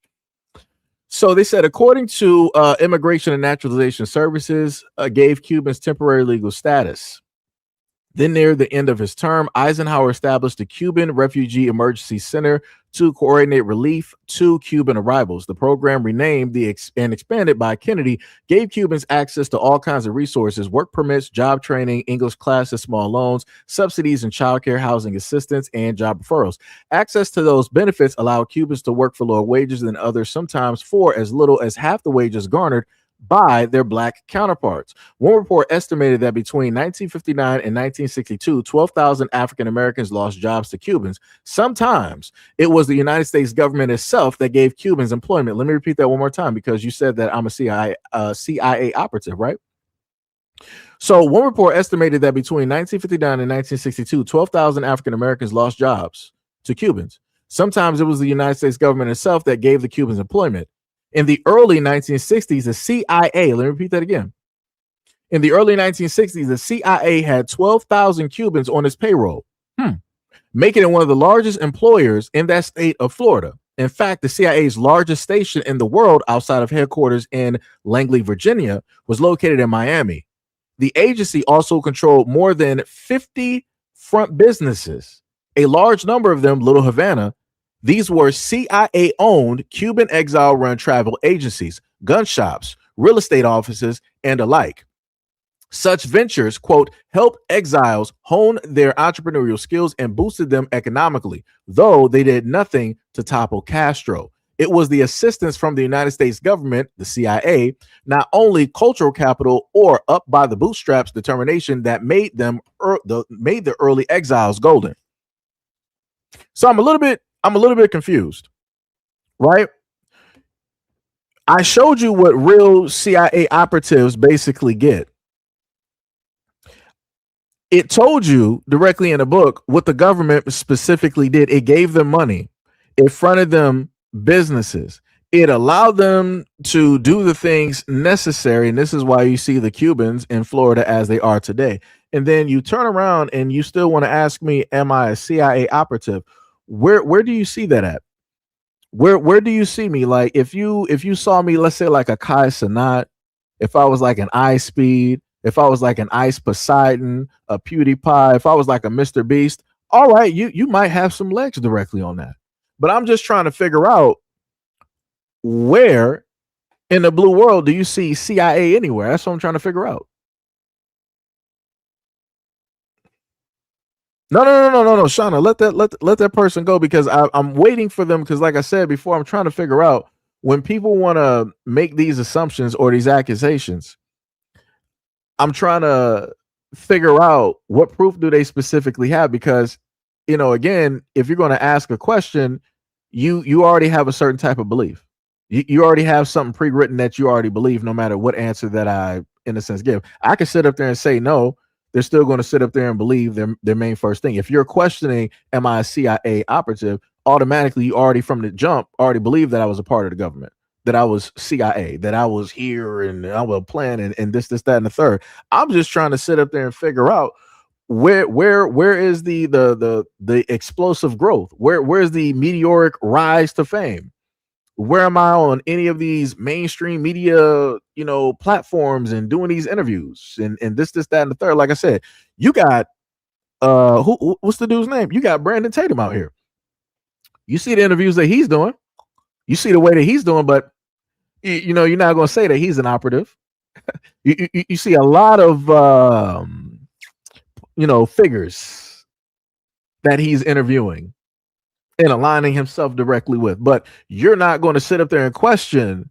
So they said, according to Immigration and Naturalization Services, gave Cubans temporary legal status. Then, near the end of his term, Eisenhower established the Cuban Refugee Emergency Center to coordinate relief to Cuban arrivals. The program, renamed and expanded by Kennedy, gave Cubans access to all kinds of resources: work permits, job training, English classes, small loans, subsidies and childcare, housing assistance, and job referrals. Access to those benefits allowed Cubans to work for lower wages than others, sometimes for as little as half the wages garnered by their black counterparts. One report estimated that between 1959 and 1962, 12,000 African Americans lost jobs to Cubans. Sometimes it was the United States government itself that gave Cubans employment. Let me repeat that one more time, because you said that I'm a CIA operative, right? So one report estimated that between 1959 and 1962, 12,000 African Americans lost jobs to Cubans. Sometimes it was the United States government itself that gave the Cubans employment. In the early 1960s, the CIA, let me repeat that again. In the early 1960s, the CIA had 12,000 Cubans on its payroll, making it one of the largest employers in that state of Florida. In fact, the CIA's largest station in the world, outside of headquarters in Langley, Virginia, was located in Miami. The agency also controlled more than 50 front businesses, a large number of them Little Havana. These were CIA-owned Cuban exile-run travel agencies, gun shops, real estate offices, and alike. Such ventures, quote, helped exiles hone their entrepreneurial skills and boosted them economically, though they did nothing to topple Castro. It was the assistance from the United States government, the CIA, not only cultural capital or up by the bootstraps determination that made the early exiles golden. So I'm a little bit confused, right? I showed you what real CIA operatives basically get. It told you directly in the book what the government specifically did. It gave them money. It fronted them businesses. It allowed them to do the things necessary. And this is why you see the Cubans in Florida as they are today. And then you turn around and you still want to ask me, am I a CIA operative? Where do you see that at? Where do you see me? Like if you saw me, let's say like a Kai Sanat, if I was like an iSpeed, if I was like an Ice Poseidon, a PewDiePie, if I was like a Mr. Beast, all right, you might have some legs directly on that. But I'm just trying to figure out, where in the blue world do you see CIA anywhere? That's what I'm trying to figure out. No, Shauna, let that person go, because I'm waiting for them, because like I said before, I'm trying to figure out, when people want to make these assumptions or these accusations, I'm trying to figure out what proof do they specifically have, because, again, if you're going to ask a question, you already have a certain type of belief. You already have something pre-written that you already believe, no matter what answer that I, in a sense, give. I can sit up there and say no. They're still going to sit up there and believe their main first thing. If you're questioning, am I a CIA operative, automatically you already from the jump already believe that I was a part of the government, that I was CIA, that I was here and I was planning and this, that, and the third. I'm just trying to sit up there and figure out where is the explosive growth? Where's the meteoric rise to fame? Where am I on any of these mainstream media, platforms and doing these interviews and this, that, and the third? Like I said, you got what's the dude's name? You got Brandon Tatum out here. You see the interviews that he's doing. You see the way that he's doing, but you're not going to say that he's an operative. you see a lot of figures that he's interviewing and aligning himself directly with, but you're not going to sit up there and question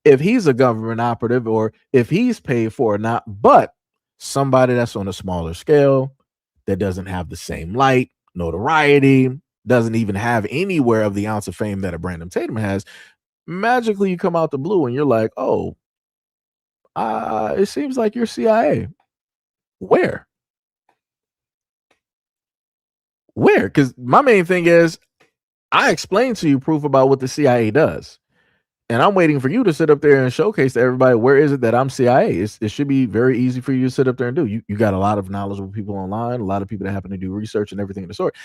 if he's a government operative or if he's paid for or not. But somebody that's on a smaller scale, that doesn't have the same light, notoriety, doesn't even have anywhere of the ounce of fame that a Brandon Tatum has, magically you come out the blue and you're like, oh, it seems like you're CIA. Where? Where? Because my main thing is I explained to you proof about what the CIA does. And I'm waiting for you to sit up there and showcase to everybody where is it that I'm CIA. It should be very easy for you to sit up there and do. You got a lot of knowledgeable people online, a lot of people that happen to do research and everything of the sort.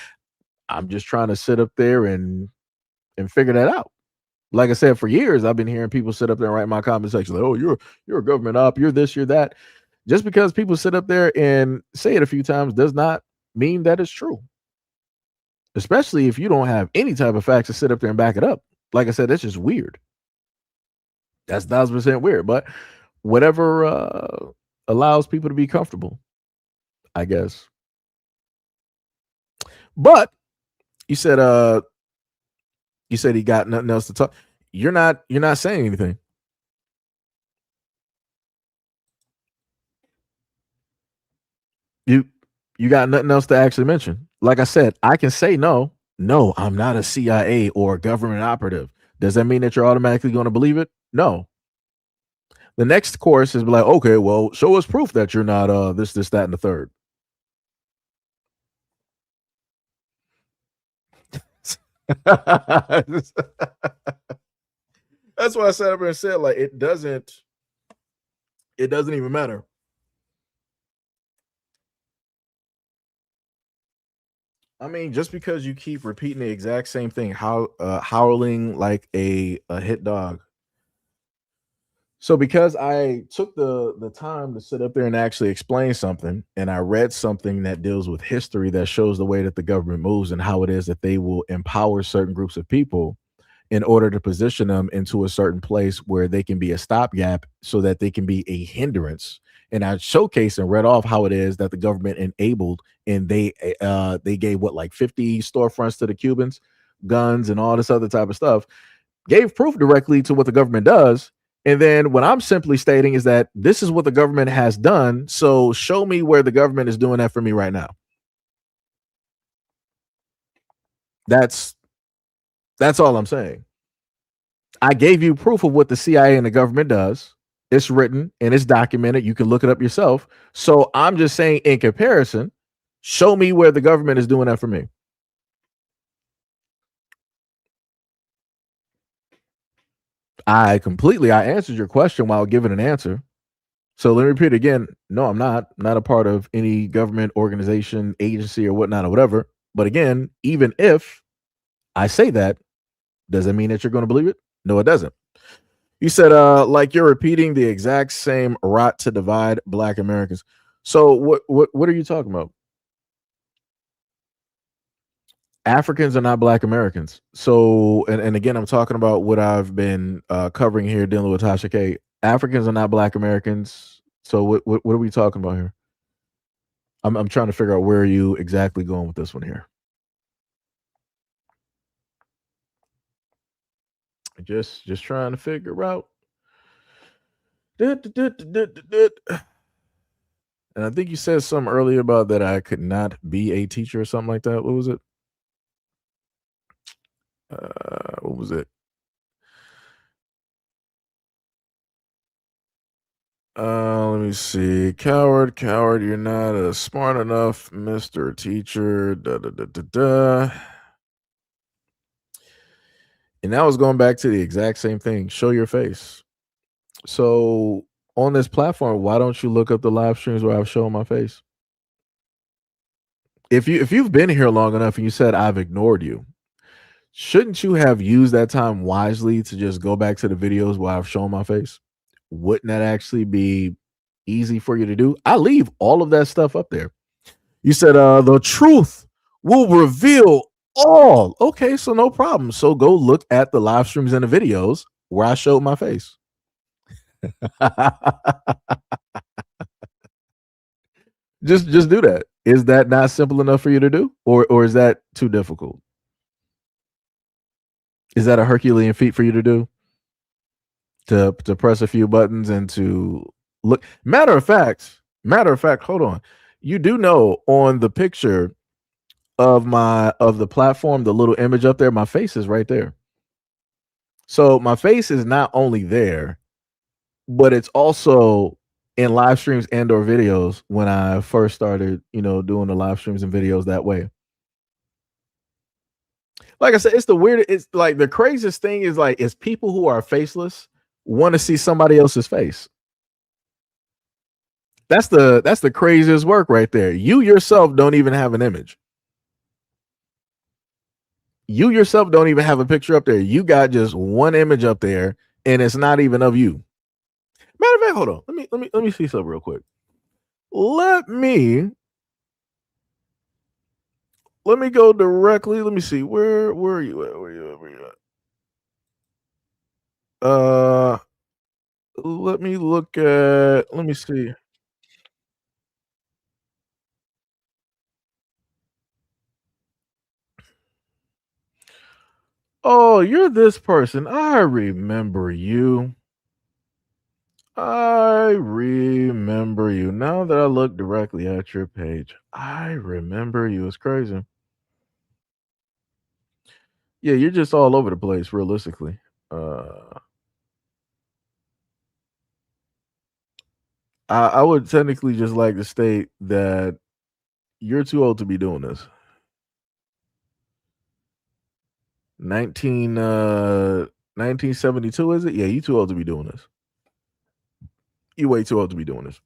I'm just trying to sit up there and figure that out. Like I said, for years I've been hearing people sit up there and write in my comment section like, "Oh, you're a government op, you're this, you're that." Just because people sit up there and say it a few times does not mean that it's true. Especially if you don't have any type of facts to sit up there and back it up. Like I said, that's just weird. That's 1,000% weird, but whatever allows people to be comfortable, I guess. But you said he got nothing else to talk. You're not saying anything. You got nothing else to actually mention. Like I said, I can say no, I'm not a CIA or a government operative. Does that mean that you're automatically going to believe it? No. The next course is like, okay, well, show us proof that you're not this, that, and the third. That's why I sat up here and said, like, it doesn't even matter. I mean, just because you keep repeating the exact same thing, howling like a hit dog. So because I took the time to sit up there and actually explain something, and I read something that deals with history that shows the way that the government moves and how it is that they will empower certain groups of people in order to position them into a certain place where they can be a stopgap so that they can be a hindrance. And I showcased and read off how it is that the government enabled, and they gave what, like 50 storefronts to the Cubans, guns and all this other type of stuff, gave proof directly to what the government does. And then what I'm simply stating is that this is what the government has done. So show me where the government is doing that for me right now. That's all I'm saying. I gave you proof of what the CIA and the government does. It's written and it's documented. You can look it up yourself. So I'm just saying, in comparison, show me where the government is doing that for me. I answered your question while giving an answer. So let me repeat again. No, I'm not a part of any government organization, agency, or whatnot, or whatever. But again, even if I say that, does that mean that you're going to believe it? No, it doesn't. You said, like you're repeating the exact same rot to divide Black Americans. So what are you talking about? Africans are not Black Americans. So, and again, I'm talking about what I've been covering here, dealing with Tasha K. Africans are not Black Americans. So what are we talking about here? I'm trying to figure out where are you exactly going with this one here. Just trying to figure out. And I think you said something earlier about that I could not be a teacher or something like that. What was it? What was it? Let me see. Coward, you're not smart enough, Mr. Teacher. And that was going back to the exact same thing. Show your face. So on this platform, why don't you look up the live streams where I've shown my face? If you've been here long enough and you said I've ignored you, shouldn't you have used that time wisely to just go back to the videos where I've shown my face? Wouldn't that actually be easy for you to do? I leave all of that stuff up there. You said the truth will reveal all. Okay, so no problem. So go look at the live streams and the videos where I showed my face. just do that. Is that not simple enough for you to do, or is that too difficult? Is that a Herculean feat for you to do? To press a few buttons and to look. Matter of fact, hold on. You do know on the picture of the platform, the little image up there, my face is right there. So my face is not only there, but it's also in live streams and or videos when I first started, doing the live streams and videos that way. Like I said, it's the weirdest. It's like the craziest thing is like it's people who are faceless want to see somebody else's face. That's the craziest work right there. You yourself don't even have an image. You yourself don't even have a picture up there. You got just one image up there, and it's not even of you. Matter of fact, hold on. Let me see something real quick. Let me go directly. Let me see. Where are you at? Where are you at? Let me look at. Let me see. Oh, you're this person. I remember you. I remember you. Now that I look directly at your page, I remember you. It's crazy. Yeah, you're just all over the place, realistically. I would technically just like to state that you're too old to be doing this. 1972, is it? Yeah, you too old to be doing this. You way too old to be doing this.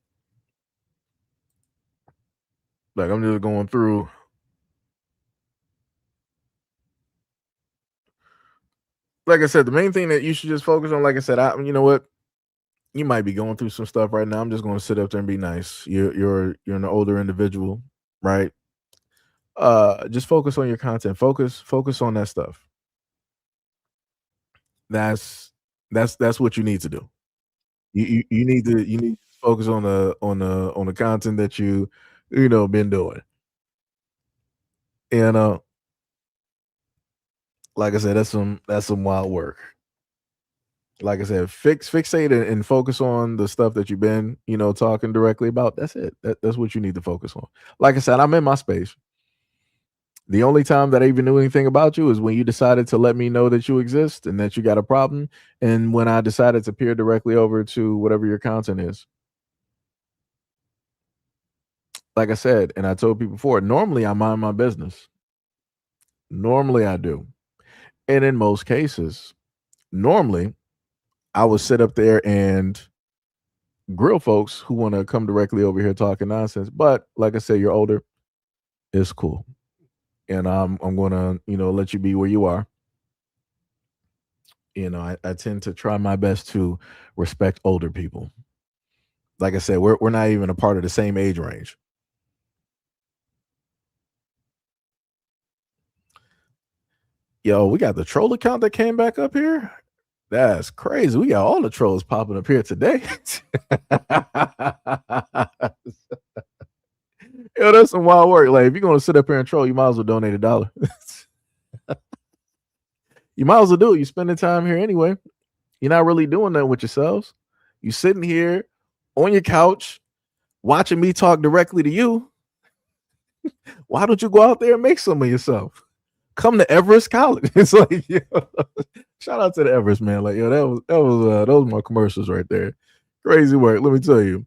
Like, I'm just going through. Like I said, the main thing that you should just focus on, like I said, you know what? You might be going through some stuff right now. I'm just going to sit up there and be nice. You're an older individual, right? Just focus on your content. Focus on that stuff. That's what you need to do. You need to focus on the content that been doing. And like I said, that's some wild work. Like I said, fixate and focus on the stuff that you've been, talking directly about. That's it. That's what you need to focus on. Like I said, I'm in my space. The only time that I even knew anything about you is when you decided to let me know that you exist and that you got a problem, and when I decided to peer directly over to whatever your content is. Like I said, and I told people before, normally I mind my business. Normally I do. And in most cases, normally I would sit up there and grill folks who want to come directly over here talking nonsense. But like I said, you're older. It's cool. And I'm gonna, let you be where you are. I tend to try my best to respect older people. Like I said, we're not even a part of the same age range. Yo, we got the troll account that came back up here. That's crazy. We got all the trolls popping up here today. Yo, that's some wild work. Like, if you're gonna sit up here and troll, you might as well donate $1. You might as well do it. You're spending time here anyway. You're not really doing that with yourselves. You sitting here on your couch watching me talk directly to you. Why don't you go out there and make some of yourself? Come to Everest College. It's like, shout out to the Everest, man. Like, those were my commercials right there. Crazy work. Let me tell you.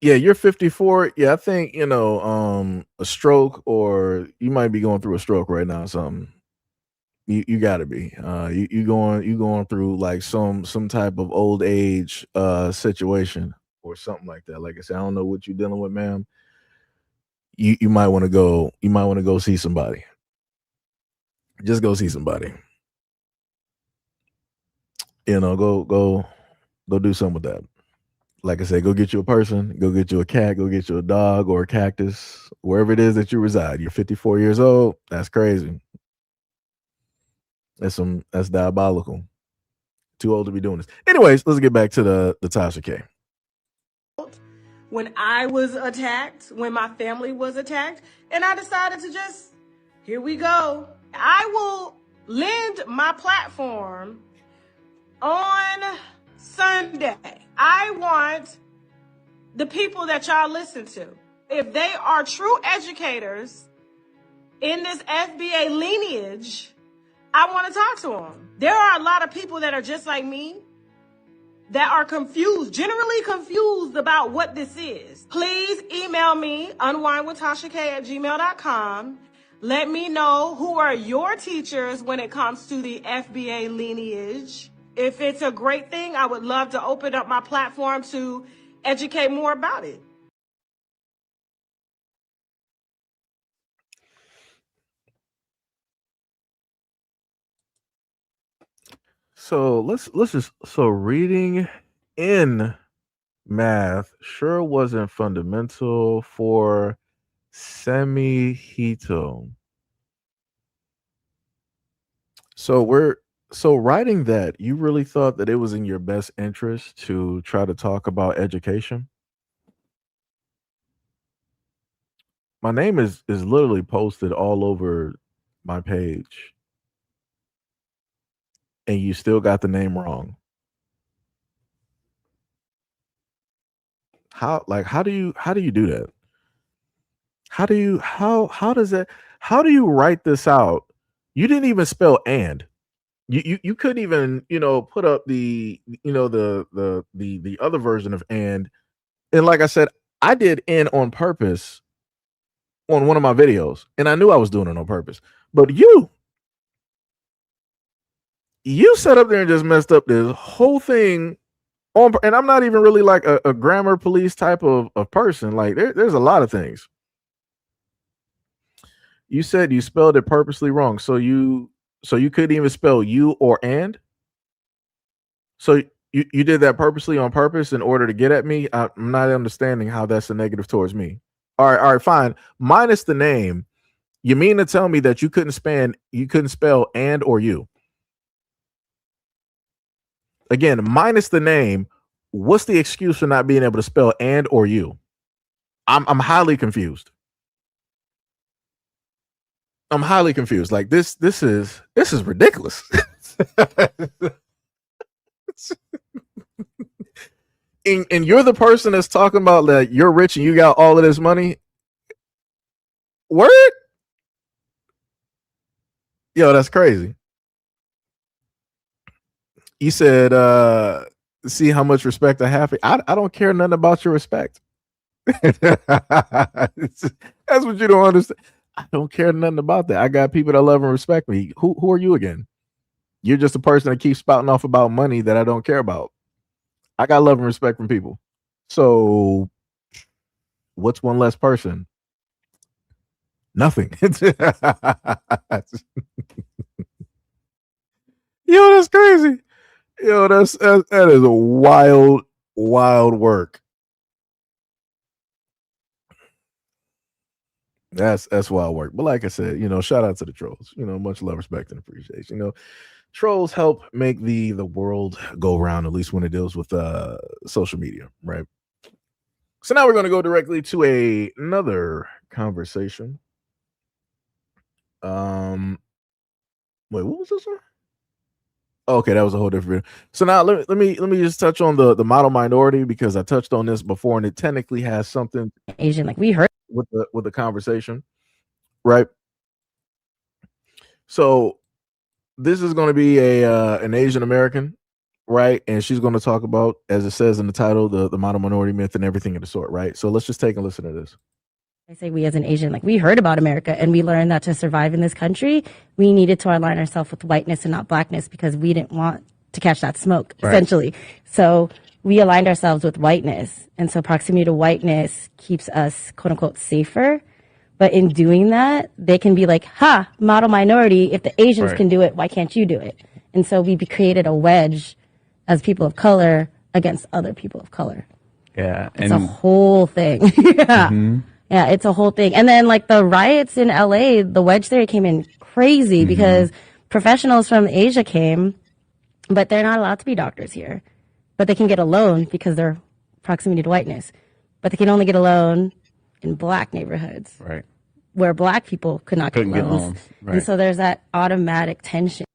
Yeah, you're 54. Yeah, I think, a stroke, or you might be going through a stroke right now, something. You got to be. You going through like some type of old age situation or something like that. Like I said, I don't know what you're dealing with, ma'am. You might want to go. You might want to go see somebody. Just go see somebody. Go do something with that. Like I said, go get you a person, go get you a cat, go get you a dog or a cactus, wherever it is that you reside. You're 54 years old. That's crazy. That's diabolical. Too old to be doing this. Anyways, let's get back to the Tasha K. When I was attacked, when my family was attacked, and I decided to just, here we go. I will lend my platform on Sunday. I want the people that y'all listen to, if they are true educators in this FBA lineage, I want to talk to them. There are a lot of people that are just like me that are confused, generally confused about what this is, please email me, unwindwithtasha@gmail.com. Let me know who are your teachers when it comes to the FBA lineage. If it's a great thing, I would love to open up my platform to educate more about it. So let's just reading in math sure wasn't fundamental for SEIJIHITO. So writing that, you really thought that it was in your best interest to try to talk about education? My name is literally posted all over my page, and you still got the name wrong. How do you do that? How do you write this out? You didn't even spell and. You couldn't even, put up the, the other version of and like I said, I did N on purpose on one of my videos, and I knew I was doing it on purpose. But you sat up there and just messed up this whole thing on, and I'm not even really like a grammar police type of person. Like there's a lot of things. You said you spelled it purposely wrong, so you couldn't even spell you or and. So you did that purposely on purpose in order to get at me. I'm not understanding how that's a negative towards me. All right, fine. Minus the name, you mean to tell me that you couldn't spell and or you? Again, minus the name, what's the excuse for not being able to spell and or you? I'm highly confused. I'm highly confused. Like this is ridiculous. And you're the person that's talking about that you're rich and you got all of this money. Word? Yo, that's crazy. You said, see how much respect I have. I don't care nothing about your respect. That's what you don't understand. I don't care nothing about that. I got people that love and respect me. Who are you again? You're just a person that keeps spouting off about money that I don't care about. I got love and respect from people. So what's one less person? Nothing. Yo, that's crazy. Yo, that is a wild work. That's wild work. But like I said, shout out to the trolls. Much love, respect, and appreciation. Trolls help make the world go round, at least when it deals with social media, right? So now we're going to go directly to another conversation. Wait, what was this one? Okay, that was a whole different video. So now let me just touch on the model minority, because I touched on this before, and it technically has something Asian, like we heard with the conversation, right? So this is going to be an Asian American, right? And she's going to talk about, as it says in the title, the model minority myth and everything of the sort, right? So let's just take a listen to this. I say we as an Asian, like we heard about America and we learned that to survive in this country, we needed to align ourselves with whiteness and not blackness, because we didn't want to catch that smoke, essentially. So we aligned ourselves with whiteness. And so proximity to whiteness keeps us, quote unquote, safer. But in doing that, they can be like, ha, model minority, if the Asians can do it, why can't you do it? And so we created a wedge as people of color against other people of color. Yeah. It's a whole thing. Yeah. Mm-hmm. Yeah, it's a whole thing. And then like the riots in LA, the wedge theory came in crazy because professionals from Asia came, but they're not allowed to be doctors here. But they can get a loan because they're proximity to whiteness. But they can only get a loan in black neighborhoods. Right. Where black people couldn't get loans. Right. And so there's that automatic tension.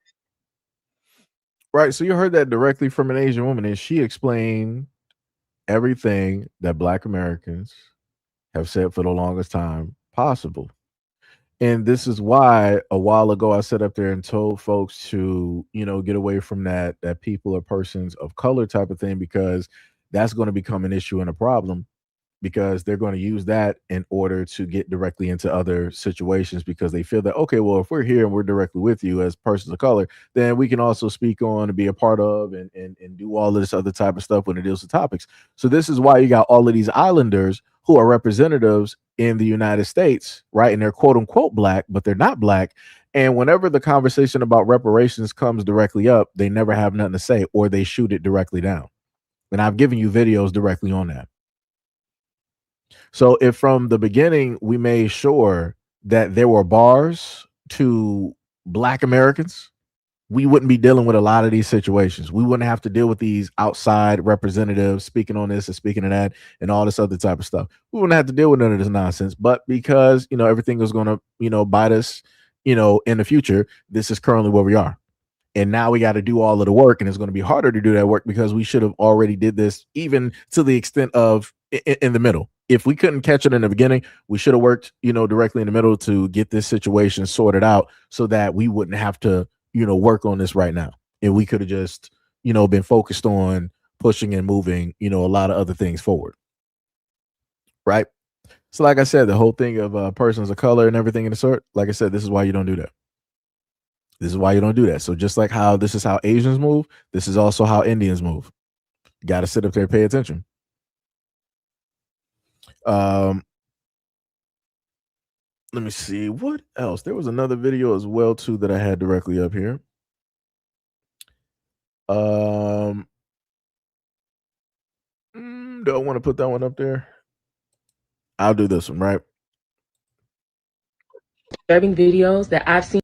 Right. So you heard that directly from an Asian woman, and she explained everything that Black Americans have said for the longest time possible. And this is why a while ago I sat up there and told folks to, get away from that people are persons of color type of thing, because that's going to become an issue and a problem, because they're going to use that in order to get directly into other situations, because they feel that, okay, well, if we're here and we're directly with you as persons of color, then we can also speak on and be a part of and do all of this other type of stuff when it deals with topics. So this is why you got all of these islanders who are representatives in the United States, right? And they're quote unquote black, but they're not black. And whenever the conversation about reparations comes directly up, they never have nothing to say, or they shoot it directly down. And I've given you videos directly on that. So if from the beginning we made sure that there were bars to Black Americans, we wouldn't be dealing with a lot of these situations. We wouldn't have to deal with these outside representatives speaking on this and speaking of that and all this other type of stuff. We wouldn't have to deal with none of this nonsense. But because, everything is going to, bite us, in the future, this is currently where we are. And now we got to do all of the work, and it's going to be harder to do that work because we should have already did this, even to the extent of in the middle. If we couldn't catch it in the beginning, we should have worked, directly in the middle to get this situation sorted out so that we wouldn't have to, work on this right now. And we could have just, been focused on pushing and moving, a lot of other things forward. Right. So like I said, the whole thing of persons of color and everything in the sort, like I said, this is why you don't do that. This is why you don't do that. So just like how this is how Asians move, this is also how Indians move. You got to sit up there and pay attention. Let me see what else. There was another video as well too that I had directly up here. Do I want to put that one up there? I'll do this one, right? Disturbing videos that I've seen.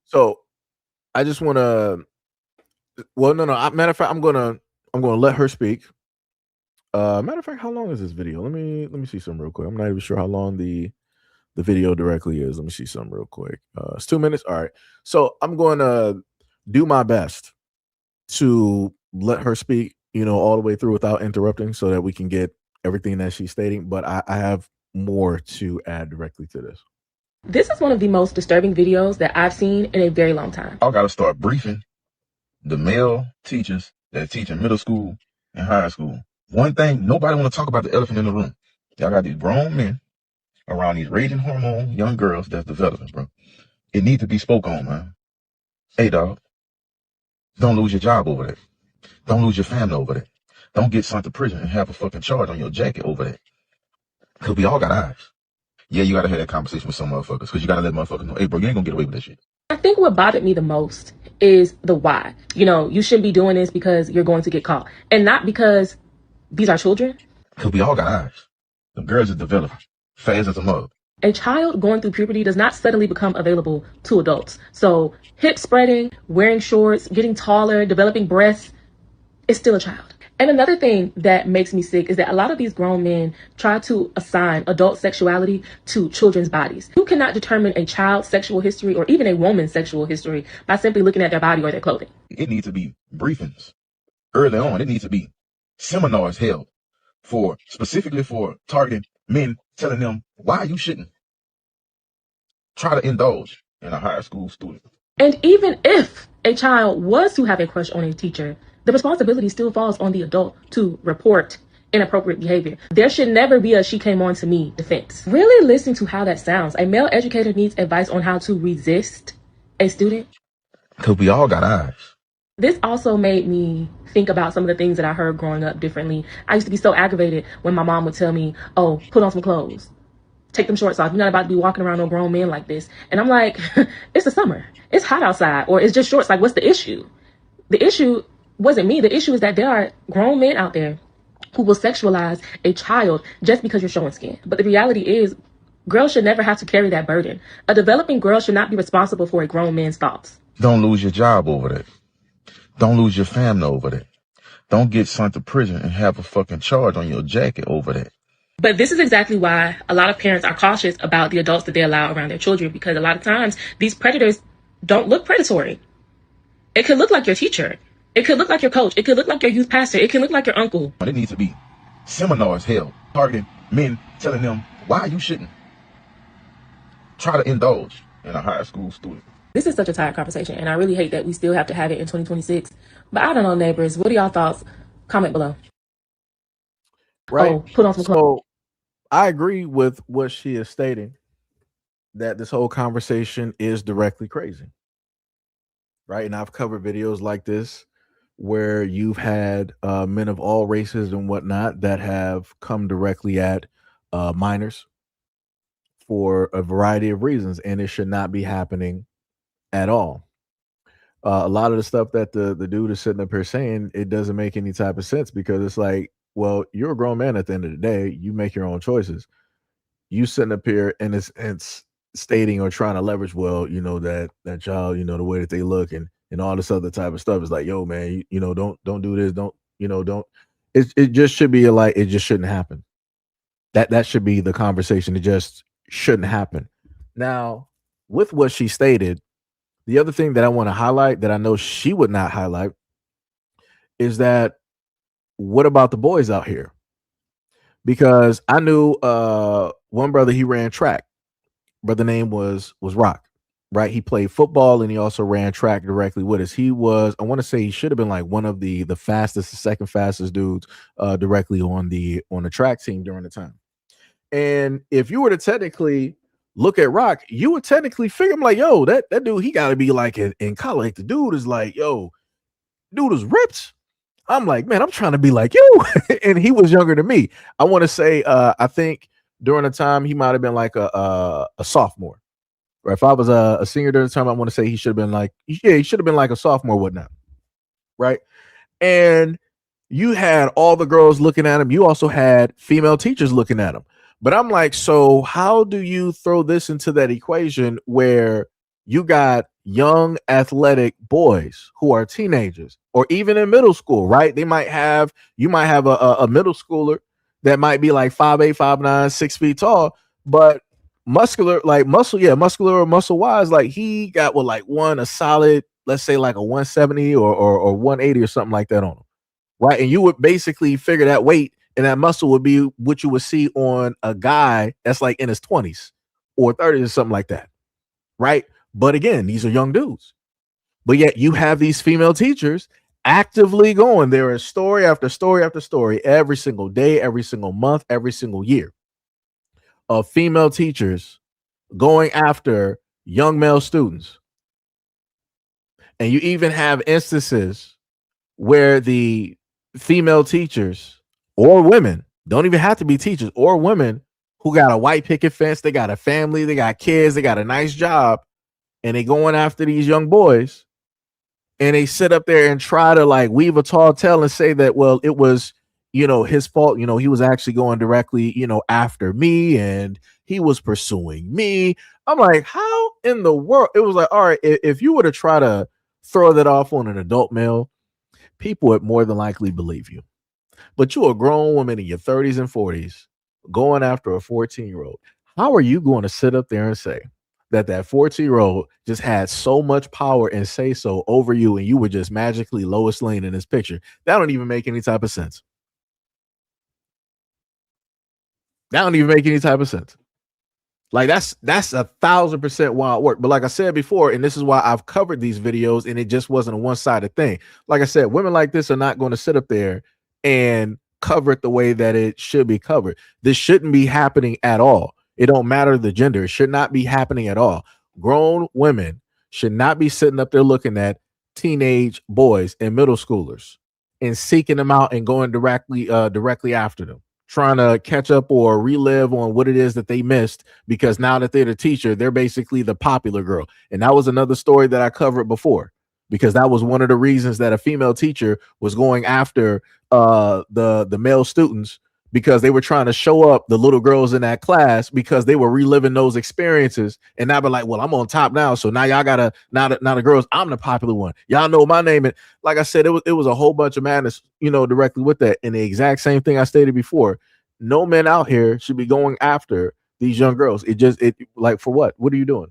So I just want to. Well, no. Matter of fact, I'm gonna let her speak. Matter of fact, how long is this video? Let me see something real quick. I'm not even sure how long the video directly is. Let me see something real quick. It's 2 minutes. All right. So I'm going to do my best to let her speak, all the way through without interrupting, so that we can get everything that she's stating. But I have more to add directly to this. This is one of the most disturbing videos that I've seen in a very long time. I got to start briefing the male teachers that teach in middle school and high school. One thing, nobody want to talk about the elephant in the room. Y'all got these grown men around these raging hormone young girls that's developing, bro. It needs to be spoke on, man. Hey, dog, don't lose your job over that. Don't lose your family over that. Don't get sent to prison and have a fucking charge on your jacket over that. Because we all got eyes. Yeah, you got to have that conversation with some motherfuckers, because you got to let motherfuckers know, hey, bro, you ain't going to get away with that shit. I think what bothered me the most is the why. You shouldn't be doing this because you're going to get caught. And not because these are children. Because we all got eyes. The girls are developing fast as a mother. A child going through puberty does not suddenly become available to adults. So hip spreading, wearing shorts, getting taller, developing breasts is still a child. And another thing that makes me sick is that a lot of these grown men try to assign adult sexuality to children's bodies. You cannot determine a child's sexual history or even a woman's sexual history by simply looking at their body or their clothing. It needs to be briefings early on. It needs to be seminars held specifically for targeting men, telling them why you shouldn't try to indulge in a high school student. And even if a child was to have a crush on a teacher, the responsibility still falls on the adult to report inappropriate behavior. There should never be a "she came on to me" defense. Really listen to how that sounds. A male educator needs advice on how to resist a student. Because we all got eyes. This also made me think about some of the things that I heard growing up differently. I used to be so aggravated when my mom would tell me, oh, put on some clothes. Take them shorts off. You're not about to be walking around no grown men like this. And I'm like, it's the summer. It's hot outside. Or it's just shorts. Like, what's the issue? The issue wasn't me. The issue is that there are grown men out there who will sexualize a child just because you're showing skin. But the reality is, girls should never have to carry that burden. A developing girl should not be responsible for a grown man's thoughts. Don't lose your job over that. Don't lose your family over that. Don't get sent to prison and have a fucking charge on your jacket over that. But this is exactly why a lot of parents are cautious about the adults that they allow around their children, because a lot of times these predators don't look predatory. It could look like your teacher. It could look like your coach. It could look like your youth pastor. It could look like your uncle. It needs to be seminars held targeting men, telling them why you shouldn't try to indulge in a high school student. This is such a tired conversation, and I really hate that we still have to have it in 2026. But I don't know, neighbors. What are y'all thoughts? Comment below. Right. Oh, put on some clothes. So I agree with what she is stating, that this whole conversation is directly crazy. Right. And I've covered videos like this where you've had men of all races and whatnot that have come directly at minors for a variety of reasons, and it should not be happening at all. A lot of the stuff that the dude is sitting up here saying, it doesn't make any type of sense, because it's like, well, you're a grown man at the end of the day. You make your own choices. You sitting up here and it's stating or trying to leverage, well, that child, the way that they look and all this other type of stuff is like, yo, man, don't do this, don't. It just should be like, it just shouldn't happen. That should be the conversation. It just shouldn't happen. Now, with what she stated, the other thing that I want to highlight that I know she would not highlight is that, what about the boys out here? Because I knew one brother, he ran track. Brother name was Rock, right? He played football and he also ran track directly with us. He was, I want to say, he should have been like one of the fastest, the second fastest dudes directly on the track team during the time. And if you were to technically look at Rock, you would technically figure, I'm like, yo, that dude, he got to be like in college. The dude is like, yo, dude is ripped. I'm like, man, I'm trying to be like you. And he was younger than me. I want to say, I think during the time he might have been like a sophomore. Or if I was a senior during the time, I want to say he should have been like, he should have been like a sophomore, whatnot. Right. And you had all the girls looking at him. You also had female teachers looking at him. But I'm like, so how do you throw this into that equation where you got young athletic boys who are teenagers or even in middle school, right? You might have a middle schooler that might be like 5'8", 5'9", 6 feet tall, but muscular or muscle wise, like he got a solid, let's say like a 170 or 180 or something like that on him. Right. And you would basically figure that weight and that muscle would be what you would see on a guy that's like in his 20s or 30s or something like that. Right. But again, these are young dudes. But yet you have these female teachers actively going. There is story after story after story every single day, every single month, every single year of female teachers going after young male students. And you even have instances where the female teachers or women, don't even have to be teachers, or women who got a white picket fence, they got a family, they got kids, they got a nice job, and they going after these young boys, and they sit up there and try to like weave a tall tale and say that, well, it was, his fault. He was actually going directly, after me, and he was pursuing me. I'm like, how in the world? It was like, all right, if you were to try to throw that off on an adult male, people would more than likely believe you. But you're a grown woman in your 30s and 40s going after a 14-year-old. How are you going to sit up there and say that 14-year-old just had so much power and say so over you, and you were just magically Lois Lane in this picture? That don't even make any type of sense. Like that's 1,000% wild work. But like I said before, and this is why I've covered these videos, and it just wasn't a one-sided thing. Like I said, women like this are not going to sit up there and cover it the way that it should be covered. This shouldn't be happening at all. It don't matter the gender. It should not be happening at all. Grown women should not be sitting up there looking at teenage boys and middle schoolers and seeking them out and going directly after them, trying to catch up or relive on what it is that they missed, because now that they're the teacher, they're basically the popular girl. And that was another story that I covered before, because that was one of the reasons that a female teacher was going after the male students, because they were trying to show up the little girls in that class, because they were reliving those experiences. And now they're like, well, I'm on top now, so now y'all gotta, now the girls, I'm the popular one, y'all know my name. And like I said, it was a whole bunch of madness, directly with that. And the exact same thing I stated before, no men out here should be going after these young girls. It like, for what are you doing?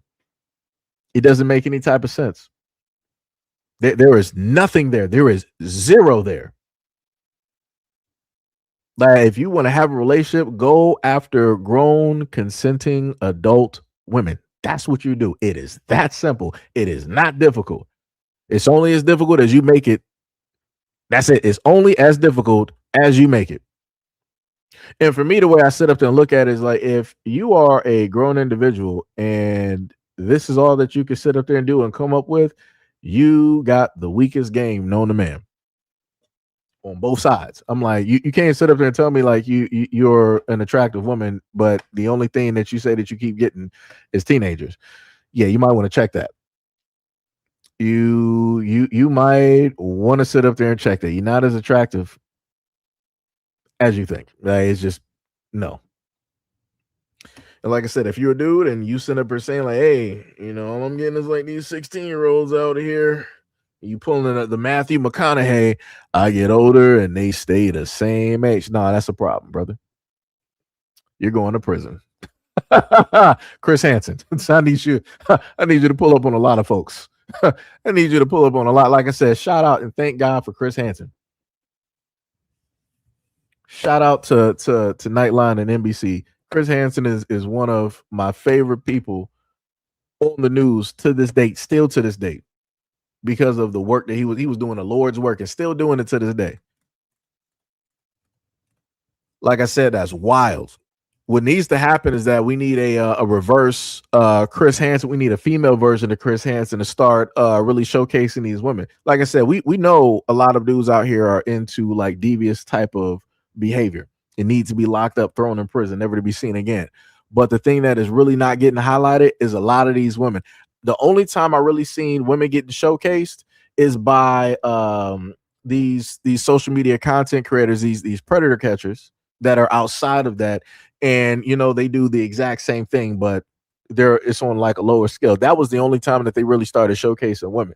It doesn't make any type of sense. There is nothing there. There is zero there. Like, if you want to have a relationship, go after grown, consenting adult women. That's what you do. It is that simple. It is not difficult. It's only as difficult as you make it. That's it. It's only as difficult as you make it. And for me, the way I sit up there and look at it is like, if you are a grown individual and this is all that you can sit up there and do and come up with, you got the weakest game known to man on both sides. I'm like, you can't sit up there and tell me like you're an attractive woman, but the only thing that you say that you keep getting is teenagers. Yeah, you might want to check that. You might want to sit up there and check that. You're not as attractive as you think. Like, it's just no. And like I said, if you're a dude and you send up here saying like, hey, all I'm getting is like these 16-year-olds out here. You pulling the Matthew McConaughey, I get older and they stay the same age. No, that's a problem, brother. You're going to prison. Chris Hansen. I need you to pull up on a lot of folks. I need you to pull up on a lot. Like I said, shout out and thank God for Chris Hansen. Shout out to Nightline and NBC. Chris Hansen is one of my favorite people on the news to this date, still to this date, because of the work that he was doing the Lord's work and still doing it to this day. Like I said, that's wild. What needs to happen is that we need a reverse Chris Hansen. We need a female version of Chris Hansen to start really showcasing these women. Like I said, we know a lot of dudes out here are into like devious type of behavior. It needs to be locked up, thrown in prison, never to be seen again. But the thing that is really not getting highlighted is a lot of these women. The only time I really seen women getting showcased is by these social media content creators, these predator catchers that are outside of that. And they do the exact same thing, but it's on like a lower scale. That was the only time that they really started showcasing women.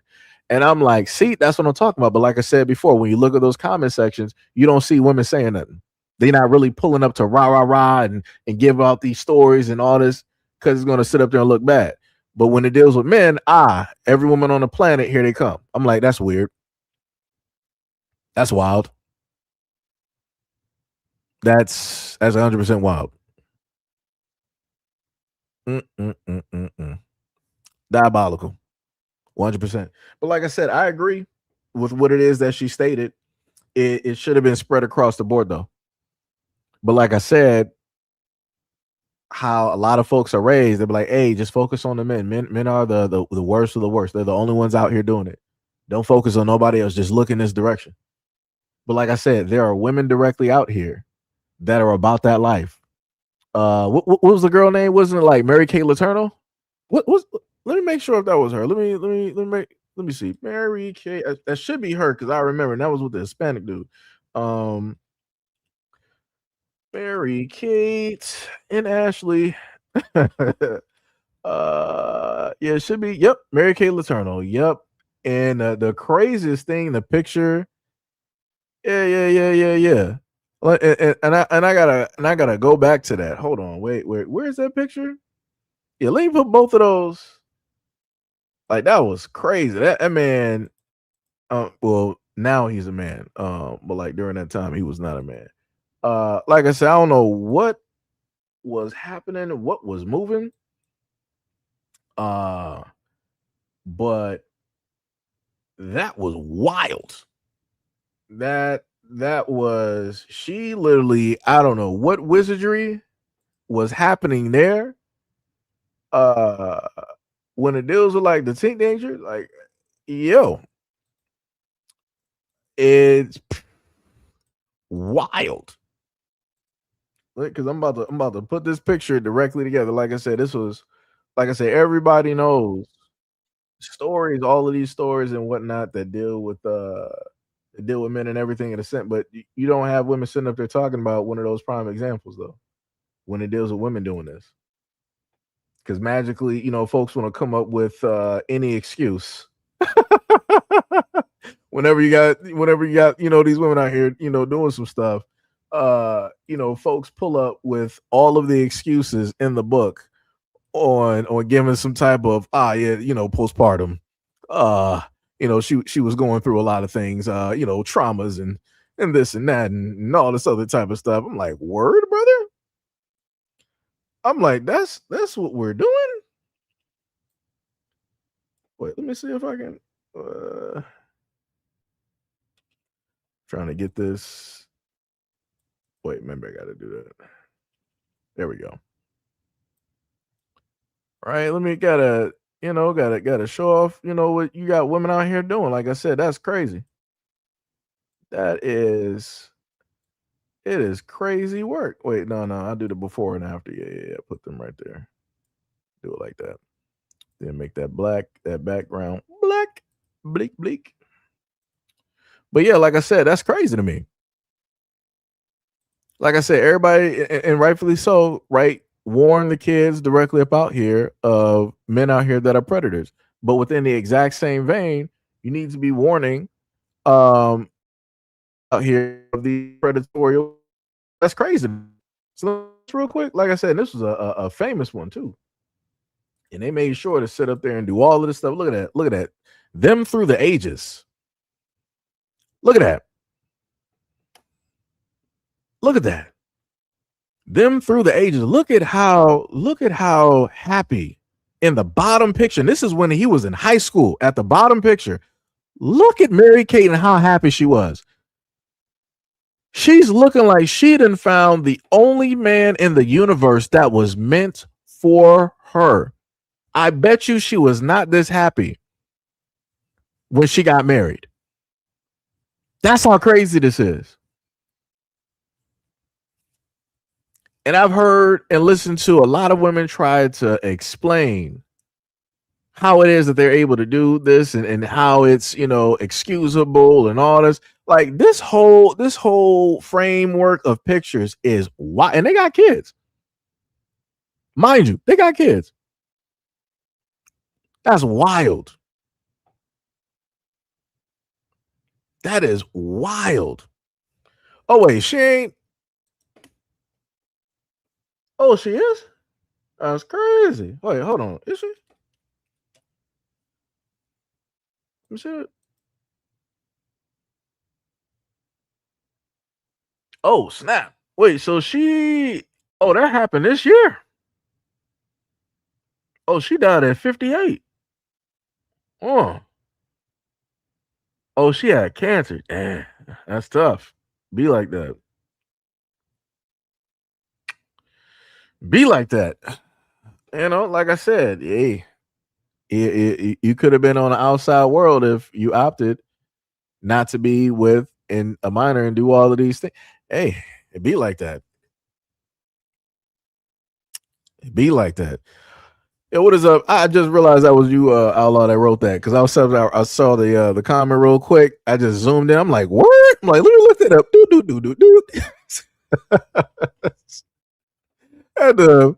And I'm like, see, that's what I'm talking about. But like I said before, when you look at those comment sections, you don't see women saying nothing. They're not really pulling up to rah, rah, rah and give out these stories and all this, because it's going to sit up there and look bad. But when it deals with men, every woman on the planet, here they come. I'm like, that's weird. That's wild. That's 100% wild. Diabolical. 100%. But like I said, I agree with what it is that she stated. It should have been spread across the board, though. But like I said, how a lot of folks are raised, they'll be like, hey, just focus on the men. Men are the worst of the worst. They're the only ones out here doing it. Don't focus on nobody else. Just look in this direction. But like I said, there are women directly out here that are about that life. What was the girl name? Wasn't it like Mary Kay Letourneau? What was? Let me make sure if that was her. Let me see. Mary Kay. That should be her, because I remember, and that was with the Hispanic dude. Mary Kate and Ashley. Yeah, it should be. Yep, Mary Kay Letourneau. Yep. And the craziest thing, the picture. Yeah. And I gotta go back to that. Hold on, wait, where's that picture? Yeah, let me put both of those. Like, that was crazy. That man. Well, now he's a man. But like during that time, he was not a man. Like I said, I don't know what was happening, what was moving. But that was wild. That was, she literally, I don't know what wizardry was happening there. When it deals with like the teenager, like, yo, it's wild. Because I'm about to put this picture directly together. Like I said, everybody knows stories, all of these stories and whatnot that deal with men and everything in a sense, but you don't have women sitting up there talking about one of those prime examples though, when it deals with women doing this. Because magically, folks want to come up with any excuse. whenever you got, these women out here, doing some stuff, folks pull up with all of the excuses in the book on giving some type of postpartum. She was going through a lot of things, traumas and this and that and all this other type of stuff. I'm like, word, brother. I'm like, that's what we're doing. me see if I can. Trying to get this. Wait, maybe I got to do that. There we go. All right, let me gotta show off. What you got women out here doing. Like I said, that's crazy. That is, it is crazy work. Wait, no, I'll do the before and after. Yeah. Put them right there. Do it like that. Then make that background black, bleak. But yeah, like I said, that's crazy to me. Like I said, everybody, and rightfully so, right? Warn the kids directly about here of men out here that are predators. But within the exact same vein, you need to be warning out here of the predatory. That's crazy. So real quick, like I said, this was a famous one too. And they made sure to sit up there and do all of this stuff. Look at that. Them through the ages. Look at that. Look at that. Them through the ages. Look at how happy in the bottom picture. And this is when he was in high school. At the bottom picture, look at Mary Kate and how happy she was. She's looking like she done found the only man in the universe that was meant for her. I bet you she was not this happy when she got married. That's how crazy this is. And I've heard and listened to a lot of women try to explain how it is that they're able to do this and how it's, excusable and all this. Like this whole framework of pictures is wild. And they got kids. Mind you, they got kids. That's wild. That is wild. Oh, wait, she ain't. Oh, she is? That's crazy. Wait, hold on. Is she? Let me see it. Oh, snap. Wait, so she. Oh, that happened this year. Oh, she died at 58. Oh. Oh, she had cancer. Damn, that's tough. Be like that. Be like that. Like I said, hey, you could have been on the outside world if you opted not to be with a minor and do all of these things. Hey, it be like that. It be like that. Yeah, what is up? I just realized that was you, Outlaw, that wrote that because I saw the comment real quick. I just zoomed in. I'm like, what? I'm like, let me look that up. Had to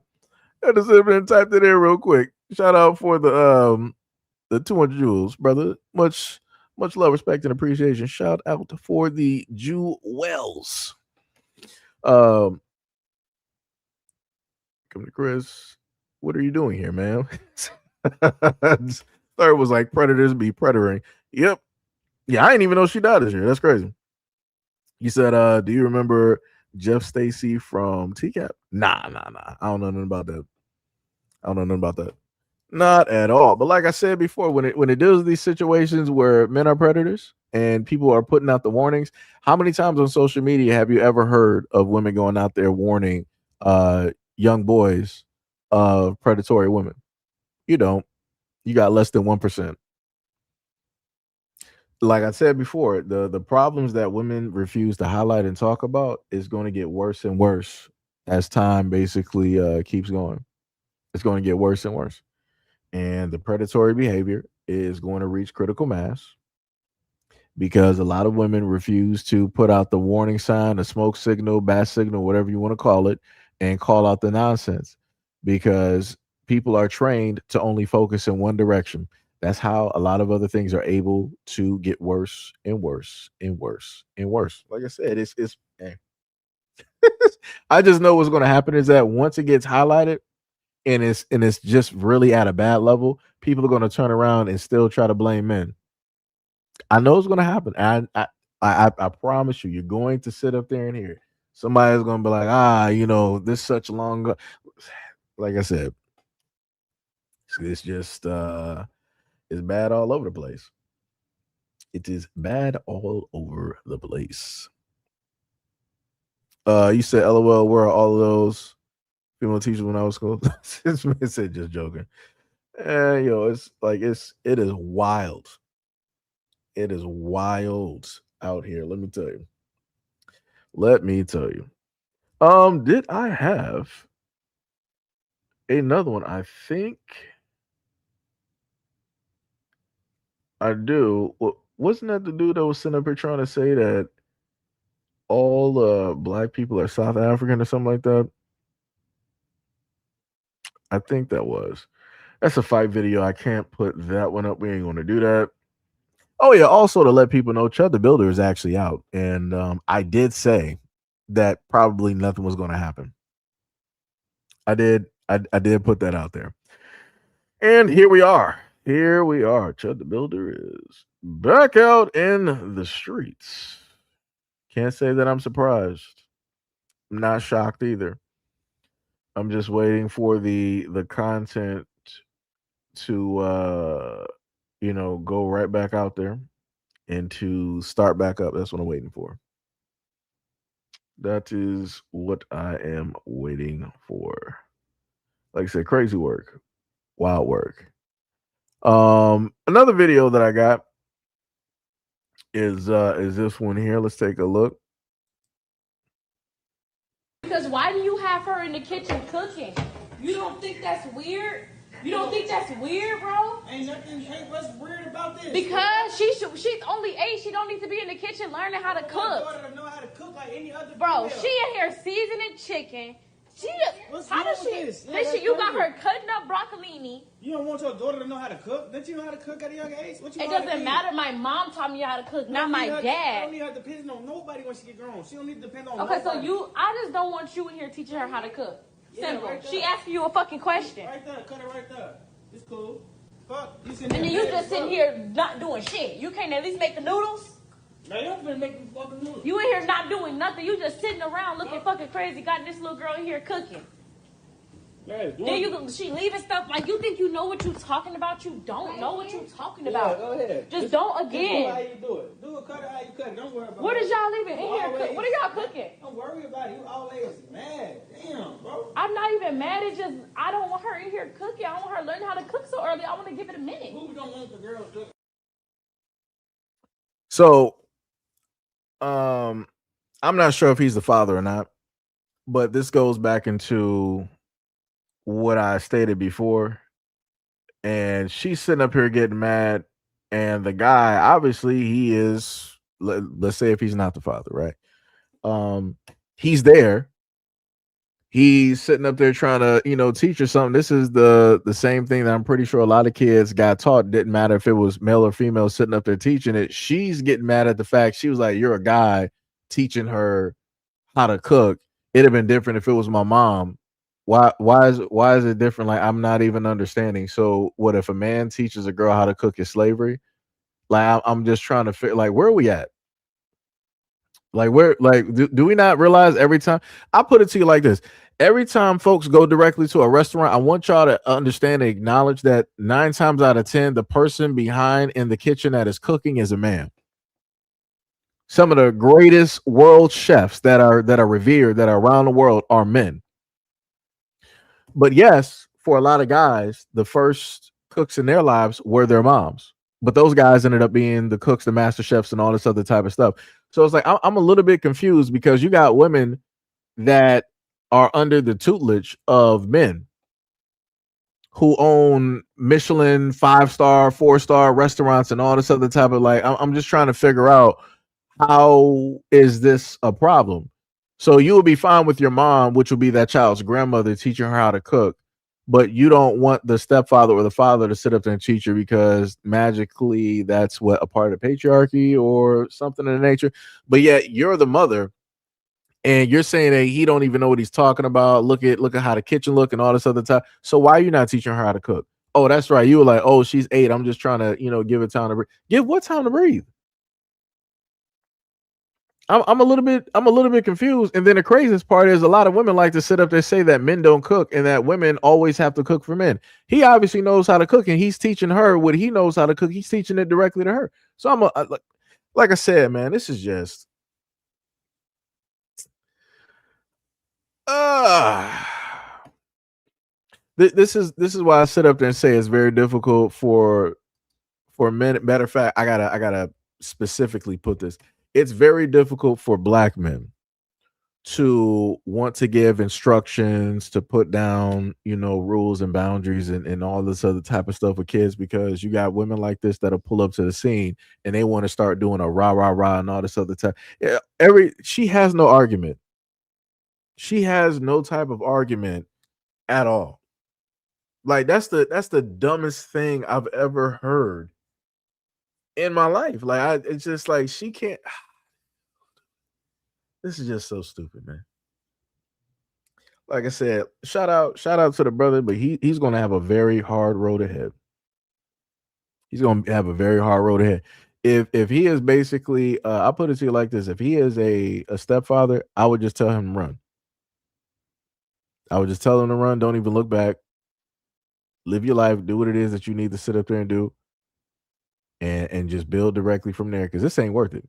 sit there and type it in real quick. Shout out for the 200 jewels, brother. Much love, respect, and appreciation. Shout out for the jewels. Come to Chris. What are you doing here, man? Third was like predators be predatoring. Yep. Yeah, I didn't even know she died this year. That's crazy. You said, do you remember Jeff Stacy from TCAP? Nah. I don't know nothing about that. Not at all. But like I said before, when it deals with these situations where men are predators and people are putting out the warnings, how many times on social media have you ever heard of women going out there warning young boys of predatory women? You don't. You got less than 1%. Like I said before, the problems that women refuse to highlight and talk about is going to get worse and worse as time basically keeps going. It's going to get worse and worse. And the predatory behavior is going to reach critical mass because a lot of women refuse to put out the warning sign, the smoke signal, bat signal, whatever you want to call it, and call out the nonsense because people are trained to only focus in one direction. That's how a lot of other things are able to get worse and worse and worse and worse. Like I said, it's I just know what's going to happen is that once it gets highlighted and it's just really at a bad level, people are going to turn around and still try to blame men. I know it's going to happen. And I promise you, you're going to sit up there and hear it. Somebody's going to be like, this such long. Like I said, it's just It's bad all over the place. It is bad all over the place. You said, LOL, where are all of those female teachers when I was school? This man said, just joking. And it's like it is wild. It is wild out here. Let me tell you. Let me tell you. Did I have another one? I think I do. Wasn't that the dude that was sitting up here trying to say that all black people are South African or something like that? I think that was. That's a fight video. I can't put that one up. We ain't going to do that. Oh yeah. Also, to let people know, Chud the Builder is actually out, and I did say that probably nothing was going to happen. I did put that out there, and here we are. Here we are. Chud the Builder is back out in the streets. Can't say that I'm surprised. I'm not shocked either. I'm just waiting for the content to go right back out there and to start back up. That's what I'm waiting for. That is what I am waiting for. Like I said, crazy work, wild work. Another video that I got is this one here. Let's take a look. Because why do you have her in the kitchen cooking? You don't think that's weird? You don't think that's weird, bro? Ain't what's weird about this? Because she's only 8. She don't need to be in the kitchen learning how to cook. My daughter know how to cook like any other Bro, female. she in here seasoning chicken. How does she? Listen, You got her cutting up broccolini. You don't want your daughter to know how to cook? Don't you know how to cook at a young age? What you It know how to doesn't do? matter. My mom taught me how to cook, not my I dad. don't need her to depend on nobody when she get grown. She don't need to depend on Okay, nobody. so I just don't want you in here teaching her how to cook. Yeah, Simple. right there. She asking you a fucking question. Right there, cut it right there. It's cool. Fuck, you And then you just sitting here not doing shit. You can't at least make the noodles? Now you finna make me fucking noodles. You in here not doing nothing. You just sitting around looking fucking crazy. Got this little girl in here cooking. Yeah, Then she leaving stuff like you think you know what you talking about. You don't know what you talking about. Go ahead. Just don't Just do again. how you do it. Do it, cut it how you cut it. Don't worry about What it. is y'all leaving in here? What are y'all cooking? Don't worry about it. You always mad. Damn, bro. I'm not even mad. It's just I don't want her in here cooking. I don't want her learning how to cook so early. I want to give it a minute. Who don't want the girls cooking? So, I'm not sure if he's the father or not, but this goes back into what I stated before. And she's sitting up here getting mad, and the guy, obviously, he is. Let's say if he's not the father, right? He's there. He's sitting up there trying to, teach her something. This is the same thing that I'm pretty sure a lot of kids got taught. Didn't matter if it was male or female sitting up there teaching it. She's getting mad at the fact she was like, "You're a guy teaching her how to cook. It'd have been different if it was my mom. Why is it different? Like, I'm not even understanding. So what if a man teaches a girl how to cook is slavery? Like, I'm just trying to figure, like, where are we at? Like, do we not realize every time? I put it to you like this: every time folks go directly to a restaurant, I want y'all to understand and acknowledge that 9 times out of 10, the person behind in the kitchen that is cooking is a man. Some of the greatest world chefs that are revered, that are around the world, are men. But yes, for a lot of guys, the first cooks in their lives were their moms. But those guys ended up being the cooks, the master chefs, and all this other type of stuff. So it's like I'm a little bit confused because you got women that are under the tutelage of men who own Michelin 5-star, 4-star restaurants and all this other type of, like, I'm just trying to figure out, how is this a problem? So you will be fine with your mom, which will be that child's grandmother, teaching her how to cook, but you don't want the stepfather or the father to sit up there and teach her because magically that's what a part of patriarchy or something of the nature. But yet you're the mother and you're saying that he don't even know what he's talking about. Look at how the kitchen look and all this other stuff. So why are you not teaching her how to cook? Oh, that's right. You were like, oh, she's 8. I'm just trying to, give her time to breathe. Give what time to breathe? I'm a little bit confused. And then the craziest part is a lot of women like to sit up there and say that men don't cook and that women always have to cook for men. He obviously knows how to cook and he's teaching her what he knows how to cook. He's teaching it directly to her. So like I said, man, this is just this is why I sit up there and say it's very difficult for men. Matter of fact, I gotta specifically put this. It's very difficult for black men to want to give instructions, to put down, rules and boundaries and all this other type of stuff with kids, because you got women like this that'll pull up to the scene and they want to start doing a rah rah rah and all this other type. Yeah, she has no argument. She has no type of argument at all. Like that's the dumbest thing I've ever heard in my life. It's just like she can't. This is just so stupid, man. Like I said, shout out to the brother, but he's gonna have a very hard road ahead. He's gonna have a very hard road ahead. If he is basically, I'll put it to you like this: if he is a stepfather, I would just tell him to run. I would just tell him to run. Don't even look back. Live your life. Do what it is that you need to sit up there and do, and just build directly from there. Because this ain't worth it.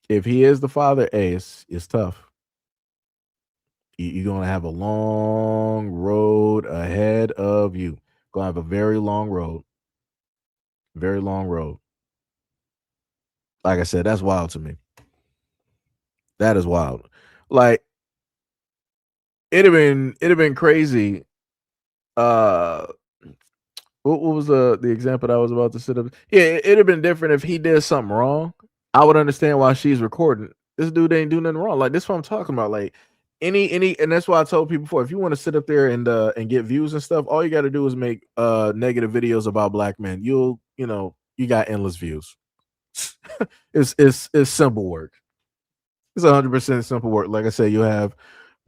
If he is the father, it's tough. You're gonna have a long road ahead of you. Gonna have a very long road. Very long road. Like I said, that's wild to me. That is wild. Like it'd have been crazy. What was the example that I was about to sit up? Yeah, it'd have been different if he did something wrong. I would understand why she's recording. This dude ain't do nothing wrong. Like this is what I'm talking about. Like any and that's why I told people before, if you want to sit up there and get views and stuff, all you got to do is make negative videos about black men. You got endless views. It's simple work. It's 100% simple work. Like I said, you'll have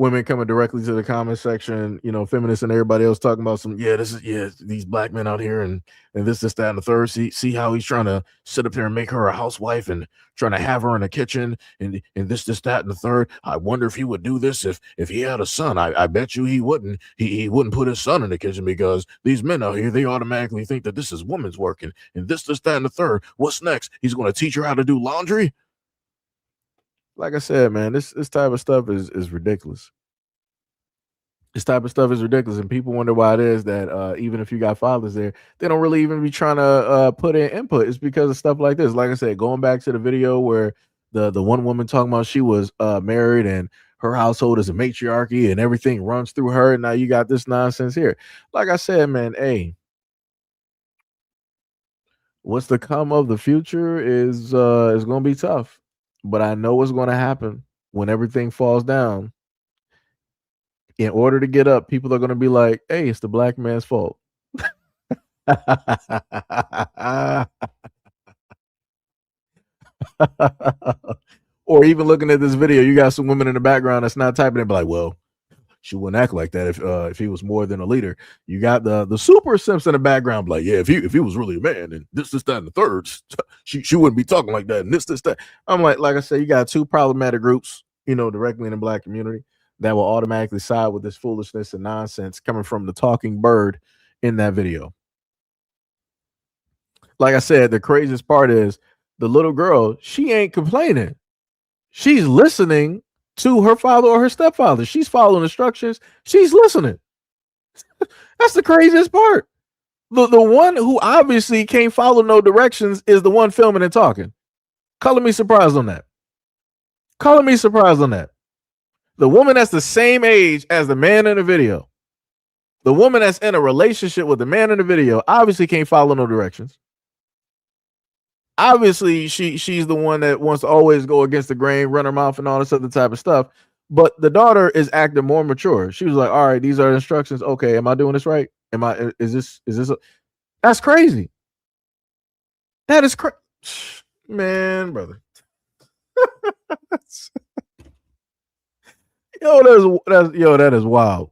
women coming directly to the comment section, feminists and everybody else talking about these black men out here and this, that, and the third. See how he's trying to sit up there and make her a housewife and trying to have her in the kitchen and this, that, and the third. I wonder if he would do this if he had a son. I bet you he wouldn't. He wouldn't put his son in the kitchen because these men out here, they automatically think that this is woman's work and this, that, and the third. What's next? He's going to teach her how to do laundry. Like I said, man, this type of stuff is ridiculous. This type of stuff is ridiculous, and people wonder why it is that even if you got fathers there, they don't really even be trying to put in input. It's because of stuff like this. Like I said, going back to the video where the one woman talking about she was married and her household is a matriarchy and everything runs through her, and now you got this nonsense here. Like I said, man, hey, what's to come of the future is going to be tough. But I know what's going to happen when everything falls down. In order to get up, people are going to be like, hey, it's the black man's fault. Or even looking at this video, you got some women in the background that's not typing it, but like, well, she wouldn't act like that if he was more than a leader. You got the super simps in the background, like, yeah, if he was really a man and this, that, and the third, she wouldn't be talking like that and this, that. I'm like I said, you got two problematic groups, directly in the black community that will automatically side with this foolishness and nonsense coming from the talking bird in that video. Like I said, the craziest part is the little girl, she ain't complaining. She's listening to her father or her stepfather. She's following instructions. She's listening. That's the craziest part. The one who obviously can't follow no directions is the one filming and talking. Color me surprised on that. Color me surprised on that. The woman that's the same age as the man in the video. The woman that's in a relationship with the man in the video obviously can't follow no directions. Obviously, she's the one that wants to always go against the grain, run her mouth, and all this other type of stuff. But the daughter is acting more mature. She was like, "All right, these are the instructions. Okay, am I doing this right? Is this? That's crazy. That is crazy, man, brother. That is wild.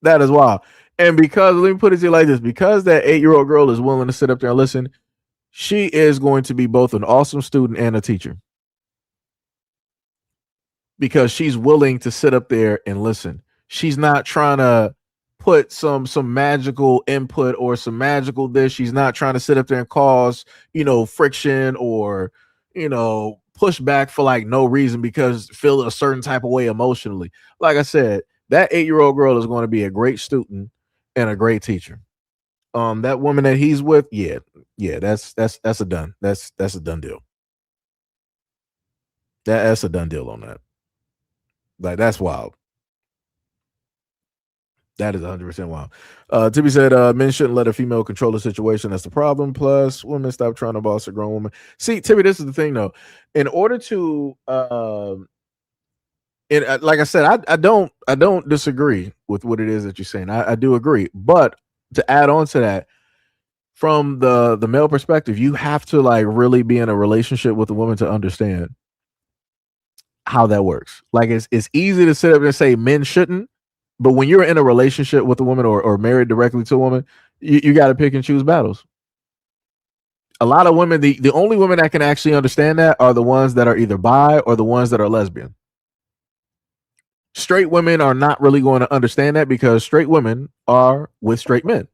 That is wild. And because, let me put it to you like this, because that 8-year-old girl is willing to sit up there and listen, she is going to be both an awesome student and a teacher. because she's willing to sit up there and listen. She's not trying to put some magical input or some magical this. She's not trying to sit up there and cause, friction or, push back for like no reason because feel a certain type of way emotionally. Like I said, that 8-year-old girl is going to be a great student and a great teacher. That woman that he's with, yeah, that's a done. That's a done deal. That's a done deal on that. Like, that's wild. That is 100% wild. Tibby said, men shouldn't let a female control the situation. That's the problem. Plus, women stop trying to boss a grown woman. See, Tibby, this is the thing, though. In order to, like I said, I don't disagree with what it is that you're saying. I do agree. But to add on to that, from the male perspective, you have to like really be in a relationship with a woman to understand how that works. Like, it's easy to sit up and say men shouldn't, but when you're in a relationship with a woman or married directly to a woman, you got to pick and choose battles. A lot of women, the only women that can actually understand that are the ones that are either bi or the ones that are lesbian. Straight women are not really going to understand that because straight women are with straight men.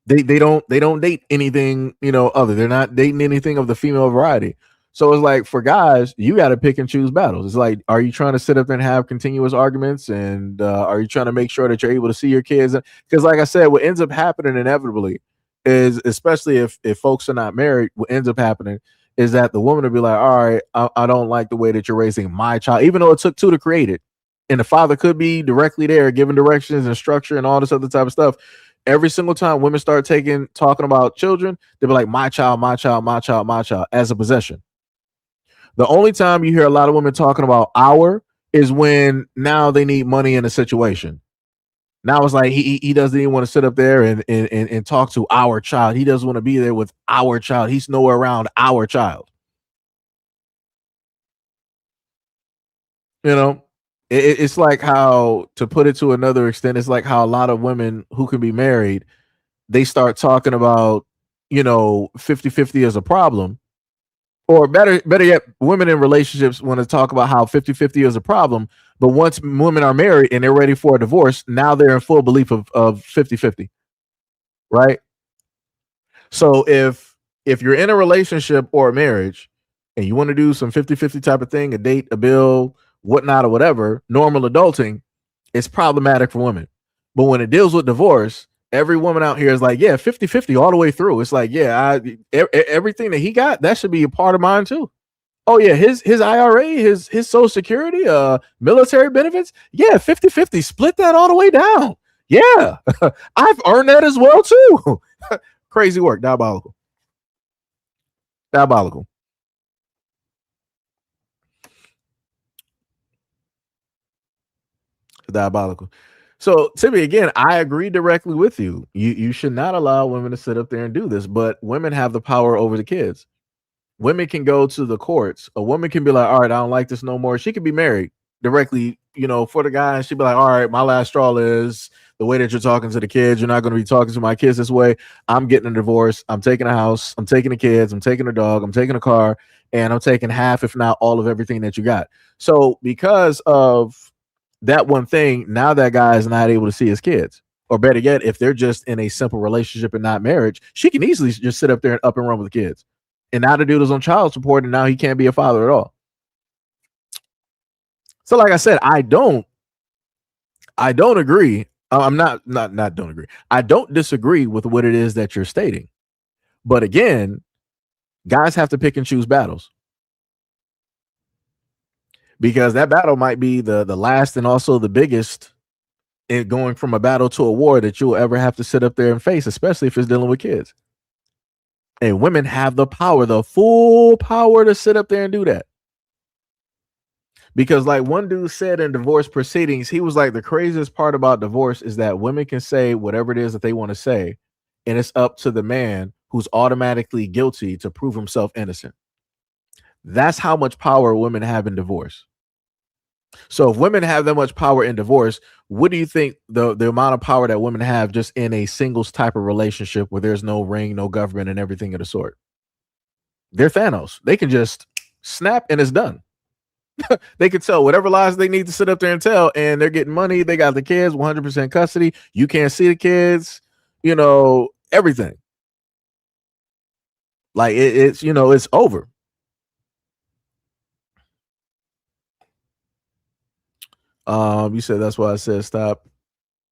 They don't date anything, other. They're not dating anything of the female variety. So it's like, for guys, you got to pick and choose battles. It's like, are you trying to sit up there and have continuous arguments? And are you trying to make sure that you're able to see your kids? Because like I said, what ends up happening inevitably is, especially if folks are not married, what ends up happening is that the woman will be like, all right, I don't like the way that you're raising my child, even though it took two to create it. And the father could be directly there giving directions and structure and all this other type of stuff. Every single time women start talking about children, they'll be like, my child, my child, my child, my child, as a possession. The only time you hear a lot of women talking about our is when now they need money in a situation. Now it's like he doesn't even want to sit up there and talk to our child. He doesn't want to be there with our child. He's nowhere around our child. It's like how, to put it to another extent, it's like how a lot of women who can be married, they start talking about, 50-50 is a problem. Or better yet, women in relationships want to talk about how 50-50 is a problem. But once women are married and they're ready for a divorce, now they're in full belief of 50-50. Right? So if you're in a relationship or a marriage and you want to do some 50-50 type of thing, a date, a bill, whatnot, or whatever, normal adulting, it's problematic for women. But when it deals with divorce, every woman out here is like, yeah, 50-50 all the way through. It's like, yeah, everything that he got, that should be a part of mine too. Oh yeah, his IRA, his Social Security, military benefits, yeah, 50-50, split that all the way down. Yeah, I've earned that as well too. Crazy work, diabolical. So, Timmy, again, I agree directly with you. You should not allow women to sit up there and do this, but women have the power over the kids. Women can go to the courts. A woman can be like, all right, I don't like this no more. She could be married directly, for the guy, and she'd be like, all right, my last straw is the way that you're talking to the kids. You're not going to be talking to my kids this way. I'm getting a divorce. I'm taking a house. I'm taking the kids. I'm taking a dog. I'm taking a car, and I'm taking half, if not all, of everything that you got. So because of that one thing, now that guy is not able to see his kids. Or better yet, if they're just in a simple relationship and not marriage, she can easily just sit up there and up and run with the kids. And now the dude is on child support, and now he can't be a father at all. So, like I said, I don't agree. I'm not don't agree. I don't disagree with what it is that you're stating. But again, guys have to pick and choose battles. Because that battle might be the last and also the biggest in going from a battle to a war that you'll ever have to sit up there and face, especially if it's dealing with kids. And women have the power, the full power, to sit up there and do that. Because like one dude said in divorce proceedings, he was like, the craziest part about divorce is that women can say whatever it is that they want to say, and it's up to the man who's automatically guilty to prove himself innocent. That's how much power women have in divorce. So if women have that much power in divorce, what do you think the amount of power that women have just in a singles type of relationship where there's no ring, no government, and everything of the sort? They're Thanos. They can just snap and it's done. They could tell whatever lies they need to sit up there and tell, and they're getting money. They got the kids 100% custody. You can't see the kids, everything. Like it's it's over. You said that's why I said stop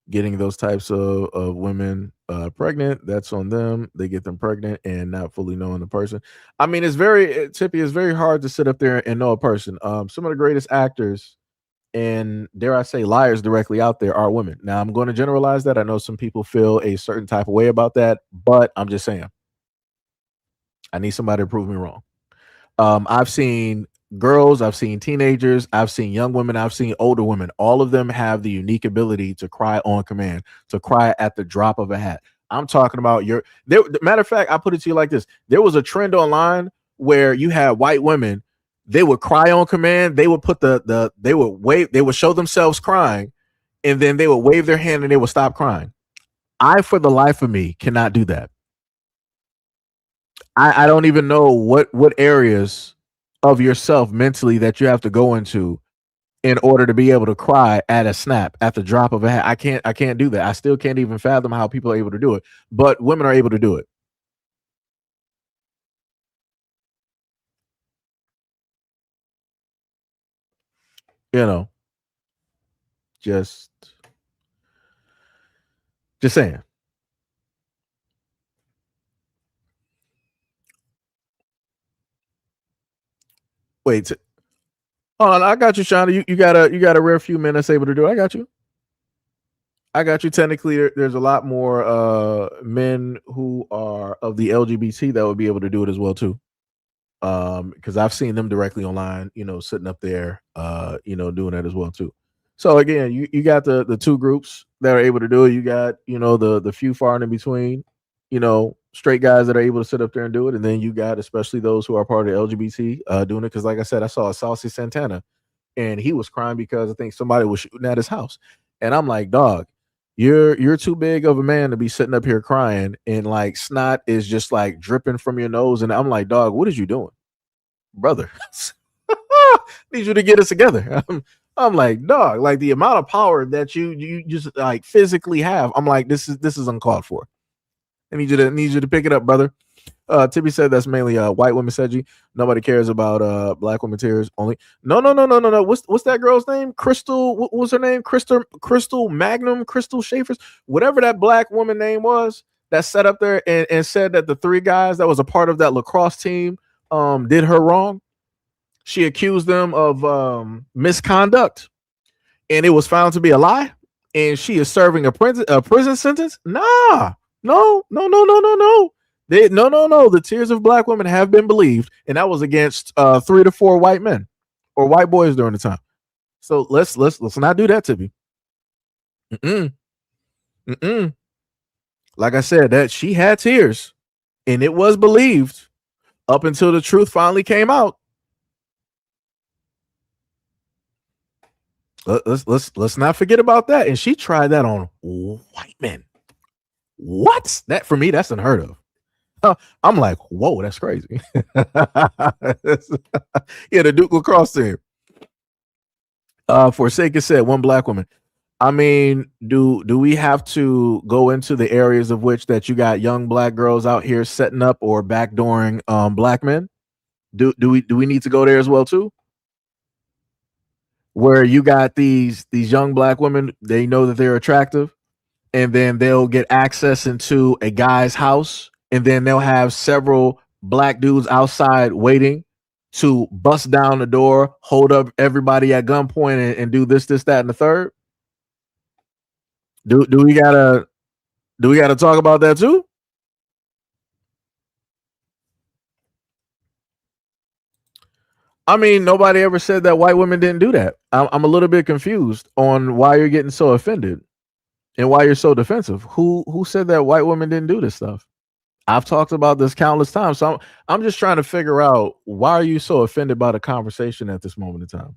getting those types of women pregnant. That's on them. They get them pregnant and not fully knowing the person. I mean, Tippy, it's very hard to sit up there and know a person. Some of the greatest actors and dare I say liars directly out there are women. Now I'm going to generalize that. I know some people feel a certain type of way about that, but I'm just saying I need somebody to prove me wrong. I've seen girls, I've seen teenagers, I've seen young women, I've seen older women. All of them have the unique ability to cry on command, to cry at the drop of a hat. I'm talking about matter of fact, I put it to you like this. There was a trend online where you had white women, they would cry on command, they would put they would wave, they would show themselves crying, and then they would wave their hand and they would stop crying. I, for the life of me, cannot do that. I don't even know what areas of yourself mentally that you have to go into in order to be able to cry at a snap, at the drop of a hat. I can't do that. I still can't even fathom how people are able to do it, but women are able to do it. Just saying. Wait, hold on. I got you, Shauna. You got a rare few minutes able to do it. I got you. Technically, there's a lot more men who are of the LGBT that would be able to do it as well too. Because I've seen them directly online, sitting up there, doing that as well too. So again, you got the two groups that are able to do it. You got the few far and in between, straight guys that are able to sit up there and do it, and then you got especially those who are part of the LGBT doing it. Because like I said, I saw a Saucy Santana, and he was crying because I think somebody was shooting at his house, and I'm like, dog, you're too big of a man to be sitting up here crying, and like snot is just like dripping from your nose, and I'm like, dog, what is you doing, brother? Need you to get us together. I'm like, dog, like the amount of power that you just like physically have. I'm like, this is uncalled for. I need you to pick it up, brother. Tibby said that's mainly white women, Seji. Nobody cares about black women tears only. No. What's that girl's name? Crystal, what was her name? Crystal Magnum, Crystal Schaefer's, whatever that black woman name was that sat up there and said that the three guys that was a part of that lacrosse team did her wrong. She accused them of misconduct, and it was found to be a lie, and she is serving a prison sentence. Nah. No. No. The tears of black women have been believed, and that was against 3 to 4 white men or white boys during the time. So let's not do that to me. Like I said, that she had tears, and it was believed up until the truth finally came out. Let's not forget about that. And she tried that on white men. What? That for me, that's unheard of. I'm like, whoa, that's crazy. Yeah, the Duke lacrosse team. Forsaken said one black woman. I mean, do we have to go into the areas of which that you got young black girls out here setting up or backdooring black men? Do we need to go there as well too? Where you got these young black women, they know that they're attractive, and then they'll get access into a guy's house, and then they'll have several black dudes outside waiting to bust down the door, hold up everybody at gunpoint, and do this, that, and the third. Do we gotta talk about that too? I mean, nobody ever said that white women didn't do that. I'm a little bit confused on why you're getting so offended and why you're so defensive. Who said that white women didn't do this stuff? I've talked about this countless times. So I'm just trying to figure out, why are you so offended by the conversation at this moment in time?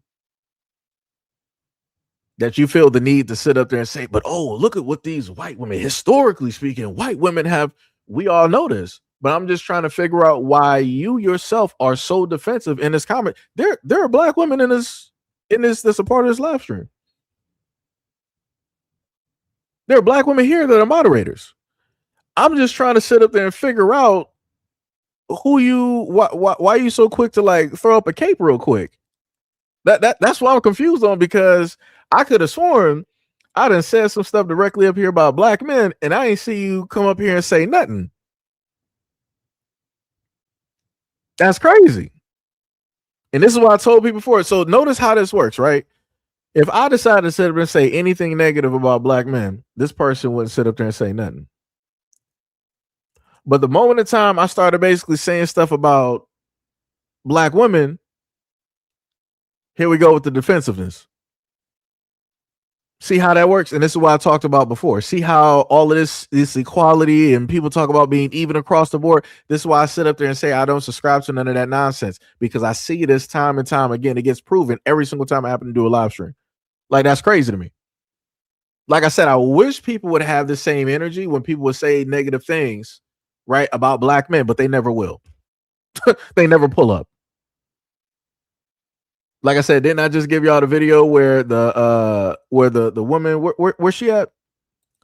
That you feel the need to sit up there and say, but oh, look at what these white women, historically speaking, white women have. We all know this. But I'm just trying to figure out why you yourself are so defensive in this comment. There are black women in this that's a part of this live stream. There are black women here that are moderators. I'm just trying to sit up there and figure out why are you so quick to like throw up a cape real quick? That's what I'm confused on, because I could have sworn I done said some stuff directly up here about black men, and I ain't see you come up here and say nothing. That's crazy. And this is what I told people before. So notice how this works, right? If I decided to sit up and say anything negative about black men, this person wouldn't sit up there and say nothing. But the moment in time I started basically saying stuff about black women, here we go with the defensiveness. See how that works? And this is what I talked about before. See how all of this equality and people talk about being even across the board. This is why I sit up there and say I don't subscribe to none of that nonsense, because I see this time and time again. It gets proven every single time I happen to do a live stream. Like, that's crazy to me. Like I said, I wish people would have the same energy when people would say negative things, right, about black men, but they never will. They never pull up. Like I said, didn't I just give y'all the video where the woman, where's she at?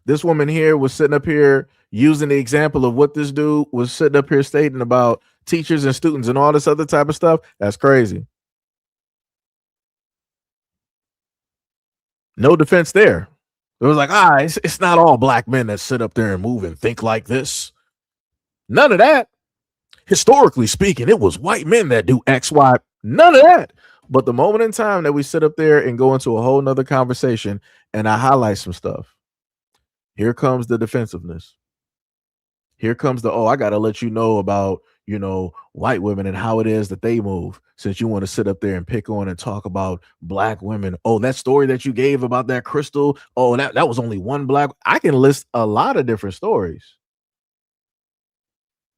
This woman here was sitting up here using the example of what this dude was sitting up here stating about teachers and students and all this other type of stuff. That's crazy. No defense there. It was like, it's not all black men that sit up there and move and think like this. None of that. Historically speaking, it was white men that do X, Y. None of that. But the moment in time that we sit up there and go into a whole nother conversation and I highlight some stuff, here comes the defensiveness. Here comes the, I got to let you know about, white women and how it is that they move, since you want to sit up there and pick on and talk about black women. Oh, that story that you gave about that crystal. Oh, that was only one black. I can list a lot of different stories,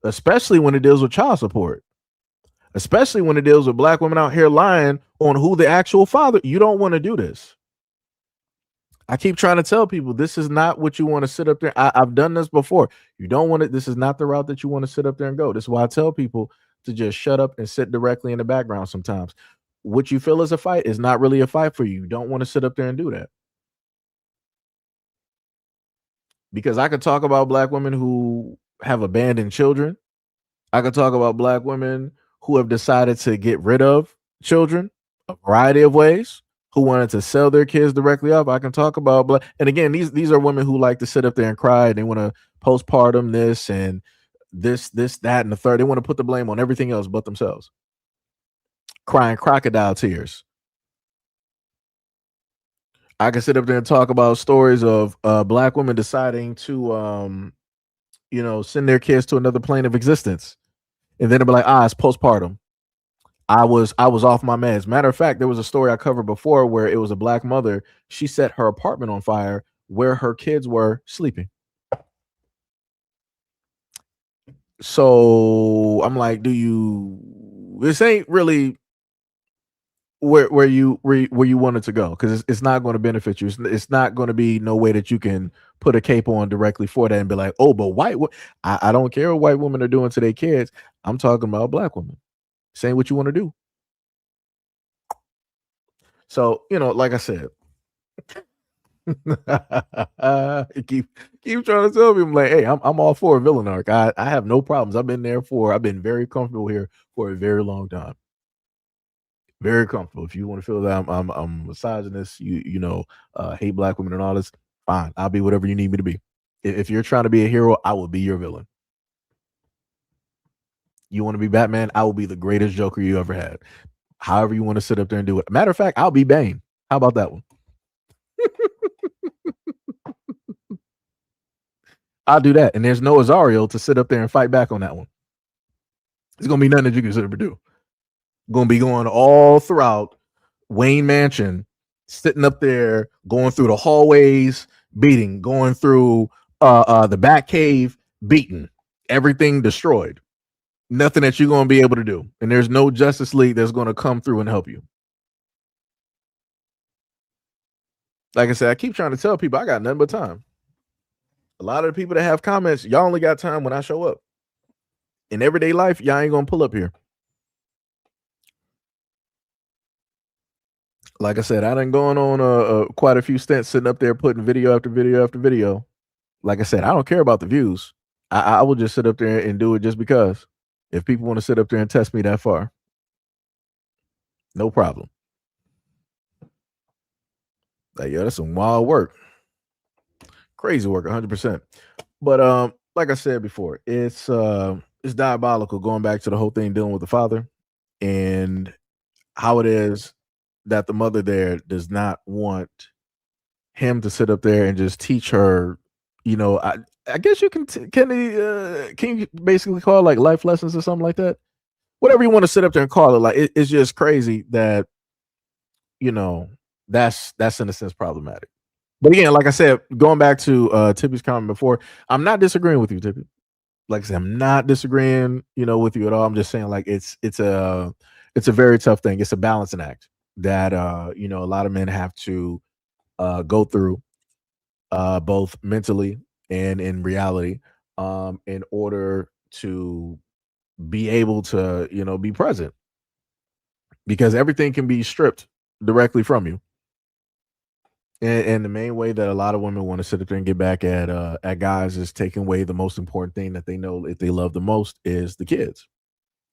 especially when it deals with child support. Especially when it deals with black women out here lying on who the actual father. You don't want to do this. I keep trying to tell people this is not what you want to sit up there. I've done this before. You don't want it. This is not the route that you want to sit up there and go. This is why I tell people to just shut up and sit directly in the background sometimes. What you feel is a fight is not really a fight for you. You don't want to sit up there and do that. Because I could talk about black women who have abandoned children. I could talk about black women who have decided to get rid of children a variety of ways, who wanted to sell their kids directly off. I can talk about and again, these are women who like to sit up there and cry. They want to postpartum this and this, that, and the third. They want to put the blame on everything else but themselves. Crying crocodile tears. I can sit up there and talk about stories of black women deciding to send their kids to another plane of existence. And then they'll be like, it's postpartum. I was off my meds. Matter of fact, there was a story I covered before where it was a black mother. She set her apartment on fire where her kids were sleeping. So I'm like, this ain't really where you want it to go, because it's not going to benefit you. It's not going to be no way that you can put a cape on directly for that and be like, but I don't care what white women are doing to their kids. I'm talking about black women. Say what you want to do. So, like I said, keep trying to tell me, I'm like, hey, I'm all for a villain arc. I have no problems. I've been very comfortable here for a very long time. Very comfortable. If you want to feel that I'm misogynist, hate black women and all this, fine. I'll be whatever you need me to be. If you're trying to be a hero, I will be your villain. You want to be Batman? I will be the greatest Joker you ever had. However you want to sit up there and do it. Matter of fact, I'll be Bane. How about that one? I'll do that. And there's no Azariel to sit up there and fight back on that one. It's going to be nothing that you can sit up and do. Going to be going all throughout Wayne Mansion, sitting up there, going through the hallways, beating, going through the Batcave, beating, everything destroyed. Nothing that you're going to be able to do. And there's no Justice League that's going to come through and help you. Like I said, I keep trying to tell people I got nothing but time. A lot of the people that have comments, y'all only got time when I show up. In everyday life, y'all ain't gonna pull up here. Like I said, I done gone on quite a few stints sitting up there putting video after video after video. Like I said, I don't care about the views. I will just sit up there and do it just because. If people want to sit up there and test me that far, no problem. Like, yo, that's some wild work. Crazy work, 100%. But like I said before, it's diabolical going back to the whole thing dealing with the father and how it is that the mother there does not want him to sit up there and just teach her, I guess you can can you basically call it like life lessons or something like that? Whatever you want to sit up there and call it, like it's just crazy that you know that's in a sense problematic. But again, like I said, going back to Tippy's comment before, I'm not disagreeing with you, Tippy. Like I said, I'm not disagreeing, with you at all. I'm just saying like it's a very tough thing. It's a balancing act that a lot of men have to go through both mentally and in reality in order to be able to, be present because everything can be stripped directly from you. And the main way that a lot of women want to sit up there and get back at guys is taking away the most important thing that they know if they love the most is the kids.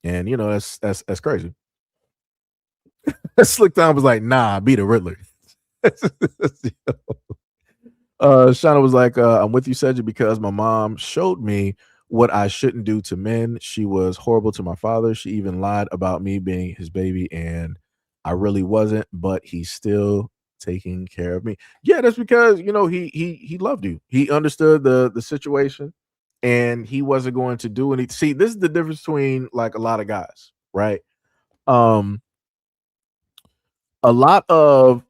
And that's crazy. Slick Tom was like, nah, be the Riddler. Shauna was like, I'm with you, Cedric, because my mom showed me what I shouldn't do to men. She was horrible to my father. She even lied about me being his baby, and I really wasn't, but he's still taking care of me. Yeah, that's because he loved you. He understood the situation, and he wasn't going to do anything. See, this is the difference between like a lot of guys, right? A lot of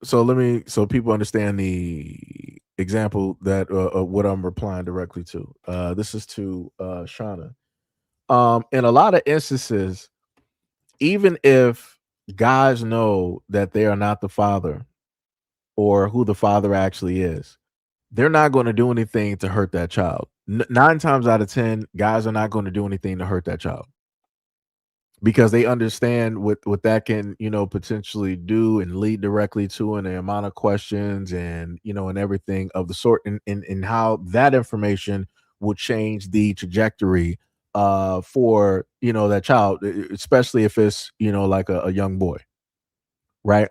so people understand the example that of what I'm replying directly to. This is to Shauna. In a lot of instances, even if guys know that they are not the father or who the father actually is, they're not going to do anything to hurt that child. 9 times out of 10, guys are not going to do anything to hurt that child because they understand what that can potentially do and lead directly to, and the amount of questions and and everything of the sort, and how that information will change the trajectory for that child, especially if it's like a young boy, right?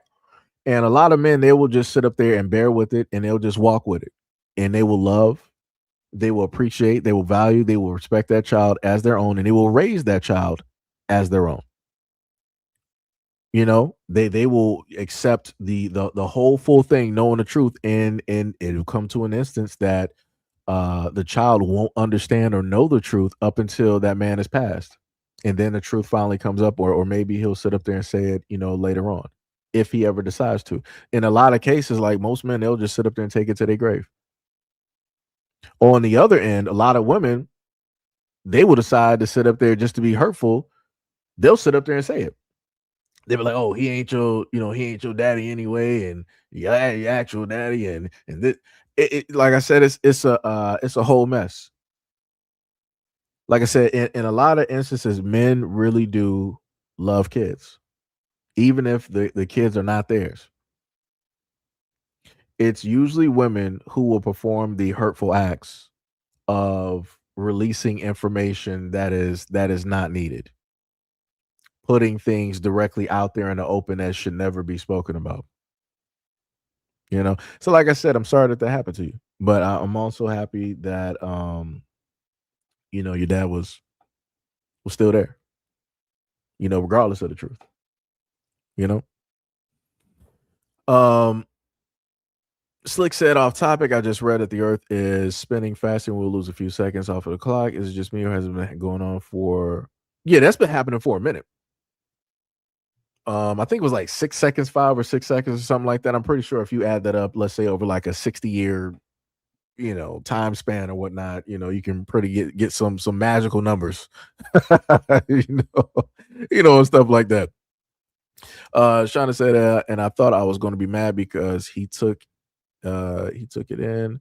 And a lot of men, they will just sit up there and bear with it, and they'll just walk with it, and they will love, they will appreciate, they will value, they will respect that child as their own, and they will raise that child as their own. They will accept the whole full thing, knowing the truth, and it'll come to an instance that the child won't understand or know the truth up until that man is passed, and then the truth finally comes up, or maybe he'll sit up there and say it later on, if he ever decides to. In a lot of cases, like most men, they'll just sit up there and take it to their grave. On the other end, a lot of women, they will decide to sit up there just to be hurtful. They'll sit up there and say it. They were like, "Oh, he ain't your daddy anyway," and yeah, your actual daddy, and this, like I said, it's a whole mess. Like I said, in a lot of instances, men really do love kids, even if the kids are not theirs. It's usually women who will perform the hurtful acts of releasing information that is not needed, putting things directly out there in the open that should never be spoken about. So like I said, I'm sorry that happened to you, but I'm also happy that your dad was still there, regardless of the truth. you know um Slick said, off topic, I just read that the earth is spinning faster and we'll lose a few seconds off of the clock. Is it just me, or has it been going on for that's been happening for a minute? I think it was like 6 seconds, 5 or 6 seconds or something like that. I'm pretty sure if you add that up, let's say over like a 60-year time span or whatnot, you can pretty get some magical numbers. And stuff like that. Shauna said, and I thought I was going to be mad because he took it in,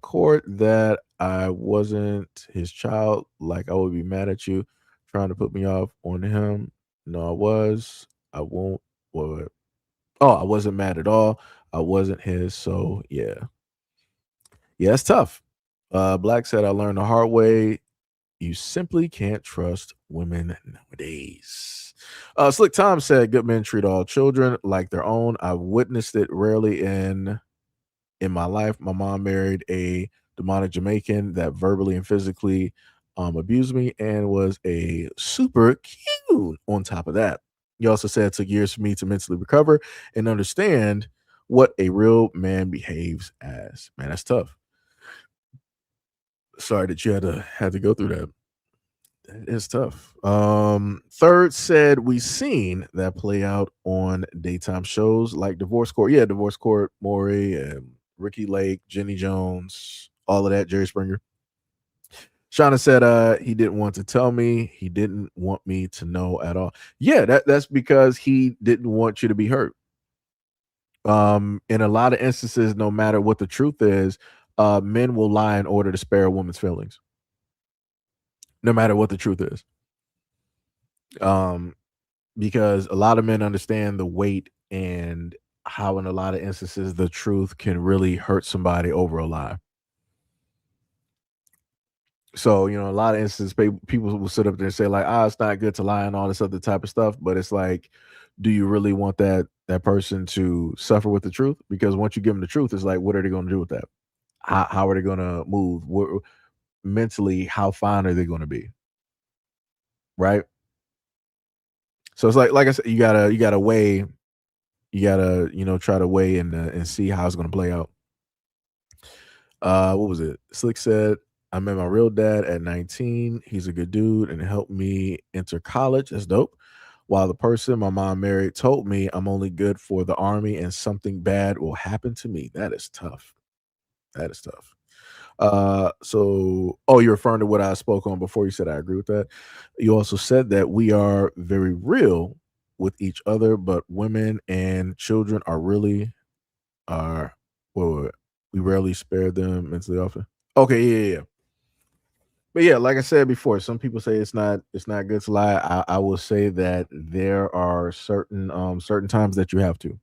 Court that I wasn't his child. Like I would be mad at you trying to put me off on him. No, I was. I won't. What? Oh, I wasn't mad at all. I wasn't his. So yeah, yeah, it's tough. Black said I learned the hard way. You simply can't trust women nowadays. Slick Tom said good men treat all children like their own. I've witnessed it rarely in my life. My mom married a demonic Jamaican that verbally and physically abused me and was a super cute on top of that. He also said it took years for me to mentally recover and understand what a real man behaves as. Man, that's tough. Sorry that you had to go through that. It's tough. Third said we seen that play out on daytime shows like Divorce Court. Yeah, Divorce Court, Maury and Ricky Lake, Jenny Jones, all of that, Jerry Springer. Shauna said he didn't want to tell me. He didn't want me to know at all. Yeah, that's because he didn't want you to be hurt. In a lot of instances, no matter what the truth is, men will lie in order to spare a woman's feelings. No matter what the truth is. Because a lot of men understand the weight and how in a lot of instances the truth can really hurt somebody over a lie. So, a lot of instances people will sit up there and say like, it's not good to lie and all this other type of stuff. But it's like, do you really want that person to suffer with the truth? Because once you give them the truth, it's like, what are they going to do with that? How are they going to move? Mentally, how fine are they going to be? Right. So it's like I said, you gotta weigh, try to weigh and see how it's gonna play out. What was it? Slick said, I met my real dad at 19. He's a good dude and helped me enter college. That's dope. While the person my mom married told me I'm only good for the army and something bad will happen to me. That is tough. That is tough. You're referring to what I spoke on before. You said I agree with that. You also said that we are very real with each other, but women and children are well, we rarely spare them mentally often. Okay, yeah. But yeah, like I said before, some people say it's not good to lie. I will say that there are certain times that you have to.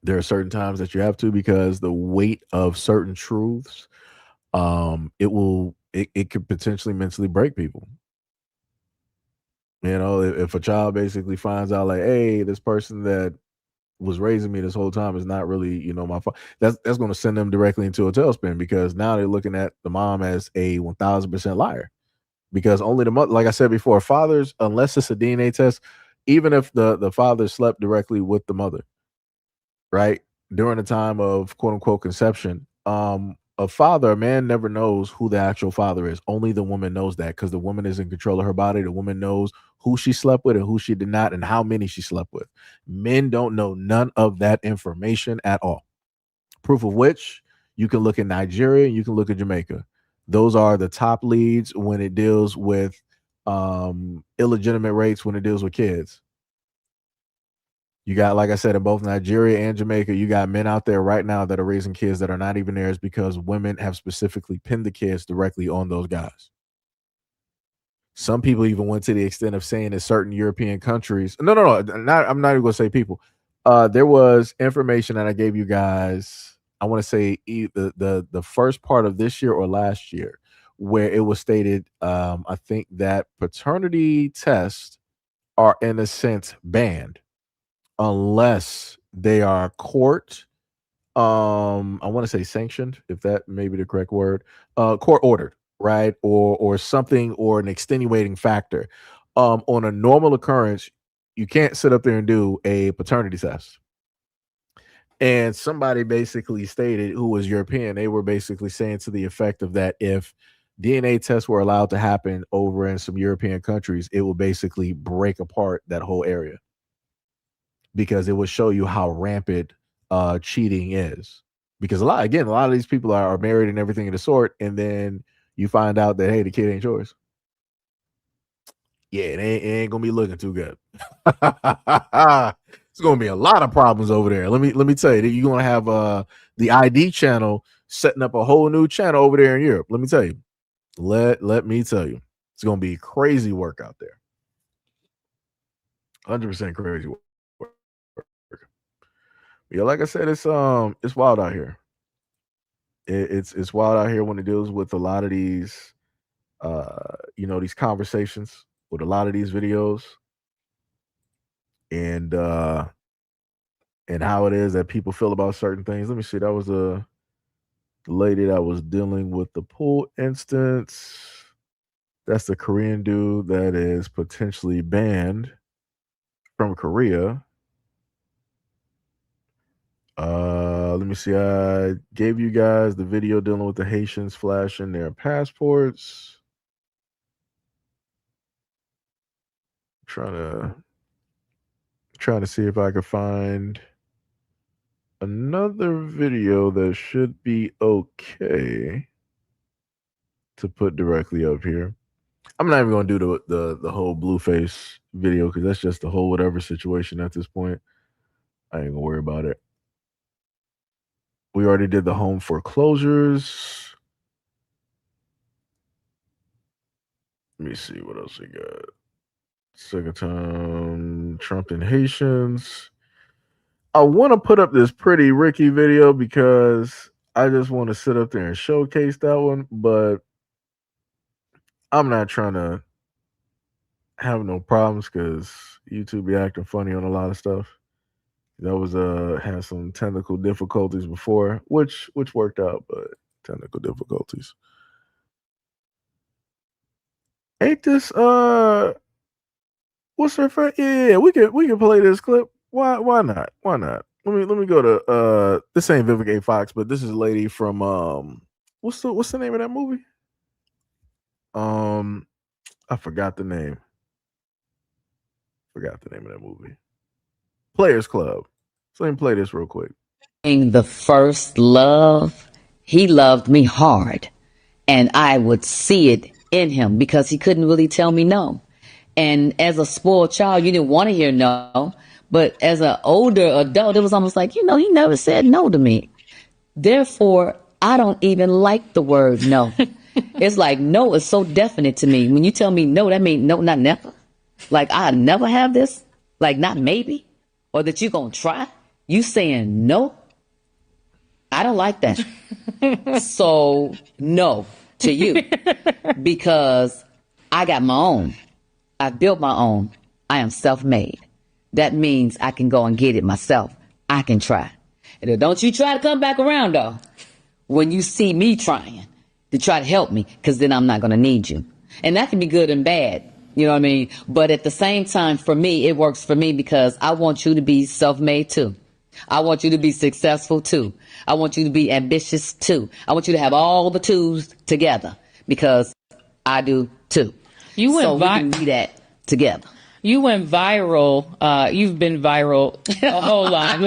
There are certain times that you have to because the weight of certain truths, it could potentially mentally break people. If a child basically finds out like, hey, this person that was raising me this whole time is not really, my fault. That's going to send them directly into a tailspin because now they're looking at the mom as a 1000% liar. Because only the mother, like I said before, fathers, unless it's a DNA test, even if the father slept directly with the mother, right? During the time of quote unquote conception, a man never knows who the actual father is. Only the woman knows that because the woman is in control of her body. The woman knows who she slept with and who she did not and how many she slept with. Men don't know none of that information at all. Proof of which you can look at Nigeria and you can look at Jamaica. Those are the top leads when it deals with illegitimate rates, when it deals with kids. You got, like I said, in both Nigeria and Jamaica, you got men out there right now that are raising kids that are not even theirs because women have specifically pinned the kids directly on those guys. Some people even went to the extent of saying in certain European countries, no, I'm not even going to say people. There was information that I gave you guys, I want to say the first part of this year or last year, where it was stated, I think that paternity tests are in a sense banned unless they are court I want to say sanctioned, if that may be the correct word, court ordered, right? Or something, or an extenuating factor. On a normal occurrence, you can't sit up there and do a paternity test. And somebody basically stated, who was European, they were basically saying to the effect of that if DNA tests were allowed to happen over in some European countries, it would basically break apart that whole area because it would show you how rampant cheating is. Because a lot of these people are married and everything of the sort, and then you find out that, hey, the kid ain't yours. Yeah, it ain't gonna be looking too good. It's gonna be a lot of problems over there. Let me tell you, you're gonna have the ID channel setting up a whole new channel over there in Europe. Let me tell you. Let me tell you, it's gonna be crazy work out there. 100% crazy work. Yeah, like I said, it's wild out here. It's wild out here when it deals with a lot of these these conversations with a lot of these videos and how it is that people feel about certain things. Let me see. That was the lady that was dealing with the pool instance. That's the Korean dude that is potentially banned from Korea. Let me see. I gave you guys the video dealing with the Haitians flashing their passports. Trying to see if I could find another video that should be okay to put directly up here. I'm not even gonna do the whole Blueface video because that's just the whole whatever situation at this point. I ain't gonna worry about it. We already did the home foreclosures. Let me see what else we got. Second time Trump and Haitians. I want to put up this Pretty Ricky video because I just want to sit up there and showcase that one, but I'm not trying to have no problems because YouTube be acting funny on a lot of stuff. That was had some technical difficulties before, which worked out, but technical difficulties. Ain't this what's her friend? Yeah, we can play this clip. Why not? Why not? Let me go to this ain't Vivica A. Fox, but this is a lady from what's the name of that movie? I forgot the name. Forgot the name of that movie. Players Club. So let me play this real quick. The first love, he loved me hard, and I would see it in him because he couldn't really tell me no. And as a spoiled child, you didn't want to hear no, but as an older adult, it was almost like, he never said no to me. Therefore, I don't even like the word no. It's like no is so definite to me. When you tell me no, that means no, not never. Like I never have this, like not maybe, or that you gonna try. You saying no? I don't like that. So no to you because I got my own. I built my own. I am self-made. That means I can go and get it myself. I can try. And don't you try to come back around though when you see me trying to try to help me, because then I'm not going to need you. And that can be good and bad. You know what I mean? But at the same time, for me, it works for me because I want you to be self-made too. I want you to be successful too. I want you to be ambitious too. I want you to have all the twos together because I do too. You went so we can be that together. You went viral. You've been viral a whole lot.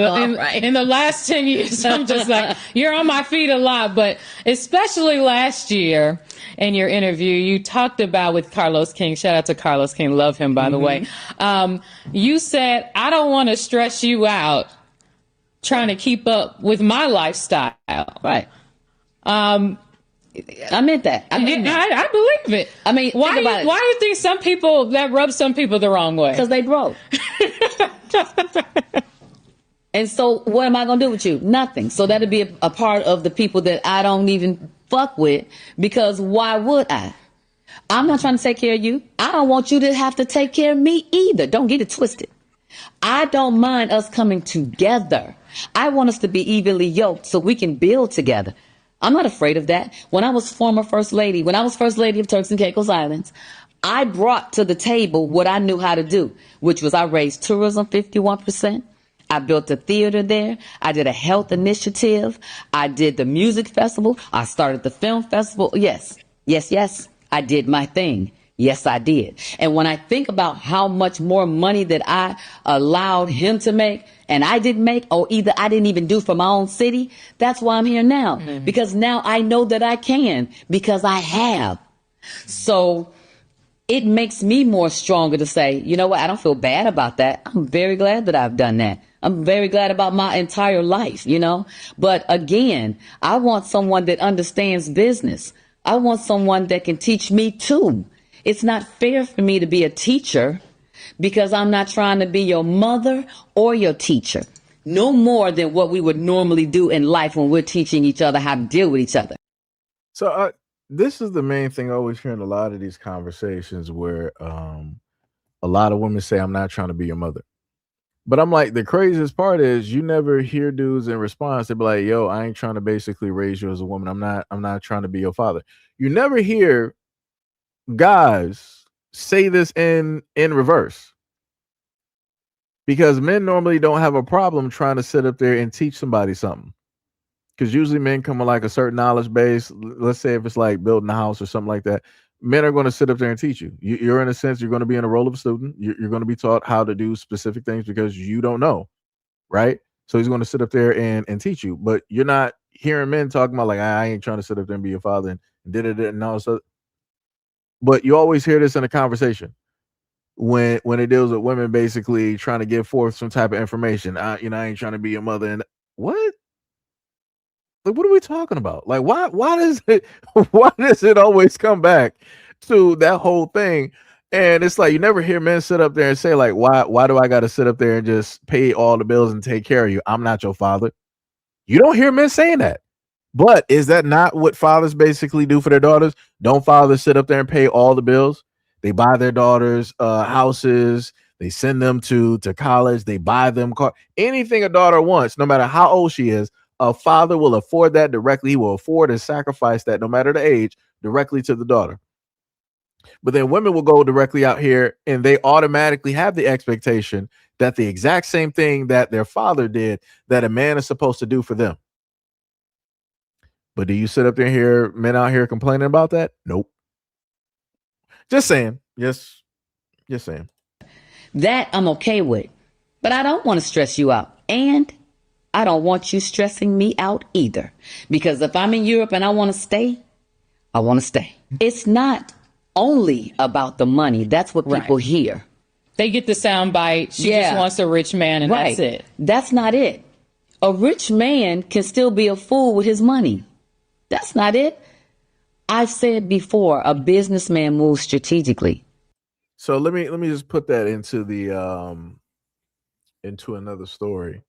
In the last 10 years, I'm just like, you're on my feet a lot. But especially last year in your interview, you talked about with Carlos King. Shout out to Carlos King. Love him, by the way. You said, I don't want to stress you out trying to keep up with my lifestyle. Right. I meant that. I believe it. I mean, why do you think some people that rubs some people the wrong way? Because they broke. And so what am I going to do with you? Nothing. So that'll be a part of the people that I don't even fuck with, because why would I? I'm not trying to take care of you. I don't want you to have to take care of me either. Don't get it twisted. I don't mind us coming together. I want us to be evenly yoked so we can build together. I'm not afraid of that. When I was first lady of Turks and Caicos Islands, I brought to the table what I knew how to do, which was I raised tourism 51%. I built a theater there. I did a health initiative. I did the music festival. I started the film festival. Yes. I did my thing. Yes, I did. And when I think about how much more money that I allowed him to make and I didn't make, or either I didn't even do for my own city, that's why I'm here now. Mm-hmm. Because now I know that I can, because I have. So it makes me more stronger to say, you know what, I don't feel bad about that. I'm very glad that I've done that. I'm very glad about my entire life, you know. But again, I want someone that understands business. I want someone that can teach me too. It's not fair for me to be a teacher because I'm not trying to be your mother or your teacher. No more than what we would normally do in life when we're teaching each other how to deal with each other. So this is the main thing I always hear in a lot of these conversations where a lot of women say, I'm not trying to be your mother. But I'm like, the craziest part is you never hear dudes in response. They be like, yo, I ain't trying to basically raise you as a woman. I'm not trying to be your father. You never hear guys say this in reverse. Because men normally don't have a problem trying to sit up there and teach somebody something. Because usually men come with like a certain knowledge base. Let's say if it's like building a house or something like that, men are going to sit up there and teach you. You're in a sense, you're going to be in a role of a student. You're going to be taught how to do specific things because you don't know, right? So he's going to sit up there and teach you. But you're not hearing men talking about like, I ain't trying to sit up there and be your father and did it and all so. But you always hear this in a conversation when it deals with women basically trying to give forth some type of information. I ain't trying to be your mother. And what? Like, what are we talking about? Like, why does it always come back to that whole thing? And it's like you never hear men sit up there and say, like, why do I got to sit up there and just pay all the bills and take care of you? I'm not your father. You don't hear men saying that. But is that not what fathers basically do for their daughters? Don't fathers sit up there and pay all the bills? They buy their daughters houses. They send them to college. They buy them car. Anything a daughter wants, no matter how old she is, a father will afford that directly. He will afford and sacrifice that, no matter the age, directly to the daughter. But then women will go directly out here and they automatically have the expectation that the exact same thing that their father did, that a man is supposed to do for them. But do you sit up there and hear men out here complaining about that? Nope. Just saying. Yes. Just saying. That I'm okay with. But I don't want to stress you out. And I don't want you stressing me out either. Because if I'm in Europe and I want to stay, I want to stay. It's not only about the money. That's what people hear. They get the sound bite. She just wants a rich man, and that's it. That's not it. A rich man can still be a fool with his money. That's not it. I've said before, a businessman moves strategically. So let me just put that into the into another story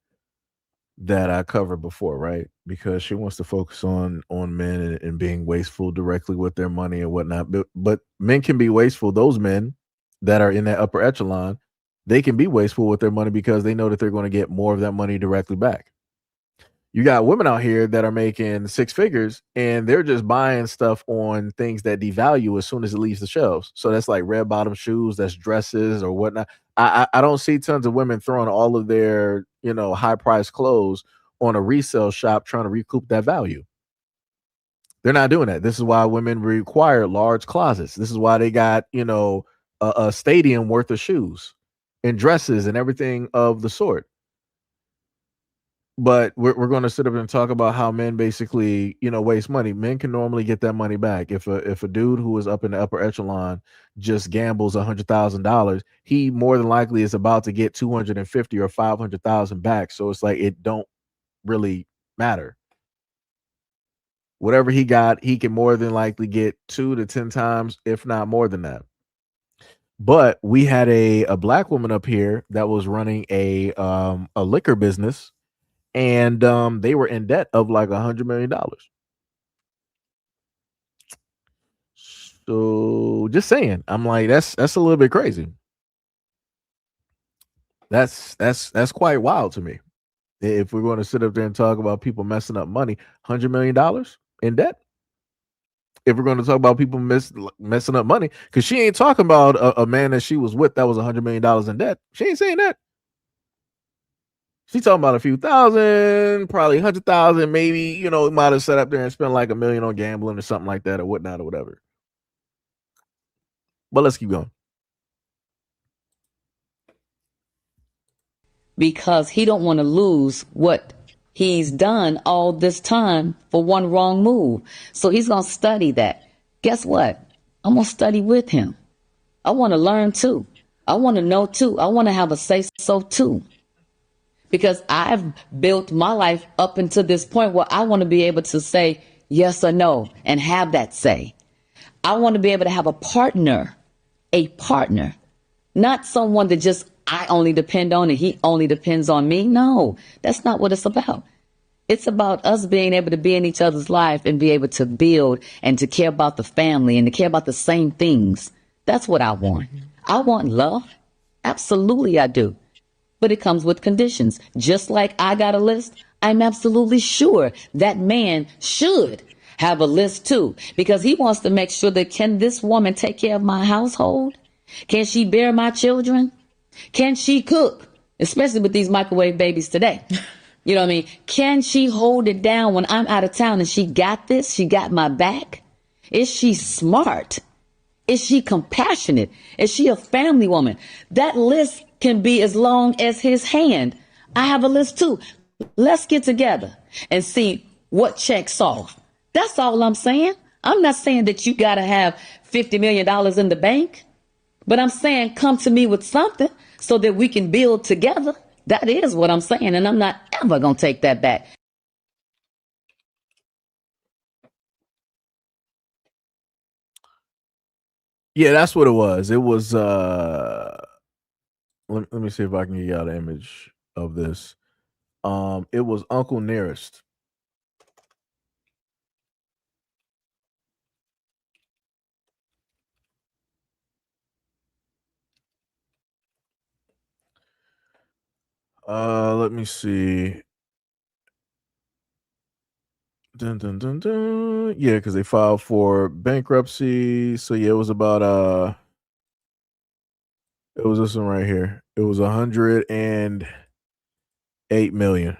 that I covered before, right? Because she wants to focus on men and being wasteful directly with their money and whatnot. But men can be wasteful. Those men that are in that upper echelon, they can be wasteful with their money because they know that they're going to get more of that money directly back. You got women out here that are making six figures and they're just buying stuff on things that devalue as soon as it leaves the shelves. So that's like red bottom shoes, that's dresses or whatnot. I don't see tons of women throwing all of their, high priced clothes on a resale shop trying to recoup that value. They're not doing that. This is why women require large closets. This is why they got, a stadium worth of shoes and dresses and everything of the sort. But we're going to sit up and talk about how men basically, waste money. Men can normally get that money back. If a dude who is up in the upper echelon just gambles $100,000, he more than likely is about to get 250 or 500,000 back. So it's like it don't really matter. Whatever he got, he can more than likely get 2 to 10 times, if not more than that. But we had a black woman up here that was running a liquor business. And they were in debt of like $100 million. So just saying, I'm like, that's a little bit crazy. That's quite wild to me. If we're going to sit up there and talk about people messing up money, $100 million in debt. If we're going to talk about people messing up money, because she ain't talking about a man that she was with that was $100 million in debt. She ain't saying that. She's talking about a few thousand, probably 100,000, maybe, might have set up there and spent like $1 million on gambling or something like that or whatnot or whatever. But let's keep going. Because he don't want to lose what he's done all this time for one wrong move. So he's going to study that. Guess what? I'm going to study with him. I want to learn too. I want to know too. I want to have a say so too. Because I've built my life up until this point where I want to be able to say yes or no and have that say. I want to be able to have a partner, not someone that just I only depend on and he only depends on me. No, that's not what it's about. It's about us being able to be in each other's life and be able to build and to care about the family and to care about the same things. That's what I want. I want love. Absolutely, I do. But it comes with conditions. Just like I got a list, I'm absolutely sure that man should have a list too, because he wants to make sure that can this woman take care of my household? Can she bear my children? Can she cook? Especially with these microwave babies today. You know what I mean? Can she hold it down when I'm out of town and she got this? She got my back? Is she smart? Is she compassionate? Is she a family woman? That list can be as long as his hand. I have a list too. Let's get together and see what checks off. That's all I'm saying. I'm not saying that you got to have $50 million in the bank, but I'm saying come to me with something so that we can build together. That is what I'm saying, and I'm not ever going to take that back. Yeah, that's what it was. It was let me see if I can get y'all the image of this. It was Uncle Nearest. Let me see. Dun, dun, dun, dun. Yeah, because they filed for bankruptcy. So yeah, it was about it was this one right here. It was 108 million.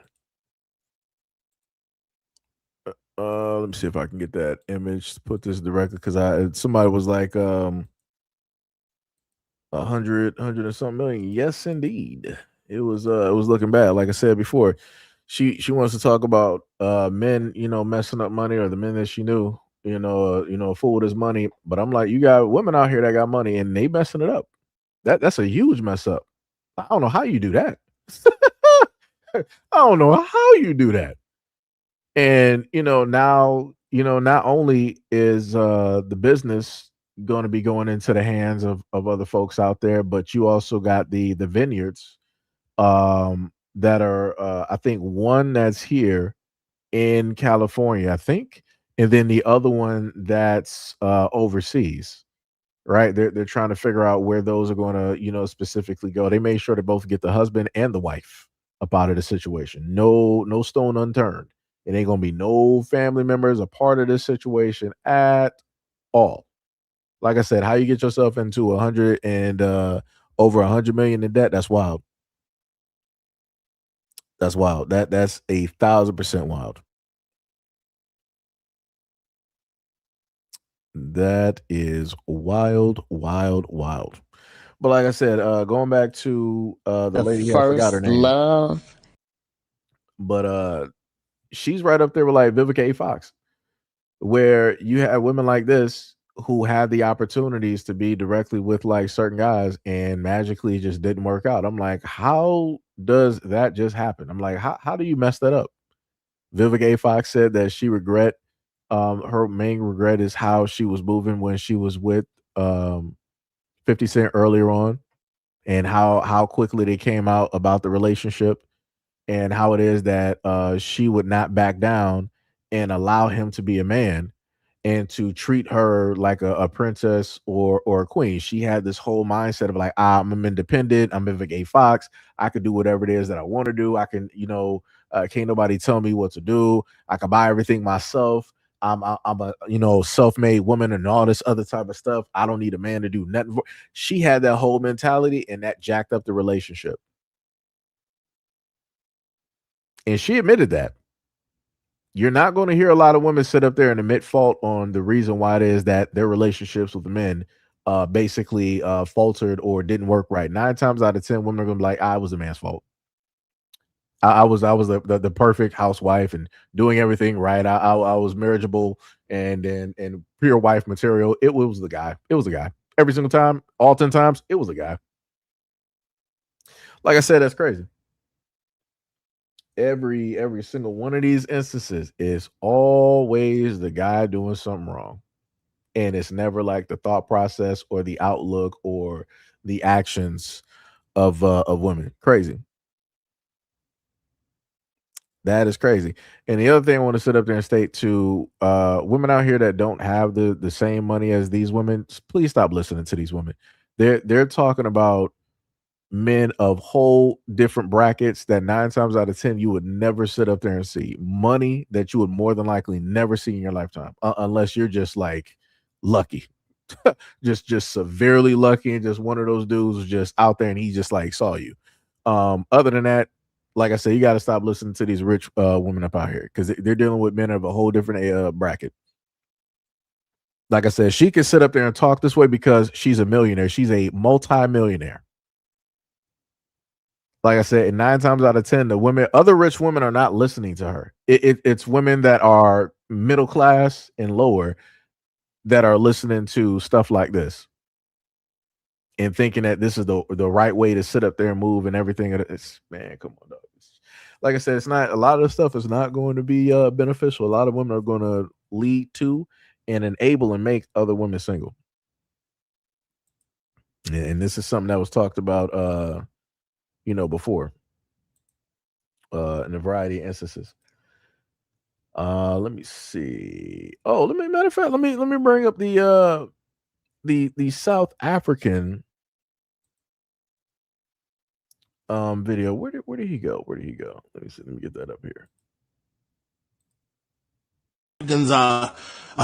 Let me see if I can get that image to put this directly because somebody was like 100 or something million. Yes, indeed. It was looking bad. Like I said before, she wants to talk about men, messing up money or the men that she knew, a fool with his money. But I'm like, you got women out here that got money and they messing it up. That's a huge mess up. I don't know how you do that. I don't know how you do that. And now, not only is the business going to be going into the hands of other folks out there, but you also got the vineyards that are I think one that's here in California, I think, and then the other one that's overseas. Right? They're trying to figure out where those are going to, specifically go. They made sure to both get the husband and the wife up out of the situation. No stone unturned. It ain't gonna be no family members a part of this situation at all. Like I said, how you get yourself into 100 and over 100 million in debt? That's wild. That's wild. That's 1,000% wild. That is wild, wild, wild. But like I said, going back to the lady here, I forgot her First name. love. But she's right up there with like Vivica A. Fox, where you have women like this who had the opportunities to be directly with like certain guys and magically just didn't work out. I'm like, how does that just happen? I'm like, how do you mess that up? Vivica A. Fox said that she regret her main regret is how she was moving when she was with 50 Cent earlier on, and how quickly they came out about the relationship, and how it is that she would not back down and allow him to be a man and to treat her like a princess or a queen. She had this whole mindset of like, I'm independent. I'm Vivica A. Fox. I could do whatever it is that I want to do. I can, can't nobody tell me what to do. I can buy everything myself. I'm a self-made woman and all this other type of stuff. I don't need a man to do nothing. She had that whole mentality, and that jacked up the relationship. And she admitted that. You're not going to hear a lot of women sit up there and admit fault on the reason why it is that their relationships with men basically faltered or didn't work right. 9 times out of 10, women are going to be like, I was the man's fault. I was the perfect housewife and doing everything right. I was marriageable and pure wife material. It was the guy. It was the guy. Every single time, all 10 times, it was a guy. Like I said, that's crazy. Every single one of these instances is always the guy doing something wrong. And it's never like the thought process or the outlook or the actions of women. Crazy. That is crazy. And the other thing I want to sit up there and state to women out here that don't have the same money as these women, please stop listening to these women. They're talking about men of whole different brackets that 9 times out of 10 you would never sit up there and see. Money that you would more than likely never see in your lifetime, unless you're just like lucky. just severely lucky and just one of those dudes was just out there and he just like saw you. Other than that, like I said, you got to stop listening to these rich women up out here because they're dealing with men of a whole different bracket. Like I said, she can sit up there and talk this way because she's a millionaire. She's a multi-millionaire. Like I said, 9 times out of 10, the women, other rich women are not listening to her. It's women that are middle class and lower that are listening to stuff like this and thinking that this is the right way to sit up there and move and everything. It's, man, come on, dog. Like I said, it's not, a lot of the stuff is not going to be beneficial. A lot of women are going to lead to and enable and make other women single. And this is something that was talked about before in a variety of instances. Let me see. Oh, matter of fact, let me bring up the South African video. Where did he go? Let me see. Let me get that up here. Africans are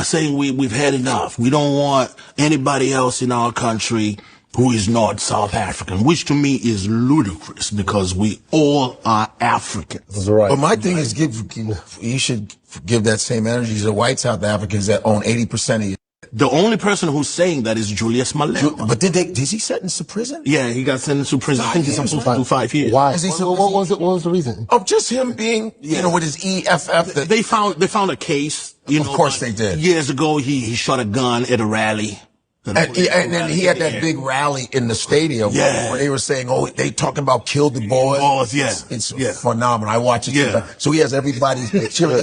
saying we've had enough. We don't want anybody else in our country who is not South African, which to me is ludicrous because we all are Africans. That's right. But my thing is, you should give that same energy to the white South Africans that own 80% of you. The only person who's saying that is Julius Malema. But is he sentenced to prison? Yeah, he got sentenced to prison. I think he's supposed to do 5 years. Why? What was the reason? Of just him being, with his EFF. They found a case. Of course they did. Years ago, he shot a gun at a rally. And then he had that big rally in the stadium where they were saying, they talking about kill the boys. It's phenomenal. I watch it. Yeah. So he has everybody's picture.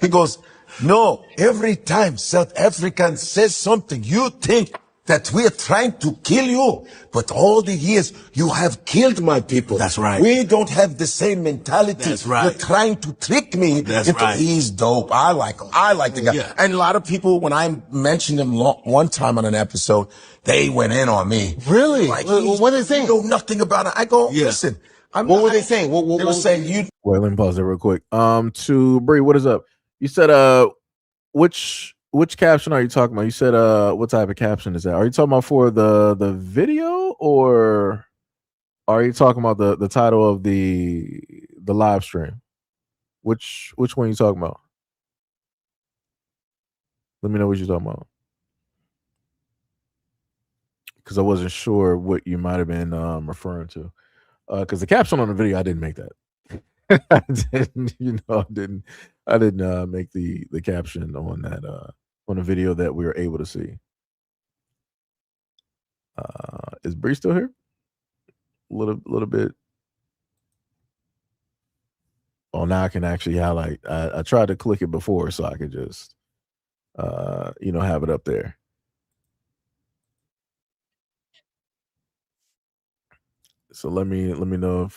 He goes, no, every time South African says something, you think that we are trying to kill you. But all the years you have killed my people. That's right. We don't have the same mentality. That's right. You're trying to trick me. That's right. He's dope. I like him. I like the guy. Yeah. And a lot of people, when I mentioned him one time on an episode, they went in on me. Really? Like, what are they saying? You know nothing about it. I go, listen. What were they saying? They were saying you. Wait, let me pause it real quick. To Bree, what is up? You said which caption are you talking about? You said what type of caption is that? Are you talking about for the video, or are you talking about the title of the live stream? Which one are you talking about? Let me know what you're talking about, because I wasn't sure what you might have been referring to. Because the caption on the video, I didn't make that. I didn't make the caption on that on the video that we were able to see. Is Bree still here? A little bit. Oh, now I can actually highlight. I tried to click it before so I could just have it up there. So let me know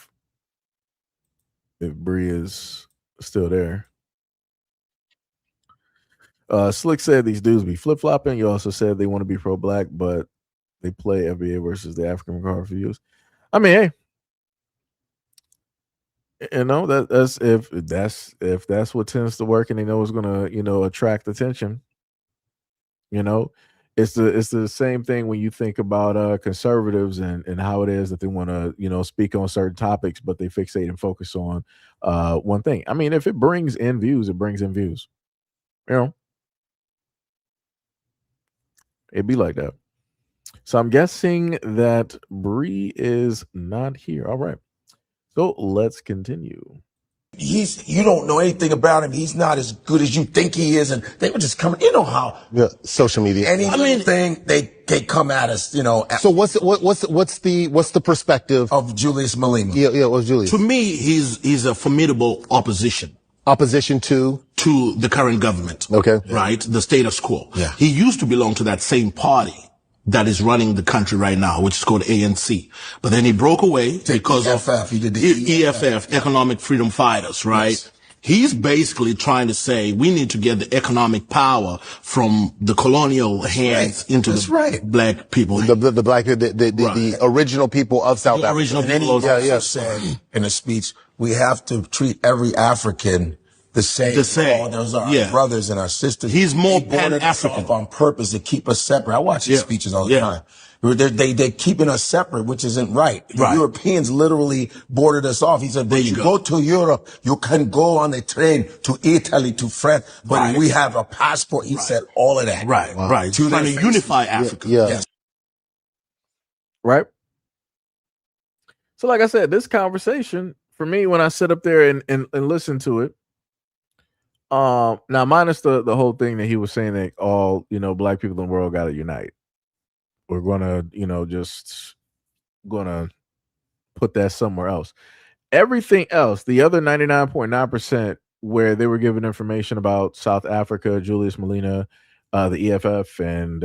if Bree is still there. Slick said these dudes be flip-flopping. You also said they want to be pro-black, but they play FBA versus the African card for use. I mean, hey, that's if that's what tends to work, and they know it's gonna attract attention. It's the same thing when you think about conservatives and how it is that they want to speak on certain topics, but they fixate and focus on one thing. I mean, if it brings in views, it brings in views. It'd be like that. So I'm guessing that Bree is not here. All right. So let's continue. you don't know anything about him. He's not as good as you think he is. And they were just coming, you know how social media. any little thing they come at us, you know. So what's the perspective of Julius Malema? Yeah, what's Julius? To me, he's a formidable opposition. Opposition to the current government. Okay. Right? The status quo. Yeah. He used to belong to that same party that is running the country right now, which is called ANC. But then he broke away because of he did the EFF, Economic Freedom Fighters, right? Yes. He's basically trying to say we need to get the economic power from the colonial hands into the black people. The black, the original people of South Africa. Original And then he people of also said in a speech, we have to treat every African the same. Oh, those are our brothers and our sisters. He's more He bordered us Pan-African. off on purpose to keep us separate. I watch his speeches all the time. They're keeping us separate, which isn't right. The Europeans literally bordered us off. He said, when you go to Europe, you can go on a train to Italy, to France, but we have a passport. He said all of that. Right. To Trying their to unify Africa. Yes. Right. So like I said, this conversation for me, when I sit up there and listen to it, now minus the whole thing that he was saying that all, black people in the world got to unite. We're gonna, just gonna put that somewhere else. Everything else, the other 99.9% where they were giving information about South Africa, Julius Malema, the EFF, and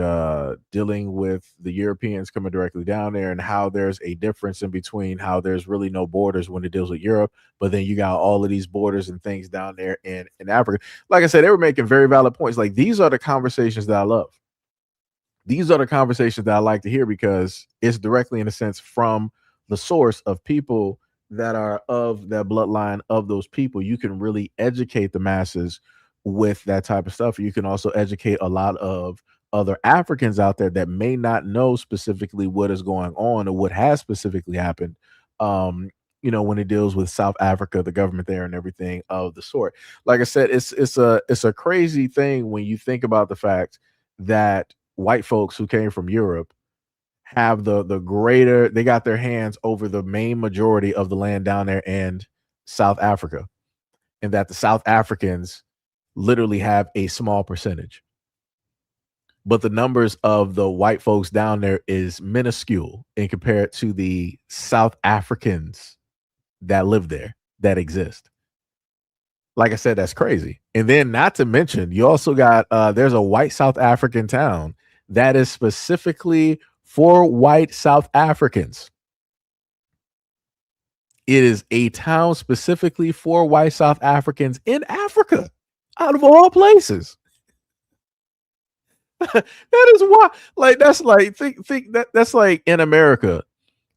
dealing with the Europeans coming directly down there, and how there's a difference in between how there's really no borders when it deals with Europe, but then you got all of these borders and things down there in Africa. Like I said, they were making very valid points. Like, these are the conversations that I love. These are the conversations that I like to hear, because it's directly, in a sense, from the source of people that are of that bloodline of those people. You can really educate the masses with that type of stuff. You can also educate a lot of other Africans out there that may not know specifically what is going on or what has specifically happened, when it deals with South Africa, the government there, and everything of the sort. Like I said, it's a crazy thing when you think about the fact that white folks who came from Europe have they got their hands over the main majority of the land down there in South Africa, and that the South Africans literally have a small percentage. But the numbers of the white folks down there is minuscule in compared to the South Africans that live there, that exist. Like I said, that's crazy. And then, not to mention, you also got there's a white South African town that is specifically for white South Africans. It is a town specifically for white South Africans in Africa, out of all places. That is why, like, that's like, think that's like in America.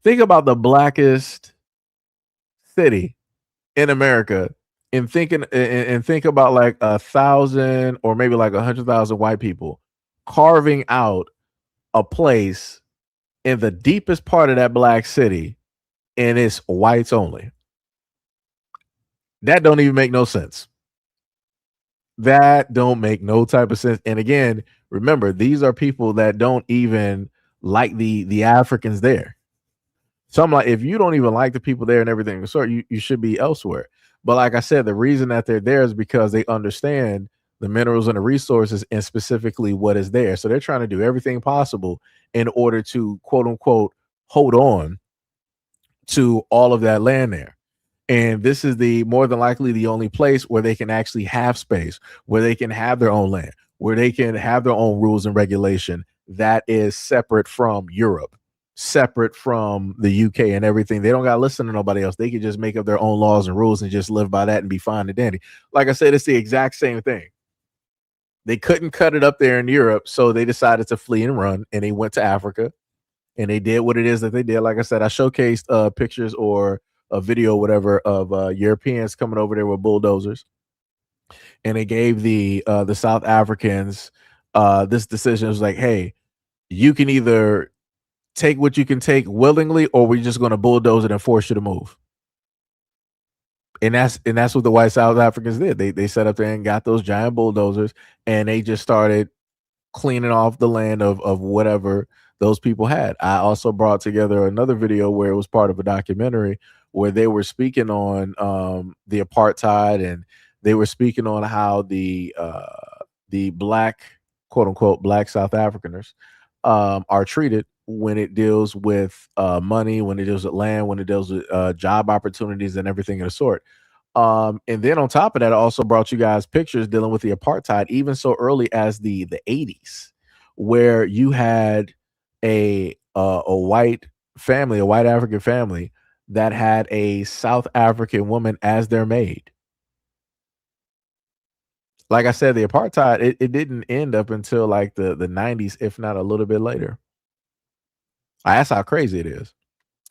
Think about the blackest city in America, and think about like 1,000 or maybe like 100,000 white people carving out a place in the deepest part of that black city, and it's whites only. That don't even make no sense. That don't make no type of sense. And again, remember, these are people that don't even like the Africans there. So I'm like, if you don't even like the people there and everything, so you should be elsewhere. But like I said, the reason that they're there is because they understand the minerals and the resources, and specifically what is there. So they're trying to do everything possible in order to, quote unquote, hold on to all of that land there. And this is more than likely the only place where they can actually have space, where they can have their own land, where they can have their own rules and regulation that is separate from Europe, separate from the UK and everything. They don't got to listen to nobody else. They can just make up their own laws and rules and just live by that and be fine and dandy. Like I said, it's the exact same thing. They couldn't cut it up there in Europe, so they decided to flee and run, and they went to Africa, and they did what it is that they did. Like I said, I showcased pictures or a video, whatever, of Europeans coming over there with bulldozers, and they gave the South Africans this decision. It was like, hey, you can either take what you can take willingly, or we're just going to bulldoze it and force you to move. And that's what the white South Africans did. They set up there and got those giant bulldozers, and they just started cleaning off the land of whatever those people had. I also brought together another video where it was part of a documentary where they were speaking on the apartheid, and they were speaking on how the black, quote unquote, black South Africaners are treated when it deals with money, when it deals with land, when it deals with job opportunities and everything of the sort. And then on top of that, I also brought you guys pictures dealing with the apartheid, even so early as the 80s, where you had a white family, a white African family that had a South African woman as their maid. Like I said, the apartheid, it didn't end up until like the 90s, if not a little bit later. That's how crazy it is.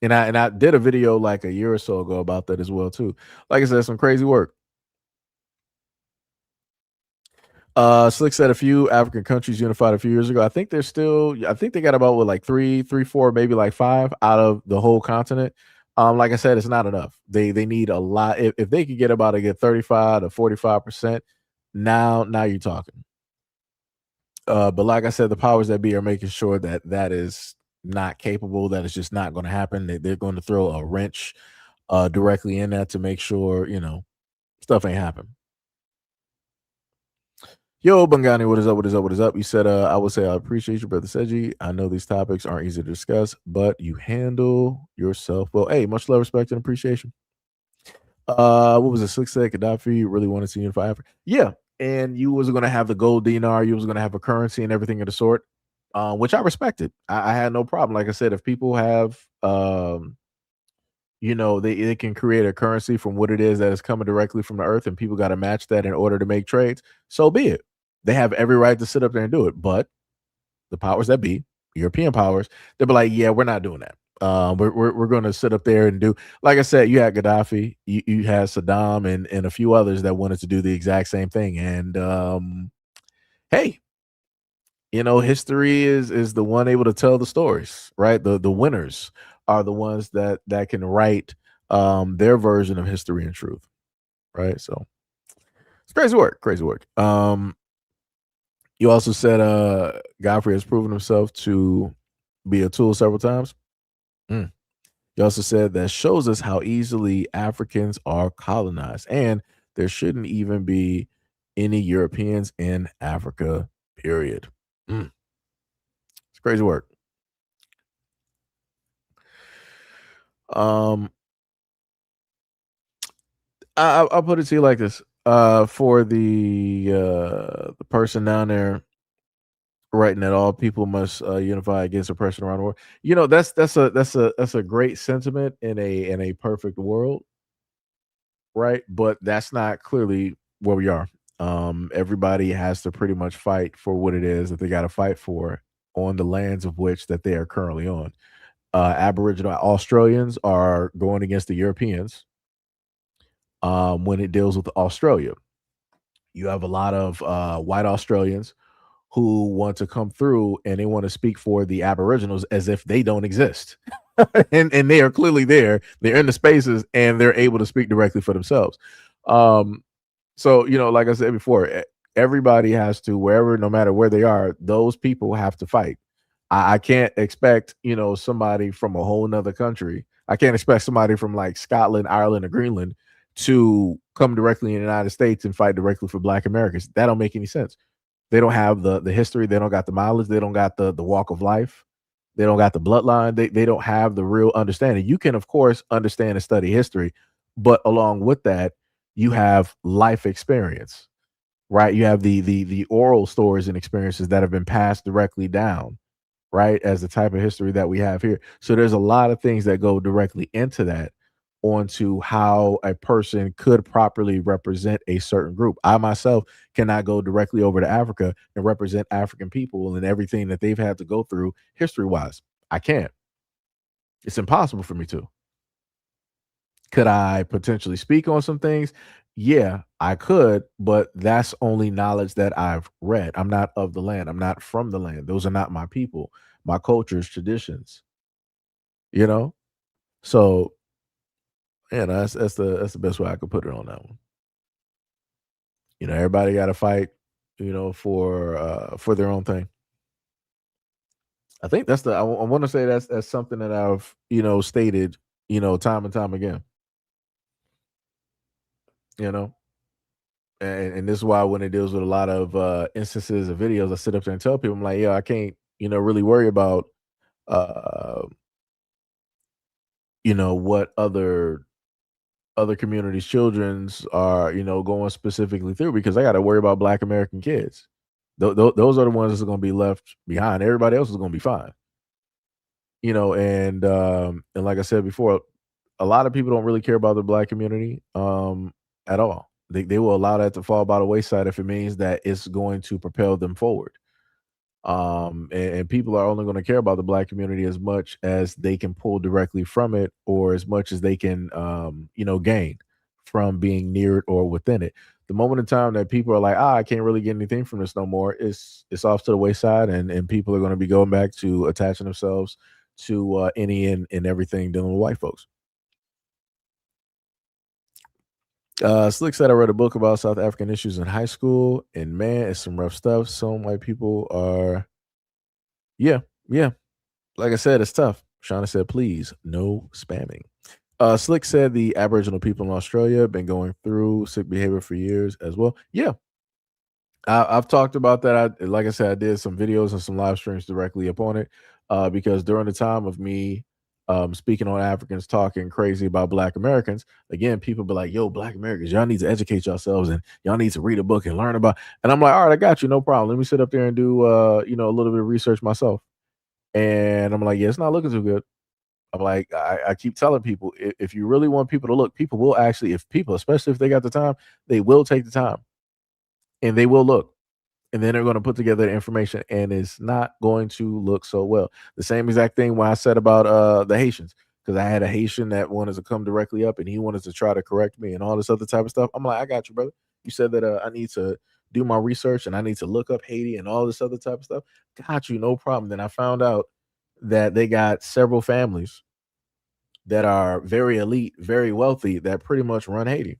And I did a video like a year or so ago about that as well too. Like I said, some crazy work. Slick said a few African countries unified a few years ago. I think I think they got about what, like three, four, maybe like five out of the whole continent. Like I said, it's not enough. They need a lot. If they could get about a good 35 to 45%, now you're talking. But like I said, the powers that be are making sure that that is not capable, that it's just not going to happen. They're going to throw a wrench directly in that to make sure, stuff ain't happen. Yo, Bungani, what is up? What is up? What is up? You said, I would say I appreciate you, brother Seji. I know these topics aren't easy to discuss, but you handle yourself well. Hey, much love, respect, and appreciation. What was it? Slick said Gaddafi really wanted to unify Africa. Yeah, and you was going to have the gold dinar, you was going to have a currency and everything of the sort, which I respected. I had no problem. Like I said, if people have, they can create a currency from what it is that is coming directly from the earth, and people got to match that in order to make trades. So be it. They have every right to sit up there and do it. But the powers that be, European powers, they'll be like, yeah, we're not doing that. We're going to sit up there and do, like I said, you had Gaddafi, you had Saddam, and a few others that wanted to do the exact same thing. And hey, history is the one able to tell the stories, right? The winners are the ones that can write their version of history and truth, right? So it's crazy work. You also said Godfrey has proven himself to be a tool several times. You also said that shows us how easily Africans are colonized, and there shouldn't even be any Europeans in Africa, period. It's crazy work. I'll put it to you like this. For the person down there writing that all people must unify against oppression around the world. That's a great sentiment in a perfect world, right? But that's not clearly where we are. Everybody has to pretty much fight for what it is that they got to fight for on the lands of which that they are currently on. Aboriginal Australians are going against the Europeans when it deals with Australia. You have a lot of white Australians who want to come through and they want to speak for the Aboriginals as if they don't exist. and they are clearly there. They're in the spaces and they're able to speak directly for themselves. So, like I said before, everybody has to, wherever, no matter where they are, those people have to fight. I can't expect, somebody from a whole nother country. I can't expect somebody from like Scotland, Ireland, or Greenland to come directly in the United States and fight directly for Black Americans. That don't make any sense. They don't have the history. They don't got the mileage. They don't got the walk of life. They don't got the bloodline. They don't have the real understanding. You can, of course, understand and study history, but along with that, you have life experience, right? You have the oral stories and experiences that have been passed directly down, right? As the type of history that we have here. So there's a lot of things that go directly into that, onto how a person could properly represent a certain group. I myself cannot go directly over to Africa and represent African people and everything that they've had to go through history-wise. I can't. It's impossible for me to. Could I potentially speak on some things? Yeah, I could, but that's only knowledge that I've read. I'm not of the land. I'm not from the land. Those are not my people, my cultures, traditions. So yeah, that's the best way I could put it on that one. Everybody got to fight, for their own thing. I think that's I want to say that's something that I've stated, time and time again. you know. And this is why when it deals with a lot of instances of videos, I sit up there and tell people, I'm like, yeah, I can't, really worry about, uh, what other communities' children's are, going specifically through because I got to worry about Black American kids. Those are the ones that are going to be left behind. Everybody else is going to be fine. And like I said before, a lot of people don't really care about the Black community at all. They will allow that to fall by the wayside if it means that it's going to propel them forward. And people are only going to care about the Black community as much as they can pull directly from it, or as much as they can, gain from being near it or within it. The moment in time that people are like, I can't really get anything from this no more, it's off to the wayside, and people are going to be going back to attaching themselves to any and everything dealing with white folks. Slick said I read a book about South African issues in high school, and man, it's some rough stuff. Some white people are, yeah, yeah. Like I said, it's tough. Shauna said, please, no spamming. Slick said the Aboriginal people in Australia have been going through sick behavior for years as well. Yeah, I've talked about that. Like I said, I did some videos and some live streams directly upon it because during the time of me speaking on Africans talking crazy about Black Americans, again, people be like, yo, Black Americans, y'all need to educate yourselves and y'all need to read a book and learn about. And I'm like, all right, I got you. No problem. Let me sit up there and do, a little bit of research myself. And I'm like, yeah, it's not looking too good. I'm like, I keep telling people, if you really want people to look, people will actually, especially if they got the time, they will take the time and they will look. And then they're going to put together the information and it's not going to look so well. The same exact thing when I said about the Haitians, because I had a Haitian that wanted to come directly up and he wanted to try to correct me and all this other type of stuff. I'm like, I got you, brother. You said that I need to do my research and I need to look up Haiti and all this other type of stuff. Got you, no problem. Then I found out that they got several families that are very elite, very wealthy, that pretty much run Haiti.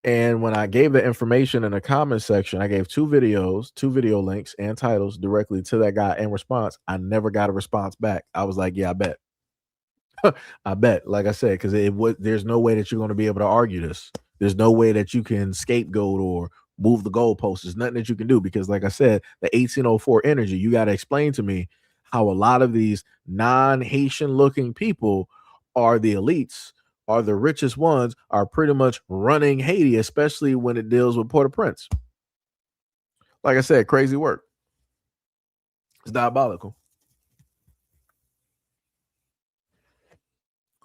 And when I gave the information in the comment section, I gave two video links and titles directly to that guy in response. I never got a response back. I was like, yeah, I bet. I bet, like I said, because there's no way that you're going to be able to argue this. There's no way that you can scapegoat or move the goalposts. There's nothing that you can do because, like I said, the 1804 energy, you got to explain to me how a lot of these non-Haitian looking people are the elites, are the richest ones, are pretty much running Haiti, especially when it deals with Port-au-Prince. Like I said, crazy work. It's diabolical.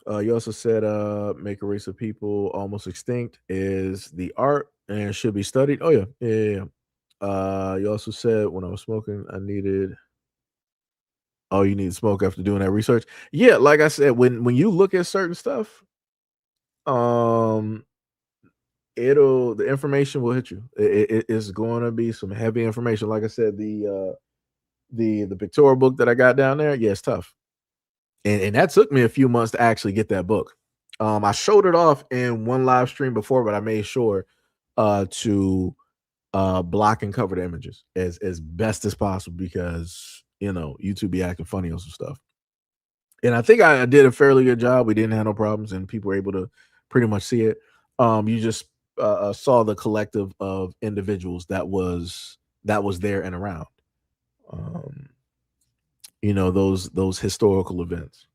You also said make a race of people almost extinct is the art and should be studied. Oh, yeah. You also said when I was smoking, I needed. Oh, you need to smoke after doing that research. Yeah, like I said, when you look at certain stuff, the information will hit you. It's going to be some heavy information. Like I said, the pictorial book that I got down there, yeah, it's tough. And that took me a few months to actually get that book. I showed it off in one live stream before, but I made sure to block and cover the images as best as possible because YouTube be acting funny on some stuff. And I think I did a fairly good job. We didn't have no problems, and people were able to pretty much see it. You just saw the collective of individuals that was there and around. Those historical events.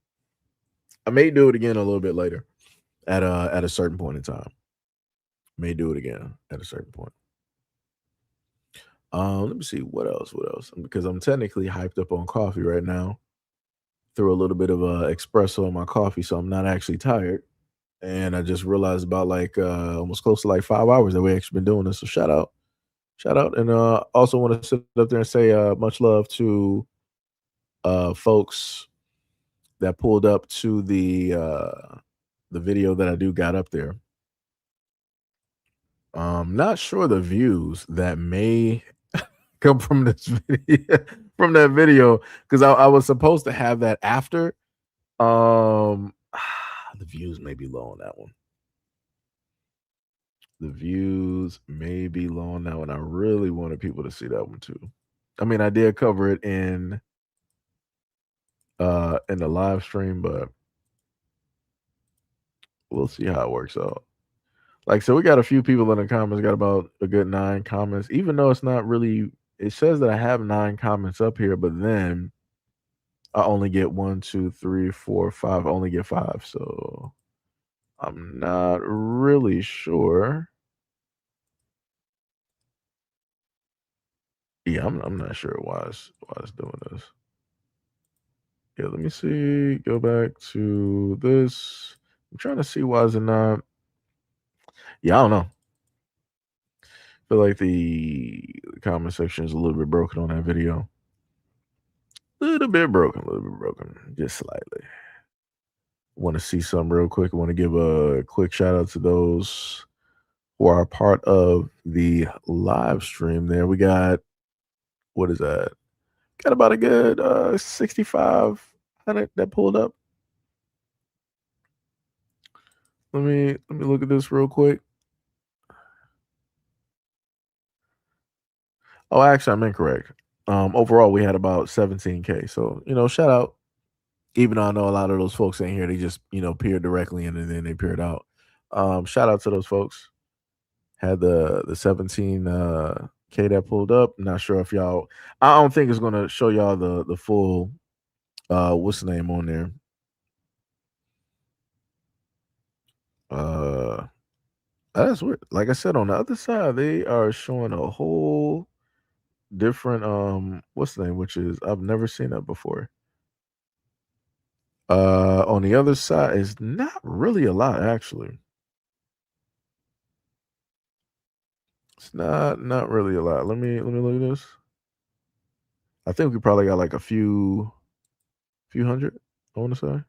I may do it again a little bit later at a certain point in time. May do it again at a certain point. Let me see what else, because I'm technically hyped up on coffee right now. Threw a little bit of espresso in my coffee, so I'm not actually tired. And I just realized about almost close to 5 hours that we actually been doing this. So shout out. And also want to sit up there and say much love to folks that pulled up to the video that I do got up there. Not sure the views that may come from this video, from that video, because I was supposed to have that after. The views may be low on that one. The views may be low on that one. I really wanted people to see that one too. I mean, I did cover it in the live stream, but we'll see how it works out. Like, so we got a few people in the comments, got about a good 9 comments, even though it's not really it says that I have 9 comments up here, but then I only get 1, 2, 3, 4, 5. I only get 5, so I'm not really sure. Yeah, I'm not sure why it's doing this. Yeah, let me see. Go back to this. I'm trying to see why is it not. Yeah, I don't know. Feel like the comment section is a little bit broken on that video. A little bit broken, just slightly. Want to see some real quick. I want to give a quick shout out to those who are a part of the live stream there. We got, what is that? Got about a good 6,500 that pulled up. Let me look at this real quick. Oh, actually, I'm incorrect. Overall, we had about 17K. So, shout out. Even though I know a lot of those folks in here, they just, peered directly in and then they peered out. Shout out to those folks. Had the 17 K that pulled up. Not sure if y'all. I don't think it's gonna show y'all the full. What's the name on there? That's weird. Like I said, on the other side, they are showing a whole different what's the name, which is I've never seen that before. On the other side is not really a lot actually. It's not really a lot. Let me look at this. I think we probably got like a few hundred, I want to say.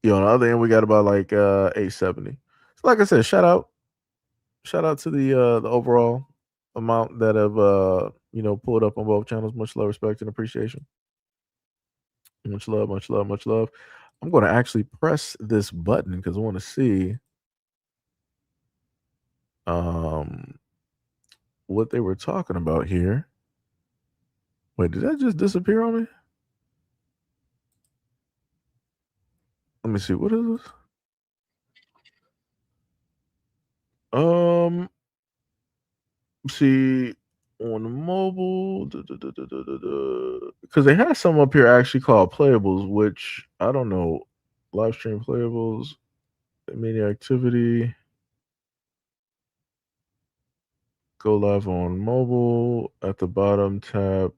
Yeah, on the other end we got about like 870. So like I said, shout out to the overall amount that have pulled up on both channels. Much love, respect, and appreciation. Much love, much love, much love. I'm going to actually press this button because I want to see what they were talking about here. Wait, did that just disappear on me? Let me see. What is this? See on the mobile, because they had some up here actually called playables, which I don't know. Live stream playables, media activity, go live on mobile. At the bottom, tap.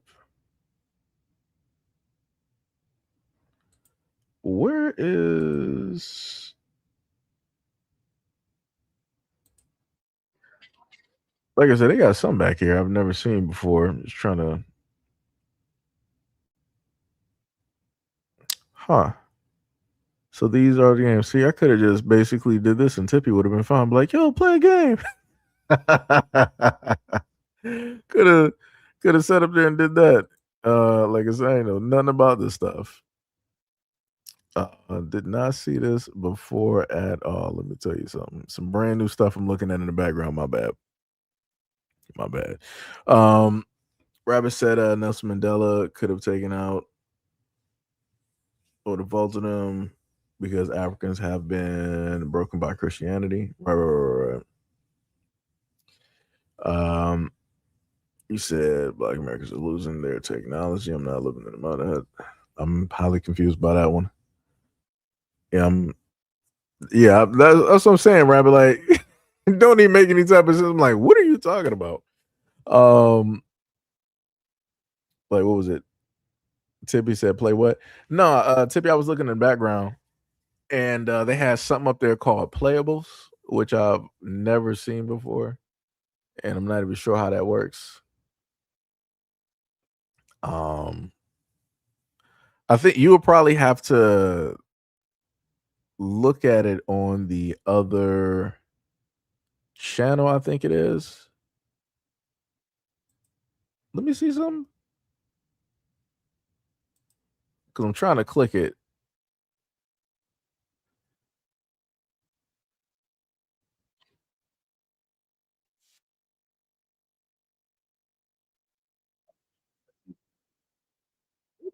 Where is? Like I said, they got some back here I've never seen before. I'm just trying to. Huh. So these are the games. See, I could have just basically did this and Tippy would have been fine. Be like, yo, play a game. Could have sat up there and did that. Like I said, I ain't know nothing about this stuff. Did not see this before at all. Let me tell you something. Some brand new stuff I'm looking at in the background. My bad. My bad. Rabbit said Nelson Mandela could have taken out or defaulted him because Africans have been broken by Christianity. Right. You said Black Americans are losing their technology. I'm not living in the motherhood. I'm highly confused by that one. Yeah, that's what I'm saying, Rabbit. Like, don't even make any type of sense. I'm like, what are you talking about? Like, what was it? Tippy said, play what? No, Tippy, I was looking in the background and they had something up there called playables, which I've never seen before. And I'm not even sure how that works. I think you would probably have to look at it on the other channel, I think it is. Let me see something. Because I'm trying to click it.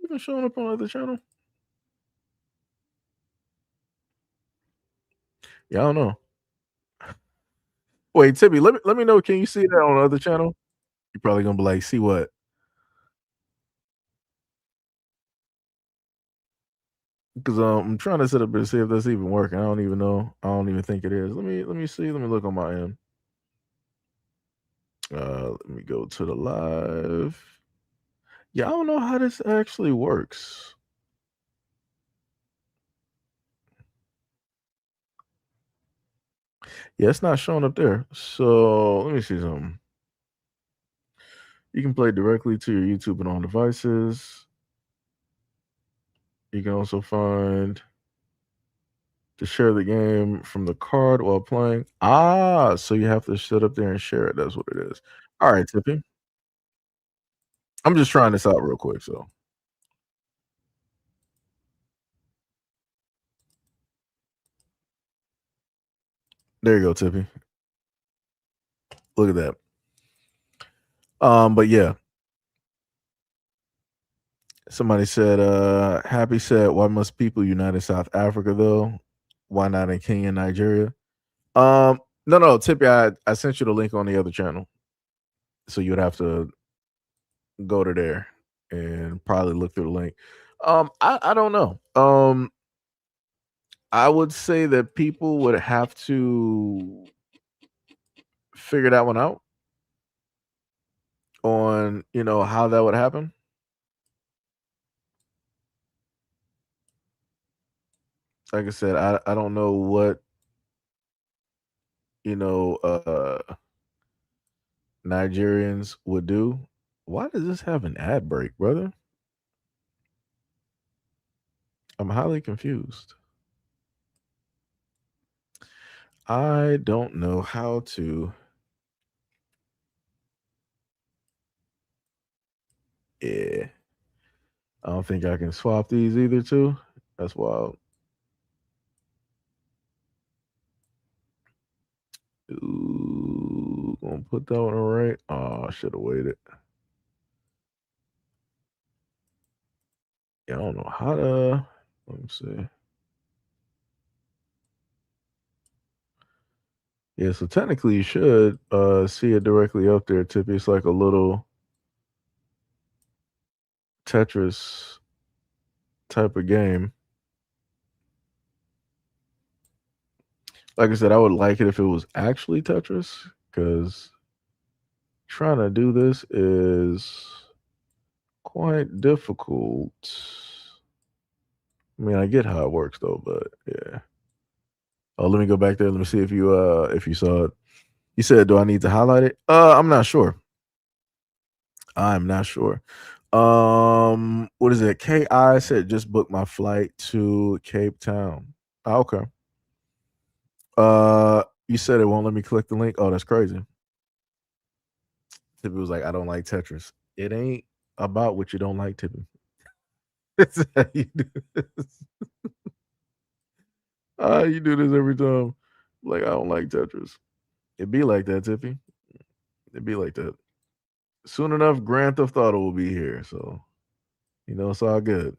Even showing up on the other channel. Yeah, I don't know. Wait, Tippy, let me know. Can you see that on the other channel? You're probably gonna be like, see what? Because I'm trying to set up to see if that's even working. I don't even know. I don't even think it is. Let me see. Let me look on my end. Let me go to the live. Yeah, I don't know how this actually works. Yeah, it's not showing up there. So let me see something. You can play directly to your YouTube and on devices. You can also find to share the game from the card while playing. So you have to sit up there and share it. That's what it is. All right, Tippy. I'm just trying this out real quick. So there you go, Tippy. Look at that. But yeah. Somebody said, Happy said, why must people unite in South Africa though? Why not in Kenya and Nigeria? No, Tippy, I sent you the link on the other channel. So you would have to go to there and probably look through the link. I don't know. I would say that people would have to figure that one out on, how that would happen. Like I said, I don't know what, Nigerians would do. Why does this have an ad break, brother? I'm highly confused. I don't know how to. Yeah. I don't think I can swap these either, too. That's wild. Ooh, gonna put that one right. Oh, I should have waited. Yeah, I don't know how to. Let me see. Yeah, so technically you should see it directly up there, Tippy. It's like a little Tetris type of game. Like I said, I would like it if it was actually Tetris, because trying to do this is quite difficult. I mean, I get how it works though, but yeah. Oh, let me go back there. Let me see if you saw it. You said, do I need to highlight it? I'm not sure. I'm not sure. What is it? KI said just booked my flight to Cape Town. Oh, okay. You said it won't let me click the link. Oh, that's crazy. Tippy was like, I don't like Tetris. It ain't about what you don't like, Tippy. It's how you do this. You do this every time. Like, I don't like Tetris. It be like that, Tippy. It be like that. Soon enough, Grand Theft Auto will be here. So, it's all good.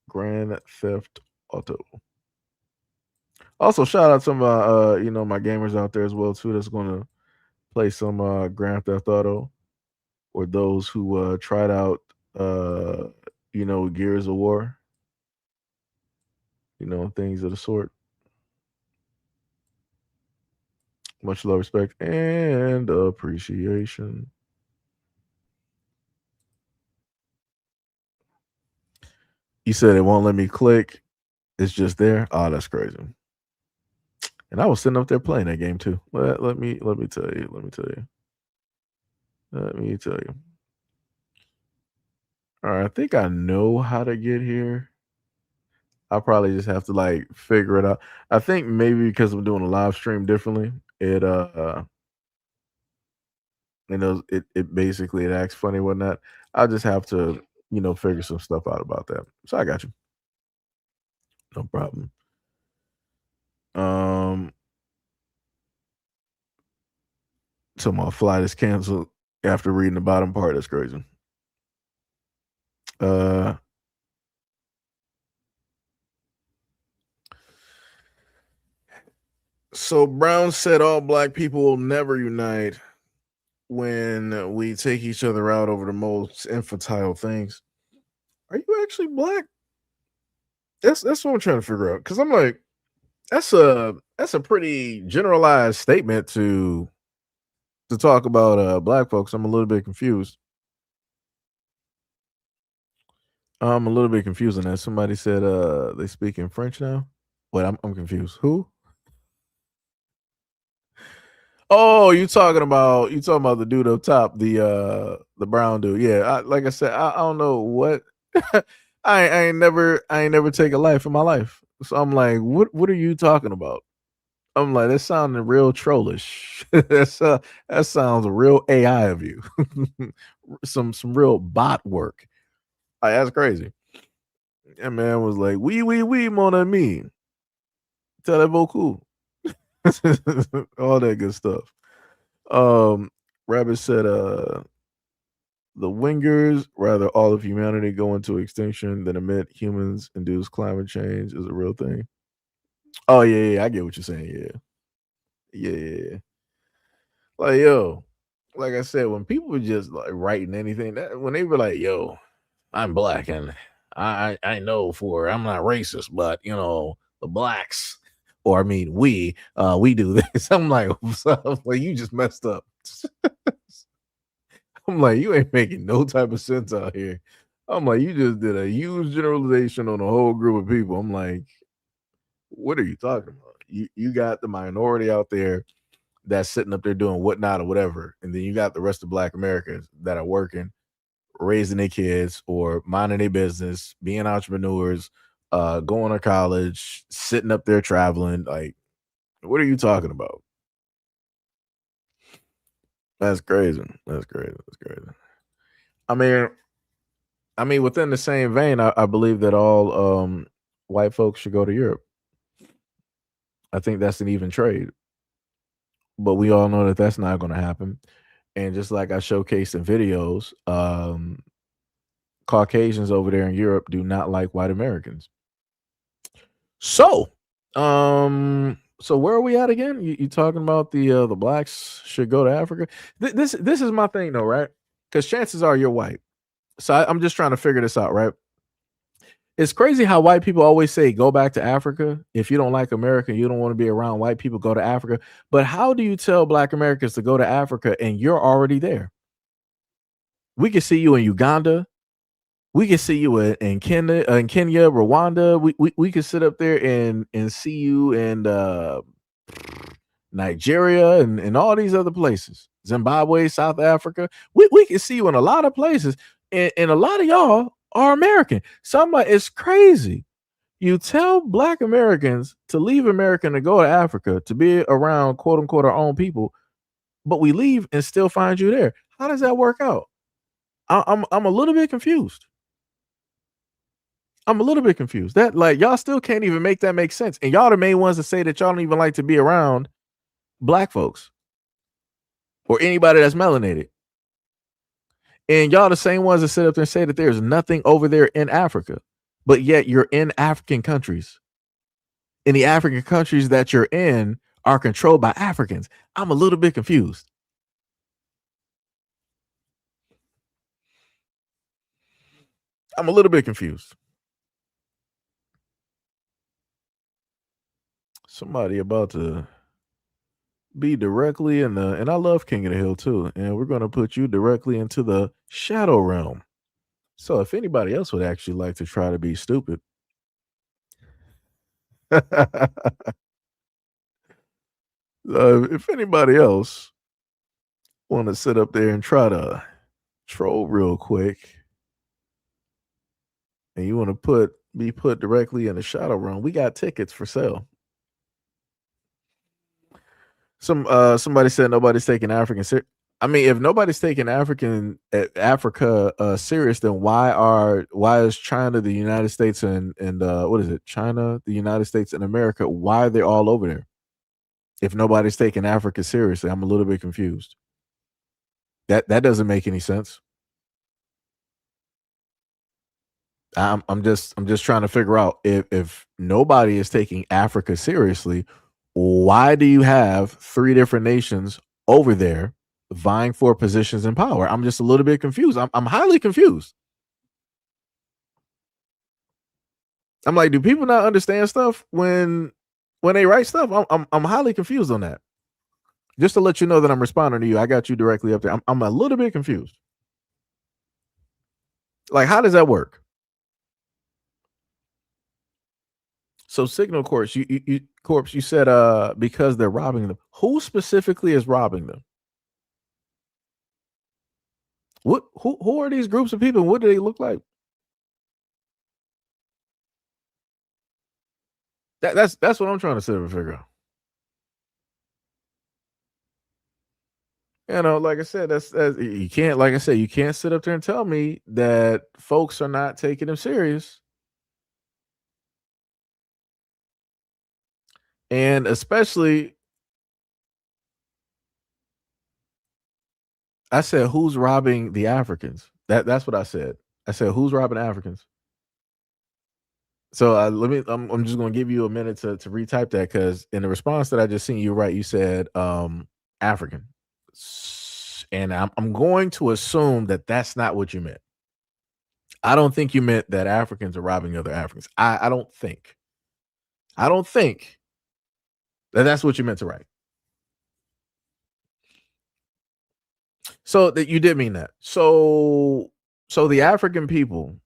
Grand Theft Auto. Also, shout out to my my gamers out there as well too. That's gonna play some Grand Theft Auto, or those who tried out Gears of War, things of the sort. Much love, respect, and appreciation. You said it won't let me click. It's just there. Oh, that's crazy. And I was sitting up there playing that game too. Let me tell you. Let me tell you. Let me tell you. All right, I think I know how to get here. I'll probably just have to figure it out. I think maybe because I'm doing a live stream differently, it basically it acts funny and whatnot. I'll just have to, figure some stuff out about that. So I got you. No problem. So my flight is canceled after reading the bottom part. That's crazy. So Brown said all black people will never unite when we take each other out over the most infantile things. Are you actually black? That's what I'm trying to figure out. Because I'm like, that's a pretty generalized statement to talk about black folks. I'm a little bit confused. I'm a little bit confused on that. Somebody said they speak in French now. Wait, I'm confused. Who? Oh, you talking about the dude up top, the brown dude. Yeah, like I said, I don't know what I ain't never take a life in my life. So I'm like, what are you talking about? I'm like, that sounded real trollish. That sounds real AI of you. some real bot work. Like, that's crazy. That man was like, oui, mon ami. Tell that beaucoup. All that good stuff. Rabbit said, the wingers, rather all of humanity go into extinction than admit humans induce climate change is a real thing. Oh yeah, I get what you're saying. Yeah. Like yo, like I said, when people were just like writing anything, when they were like, "Yo, I'm black and I know for I'm not racist, but the blacks, or I mean we do this." I'm like, well, you just messed up. I'm like, you ain't making no type of sense out here. I'm like, you just did a huge generalization on a whole group of people. I'm like, what are you talking about? You got the minority out there that's sitting up there doing whatnot or whatever, and then you got the rest of Black Americans that are working, raising their kids or minding their business, being entrepreneurs, going to college, sitting up there traveling. Like, what are you talking about? That's crazy. That's crazy. That's crazy. I mean, within the same vein, I believe that all white folks should go to Europe. I think that's an even trade, but we all know that that's not going to happen. And just like I showcased in videos, Caucasians over there in Europe do not like white Americans. So, so where are we at again? You talking about the blacks should go to Africa? This is my thing though, right? Because chances are you're white. So I'm just trying to figure this out, right? It's crazy how white people always say go back to Africa. If you don't like America, you don't want to be around white people, go to Africa. But how do you tell Black Americans to go to Africa and you're already there? We can see you in Uganda. We can see you in Kenya, Rwanda. We can sit up there and see you in Nigeria and all these other places, Zimbabwe, South Africa. We can see you in a lot of places, and a lot of y'all are American. Somebody, it's crazy. You tell Black Americans to leave America and to go to Africa to be around quote unquote our own people, but we leave and still find you there. How does that work out? I'm a little bit confused. I'm a little bit confused. That like y'all still can't even make that make sense. And y'all the main ones that say that y'all don't even like to be around black folks or anybody that's melanated. And y'all the same ones that sit up there and say that there's nothing over there in Africa, but yet you're in African countries. And the African countries that you're in are controlled by Africans. I'm a little bit confused. I'm a little bit confused. Somebody about to be directly in the, and I love King of the Hill too, and we're going to put you directly into the shadow realm. So if anybody else would actually like to try to be stupid, if anybody else want to sit up there and try to troll real quick, and you want to be put directly in the shadow realm, we got tickets for sale. Somebody said nobody's taking African serious. I mean, if nobody's taking Africa serious, then why is China, the United States, and what is it? China, the United States, and America? Why are they all over there? If nobody's taking Africa seriously, I'm a little bit confused. That doesn't make any sense. I'm just trying to figure out if nobody is taking Africa seriously, why do you have 3 different nations over there vying for positions in power? I'm just a little bit confused. I'm highly confused. I'm like, do people not understand stuff when they write stuff? I'm highly confused on that. Just to let you know that I'm responding to you, I got you directly up there. I'm a little bit confused. Like, how does that work? So Signal Corps, you said because they're robbing them. Who specifically is robbing them? Who are these groups of people? What do they look like? That's what I'm trying to sit and figure out. You know, like I said, that's you can't. Like I said, you can't sit up there and tell me that folks are not taking them serious. And especially, I said, who's robbing the Africans? That's what I said. I said, who's robbing Africans? So let me. I'm just going to give you a minute to retype that, because in the response that I just seen you right, you said African, and I'm going to assume that that's not what you meant. I don't think you meant that Africans are robbing other Africans. I don't think. I don't think that that's what you meant to write. So that you did mean that. So the African people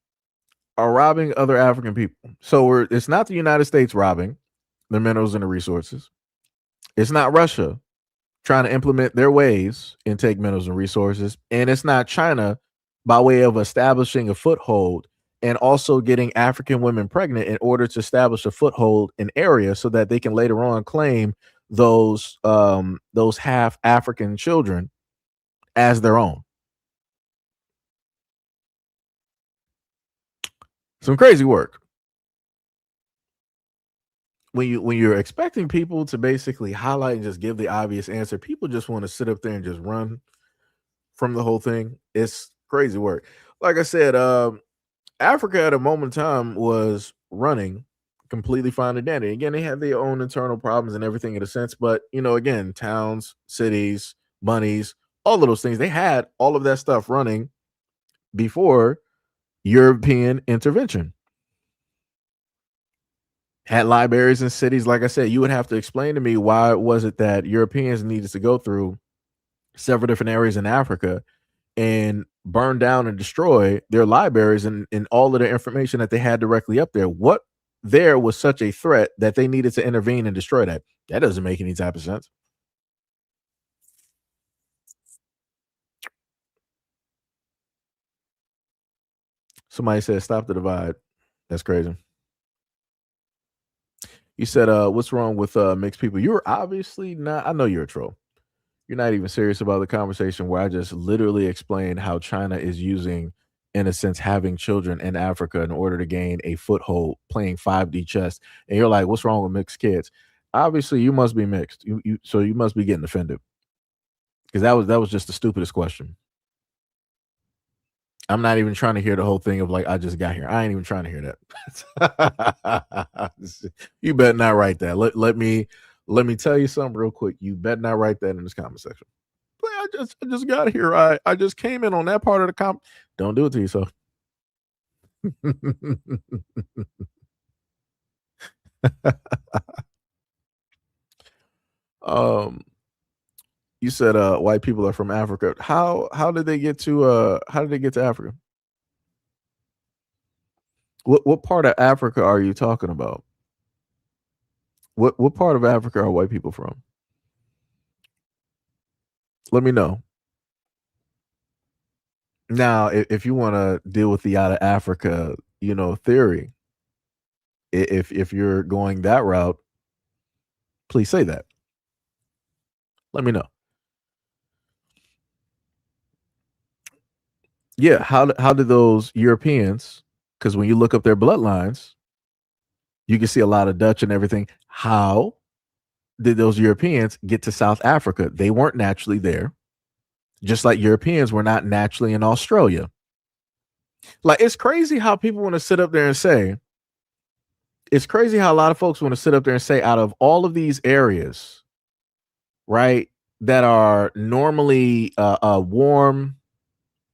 are robbing other African people. So it's not the United States robbing the minerals and the resources. It's not Russia trying to implement their ways and take minerals and resources. And it's not China by way of establishing a foothold and also getting African women pregnant in order to establish a foothold in area so that they can later on claim those half African children as their own. Some crazy work. When you're expecting people to basically highlight and just give the obvious answer, people just want to sit up there and just run from the whole thing. It's crazy work. Like I said, Africa at a moment in time was running completely fine and dandy. Again, they have their own internal problems and everything in a sense, but again, towns, cities, monies, all of those things, they had all of that stuff running before European intervention. Had libraries in cities. Like I said, you would have to explain to me why was it that Europeans needed to go through several different areas in Africa and burn down and destroy their libraries and all of the information that they had directly up there. What there was such a threat that they needed to intervene and destroy that? That doesn't make any type of sense. Somebody said, stop the divide. That's crazy. You said, what's wrong with mixed people? You're obviously not. I know you're a troll. You're not even serious about the conversation where I just literally explained how China is using, in a sense, having children in Africa in order to gain a foothold playing 5D chess. And you're like, what's wrong with mixed kids? Obviously, you must be mixed. So you must be getting offended. Because that was just the stupidest question. I'm not even trying to hear the whole thing of like, I just got here. I ain't even trying to hear that. You better not write that. Let me tell you something real quick. You better not write that in this comment section. I just got here. I just came in on that part of the comment. Don't do it to yourself. You said white people are from Africa. How did they get to Africa? What part of Africa are you talking about? What part of Africa are white people from? Let me know. Now, if you want to deal with the out of Africa, theory, if you're going that route, please say that. Let me know. Yeah, how did those Europeans? Because when you look up their bloodlines, you can see a lot of Dutch and everything. How did those Europeans get to South Africa? They weren't naturally there, just like Europeans were not naturally in Australia. Like, it's crazy how people want to sit up there and say it's crazy how a lot of folks want to sit up there and say out of all of these areas, right, that are normally warm,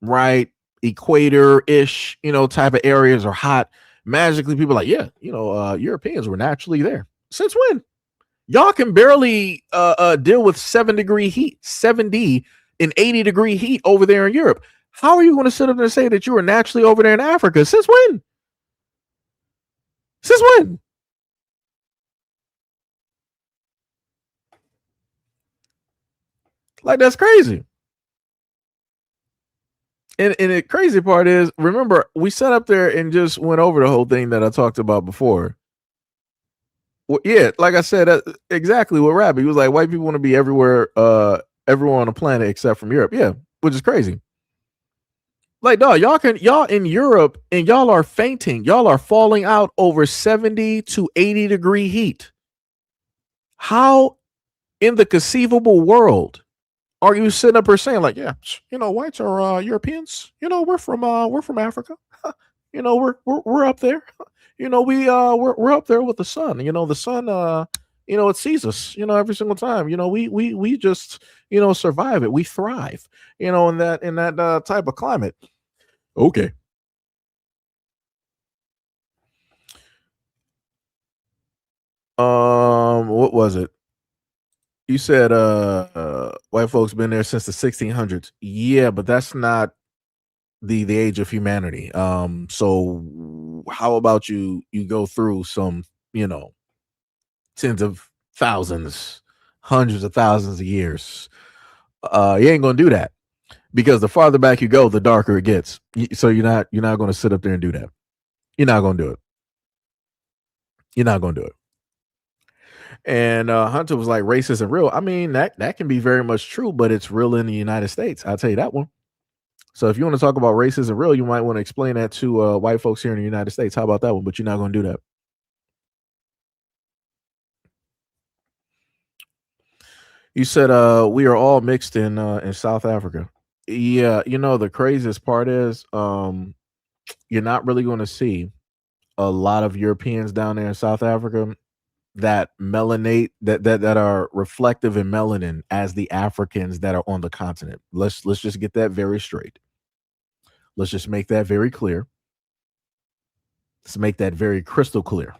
right, equator-ish, type of areas are hot. Magically, people are like, yeah, Europeans were naturally there. Since when? Y'all can barely deal with 7-degree heat, 70 and 80-degree heat over there in Europe. How are you going to sit up there and say that you were naturally over there in Africa? Since when? Since when? Like, that's crazy. And the crazy part is, remember, we sat up there and just went over the whole thing that I talked about before. Well, yeah, like I said, exactly what Rabbi was like. White people want to be everywhere on the planet except from Europe. Yeah, which is crazy. Like, dog, y'all in Europe and y'all are fainting. Y'all are falling out over 70 to 80-degree heat. How in the conceivable world are you sitting up here saying, like, yeah, whites are Europeans? We're from Africa. We're up there. We're up there with the sun. The sun it sees us, every single time. We just, survive it. We thrive, in that type of climate. Okay. What was it? You said white folks been there since the 1600s. Yeah, but that's not the age of humanity. So how about you go through some, tens of thousands, hundreds of thousands of years. You ain't gonna do that, because the farther back you go, the darker it gets. So you're not going to sit up there and do that. You're not going to do it. You're not going to do it. And Hunter was like, race isn't real. I mean, that can be very much true, but it's real in the United States. I'll tell you that one. So if you want to talk about race isn't real, you might want to explain that to white folks here in the United States. How about that one? But you're not going to do that. You said we are all mixed in South Africa. Yeah, the craziest part is you're not really going to see a lot of Europeans down there in South Africa that melanate that are reflective in melanin as the Africans that are on the continent. Let's just get that very straight. Let's just make that very clear. Let's make that very crystal clear.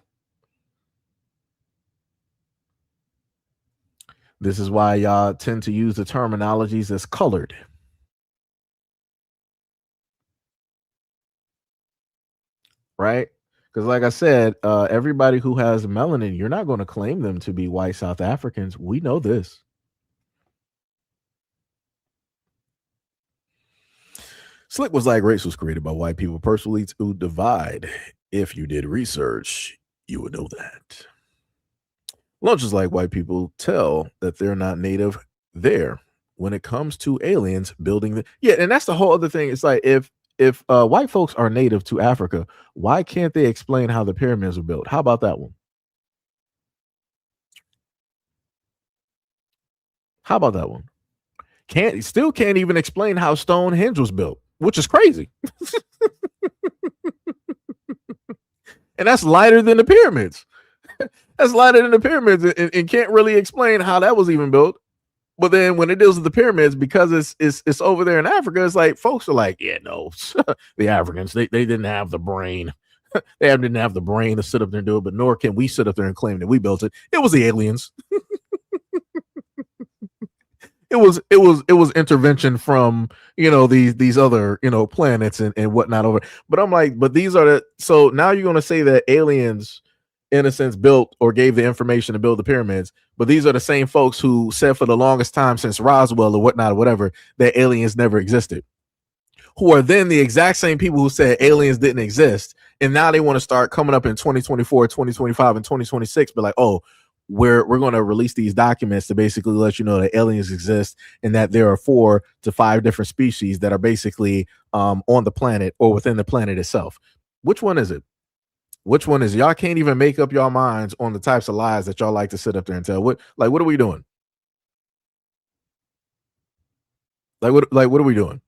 This is why y'all tend to use the terminologies as colored. Right? Because like I said, everybody who has melanin, you're not going to claim them to be white South Africans. We know this. Slick was like, race was created by white people personally to divide. If you did research, you would know that. Lunch is like, white people tell that they're not native there when it comes to aliens building the. Yeah, and that's the whole other thing. It's like, if white folks are native to Africa, why can't they explain how the pyramids were built? How about that one? How about that one? Still can't even explain how Stonehenge was built, which is crazy. And that's lighter than the pyramids. That's lighter than the pyramids, and can't really explain how that was even built. But then when it deals with the pyramids, because it's over there in Africa, it's like folks are like, yeah, no, the Africans, they didn't have the brain. They didn't have the brain to sit up there and do it, but nor can we sit up there and claim that we built it. It was the aliens. It was intervention from these other planets and whatnot over. But I'm like, but these are so now you're going to say that aliens in a sense built or gave the information to build the pyramids, but these are the same folks who said for the longest time since Roswell or whatnot or whatever that aliens never existed, who are then the exact same people who said aliens didn't exist, and now they want to start coming up in 2024, 2025, and 2026, but like, oh, we're going to release these documents to basically let you know that aliens exist and that there are 4 to 5 different species that are basically on the planet or within the planet itself. Which one is it? Which one is it? Y'all can't even make up your minds on the types of lies that y'all like to sit up there and tell. What are we doing? What are we doing?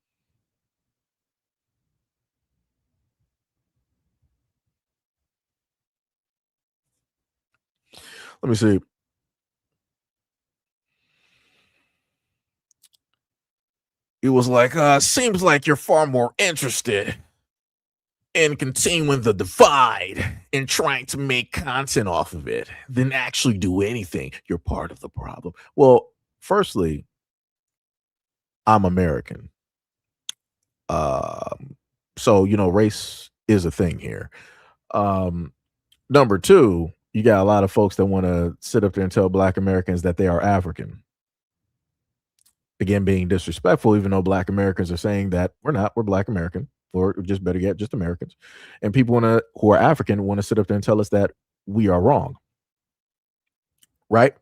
Let me see. It was like, seems like you're far more interested in continuing the divide and trying to make content off of it than actually do anything. You're part of the problem. Well, firstly, I'm American. So, race is a thing here. Number two, you got a lot of folks that want to sit up there and tell Black Americans that they are African. Again, being disrespectful, even though Black Americans are saying that we're not, we're Black American, or just better yet, just Americans. And people who are African want to sit up there and tell us that we are wrong. Right?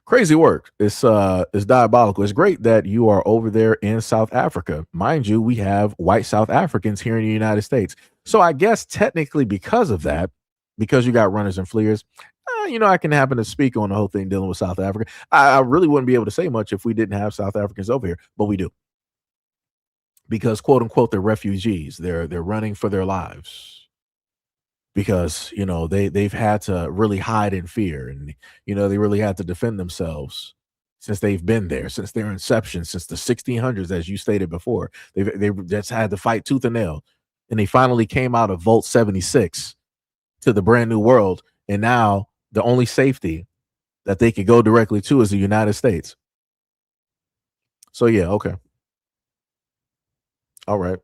Crazy work. It's diabolical. It's great that you are over there in South Africa. Mind you, we have white South Africans here in the United States. So I guess technically because of that, because you got runners and fleers, I can happen to speak on the whole thing dealing with South Africa. I really wouldn't be able to say much if we didn't have South Africans over here, but we do. Because quote unquote, they're refugees. They're running for their lives. Because they've had to really hide in fear, and they really had to defend themselves since they've been there, since their inception, since the 1600s, as you stated before. They just had to fight tooth and nail, and they finally came out of Vault 76 to the brand new world, and now the only safety that they could go directly to is the United States. So yeah, okay, all right.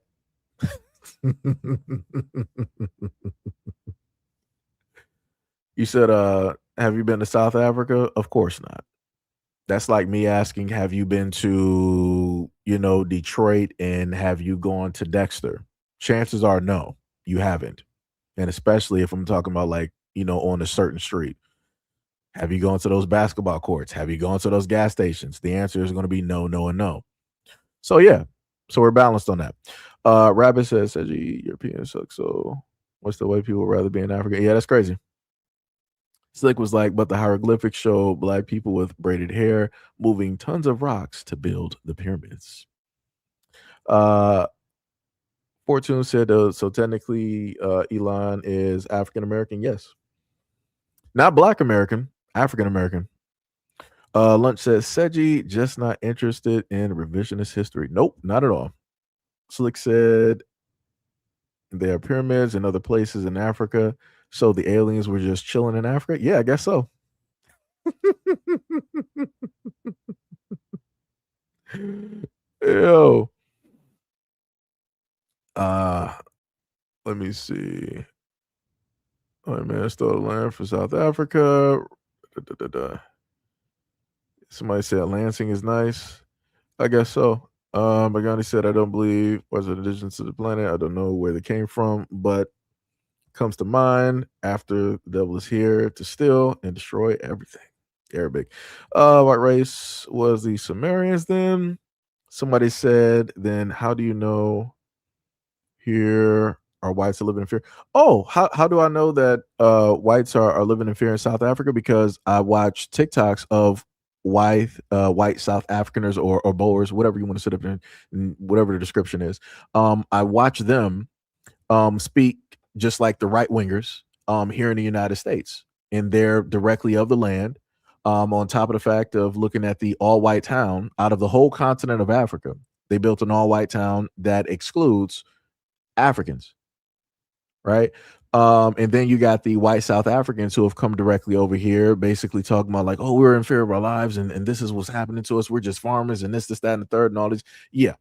You said, have you been to South Africa? Of course not. That's like me asking, have you been to, Detroit, and have you gone to Dexter? Chances are no, you haven't. And especially if I'm talking about on a certain street. Have you gone to those basketball courts? Have you gone to those gas stations? The answer is going to be no, no, and no. So yeah, so we're balanced on that. Rabbit says, Europeans suck. So what's the way people would rather be in Africa? Yeah, that's crazy. Slick was like, but the hieroglyphics show Black people with braided hair moving tons of rocks to build the pyramids. Fortune said, so technically Elon is African American. Yes. Not Black American, African American. Lunch says, Seji just not interested in revisionist history. Nope, not at all. Slick said, there are pyramids and other places in Africa. So the aliens were just chilling in Africa? Yeah, I guess so. Yo. Let me see. All right, man. Stole the land for South Africa. Somebody said Lansing is nice. I guess so. Bagani said, I don't believe was an addition to the planet. I don't know where they came from, but comes to mind after the devil is here to steal and destroy everything. Arabic. What race was the Sumerians then? Somebody said, then how do you know here are whites are living in fear? Oh, how do I know that whites are living in fear in South Africa? Because I watch TikToks of white South Africaners or Boers, whatever you want to sit up in, whatever the description is. I watch them speak just like the right wingers here in the United States, and they're directly of the land. On top of the fact of looking at the all white town out of the whole continent of Africa, they built an all white town that excludes Africans, right? And then you got the white South Africans who have come directly over here, basically talking about like, oh, we're in fear of our lives, and this is what's happening to us. We're just farmers, and this, that, and the third, and all these. Yeah.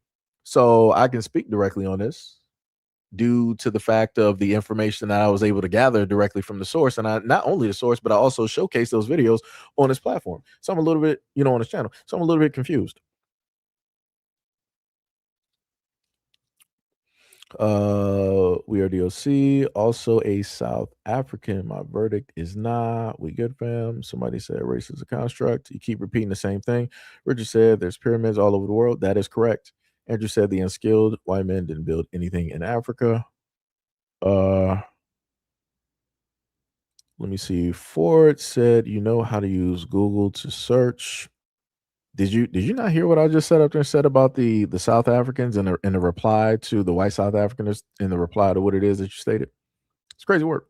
So I can speak directly on this due to the fact of the information that I was able to gather directly from the source. And I not only the source, but I also showcase those videos on this platform. So I'm a little bit, on this channel. So I'm a little bit confused. We are DOC, also a South African. My verdict is nah. We good, fam. Somebody said race is a construct. You keep repeating the same thing. Richard said there's pyramids all over the world. That is correct. Andrew said the unskilled white men didn't build anything in Africa. Let me see. Ford said, you know how to use Google to search. Did you not hear what I just said up there and said about the South Africans and the reply to the white South Africans in the reply to what it is that you stated? It's crazy work.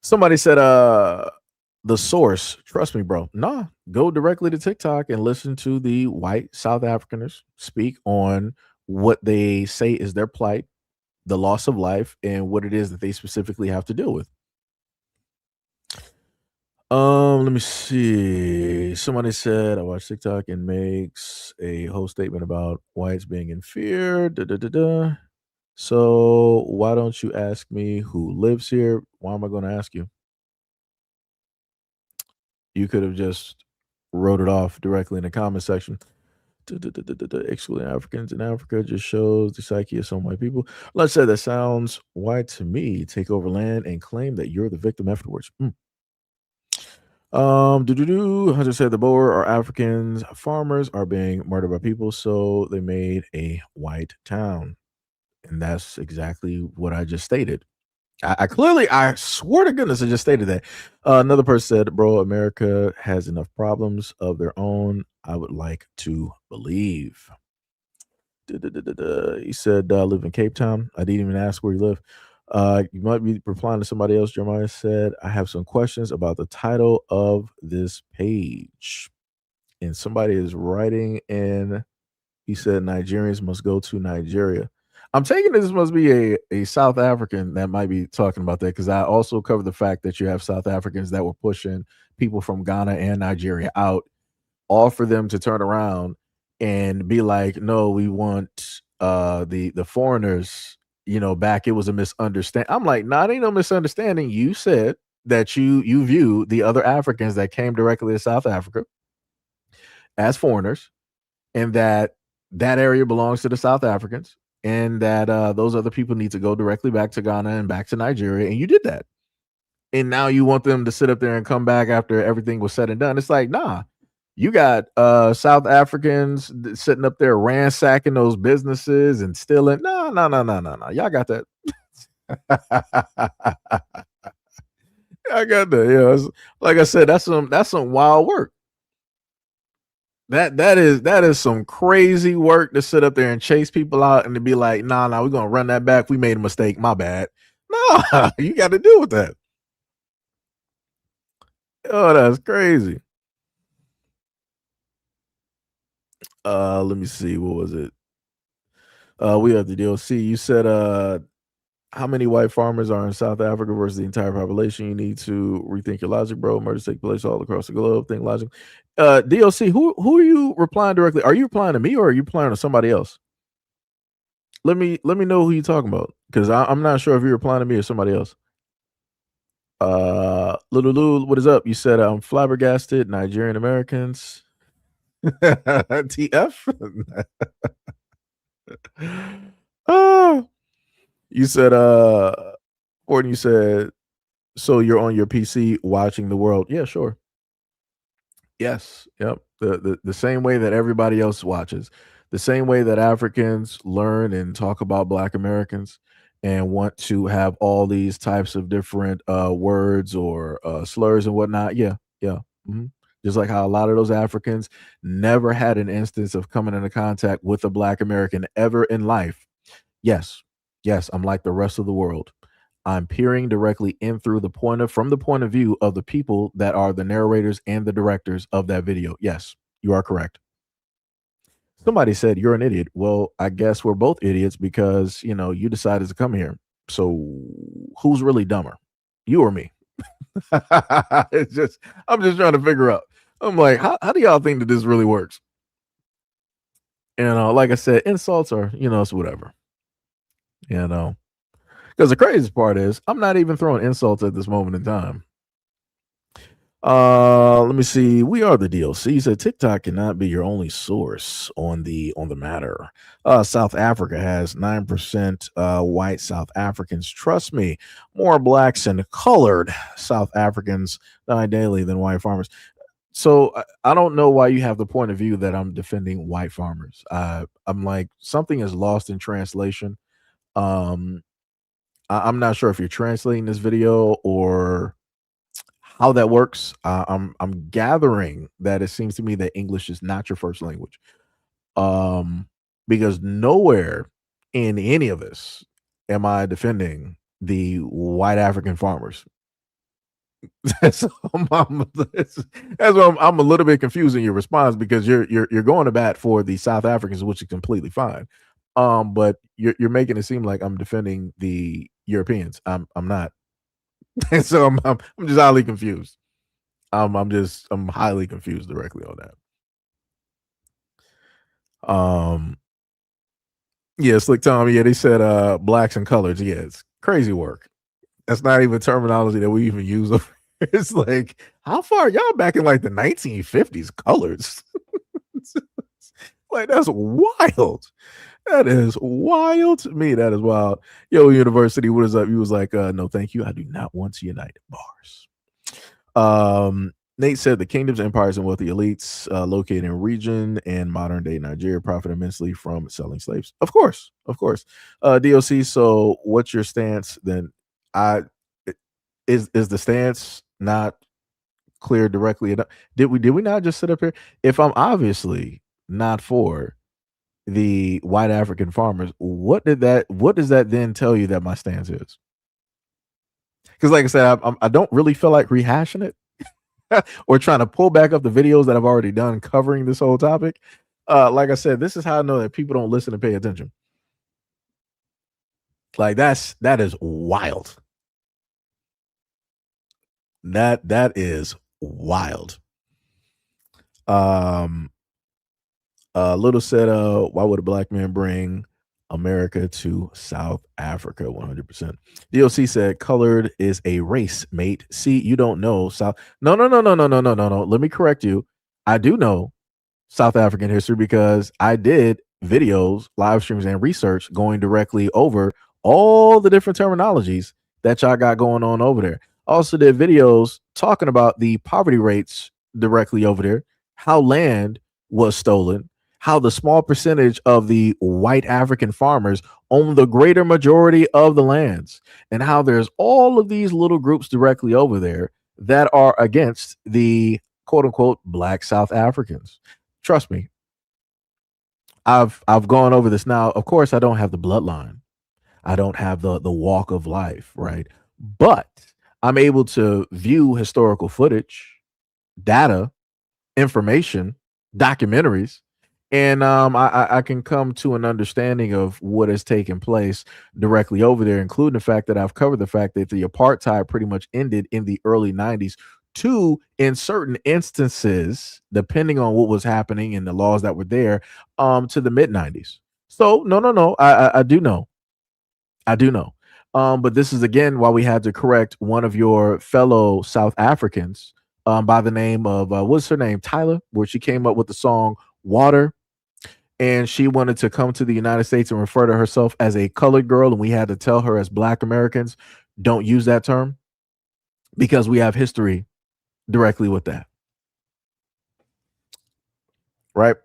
Somebody said, The source, trust me, bro. Nah, go directly to TikTok and listen to the white South Africaners speak on what they say is their plight, the loss of life, and what it is that they specifically have to deal with. Let me see. Somebody said I watched TikTok and makes a whole statement about whites being in fear. Da, da, da, da. So why don't you ask me who lives here? Why am I going to ask you? You could have just wrote it off directly in the comment section. Excluding Africans in Africa just shows the psyche of some white people. Let's say that sounds white to me. Take over land and claim that you're the victim afterwards. Hunter said the Boer are Africans. Farmers are being murdered by people, so they made a white town, and that's exactly what I just stated. I swear to goodness, I just stated that. Another person said, "Bro, America has enough problems of their own. I would like to believe." He said, "Live in Cape Town." I didn't even ask where you live. You might be replying to somebody else. Jeremiah said, "I have some questions about the title of this page." And somebody is writing in. He said, "Nigerians must go to Nigeria." I'm taking this must be a South African that might be talking about that, because I also covered the fact that you have South Africans that were pushing people from Ghana and Nigeria out, all for them to turn around and be like, "No, we want the foreigners, back. It was a misunderstanding." I'm like, "Nah, it ain't no misunderstanding. You said that you view the other Africans that came directly to South Africa as foreigners, and that area belongs to the South Africans, and that those other people need to go directly back to Ghana and back to Nigeria, and you did that. And now you want them to sit up there and come back after everything was said and done. It's like, nah, you got South Africans sitting up there ransacking those businesses and stealing. No, no, no, no, no, no. Y'all got that. I got that. Yeah, like I said, that's some wild work. That is some crazy work to sit up there and chase people out and to be like, nah, we're gonna run that back. We made a mistake. My bad. No, you got to deal with that. Oh, that's crazy. Let me see. What was it? We have the DLC. You said how many white farmers are in South Africa versus the entire population? You need to rethink your logic, bro. Murders take place all across the globe. Think logic. DLC, who are you replying directly? Are you replying to me or are you replying to somebody else? Let me know who you're talking about, because I'm not sure if you're replying to me or somebody else. Little Lou, what is up? You said I'm flabbergasted. Nigerian Americans. TF. Oh, you said Gordon, you said, so you're on your PC watching the world. Yeah, sure. Yes. Yep. The same way that everybody else watches, the same way that Africans learn and talk about Black Americans and want to have all these types of different words or slurs and whatnot. Yeah. Yeah. Just like how a lot of those Africans never had an instance of coming into contact with a Black American ever in life. Yes. Yes. I'm like the rest of the world. I'm peering directly in through from the point of view of the people that are the narrators and the directors of that video. Yes, you are correct. Somebody said you're an idiot. Well, I guess we're both idiots because, you decided to come here. So who's really dumber? You or me? I'm just trying to figure out. I'm like, how do y'all think that this really works? And like I said, insults are, it's whatever. Because the craziest part is I'm not even throwing insults at this moment in time. Let me see. We are the DLC. Said TikTok cannot be your only source on the matter. South Africa has 9% white South Africans. Trust me, more blacks and colored South Africans die daily than white farmers. So I don't know why you have the point of view that I'm defending white farmers. I'm like, something is lost in translation. I'm not sure if you're translating this video or how that works. I'm gathering that it seems to me that English is not your first language. Because nowhere in any of this am I defending the white African farmers. That's that's why I'm a little bit confused in your response, because you're going to bat for the South Africans, which is completely fine. But you're making it seem like I'm defending the Europeans. I'm not. So I'm just highly confused. I'm highly confused directly on that. Yeah, Slick Tom. Yeah, they said blacks and colors. Yeah, it's crazy work. That's not even terminology that we even use. It's like, how far y'all back in like the 1950s? Colors. Like, that's wild. That is wild to me. That is wild. Yo, University, what is up? You was like, no, thank you. I do not want to unite. Bars. Nate said the kingdoms, empires, and wealthy elites located in region and modern day Nigeria profit immensely from selling slaves. Of course, of course. DOC. So, what's your stance then? I is the stance not clear directly enough? Did we not just sit up here? If I'm obviously not for the white African farmers, what does that then tell you that my stance is? Because, like I said, I don't really feel like rehashing it or trying to pull back up the videos that I've already done covering this whole topic. Like I said, this is how I know that people don't listen and pay attention. Like, that is wild. That is wild. Little said, why would a black man bring America to South Africa? 100%. DOC said, colored is a race, mate. See, you don't know South. No. Let me correct you. I do know South African history because I did videos, live streams, and research going directly over all the different terminologies that y'all got going on over there. Also did videos talking about the poverty rates directly over there, how land was stolen, how the small percentage of the white African farmers own the greater majority of the lands, and how there's all of these little groups directly over there that are against the quote unquote black South Africans. Trust me, I've gone over this now. Of course, I don't have the bloodline. I don't have the walk of life, right? But I'm able to view historical footage, data, information, documentaries, and I can come to an understanding of what has taken place directly over there, including the fact that I've covered the fact that the apartheid pretty much ended in the early 90s to, in certain instances, depending on what was happening and the laws that were there, to the mid 90s. So no, I do know. I do know. But this is again why we had to correct one of your fellow South Africans by the name of what's her name? Tyler, where she came up with the song Water. And she wanted to come to the United States and refer to herself as a colored girl. And we had to tell her, as black Americans, don't use that term because we have history directly with that. Right?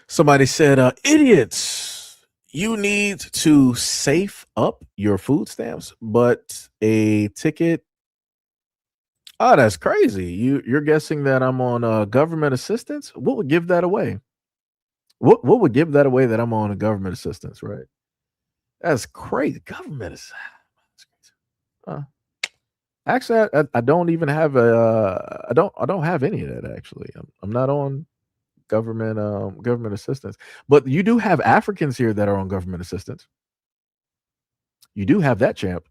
Somebody said, idiots, you need to safe up your food stamps, but a ticket. Oh, that's crazy. You're guessing that I'm on government assistance? What would give that away? What would give that away that I'm on a government assistance, right? That's crazy. Government is actually I don't even have I don't have any of that actually. I'm not on government assistance. But you do have Africans here that are on government assistance. You do have that, champ.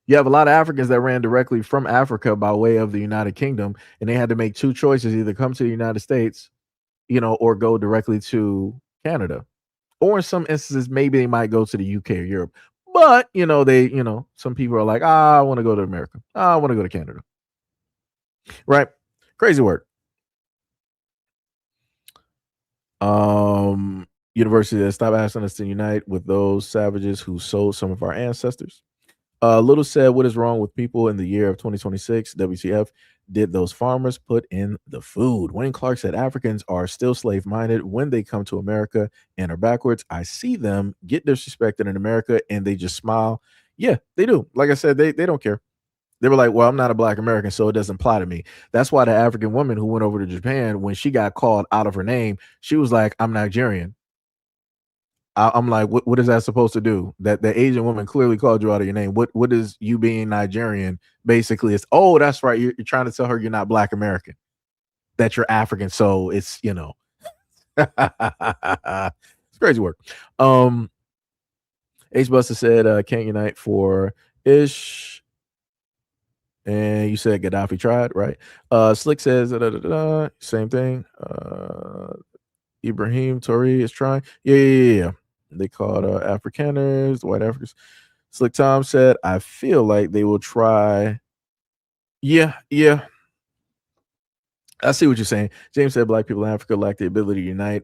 You have a lot of Africans that ran directly from Africa by way of the United Kingdom, and they had to make two choices: either come to the United States, or go directly to Canada. Or in some instances, maybe they might go to the UK or Europe. But some people are like, I want to go to America. I want to go to Canada. Right? Crazy work. University that stop asking us to unite with those savages who sold some of our ancestors. Little said, what is wrong with people in the year of 2026? WTF did those farmers put in the food? Wayne Clark said, Africans are still slave minded when they come to America and are backwards. I see them get disrespected in America and they just smile. Yeah, they do. Like I said, they don't care. They were like, well, I'm not a black American, so it doesn't apply to me. That's why the African woman who went over to Japan, when she got called out of her name, she was like, I'm Nigerian. I'm like, what is that supposed to do? That the Asian woman clearly called you out of your name. What is you being Nigerian? Basically, it's oh, that's right. You're trying to tell her you're not Black American, that you're African. So it's it's crazy work. H Buster said, can't unite for Ish. And you said Gaddafi tried, right? Slick says, same thing. Ibrahim Tori is trying. Yeah. They called Afrikaners, white Africans. Slick Tom said, I feel like they will try. Yeah. I see what you're saying. James said, Black people in Africa lack the ability to unite.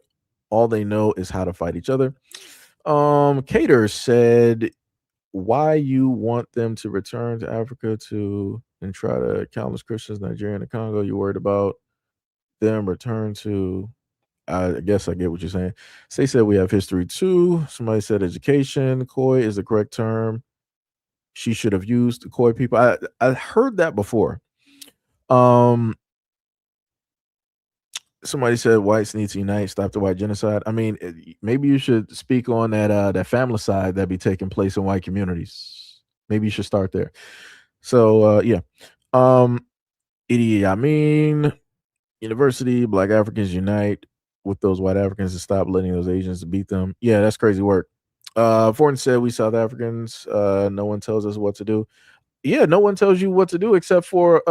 All they know is how to fight each other. Cater said, why you want them to return to Africa and try to countless Christians, Nigeria, and the Congo. You worried about them return to. I guess I get what you're saying. They said we have history too. Somebody said education. Koi is the correct term. She should have used the Koi people. I heard that before. Somebody said whites need to unite, stop the white genocide. I mean, maybe you should speak on that familicide that be taking place in white communities. Maybe you should start there. So yeah. Idi Amin, University, Black Africans unite with those white Africans and stop letting those Asians beat them. Yeah, that's crazy work. Fortin said we South Africans, no one tells us what to do. Yeah, no one tells you what to do except for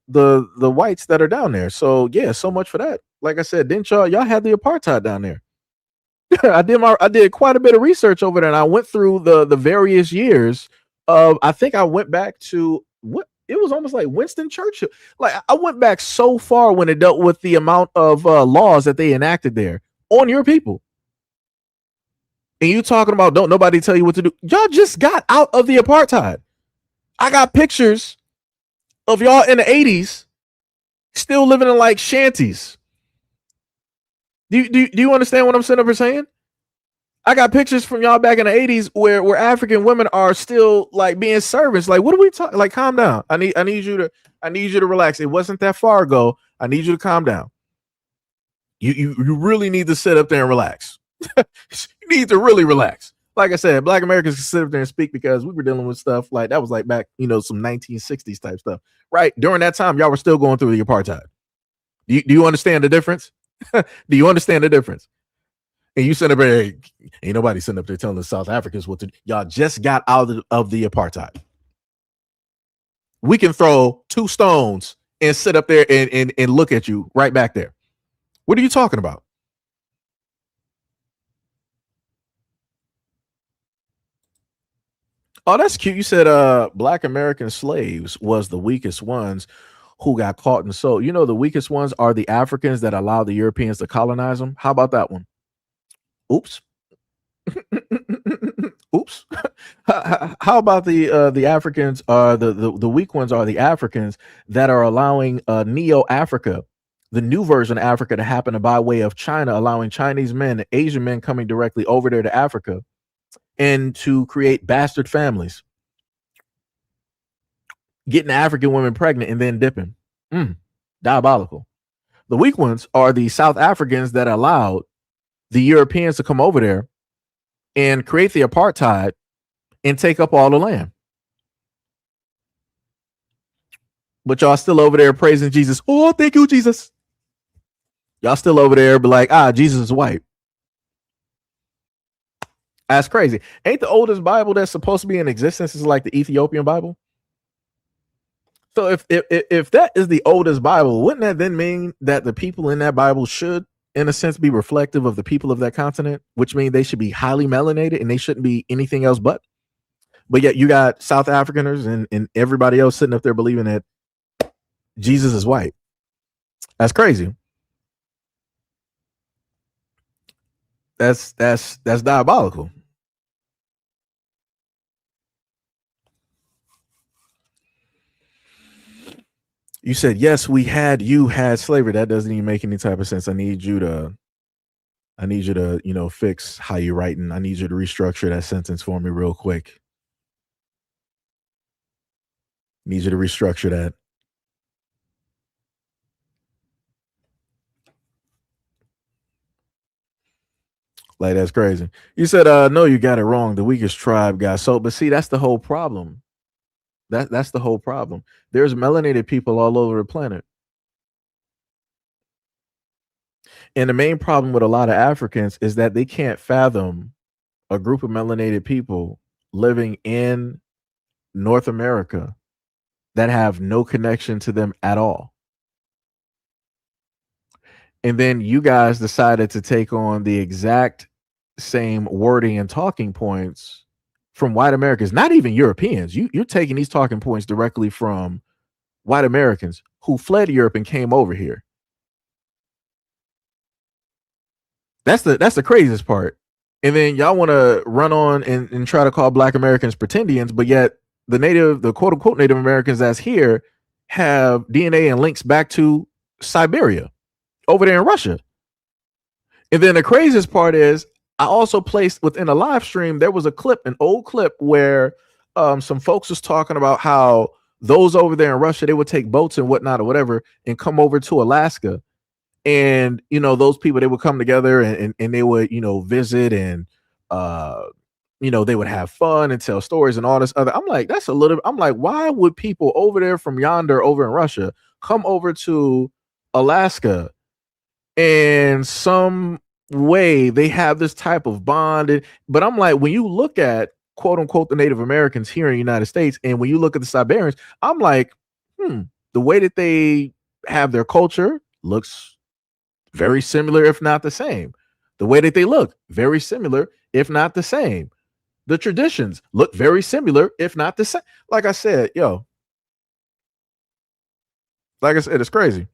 the whites that are down there. So yeah, so much for that. Like I said, didn't y'all had the apartheid down there? I did quite a bit of research over there, and I went through the various years of. I think I went back to what it was almost like Winston Churchill. Like I went back so far when it dealt with the amount of laws that they enacted there on your people. And you talking about don't nobody tell you what to do? Y'all just got out of the apartheid. I got pictures of y'all in the 80s still living in like shanties. Do you understand what I'm sitting up here saying? I got pictures from y'all back in the 80s where African women are still like being servants. Like, what are we talking? Like, calm down. I need you to relax. It wasn't that far ago. I need you to calm down. You really need to sit up there and relax. You need to really relax. Like I said, Black Americans can sit up there and speak because we were dealing with stuff like that was like back, some 1960s type stuff, right? During that time, y'all were still going through the apartheid. Do you understand the difference? Do you understand the difference? And you sitting up there, ain't nobody sitting up there telling the South Africans what to do. Y'all just got out of the apartheid. We can throw 2 stones and sit up there and look at you right back there. What are you talking about? Oh, that's cute. You said Black American slaves was the weakest ones who got caught and sold. The weakest ones are the Africans that allowed the Europeans to colonize them. How about that one? Oops. Oops. How about the Africans? The weak ones are the Africans that are allowing Neo Africa, the new version of Africa, to happen by way of China, allowing Chinese men, Asian men coming directly over there to Africa, and to create bastard families, getting African women pregnant and then dipping. Diabolical. The weak ones are the South Africans that allowed the Europeans to come over there and create the apartheid and take up all the land. But y'all still over there praising Jesus. Oh, thank you, Jesus. Y'all still over there be like, Jesus is white. That's crazy. Ain't the oldest Bible that's supposed to be in existence is like the Ethiopian Bible? So if that is the oldest Bible, wouldn't that then mean that the people in that Bible should, in a sense, be reflective of the people of that continent, which means they should be highly melanated and they shouldn't be anything else but? But yet you got South Africaners and everybody else sitting up there believing that Jesus is white. That's crazy. That's diabolical. You said, yes, you had slavery. That doesn't even make any type of sense. I need you to, fix how you're writing. I need you to restructure that sentence for me real quick. Need you to restructure that. Like that's crazy. You said, no, you got it wrong. The weakest tribe got so, but see, that's the whole problem. That's the whole problem. There's melanated people all over the planet. And the main problem with a lot of Africans is that they can't fathom a group of melanated people living in North America that have no connection to them at all. And then you guys decided to take on the exact same wording and talking points from white Americans, not even Europeans. You're taking these talking points directly from white Americans who fled Europe and came over here. That's the craziest part. And then y'all want to run on and try to call black Americans pretendians, but yet the quote unquote Native Americans that's here have DNA and links back to Siberia over there in Russia. And then the craziest part is I also placed within a live stream, there was an old clip where some folks was talking about how those over there in Russia, they would take boats and whatnot or whatever and come over to Alaska. And, those people, they would come together and they would, visit and, they would have fun and tell stories and all this other. I'm like, I'm like, why would people over there from yonder over in Russia come over to Alaska and some way they have this type of bond? But I'm like, when you look at quote unquote the Native Americans here in the United States, and when you look at the Siberians, I'm like, the way that they have their culture looks very similar, if not the same. The way that they look, very similar, if not the same. The traditions look very similar, if not the same. Like I said, it's crazy.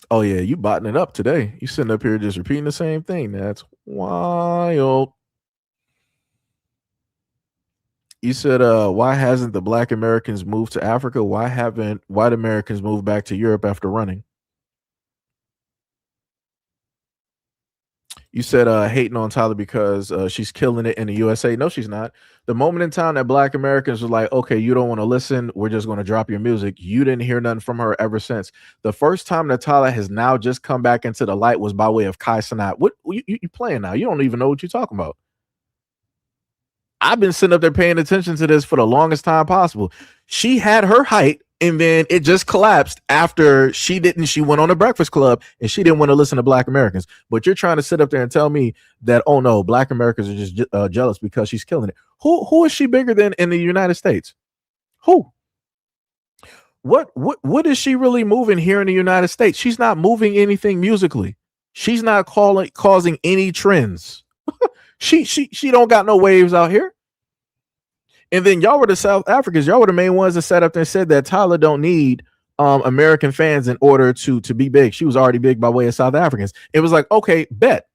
Oh yeah, you botting it up today. You sitting up here just repeating the same thing. That's wild. You said, why hasn't the black Americans moved to Africa? Why haven't white Americans moved back to Europe after running? You said hating on Tyler because she's killing it in the USA. No, she's not. The moment in time that black Americans were like, okay, you don't want to listen, we're just going to drop your music. You didn't hear nothing from her ever since. The first time that Tyler has now just come back into the light was by way of Kai Cenat. What you playing now? You don't even know what you're talking about. I've been sitting up there paying attention to this for the longest time possible. She had her height and then it just collapsed after she went on a Breakfast Club and she didn't want to listen to black Americans. But you're trying to sit up there and tell me that, oh no, black Americans are just jealous because she's killing it. Who is she bigger than in the United States? Who? What is she really moving here in the United States? She's not moving anything musically. She's not causing any trends. She don't got no waves out here. And then y'all were the South Africans. Y'all were the main ones that sat up there and said that Tyler don't need American fans in order to be big. She was already big by way of South Africans. It was like, okay, bet.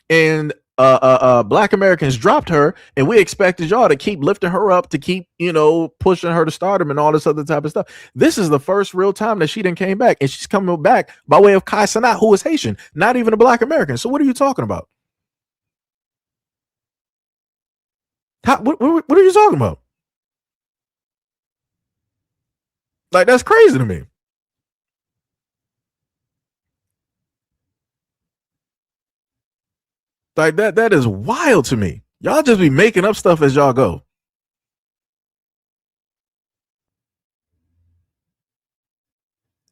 And black Americans dropped her, and we expected y'all to keep lifting her up, to keep, pushing her to stardom and all this other type of stuff. This is the first real time that she done came back, and she's coming back by way of Kai Cenat, who is Haitian, not even a black American. So what are you talking about? What are you talking about? Like, that's crazy to me. Like that is wild to me. Y'all just be making up stuff as y'all go.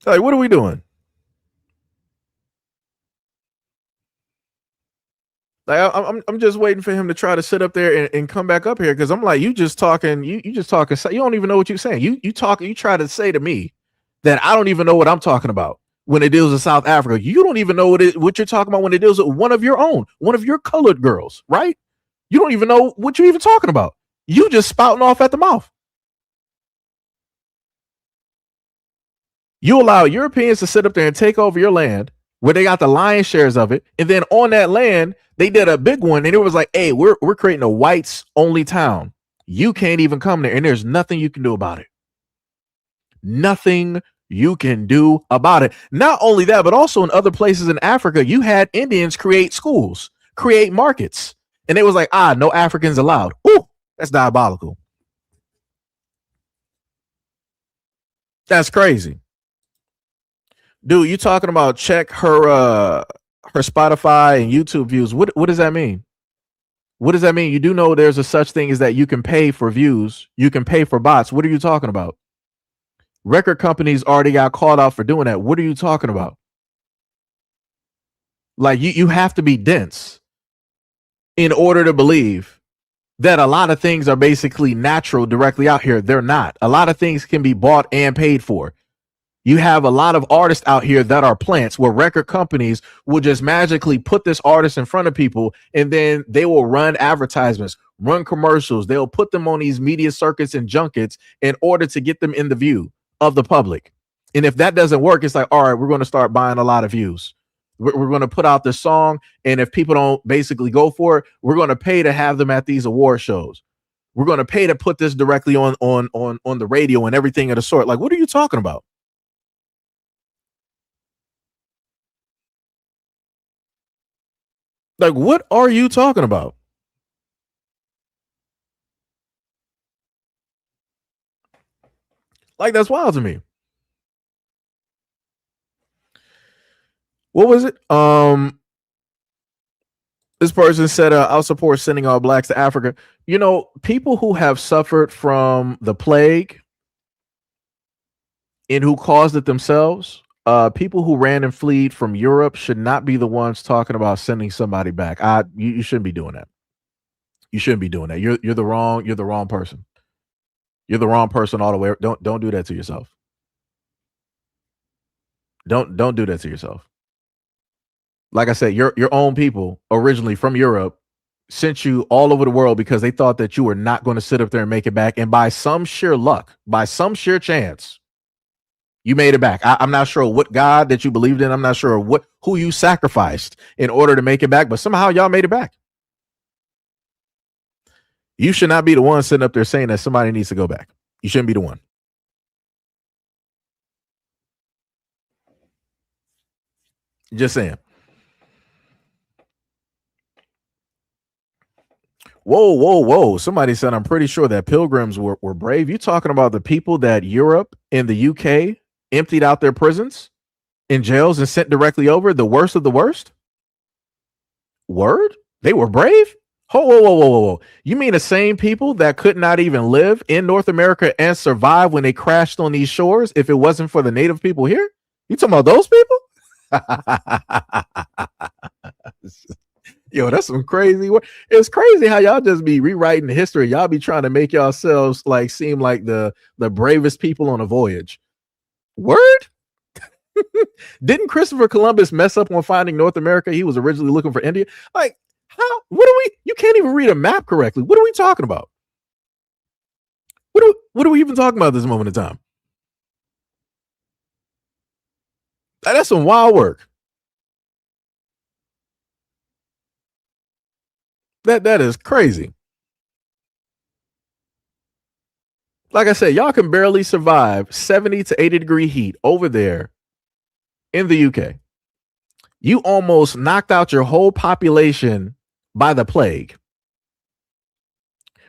Like, what are we doing? Like, I'm just waiting for him to try to sit up there and come back up here, because I'm like, you just talking. You don't even know what you're saying. You try to say to me that I don't even know what I'm talking about when it deals with South Africa. You don't even know what you're talking about when it deals with one of your own, one of your colored girls, right? You don't even know what you're even talking about. You just spouting off at the mouth. You allow Europeans to sit up there and take over your land where they got the lion's shares of it. And then on that land, they did a big one. And it was like, hey, we're creating a whites only town. You can't even come there. And there's nothing you can do about it. Nothing you can do about it. Not only that, but also in other places in Africa, you had Indians create schools, create markets. And it was like, no Africans allowed. Ooh, that's diabolical. That's crazy. Dude, you talking about check her her Spotify and YouTube views. What does that mean? What does that mean? You do know there's a such thing as that you can pay for views. You can pay for bots. What are you talking about? Record companies already got called out for doing that. What are you talking about? Like you have to be dense in order to believe that a lot of things are basically natural directly out here. They're not. A lot of things can be bought and paid for. You have a lot of artists out here that are plants where record companies will just magically put this artist in front of people and then they will run advertisements, run commercials. They'll put them on these media circuits and junkets in order to get them in the view of the public. And if that doesn't work, it's like, all right, we're going to start buying a lot of views. We're going to put out this song. And if people don't basically go for it, we're going to pay to have them at these award shows. We're going to pay to put this directly on the radio and everything of the sort. Like, what are you talking about? Like, what are you talking about? Like, that's wild to me. What was it? This person said, I'll support sending all blacks to Africa. You know, people who have suffered from the plague and who caused it themselves, people who ran and fled from Europe should not be the ones talking about sending somebody back. You shouldn't be doing that. You shouldn't be doing that. You're the wrong person. You're the wrong person all the way. Don't do that to yourself. Don't do that to yourself. Like I said, your own people originally from Europe sent you all over the world because they thought that you were not going to sit up there and make it back. And by some sheer luck, by some sheer chance, you made it back. I'm not sure what God that you believed in. I'm not sure who you sacrificed in order to make it back, but somehow y'all made it back. You should not be the one sitting up there saying that somebody needs to go back. You shouldn't be the one. Just saying. Whoa. Somebody said, I'm pretty sure that pilgrims were brave. You talking about the people that Europe and the UK emptied out their prisons and jails and sent directly over, the worst of the worst? Word? They were brave? Whoa. You mean the same people that could not even live in North America and survive when they crashed on these shores if it wasn't for the native people here? You talking about those people? Yo, that's some crazy work. It's crazy how y'all just be rewriting the history. Y'all be trying to make yourselves like seem like the bravest people on a voyage. Word? Didn't Christopher Columbus mess up on finding North America? He was originally looking for India. Like, how? You can't even read a map correctly. What are we talking about? What are we even talking about at this moment in time? That's some wild work. That is crazy. Like I said, y'all can barely survive 70 to 80 degree heat over there in the UK. You almost knocked out your whole population by the plague.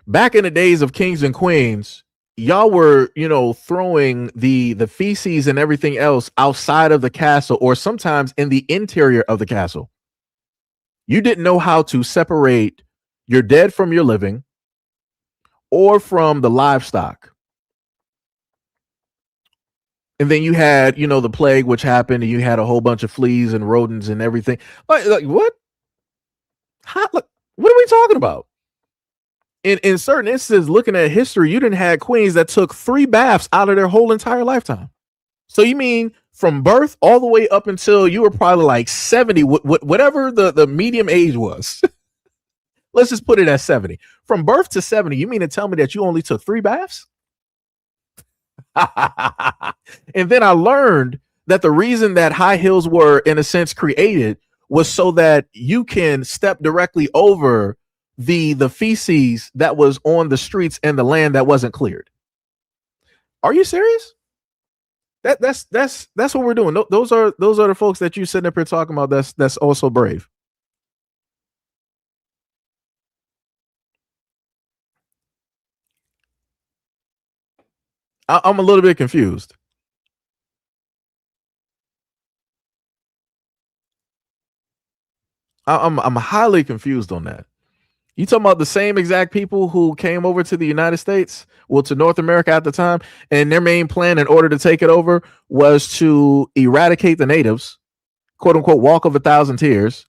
Back in the days of kings and queens, y'all were, throwing the feces and everything else outside of the castle or sometimes in the interior of the castle. You didn't know how to separate your dead from your living or from the livestock. And then you had, the plague, which happened, and you had a whole bunch of fleas and rodents and everything. Like what? What are we talking about? In certain instances, looking at history, you didn't have queens that took 3 baths out of their whole entire lifetime. So you mean from birth all the way up until you were probably like 70, whatever the medium age was. Let's just put it at 70. From birth to 70, you mean to tell me that you only took 3 baths? And then I learned that the reason that high heels were, in a sense, created was so that you can step directly over the feces that was on the streets and the land that wasn't cleared. Are you serious? That's what we're doing. Those are the folks that you sitting up here talking about. That's also brave. I'm a little bit confused. I'm highly confused on that. You talking about the same exact people who came over to the United States, well, to North America at the time, and their main plan in order to take it over was to eradicate the natives, quote unquote, walk of 1,000 tears,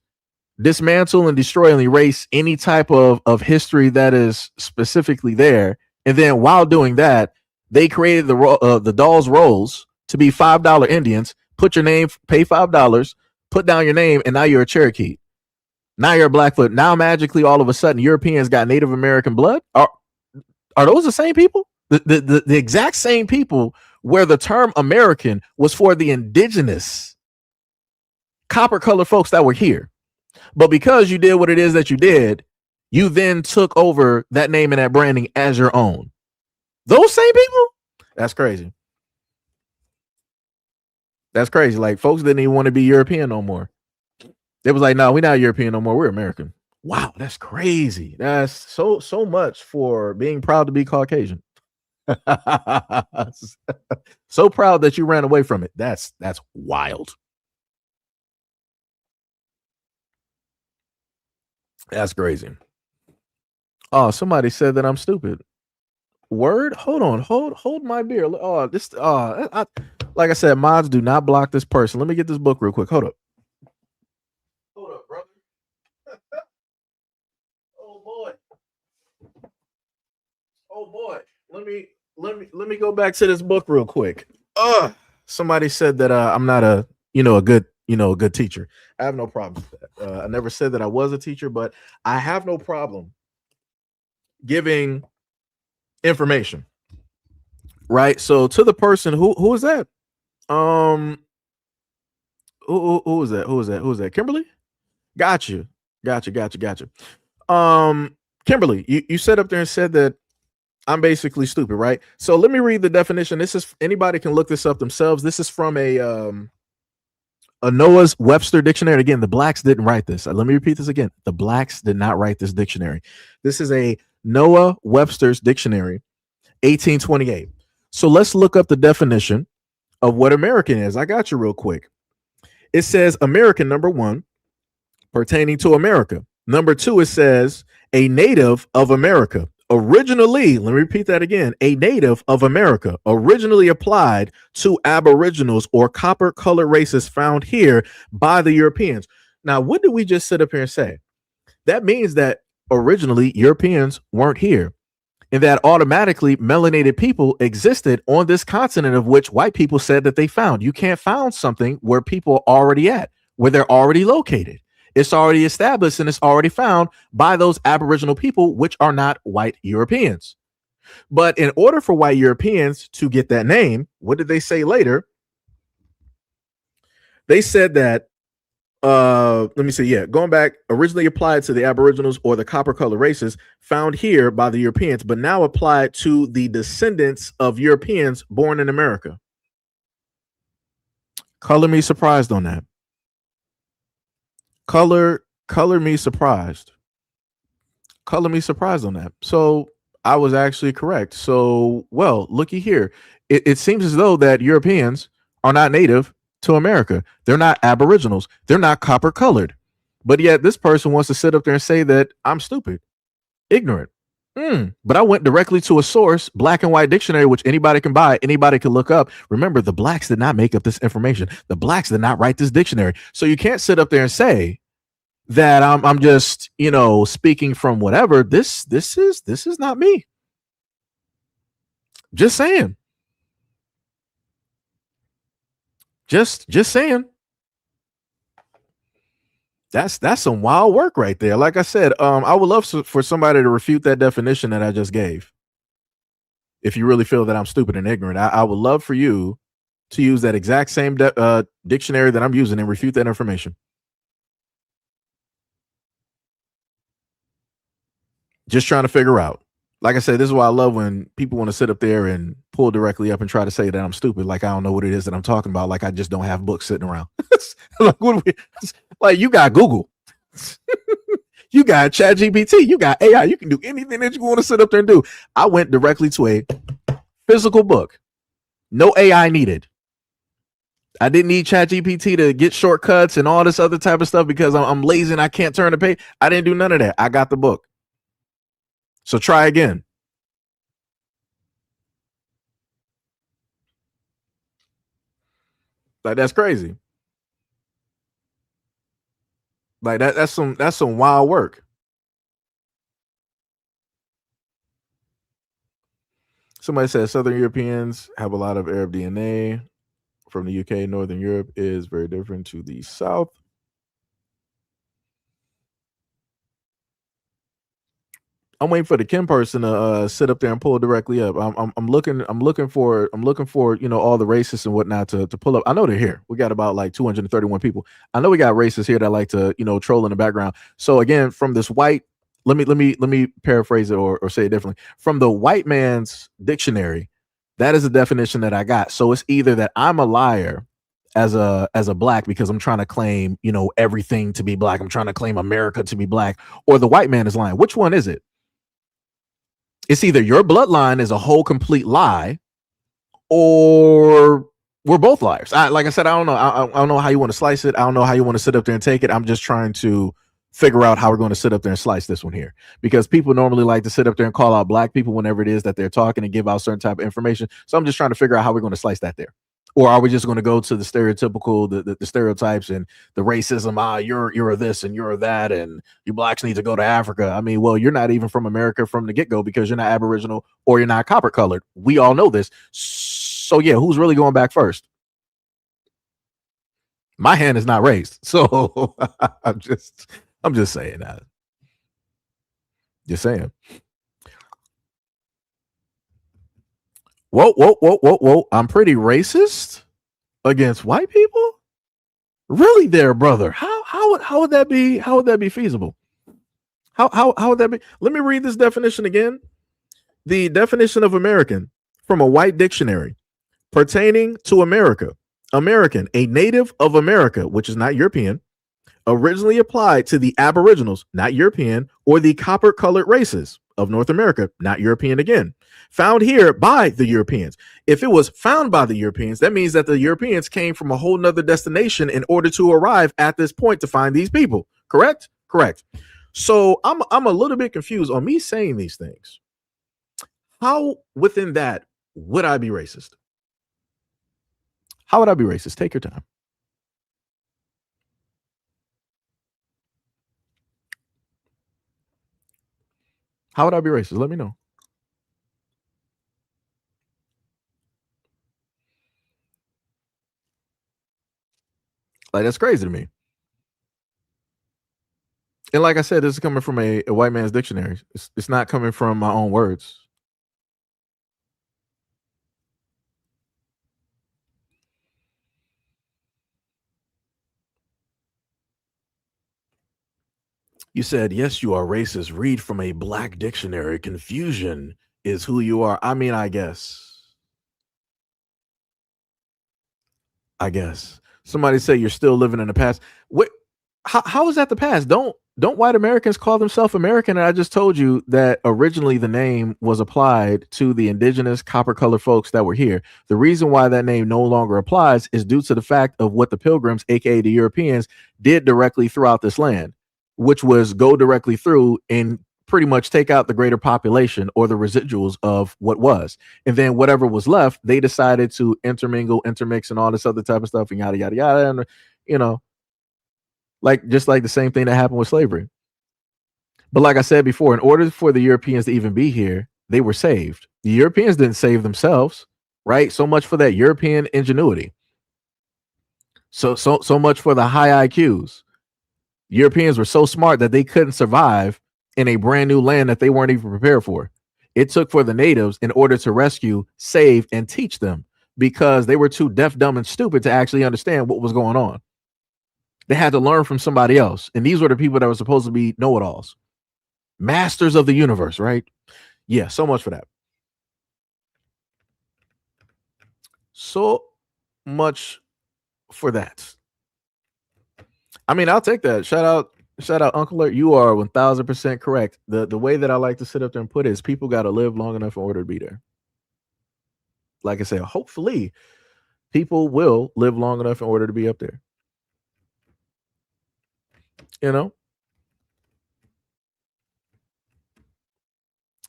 dismantle and destroy and erase any type of history that is specifically there. And then while doing that, they created the Dawes Rolls to be $5 Indians. Put your name, pay $5, put down your name, and now you're a Cherokee. Now you're a Blackfoot. Now magically, all of a sudden, Europeans got Native American blood. Are those the same people? The exact same people where the term American was for the indigenous copper colored folks that were here. But because you did what it is that you did, you then took over that name and that branding as your own. Those same people? That's crazy. That's crazy. Like, folks didn't even want to be European no more. It was like, no, we're not European no more. We're American. Wow, that's crazy. That's so much for being proud to be Caucasian. So proud that you ran away from it. That's wild. That's crazy. Oh, somebody said that I'm stupid. Word? Hold on. Hold my beer. Oh, this like I said, mods, do not block this person. Let me get this book real quick. Hold up. Hold up, brother. Oh boy. Let me go back to this book real quick. Somebody said that I'm not a good teacher. I have no problem with that. I never said that I was a teacher, but I have no problem giving information. Right? So to the person who is that? Who is that? Who is that? Kimberly? Gotcha. Kimberly, you sat up there and said that I'm basically stupid, right? So let me read the definition. This is, anybody can look this up themselves. This is from a Noah's Webster dictionary. Again, the blacks didn't write this. Let me repeat this again. The blacks did not write this dictionary. This is a Noah Webster's dictionary, 1828. So let's look up the definition of what American is. I got you real quick. It says American, number one, pertaining to America. Number two, it says a native of America. Originally, let me repeat that again, a native of America, originally applied to Aboriginals or copper colored races found here by the Europeans. Now, what did we just sit up here and say? That means that originally Europeans weren't here, and that automatically melanated people existed on this continent of which white people said that they found. You can't find something where people are already at, where they're already located. It's already established and it's already found by those Aboriginal people, which are not white Europeans. But in order for white Europeans to get that name, what did they say later? They said that, going back, originally applied to the Aboriginals or the copper colored races found here by the Europeans, but now applied to the descendants of Europeans born in America. Color me surprised on that. Color me surprised. Color me surprised on that. So I was actually correct. So, well, looky here. It seems as though that Europeans are not native to America. They're not Aboriginals. They're not copper colored. But yet this person wants to sit up there and say that I'm stupid, ignorant. But I went directly to a source, black and white dictionary, which anybody can buy, anybody can look up. Remember, the blacks did not make up this information. The blacks did not write this dictionary. So you can't sit up there and say that I'm just, speaking from whatever. This is not me. Just saying. Just saying. That's some wild work right there. Like I said, I would love for somebody to refute that definition that I just gave. If you really feel that I'm stupid and ignorant, I would love for you to use that exact same dictionary that I'm using and refute that information. Just trying to figure out. Like I said, this is why I love when people want to sit up there and pull directly up and try to say that I'm stupid. Like I don't know what it is that I'm talking about. Like I just don't have books sitting around. Like you got Google, you got ChatGPT, you got AI. You can do anything that you want to sit up there and do. I went directly to a physical book. No AI needed. I didn't need ChatGPT to get shortcuts and all this other type of stuff because I'm lazy and I can't turn the page. I didn't do none of that. I got the book. So try again. Like, that's crazy. Like that's some wild work. Somebody said Southern Europeans have a lot of Arab DNA from the UK. Northern Europe is very different to the South. I'm waiting for the Kim person to sit up there and pull directly up. I'm looking for all the racists and whatnot to pull up. I know they're here. We got about like 231 people. I know we got racists here that like to troll in the background. So again, from this white, let me paraphrase it or say it differently. From the white man's dictionary, that is the definition that I got. So it's either that I'm a liar as a black because I'm trying to claim everything to be black. I'm trying to claim America to be black, or the white man is lying. Which one is it? It's either your bloodline is a whole complete lie, or we're both liars. Like I said, I don't know. I don't know how you want to slice it. I don't know how you want to sit up there and take it. I'm just trying to figure out how we're going to sit up there and slice this one here, because people normally like to sit up there and call out black people whenever it is that they're talking and give out certain type of information. So I'm just trying to figure out how we're going to slice that there. Or are we just going to go to the stereotypical, the stereotypes and the racism? You're this and you're that, and you blacks need to go to Africa. I mean, well, you're not even from America from the get-go because you're not Aboriginal or you're not copper colored. We all know this. So yeah, who's really going back first? My hand is not raised, so I'm just saying that. Just saying. Whoa. I'm pretty racist against white people? Really there, brother? How would that be? How would that be feasible? How would that be? Let me read this definition again. The definition of American from a white dictionary: pertaining to America. American, a native of America, which is not European, originally applied to the Aboriginals, not European, or the copper-colored races of North America, not European again, found here by the Europeans. If it was found by the Europeans, that means that the Europeans came from a whole nother destination in order to arrive at this point to find these people. Correct? Correct. So I'm a little bit confused on me saying these things. How within that would I be racist? How would I be racist? Take your time. How would I be racist? Let me know. Like, that's crazy to me. And like I said, this is coming from a white man's dictionary. It's not coming from my own words. You said, yes, you are racist. Read from a black dictionary. Confusion is who you are. I mean, I guess. Somebody say you're still living in the past. What? How is that the past? Don't white Americans call themselves American? And I just told you that originally the name was applied to the indigenous copper colored folks that were here. The reason why that name no longer applies is due to the fact of what the Pilgrims, aka the Europeans, did directly throughout this land, which was go directly through and pretty much take out the greater population or the residuals of what was. And then whatever was left, they decided to intermingle, intermix, and all this other type of stuff, and yada, yada, yada. And, like just like the same thing that happened with slavery. But like I said before, in order for the Europeans to even be here, they were saved. The Europeans didn't save themselves, right? So much for that European ingenuity. So much for the high IQs. Europeans were so smart that they couldn't survive in a brand new land that they weren't even prepared for. It took for the natives in order to rescue, save, and teach them, because they were too deaf, dumb, and stupid to actually understand what was going on. They had to learn from somebody else. And these were the people that were supposed to be know-it-alls. Masters of the universe, right? Yeah, so much for that. So much for that. I mean, I'll take that. Shout out, Uncle Alert. You are 1000% correct. The way that I like to sit up there and put it is people got to live long enough in order to be there. Like I said, hopefully People will live long enough in order to be up there. You know?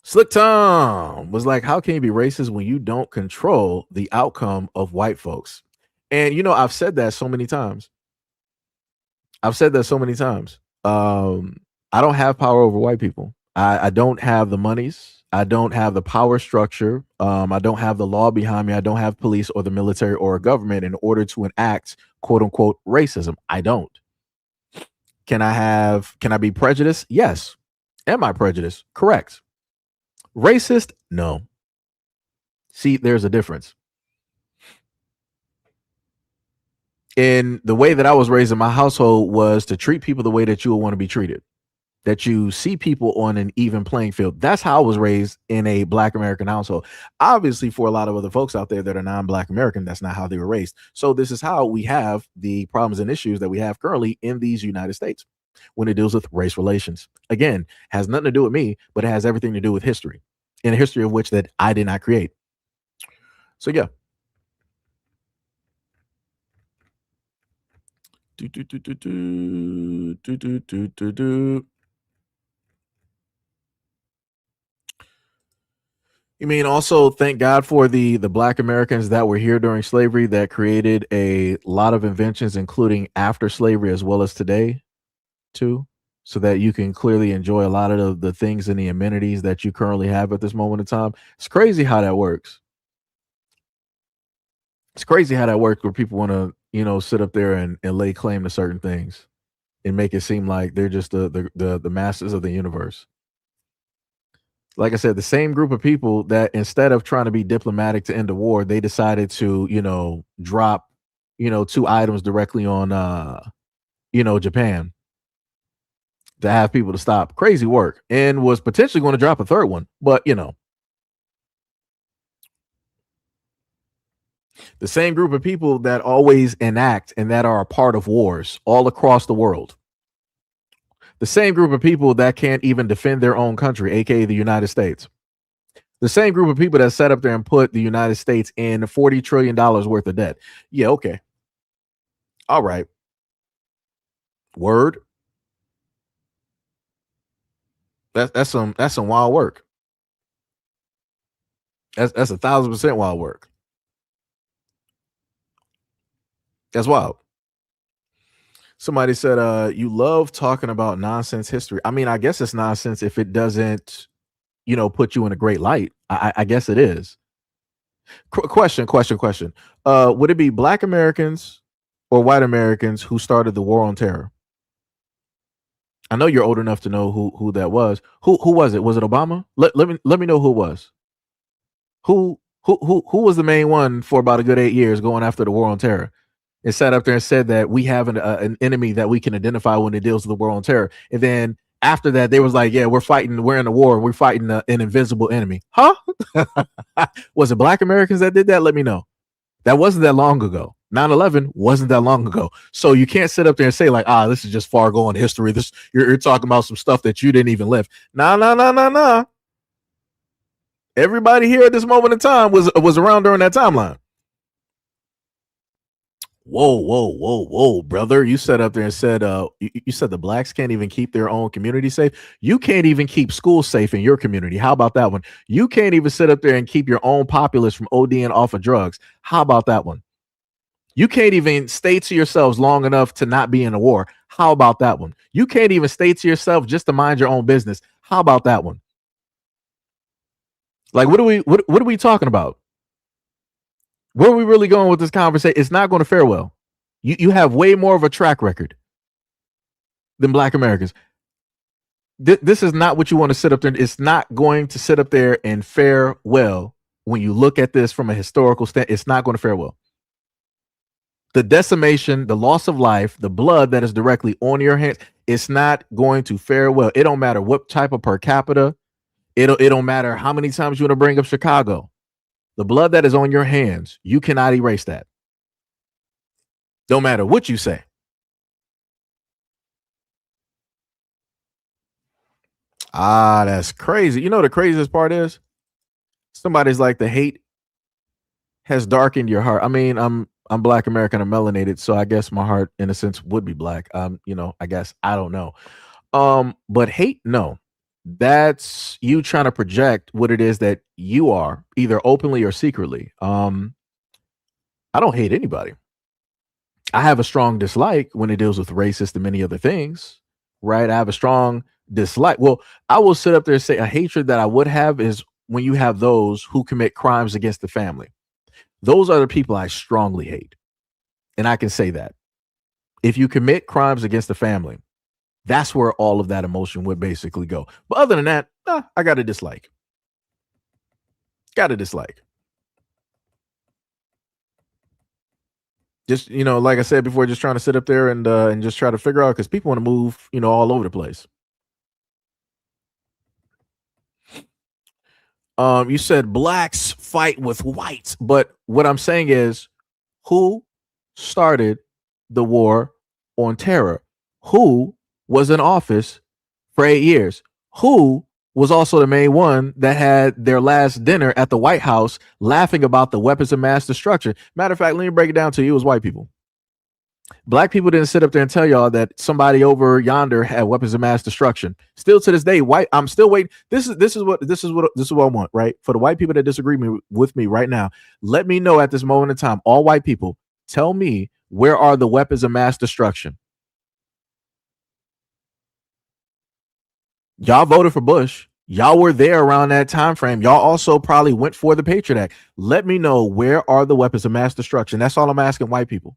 Slick Tom was like, how can you be racist when you don't control the outcome of white folks? And I've said that so many times. I don't have power over white people. I don't have the monies. I don't have the power structure. I don't have the law behind me. I don't have police or the military or a government in order to enact quote unquote racism. I don't. Can I be prejudiced? Yes. Am I prejudiced? Correct. Racist? No. See, there's a difference. And the way that I was raised in my household was to treat people the way that you would want to be treated, that you see people on an even playing field. That's how I was raised in a Black American household. Obviously, for a lot of other folks out there that are non-Black American, that's not how they were raised. So this is how we have the problems and issues that we have currently in these United States when it deals with race relations. Again, has nothing to do with me, but it has everything to do with history, in a history of which that I did not create. So yeah. You mean also thank God for the Black Americans that were here during slavery that created a lot of inventions, including after slavery as well as today, too, so that you can clearly enjoy a lot of the things and the amenities that you currently have at this moment in time. It's crazy how that works. It's crazy how that works where people want to, sit up there and lay claim to certain things and make it seem like they're just the masters of the universe. Like I said, the same group of people that instead of trying to be diplomatic to end the war, they decided to, drop, 2 items directly on, Japan to have people to stop. Crazy work. And was potentially going to drop a third one. But, the same group of people that always enact and that are a part of wars all across the world. The same group of people that can't even defend their own country, aka the United States. The same group of people that sat up there and put the United States in $40 trillion worth of debt. Yeah, okay. All right. Word. That's some wild work. That's 1,000% wild work. That's wild. Somebody said, you love talking about nonsense history. I mean, I guess it's nonsense if it doesn't, put you in a great light. I guess it is. Question. Would it be Black Americans or white Americans who started the war on terror? I know you're old enough to know who that was. Who was it? Was it Obama? Let me know who it was. Who was the main one for about a good 8 years going after the war on terror? And sat up there and said that we have an enemy that we can identify when it deals with the war on terror. And then after that, they was like, yeah, we're in a war. We're fighting an invisible enemy. Huh? Was it Black Americans that did that? Let me know. That wasn't that long ago. 9/11 wasn't that long ago. So you can't sit up there and say like, this is just far going history. You're talking about some stuff that you didn't even live. Nah. Everybody here at this moment in time was around during that timeline. Whoa, brother. You sat up there and said, you said the blacks can't even keep their own community safe. You can't even keep schools safe in your community. How about that one? You can't even sit up there and keep your own populace from ODing off of drugs. How about that one? You can't even stay to yourselves long enough to not be in a war. How about that one? You can't even stay to yourself just to mind your own business. How about that one? Like, what are we talking about? Where are we really going with this conversation? It's not going to fare well. You have way more of a track record than Black Americans. This is not what you want to sit up there. It's not going to sit up there and fare well when you look at this from a historical stand. It's not going to fare well. The decimation, the loss of life, the blood that is directly on your hands, it's not going to fare well. It don't matter what type of per capita. It don't matter how many times you want to bring up Chicago. The blood that is on your hands, you cannot erase that. Don't matter what you say. That's crazy. You know the craziest part is? Somebody's like, the hate has darkened your heart. I mean, I'm Black American and melanated, so I guess my heart, in a sense, would be black. I guess I don't know. But hate, no. That's you trying to project what it is that you are, either openly or secretly. I don't hate anybody. I have a strong dislike when it deals with racist and many other things, right? I have a strong dislike. Well, I will sit up there and say a hatred that I would have is when you have those who commit crimes against the family. Those are the people I strongly hate. And I can say that. If you commit crimes against the family, that's where all of that emotion would basically go. But other than that, I got a dislike. Got a dislike. Just, like I said before, just trying to sit up there and just try to figure out, because people want to move, all over the place. You said blacks fight with whites, but what I'm saying is, who started the war on terror? Who was in office for 8 years? Who was also the main one that had their last dinner at the White House laughing about the weapons of mass destruction? Matter of fact, let me break it down to you. It was white people. Black people didn't sit up there and tell y'all that somebody over yonder had weapons of mass destruction. Still to this day, I'm still waiting. This is what I want, right? For the white people that disagree with me right now, let me know at this moment in time, all white people, tell me, where are the weapons of mass destruction? Y'all voted for Bush. Y'all were there around that time frame. Y'all also probably went for the Patriot Act. Let me know, where are the weapons of mass destruction? That's all I'm asking white people.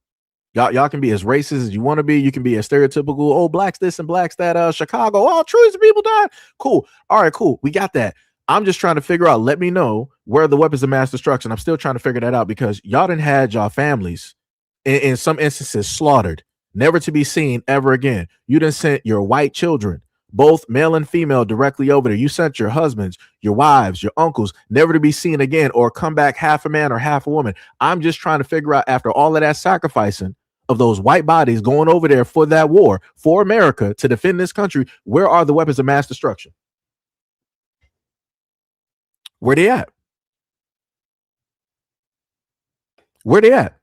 Y'all can be as racist as you want to be. You can be as stereotypical. Oh, blacks this and blacks that. Chicago. Oh, trillions of people died. Cool. All right, cool. We got that. I'm just trying to figure out. Let me know, where are the weapons of mass destruction. I'm still trying to figure that out, because y'all done had y'all families in some instances slaughtered, never to be seen ever again. You done sent your white children, both male and female, directly over there. You sent your husbands, your wives, your uncles, never to be seen again, or come back half a man or half a woman. I'm just trying to figure out, after all of that sacrificing of those white bodies going over there for that war for America to defend this country, where are the weapons of mass destruction? Where they at? Where they at?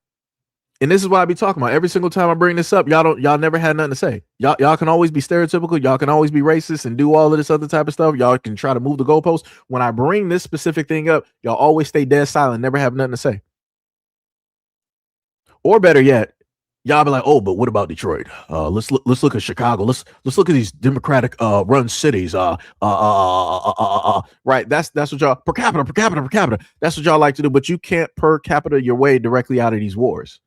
And this is what I be talking about every single time I bring this up. Y'all never had nothing to say. Y'all can always be stereotypical. Y'all can always be racist and do all of this other type of stuff. Y'all can try to move the goalposts. When I bring this specific thing up, y'all always stay dead silent, never have nothing to say. Or better yet, y'all be like, oh, but what about Detroit? Let's look at Chicago. Let's look at these Democratic run cities. Right. That's what y'all per capita. That's what y'all like to do. But you can't per capita your way directly out of these wars.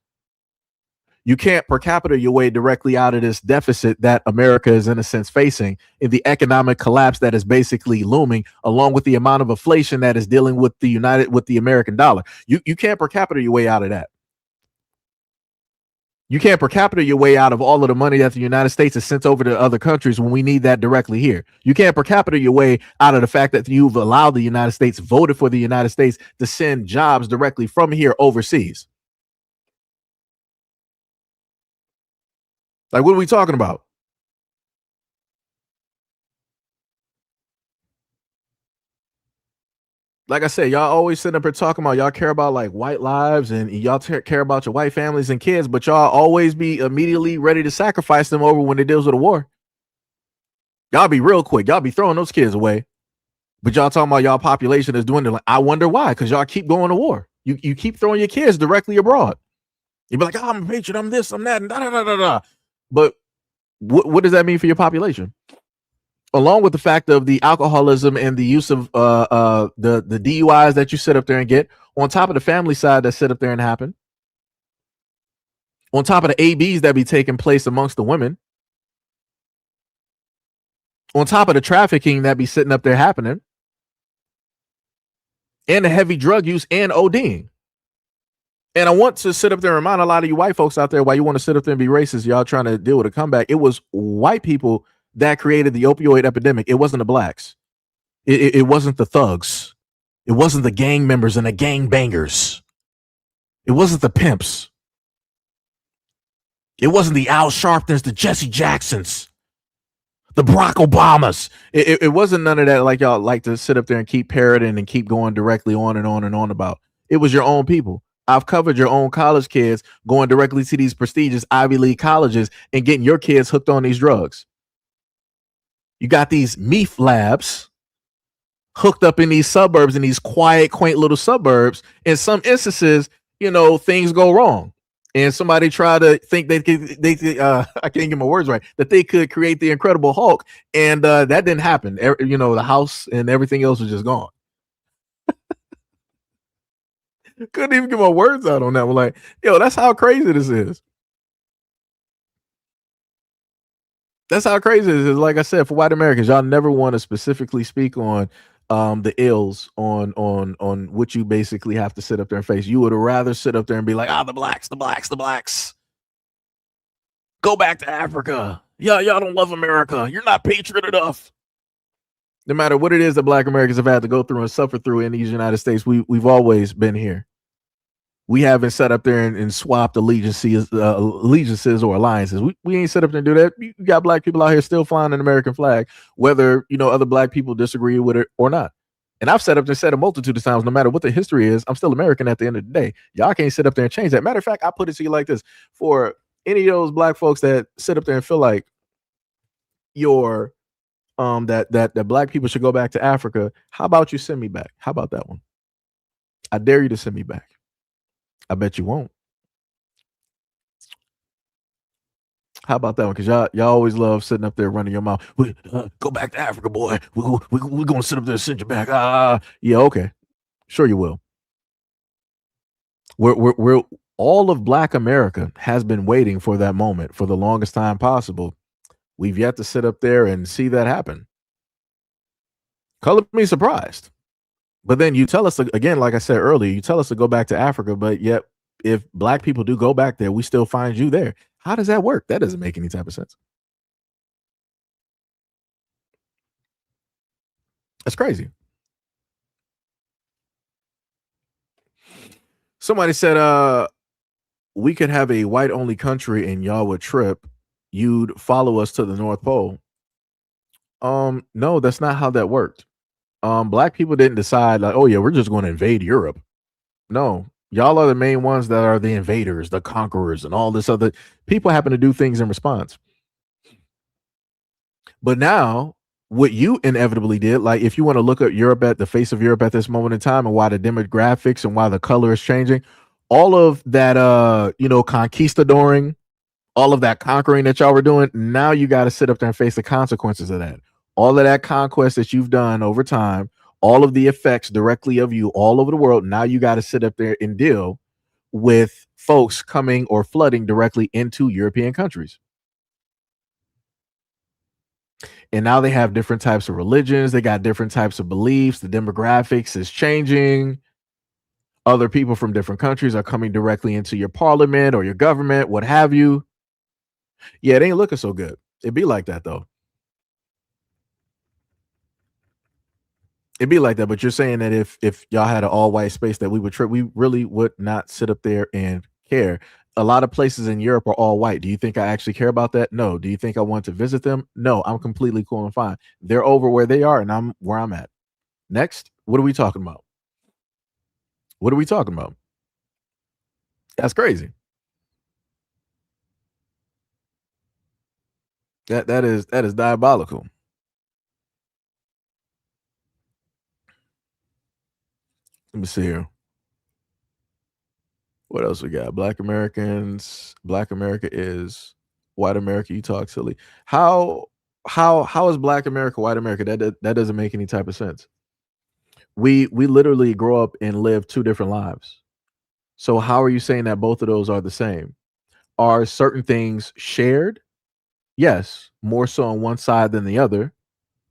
You can't per capita your way directly out of this deficit that America is, in a sense, facing, in the economic collapse that is basically looming, along with the amount of inflation that is dealing with the American dollar. You can't per capita your way out of that. You can't per capita your way out of all of the money that the United States has sent over to other countries when we need that directly here. You can't per capita your way out of the fact that you've allowed the United States, voted for the United States to send jobs directly from here overseas. Like, what are we talking about? Like I said, y'all always sitting up here talking about y'all care about like white lives and y'all care about your white families and kids, but y'all always be immediately ready to sacrifice them over when it deals with a war. Y'all be real quick. Y'all be throwing those kids away, but y'all talking about y'all population is dwindling. I wonder why, because y'all keep going to war. You keep throwing your kids directly abroad. You be like, oh, I'm a patriot, I'm this, I'm that, and da da da da da. But what does that mean for your population? Along with the fact of the alcoholism and the use of the DUIs that you sit up there and get, on top of the family side that sit up there and happen, on top of the ABs that be taking place amongst the women, on top of the trafficking that be sitting up there happening, and the heavy drug use and ODing. And I want to sit up there and remind a lot of you white folks out there why you want to sit up there and be racist. Y'all trying to deal with a comeback. It was white people that created the opioid epidemic. It wasn't the blacks. It wasn't the thugs. It wasn't the gang members and the gang bangers. It wasn't the pimps. It wasn't the Al Sharptons, the Jesse Jacksons, the Barack Obamas. It wasn't none of that like y'all like to sit up there and keep parroting and keep going directly on and on and on about. It was your own people. I've covered your own college kids going directly to these prestigious Ivy League colleges and getting your kids hooked on these drugs. You got these meth labs hooked up in these suburbs, in these quiet, quaint little suburbs. In some instances, things go wrong. And somebody try to think I can't get my words right, that they could create the Incredible Hulk. And that didn't happen. The house and everything else was just gone. Couldn't even get my words out on that. We're like, that's how crazy this is. That's how crazy it is. Like I said, for white Americans, y'all never want to specifically speak on the ills on what you basically have to sit up there and face. You would rather sit up there and be like, the blacks. Go back to Africa. Y'all don't love America. You're not patriot enough. No matter what it is that black Americans have had to go through and suffer through in these United States, we've always been here. We haven't set up there and swapped allegiances or alliances. We ain't set up there and do that. You got black people out here still flying an American flag, whether other black people disagree with it or not. And I've set up and said a multitude of times, no matter what the history is, I'm still American at the end of the day. Y'all can't sit up there and change that. Matter of fact, I put it to you like this: for any of those black folks that sit up there and feel like that black people should go back to Africa, how about you send me back? How about that one? I dare you to send me back. I bet you won't. How about that one? Because y'all always love sitting up there running your mouth. Go back to Africa, boy. We're going to sit up there and send you back. Yeah, okay. Sure you will. We're all of black America has been waiting for that moment for the longest time possible. We've yet to sit up there and see that happen. Color me surprised. But then you tell us, again, like I said earlier, you tell us to go back to Africa, but yet if black people do go back there, we still find you there. How does that work? That doesn't make any type of sense. That's crazy. Somebody said, we could have a white only country and y'all would trip. You'd follow us to the North Pole. No, that's not how that worked. Black people didn't decide like, oh yeah, we're just going to invade Europe. No, y'all are the main ones that are the invaders, the conquerors, and all this other. People happen to do things in response. But now, what you inevitably did, like if you want to look at Europe, at the face of Europe at this moment in time, and why the demographics and why the color is changing, all of that, conquistadoring, all of that conquering that y'all were doing, now you got to sit up there and face the consequences of that. All of that conquest that you've done over time, all of the effects directly of you all over the world. Now you got to sit up there and deal with folks coming or flooding directly into European countries. And now they have different types of religions. They got different types of beliefs. The demographics is changing. Other people from different countries are coming directly into your parliament or your government, what have you. Yeah, it ain't looking so good. It'd be like that, though. It'd be like that, but you're saying that if y'all had an all-white space that we would trip, we really would not sit up there and care. A lot of places in Europe are all white. Do you think I actually care about that? No. Do you think I want to visit them? No, I'm completely cool and fine. They're over where they are, and I'm where I'm at. Next, what are we talking about? What are we talking about? That's crazy. That is diabolical. Let me see here. What else we got? Black Americans. Black America is white America. You talk silly. How is Black America white America? That doesn't make any type of sense. We literally grow up and live two different lives. So how are you saying that both of those are the same? Are certain things shared? Yes, more so on one side than the other,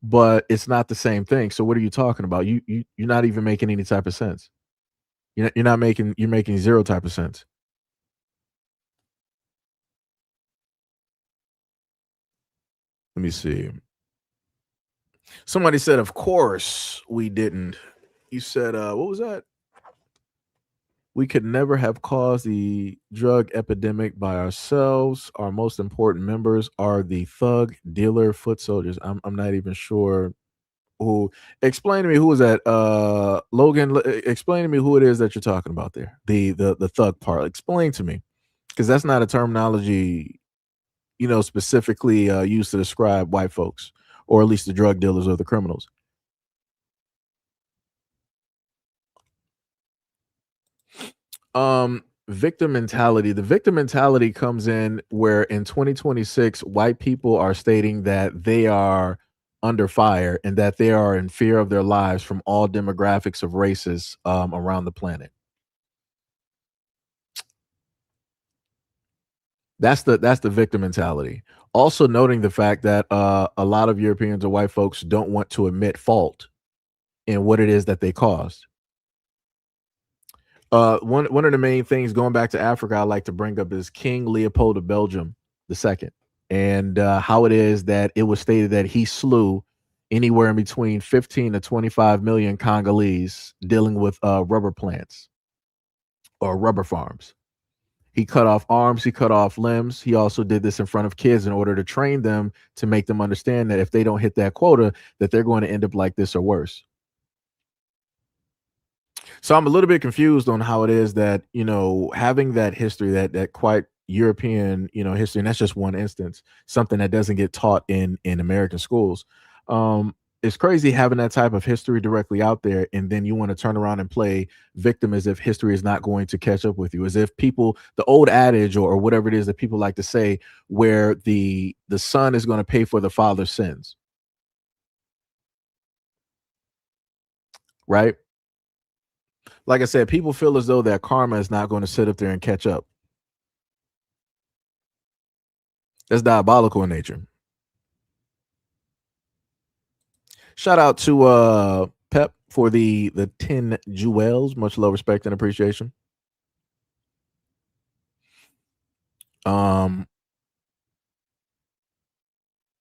but it's not the same thing. So what are you talking about? You're not even making any type of sense. You're making zero type of sense. Let me see. Somebody said, of course we didn't. You said, what was that? We could never have caused the drug epidemic by ourselves. Our most important members are the thug, dealer, foot soldiers. I'm not even sure who explain to me who is that? Logan, explain to me who it is that you're talking about there. The thug part. Explain to me, because that's not a terminology, specifically used to describe white folks, or at least the drug dealers or the criminals. Victim mentality. The victim mentality comes in where in 2026, white people are stating that they are under fire and that they are in fear of their lives from all demographics of races around the planet. That's the victim mentality. Also noting the fact that a lot of Europeans or white folks don't want to admit fault in what it is that they caused. One of the main things going back to Africa I like to bring up is King Leopold of Belgium II, and how it is that it was stated that he slew anywhere in between 15 to 25 million Congolese dealing with rubber plants or rubber farms. He cut off arms, he cut off limbs. He also did this in front of kids in order to train them, to make them understand that if they don't hit that quota, that they're going to end up like this or worse. So I'm a little bit confused on how it is that, having that history, that quite European, history, and that's just one instance, something that doesn't get taught in American schools. It's crazy having that type of history directly out there, and then you want to turn around and play victim as if history is not going to catch up with you, as if people, the old adage or whatever it is that people like to say, where the son is going to pay for the father's sins. Right? Like I said, people feel as though that karma is not going to sit up there and catch up. That's diabolical in nature. Shout out to Pep for the 10 jewels. Much love, respect, and appreciation.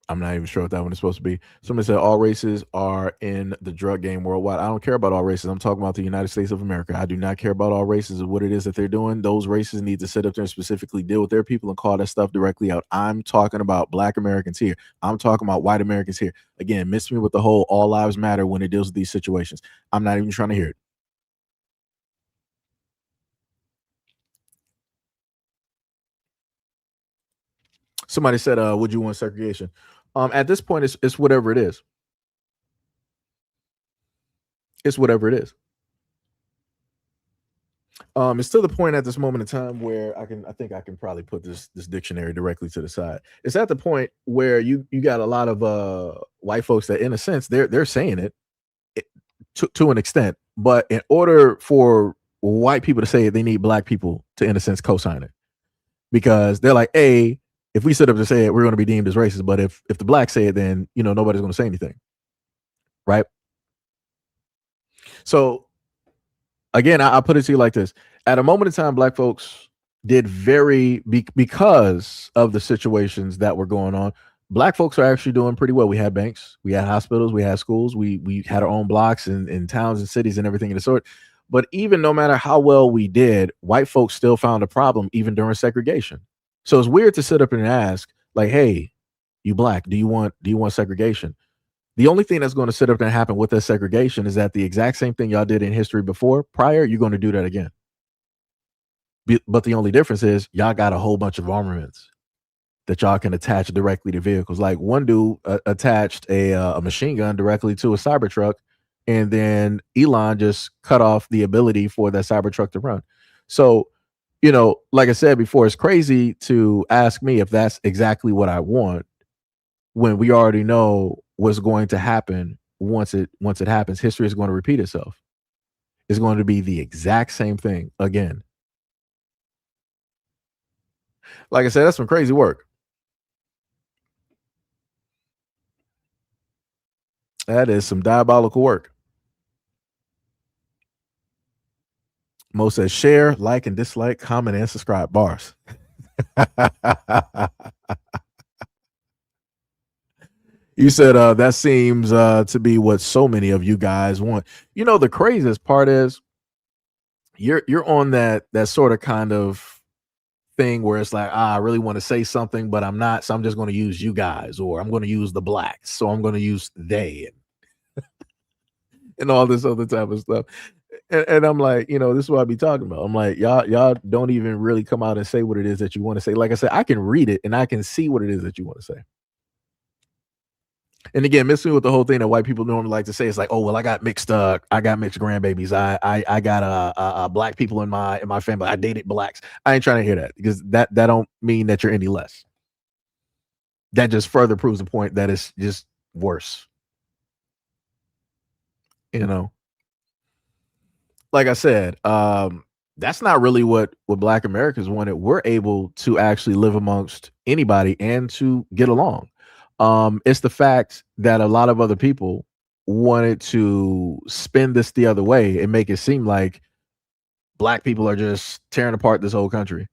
I'm not even sure what that one is supposed to be. Somebody said all races are in the drug game worldwide. I don't care about all races. I'm talking about the United States of America. I do not care about all races and what it is that they're doing. Those races need to sit up there and specifically deal with their people and call that stuff directly out. I'm talking about Black Americans here. I'm talking about white Americans here. Again, miss me with the whole all lives matter when it deals with these situations. I'm not even trying to hear it. Somebody said, would you want segregation? At this point, it's whatever it is. It's whatever it is. It's to the point at this moment in time where I think I can probably put this dictionary directly to the side. It's at the point where you got a lot of white folks that, in a sense, they're saying it to an extent, but in order for white people to say it, they need Black people to, in a sense, co-sign it, because they're like, hey, if we sit up to say it, we're going to be deemed as racist. But if the Blacks say it, then nobody's going to say anything, right? So again, I put it to you like this: at a moment in time, Black folks did because of the situations that were going on. Black folks are actually doing pretty well. We had banks, we had hospitals, we had schools, we had our own blocks and towns and cities and everything of the sort. But even no matter how well we did, white folks still found a problem even during segregation. So it's weird to sit up and ask, like, hey, you Black, do you want segregation? The only thing that's going to sit up there and happen with that segregation is that the exact same thing y'all did in history prior, you're going to do that again. But the only difference is y'all got a whole bunch of armaments that y'all can attach directly to vehicles. Like one dude attached a machine gun directly to a Cybertruck, and then Elon just cut off the ability for that Cybertruck to run. So, like I said before, it's crazy to ask me if that's exactly what I want when we already know what's going to happen once it happens. History is going to repeat itself. It's going to be the exact same thing again. Like I said, that's some crazy work. That is some diabolical work. Mo says share, like, and dislike, comment, and subscribe. Bars. You said that seems to be what so many of you guys want. The craziest part is you're on that sort of kind of thing where it's like, I really want to say something, but I'm not, so I'm just going to use you guys, or I'm going to use the Blacks, so I'm going to use they. and all this other type of stuff. And I'm like, this is what I be talking about. I'm like, y'all don't even really come out and say what it is that you want to say. Like I said, I can read it and I can see what it is that you want to say. And again, missing with the whole thing that white people normally like to say is like, oh well, I got mixed grandbabies. I got black people in my family. I dated blacks. I ain't trying to hear that, because that don't mean that you're any less. That just further proves the point that it's just worse. Like I said, that's not really what Black Americans wanted. We're able to actually live amongst anybody and to get along. It's the fact that a lot of other people wanted to spin this the other way and make it seem like Black people are just tearing apart this whole country.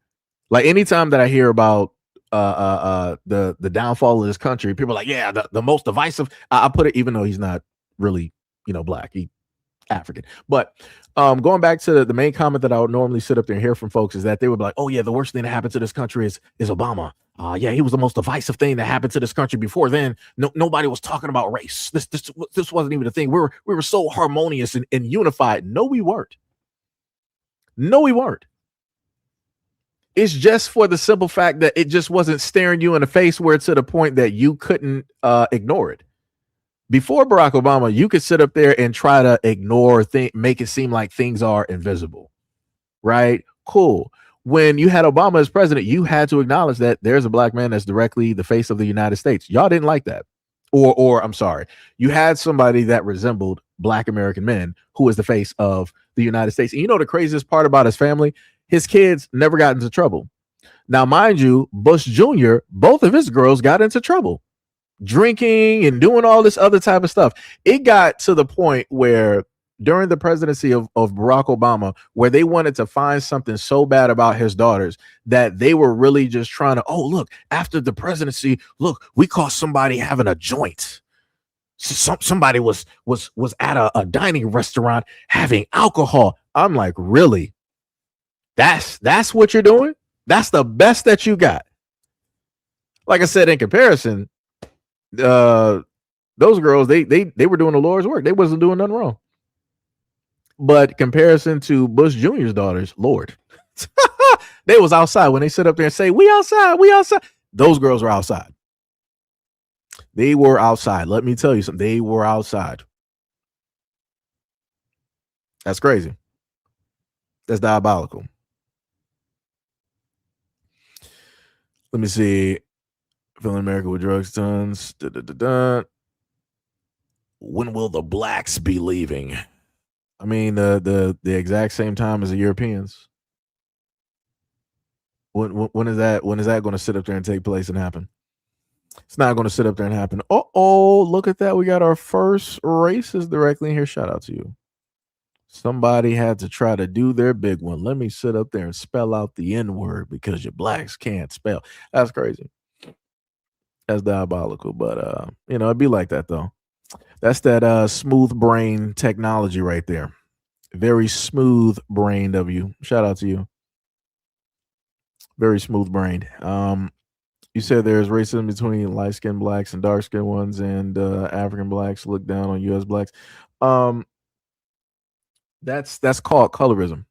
Like anytime that I hear about the downfall of this country, people are like, yeah, the most divisive. I put it, even though he's not really Black, he African. But going back to the main comment that I would normally sit up there and hear from folks is that they would be like, oh yeah, the worst thing that happened to this country is Obama. Yeah, he was the most divisive thing that happened to this country. Before then, nobody was talking about race. This wasn't even a thing. We were so harmonious and unified. No, we weren't. No, we weren't. It's just for the simple fact that it just wasn't staring you in the face, where it's to the point that you couldn't ignore it. Before Barack Obama, you could sit up there and try to ignore make it seem like things are invisible, right? Cool. When you had Obama as president, you had to acknowledge that there's a Black man that's directly the face of the United States. Y'all didn't like that. Or I'm sorry, you had somebody that resembled Black American men who was the face of the United States. And the craziest part about his family, his kids never got into trouble. Now, mind you, Bush Jr., both of his girls got into trouble, drinking and doing all this other type of stuff. It got to the point where during the presidency of Barack Obama, where they wanted to find something so bad about his daughters that they were really just trying to, oh, look, after the presidency, look, we caught somebody having a joint. Somebody was at a dining restaurant having alcohol. I'm like, really? That's what you're doing? That's the best that you got? Like I said, in comparison, those girls, they were doing the Lord's work. They wasn't doing nothing wrong. But comparison to Bush Jr.'s daughters, Lord, they was outside. When they sit up there and say, we outside, those girls were outside. They were outside. Let me tell you something. They were outside. That's crazy. That's diabolical. Let me see. Filling America with drugs tons. When will the Blacks be leaving? I mean, the exact same time as the Europeans. When is that going to sit up there and take place and happen? It's not going to sit up there and happen. Oh, look at that. We got our first racist directly in here. Shout out to you. Somebody had to try to do their big one. Let me sit up there and spell out the N-word because you Blacks can't spell. That's crazy. That's diabolical. But it'd be like that though. That's that smooth brain technology right there. Very smooth brained of you. Shout out to you. Very smooth brained. You said there's racism between light skinned Blacks and dark skinned ones, and African Blacks look down on U.S. Blacks. That's called colorism.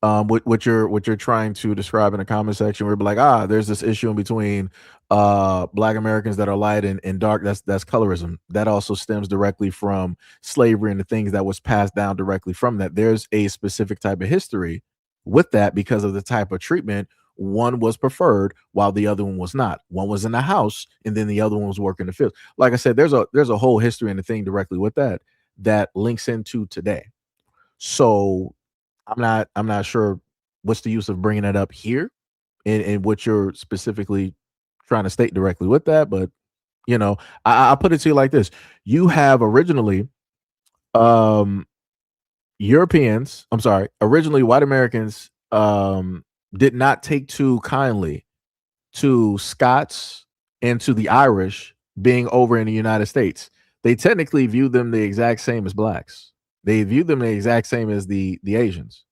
What you're trying to describe in the comment section, where we're like, there's this issue in between Black Americans that are light and dark. That's colorism. That also stems directly from slavery and the things that was passed down directly from that. There's a specific type of history with that because of the type of treatment. One was preferred while the other one was not. One was in the house and then the other one was working the field. Like I said, there's a whole history and the thing directly with that links into today. So I'm not sure what's the use of bringing it up here and what you're specifically trying to state directly with that. But, I'll put it to you like this. You have originally originally white Americans did not take too kindly to Scots and to the Irish being over in the United States. They technically viewed them the exact same as Blacks. They viewed them the exact same as the Asians,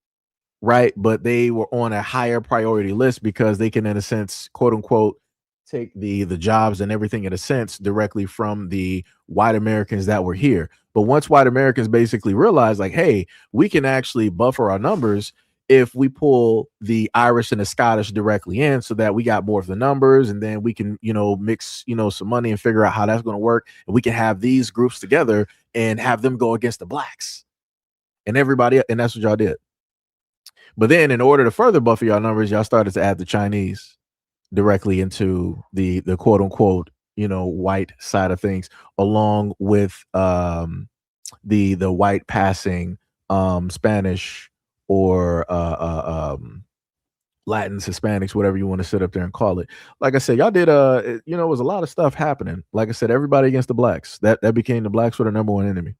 right? But they were on a higher priority list because they can, in a sense, quote unquote, take the jobs and everything in a sense directly from the white Americans that were here. But once white Americans basically realized, like, hey, we can actually buffer our numbers if we pull the Irish and the Scottish directly in, so that we got more of the numbers, and then we can, mix, some money and figure out how that's going to work, and we can have these groups together and have them go against the blacks and everybody, and that's what y'all did. But then, in order to further buffer y'all numbers, y'all started to add the Chinese directly into the quote unquote, white side of things, along with the white passing Spanish or Latins, Hispanics, whatever you want to sit up there and call it. Like I said, y'all did it was a lot of stuff happening. Like I said, everybody against the blacks. That became the blacks were the number one enemy.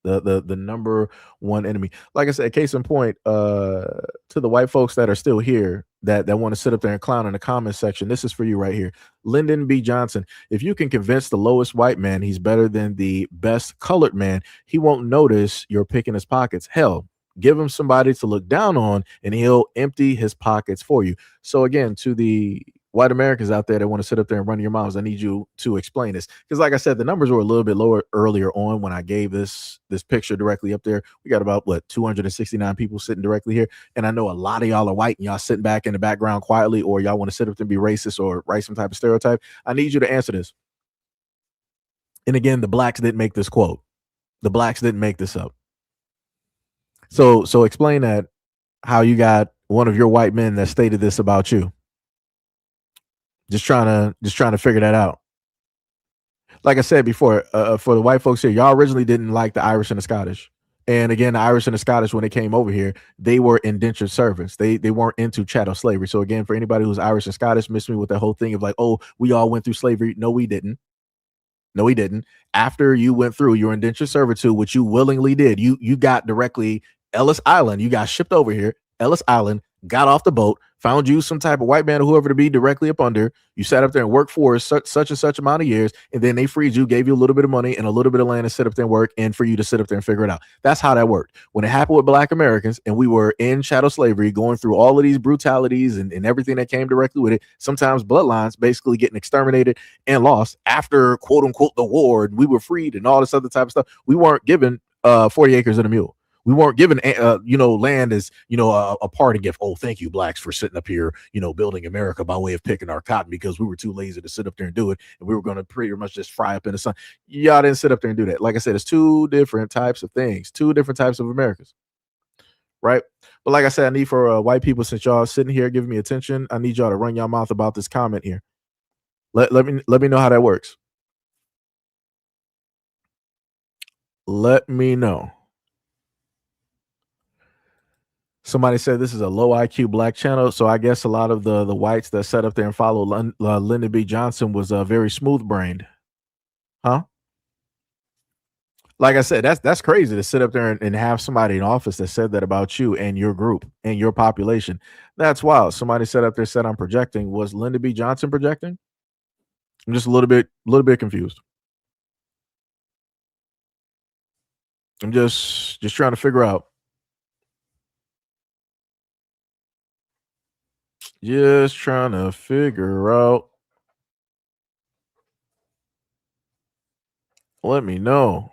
The number one enemy. Like I said, case in point, to the white folks that are still here that want to sit up there and clown in the comment section, this is for you right here. Lyndon B. Johnson, if you can convince the lowest white man he's better than the best colored man, he won't notice you're picking his pockets. Hell, give him somebody to look down on and he'll empty his pockets for you. So again, to the white Americans out there that want to sit up there and run your mouths, I need you to explain this. Because like I said, the numbers were a little bit lower earlier on when I gave this picture directly up there. We got about 269 people sitting directly here. And I know a lot of y'all are white and y'all sitting back in the background quietly, or y'all want to sit up there and be racist or write some type of stereotype. I need you to answer this. And again, the blacks didn't make this quote. The blacks didn't make this up. So explain that, how you got one of your white men that stated this about you. Just trying to figure that out. Like I said before, for the white folks here, y'all originally didn't like the Irish and the Scottish. And again, the Irish and the Scottish, when they came over here, they were indentured servants. They weren't into chattel slavery. So again, for anybody who's Irish and Scottish, miss me with that whole thing of like, oh, we all went through slavery. No, we didn't. No, we didn't. After you went through your indentured servitude, which you willingly did, you got directly Ellis Island. You got shipped over here, Ellis Island, got off the boat, found you some type of white man or whoever to be directly up under. You sat up there and worked for such and such amount of years, and then they freed you, gave you a little bit of money and a little bit of land to sit up there and work, and for you to sit up there and figure it out. That's how that worked. When it happened with black Americans and we were in chattel slavery, going through all of these brutalities and everything that came directly with it, sometimes bloodlines basically getting exterminated and lost after quote unquote the war, and we were freed and all this other type of stuff. We weren't given 40 acres and a mule. We weren't given, land as, a parting gift. Oh, thank you, blacks, for sitting up here, building America by way of picking our cotton because we were too lazy to sit up there and do it. And we were going to pretty much just fry up in the sun. Y'all didn't sit up there and do that. Like I said, it's two different types of things, two different types of Americans. Right. But like I said, I need for white people, since y'all sitting here giving me attention, I need y'all to run your mouth about this comment here. Let me know how that works. Let me know. Somebody said this is a low IQ black channel, so I guess a lot of the whites that sat up there and followed Lyndon B. Johnson was very smooth brained, huh? Like I said, that's crazy to sit up there and have somebody in office that said that about you and your group and your population. That's wild. Somebody sat up there said I'm projecting. Was Lyndon B. Johnson projecting? I'm just a little bit confused. I'm just trying to figure out. Just trying to figure out. Let me know.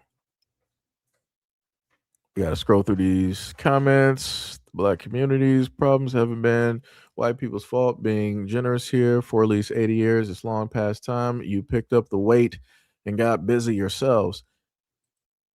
We got to scroll through these comments. Black communities problems haven't been white people's fault. Being generous here for at least 80 years. It's long past time. You picked up the weight and got busy yourselves.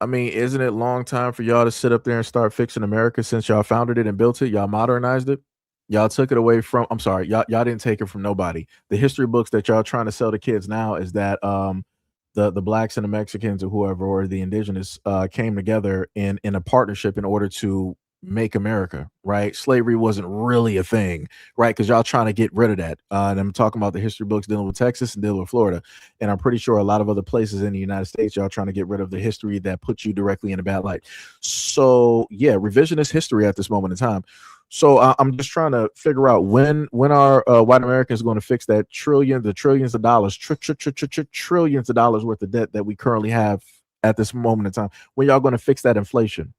I mean, isn't it long time for y'all to sit up there and start fixing America since y'all founded it and built it? Y'all modernized it. Y'all took it away from, I'm sorry, y'all didn't take it from nobody. The history books that y'all trying to sell to kids now is that the blacks and the Mexicans or whoever, or the indigenous came together in a partnership in order to make America, right? Slavery wasn't really a thing, right? Because y'all trying to get rid of that. And I'm talking about the history books dealing with Texas and dealing with Florida. And I'm pretty sure a lot of other places in the United States, y'all trying to get rid of the history that puts you directly in a bad light. So yeah, revisionist history at this moment in time. So I'm just trying to figure out when our white America is going to fix that trillions of dollars, trillions of dollars worth of debt that we currently have at this moment in time. When y'all going to fix that inflation?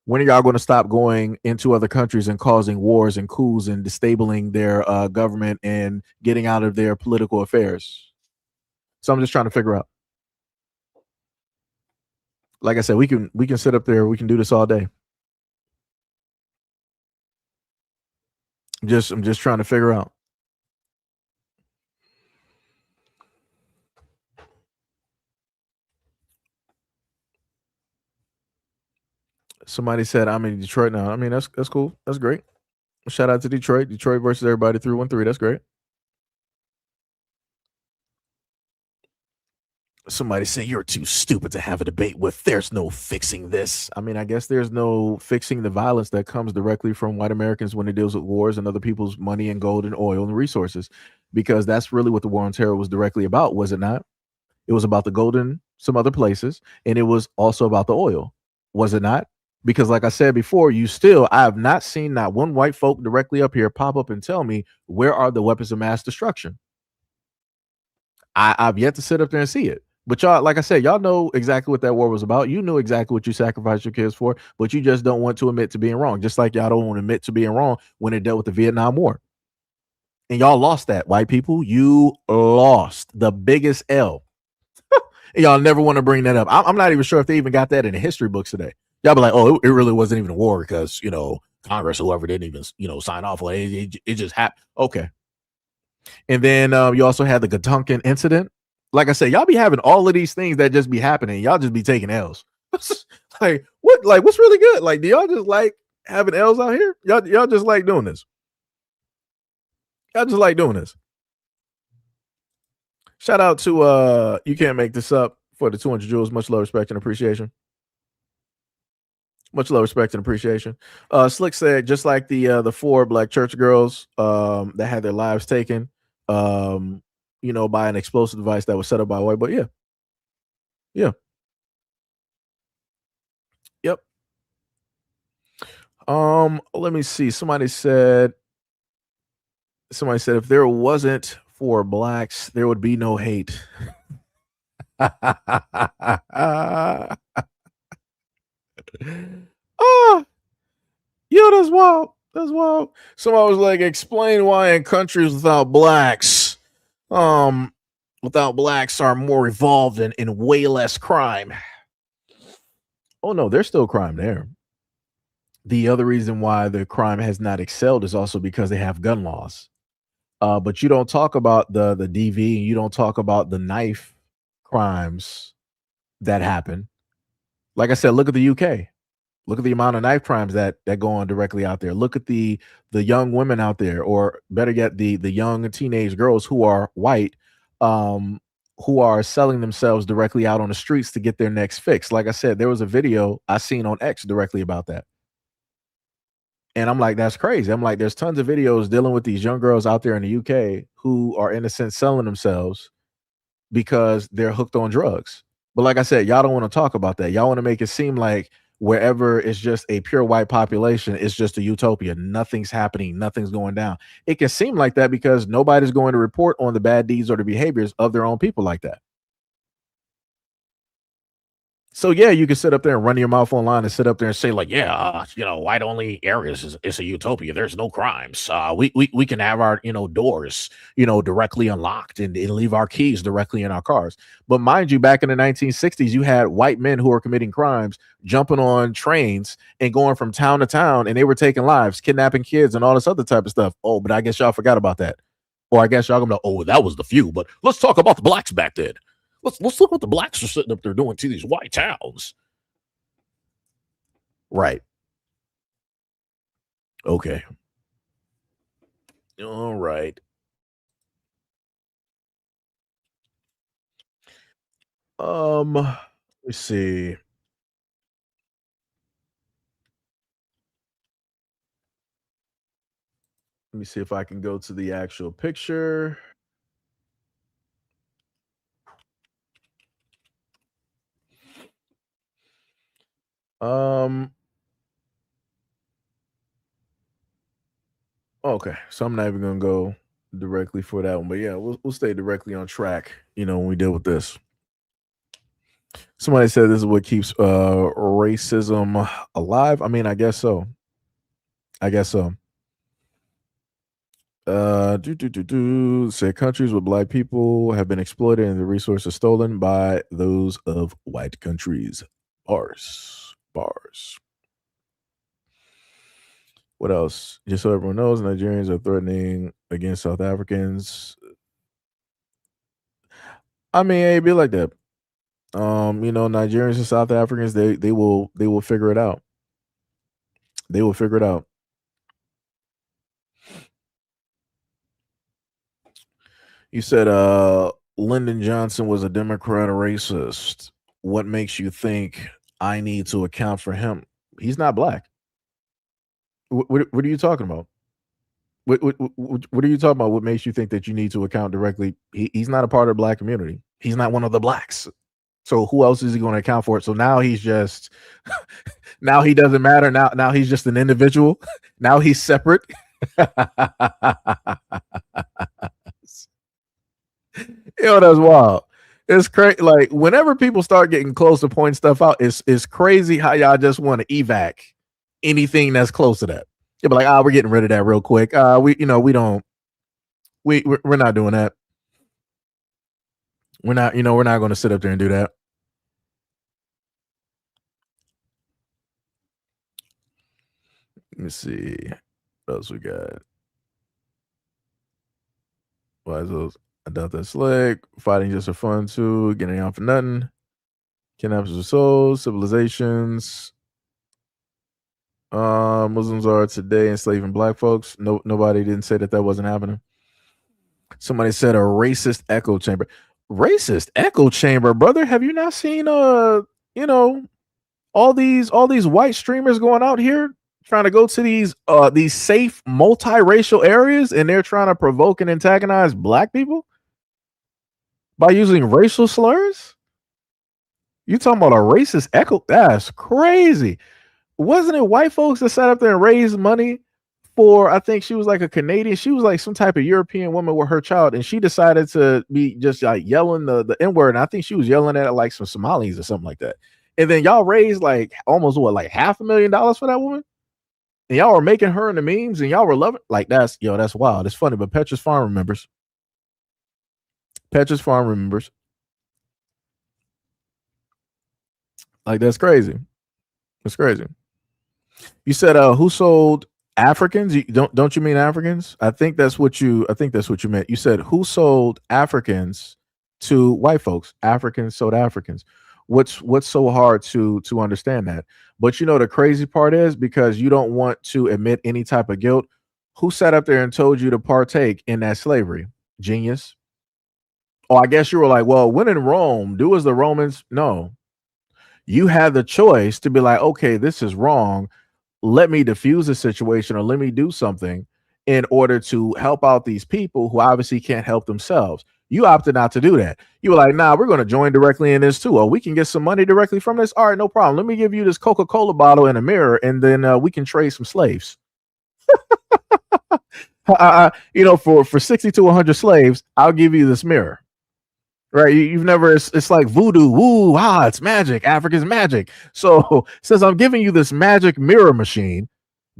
When are y'all going to stop going into other countries and causing wars and coups and disabling their government and getting out of their political affairs? So I'm just trying to figure out. Like I said, we can sit up there. We can do this all day. I'm just trying to figure out. Somebody said I'm in Detroit now. I mean, that's cool. That's great. Shout out to Detroit. Detroit versus everybody 3-1-3. That's great. Somebody say you're too stupid to have a debate with. There's no fixing this. I mean, I guess there's no fixing the violence that comes directly from white Americans when it deals with wars and other people's money and gold and oil and resources, because that's really what the war on terror was directly about, was it not? It was about the gold in some other places, and it was also about the oil, was it not? Because like I said before, I have not seen not one white folk directly up here pop up and tell me where are the weapons of mass destruction. I've yet to sit up there and see it. But y'all, like I said, y'all know exactly what that war was about. You knew exactly what you sacrificed your kids for, but you just don't want to admit to being wrong. Just like y'all don't want to admit to being wrong when it dealt with the Vietnam War. And y'all lost that, white people. You lost the biggest L. And y'all never want to bring that up. I'm not even sure if they even got that in the history books today. Y'all be like, oh, it really wasn't even a war because, Congress, whoever didn't even, sign off. Well, it just happened. Okay. And then you also had the Gatunkan incident. Like I said, y'all be having all of these things that just be happening. Y'all just be taking L's. What's really good? Like, do y'all just like having L's out here? Y'all just like doing this. Y'all just like doing this. Shout out to You Can't Make This Up for the 200 jewels. Much love, respect, and appreciation. Much love, respect, and appreciation. Slick said, just like the 4 black church girls that had their lives taken, by an explosive device that was set up by a white boy. Yeah. Yeah. Yep. Let me see. Somebody said if there wasn't for blacks, there would be no hate. That's wild. That's wild. Somebody was like, explain why in countries without blacks are more evolved and way less crime. Oh no, there's still crime there. The other reason why the crime has not excelled is also because they have gun laws. But you don't talk about the DV, and you don't talk about the knife crimes that happen. Like I said, look at the UK. Look at the amount of knife crimes that go on directly out there. Look at the young women out there, or better yet, the young teenage girls who are white, who are selling themselves directly out on the streets to get their next fix. Like I said, there was a video I seen on X directly about that. And I'm like, that's crazy. I'm like, there's tons of videos dealing with these young girls out there in the UK who are, in a sense, selling themselves because they're hooked on drugs. But like I said, y'all don't want to talk about that. Y'all want to make it seem like wherever it's just a pure white population, it's just a utopia. Nothing's happening. Nothing's going down. It can seem like that because nobody's going to report on the bad deeds or the behaviors of their own people like that. So yeah, you can sit up there and run your mouth online and sit up there and say like, yeah, white only areas is a utopia. There's no crimes. We can have our doors directly unlocked and leave our keys directly in our cars. But mind you, back in the 1960s, you had white men who were committing crimes, jumping on trains and going from town to town, and they were taking lives, kidnapping kids, and all this other type of stuff. Oh, but I guess y'all forgot about that, or I guess y'all gonna oh, that was the few. But let's talk about the blacks back then. Let's look what the blacks are sitting up there doing to these white towns. Right. Okay. All right. Let's see. Let me see if I can go to the actual picture. Okay, so I'm not even gonna go directly for that one, but yeah, we'll stay directly on track, when we deal with this. Somebody said this is what keeps racism alive. I mean, I guess so. I guess so. Say countries with black people have been exploited and the resources stolen by those of white countries. Bars. What else? Just so everyone knows, Nigerians are threatening against South Africans. I mean, it'd be like that. Nigerians and South Africans, they will figure it out. They will figure it out. You said Lyndon Johnson was a Democrat or racist. What makes you think I need to account for him? He's not black. What are you talking about? What are you talking about? What makes you think that you need to account directly? He's not a part of the black community. He's not one of the blacks. So who else is he going to account for it? So now he's just now he doesn't matter. Now he's just an individual. Now he's separate. That's wild. It's crazy. Like whenever people start getting close to pointing stuff out, it's crazy how y'all just want to evac anything that's close to that. You'll be like, we're getting rid of that real quick. We're not doing that. We're not going to sit up there and do that. Let me see. What else we got? Why is those? I doubt that's slick. Fighting just for fun too. Getting out for nothing. Kidnappers of souls. Civilizations. Muslims are today enslaving black folks. Nobody didn't say that wasn't happening. Somebody said a racist echo chamber. Racist echo chamber, brother. Have you not seen all these white streamers going out here trying to go to these safe multiracial areas, and they're trying to provoke and antagonize black people by using racial slurs? You talking about a racist echo? That's crazy. Wasn't it white folks that sat up there and raised money for, I think she was like a Canadian, she was like some type of European woman with her child, and she decided to be just like yelling the N-word, and I think she was yelling at like some Somalis or something like that. And then y'all raised like almost like $500,000 for that woman, and y'all were making her in the memes, and y'all were loving like that's wild. It's funny, but Petra's Farm remembers. Like that's crazy. That's crazy. You said who sold Africans? Don't you mean Africans? I think that's what you meant. You said who sold Africans to white folks? Africans sold Africans. What's so hard to understand that? But the crazy part is, because you don't want to admit any type of guilt, who sat up there and told you to partake in that slavery? Genius. Oh, I guess you were like, well, when in Rome, do as the Romans. No. You had the choice to be like, okay, this is wrong. Let me diffuse the situation, or let me do something in order to help out these people who obviously can't help themselves. You opted not to do that. You were like, nah, we're going to join directly in this too. Oh, we can get some money directly from this. All right, no problem. Let me give you this Coca-Cola bottle and a mirror, and then we can trade some slaves. For 60 to 100 slaves, I'll give you this mirror. Right, you've never. It's like voodoo. Woo, it's magic. Africa's magic. So since I'm giving you this magic mirror machine,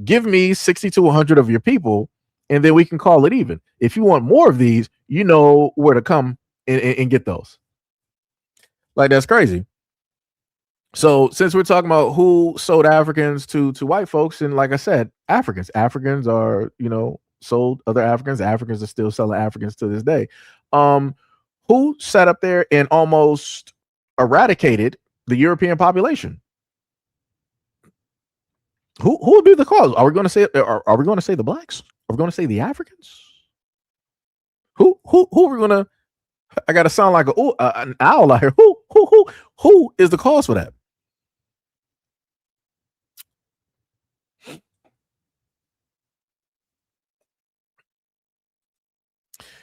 give me 60 to 100 of your people, and then we can call it even. If you want more of these, you know where to come and get those. Like that's crazy. So since we're talking about who sold Africans to white folks, and like I said, Africans are sold other Africans. Africans are still selling Africans to this day. Who sat up there and almost eradicated the European population? Who would be the cause? Are we going to say the blacks? Are we going to say the Africans? Who are we going to? I got to sound like an owl out here. Who is the cause for that?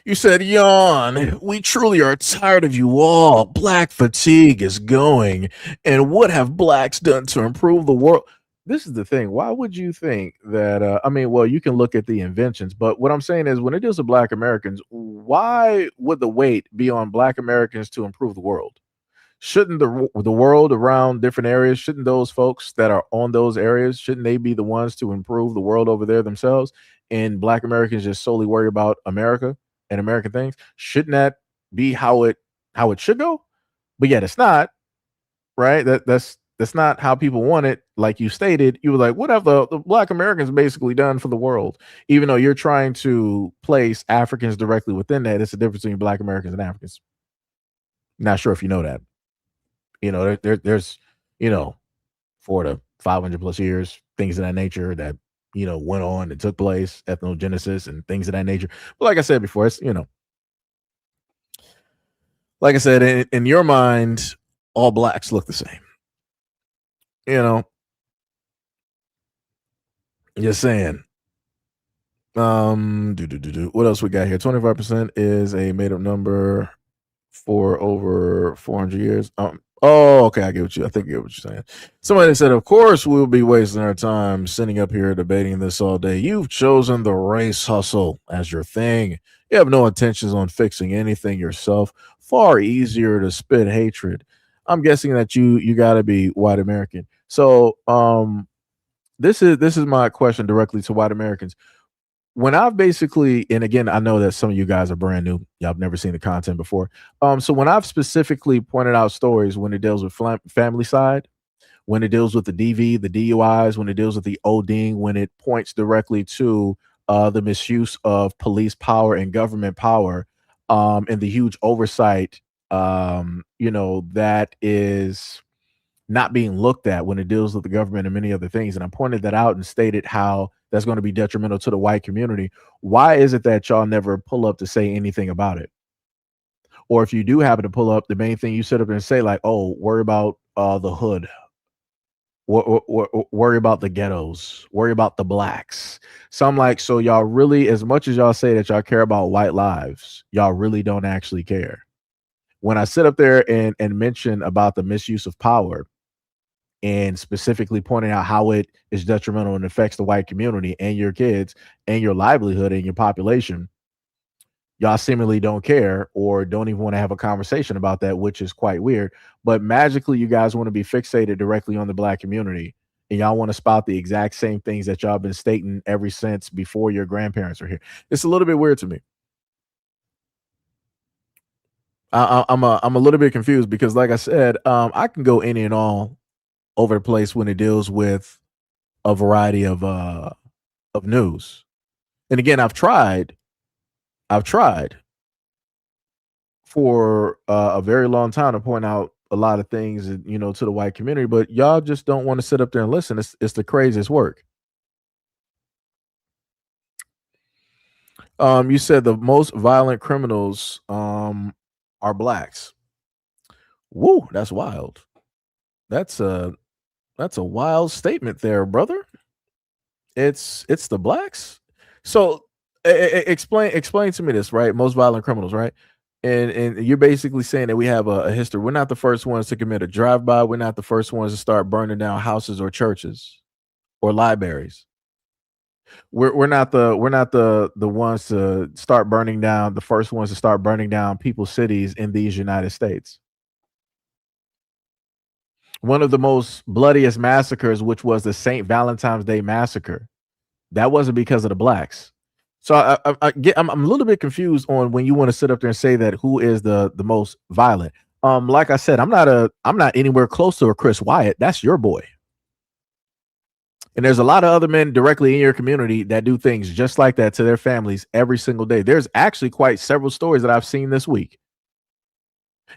You said, yawn. We truly are tired of you all. Black fatigue is going. And what have blacks done to improve the world? This is the thing. Why would you think that? You can look at the inventions, but what I'm saying is, when it deals with Black Americans, why would the weight be on Black Americans to improve the world? shouldn't the world around different areas, shouldn't those folks that are on those areas, shouldn't they be the ones to improve the world over there themselves? And Black Americans just solely worry about America and American things. Shouldn't that be how it should go? But yet it's not, right? That's not how people want it. Like you stated, you were like, what have the Black Americans basically done for the world? Even though you're trying to place Africans directly within that, it's the difference between Black Americans and Africans. Not sure if you know that. There's 400 to 500 plus years, things of that nature that went on and took place, ethnogenesis and things of that nature. But like I said before, it's like I said, in your mind, all blacks look the same. Just saying. What else we got here? 25% is a made up number for over 400 years. Okay, I get what I get what you're saying. Somebody said, of course we'll be wasting our time sitting up here debating this all day. You've chosen the race hustle as your thing. You have no intentions on fixing anything yourself. Far easier to spit hatred. I'm guessing that you got to be white American. So this is my question directly to white Americans. When I've basically, and again, I know that some of you guys are brand new. Y'all have never seen the content before. So when I've specifically pointed out stories when it deals with family side, when it deals with the DV, the DUIs, when it deals with the ODing, when it points directly to the misuse of police power and government power, and the huge oversight, that is not being looked at when it deals with the government and many other things. And I pointed that out and stated how that's going to be detrimental to the white community. Why is it that y'all never pull up to say anything about it? Or if you do happen to pull up, the main thing you sit up and say, like, oh, worry about the hood. Worry about the ghettos. Worry about the blacks. So I'm like, so y'all really, as much as y'all say that y'all care about white lives, y'all really don't actually care. When I sit up there and mention about the misuse of power, and specifically pointing out how it is detrimental and affects the white community and your kids and your livelihood and your population, y'all seemingly don't care or don't even want to have a conversation about that, which is quite weird. But magically, you guys want to be fixated directly on the black community, and y'all want to spout the exact same things that y'all been stating ever since before your grandparents were here. It's a little bit weird to me. I'm a little bit confused because, like I said, I can go any and all over the place when it deals with a variety of news. And again, I've tried for a very long time to point out a lot of things, to the white community, but y'all just don't want to sit up there and listen. It's the craziest work. You said the most violent criminals are blacks. Woo, that's wild. That's a wild statement there, brother. It's the blacks. So explain to me this, right? Most violent criminals, right? And you're basically saying that we have a history. We're not the first ones to commit a drive-by. We're not the first ones to start burning down houses or churches or libraries. We're not the ones to start burning down, the first ones to start burning down people's cities in these United States. One of the most bloodiest massacres, which was the St. Valentine's Day massacre, that wasn't because of the blacks. So I'm a little bit confused on when you want to sit up there and say that who is the most violent. Like I said, I'm not anywhere close to a Chris Wyatt. That's your boy. And there's a lot of other men directly in your community that do things just like that to their families every single day. There's actually quite several stories that I've seen this week.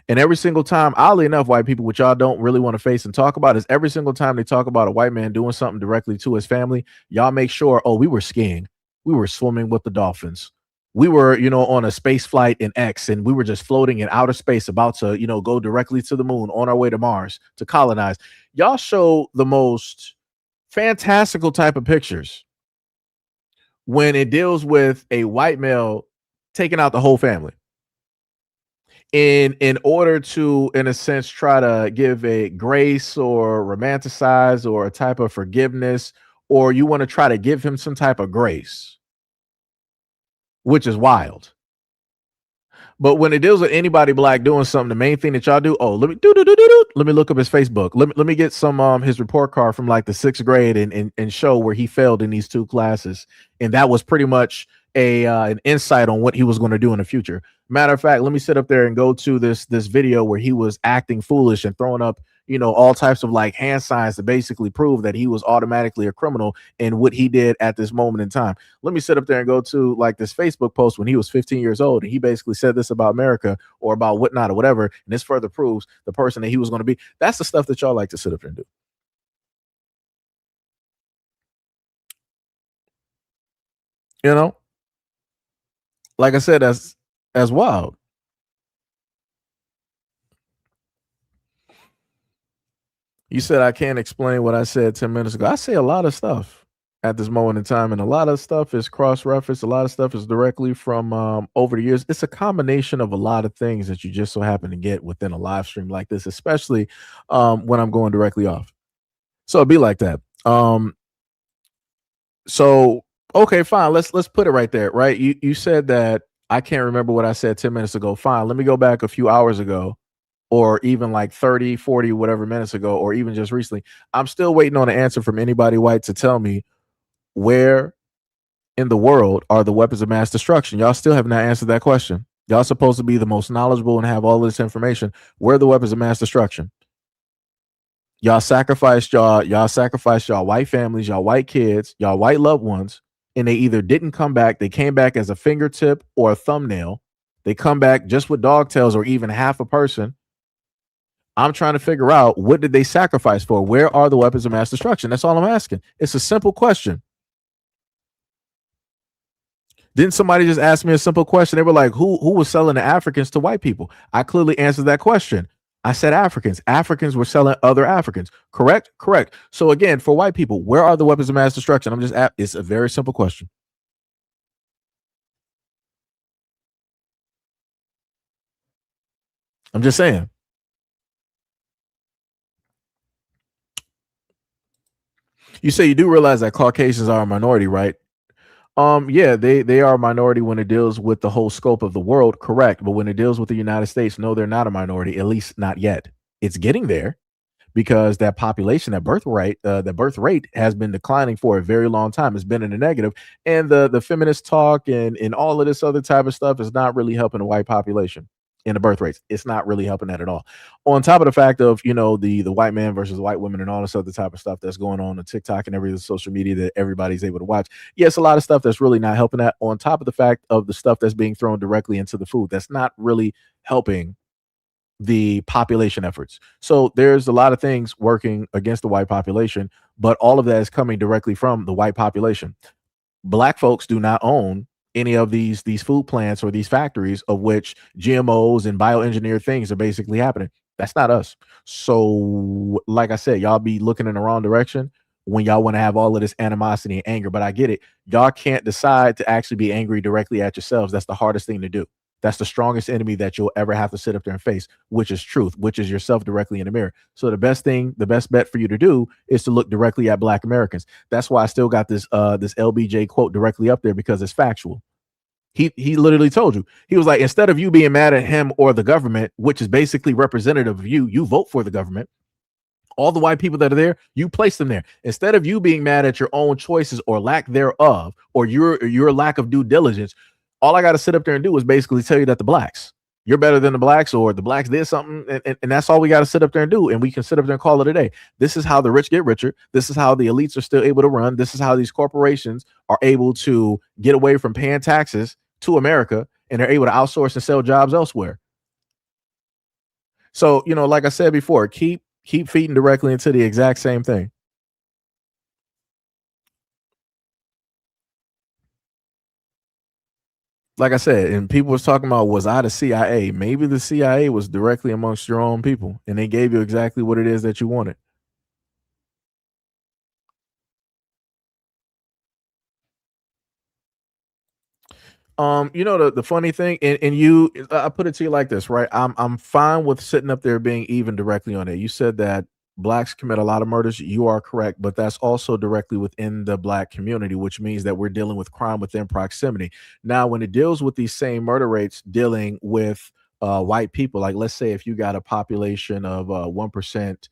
And every single time, oddly enough, white people, which y'all don't really want to face and talk about, is every single time they talk about a white man doing something directly to his family, y'all make sure, oh, we were skiing. We were swimming with the dolphins. We were, on a space flight in X, and we were just floating in outer space about to, go directly to the moon on our way to Mars to colonize. Y'all show the most fantastical type of pictures when it deals with a white male taking out the whole family in order to, in a sense, try to give a grace or romanticize or a type of forgiveness, or you want to try to give him some type of grace, which is wild. But when it deals with anybody black doing something, the main thing that y'all do, oh, let me do me look up his Facebook. Let me get some his report card from like the 6th grade and show where he failed in these 2 classes. And that was pretty much a an insight on what he was going to do in the future. Matter of fact, let me sit up there and go to this video where he was acting foolish and throwing up, all types of like hand signs to basically prove that he was automatically a criminal in what he did at this moment in time. Let me sit up there and go to like this Facebook post when he was 15 years old, and he basically said this about America or about whatnot or whatever. And this further proves the person that he was going to be. That's the stuff that y'all like to sit up there and do. Like I said, as wild. You said I can't explain what I said 10 minutes ago. I say a lot of stuff at this moment in time, and a lot of stuff is cross-referenced. A lot of stuff is directly from over the years. It's a combination of a lot of things that you just so happen to get within a live stream like this, especially when I'm going directly off. So it'd be like that. So okay, fine. Let's put it right there, right? You said that I can't remember what I said 10 minutes ago. Fine. Let me go back a few hours ago, or even like 30, 40, whatever minutes ago, or even just recently. I'm still waiting on an answer from anybody white to tell me where in the world are the weapons of mass destruction. Y'all still have not answered that question. Y'all supposed to be the most knowledgeable and have all this information. Where are the weapons of mass destruction? Y'all sacrificed y'all white families, y'all white kids, y'all white loved ones, and they either didn't come back, they came back as a fingertip or a thumbnail. They come back just with dog tails or even half a person. I'm trying to figure out, what did they sacrifice for? Where are the weapons of mass destruction? That's all I'm asking. It's a simple question. Didn't somebody just ask me a simple question? They were like, who was selling the Africans to white people? I clearly answered that question. I said Africans. Africans were selling other Africans. Correct? Correct. So again, for white people, where are the weapons of mass destruction? It's a very simple question. I'm just saying. You say you do realize that Caucasians are a minority, right? Yeah, they are a minority when it deals with the whole scope of the world, correct. But when it deals with the United States, no, they're not a minority, at least not yet. It's getting there, because that population, that birth rate has been declining for a very long time. It's been in the negative, and the feminist talk and all of this other type of stuff is not really helping the white population in the birth rates. It's not really helping that at all. On top of the fact of, the white man versus white women and all this other type of stuff that's going on TikTok and every social media that everybody's able to watch. Yes, a lot of stuff that's really not helping that, on top of the fact of the stuff that's being thrown directly into the food that's not really helping the population efforts. So there's a lot of things working against the white population, but all of that is coming directly from the white population. Black folks do not own any of these food plants or these factories of which GMOs and bioengineered things are basically happening. That's not us. So like I said, y'all be looking in the wrong direction when y'all want to have all of this animosity and anger. But I get it. Y'all can't decide to actually be angry directly at yourselves. That's the hardest thing to do. That's the strongest enemy that you'll ever have to sit up there and face, which is truth, which is yourself directly in the mirror. So the best bet for you to do is to look directly at Black Americans. That's why I still got this LBJ quote directly up there, because it's factual. He literally told you. He was like, instead of you being mad at him or the government, which is basically representative of you vote for the government. All the white people that are there, you place them there. Instead of you being mad at your own choices or lack thereof, or your lack of due diligence, all I got to sit up there and do is basically tell you that the blacks, you're better than the blacks, or the blacks did something. And that's all we got to sit up there and do. And we can sit up there and call it a day. This is how the rich get richer. This is how the elites are still able to run. This is how these corporations are able to get away from paying taxes to America, and they're able to outsource and sell jobs elsewhere. So, like I said before, keep feeding directly into the exact same thing. Like I said, and people was talking about, was I the CIA? Maybe the CIA was directly amongst your own people, and they gave you exactly what it is that you wanted. The funny thing, and you, I put it to you like this, right? I'm fine with sitting up there being even directly on it. You said that blacks commit a lot of murders. You are correct, but that's also directly within the black community, which means that we're dealing with crime within proximity. Now, when it deals with these same murder rates dealing with white people, like let's say if you got a population of 1%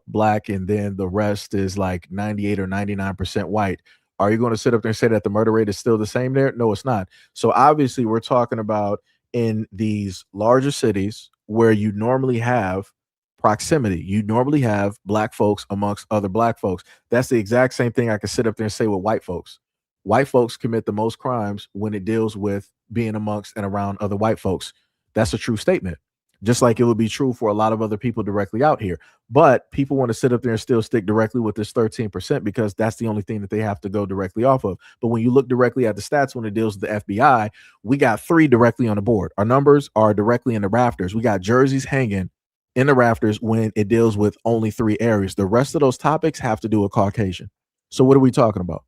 black and then the rest is like 98 or 99% white, are you going to sit up there and say that the murder rate is still the same there? No, it's not. So obviously we're talking about in these larger cities where you normally have proximity, you normally have black folks amongst other black folks. That's the exact same thing I can sit up there and say with white folks. White folks commit the most crimes when it deals with being amongst and around other white folks. That's a true statement. Just like it would be true for a lot of other people directly out here. But people want to sit up there and still stick directly with this 13% because that's the only thing that they have to go directly off of. But when you look directly at the stats when it deals with the FBI, we got 3 directly on the board. Our numbers are directly in the rafters. We got jerseys hanging in the rafters when it deals with only 3 areas. The rest of those topics have to do with Caucasian. So what are we talking about?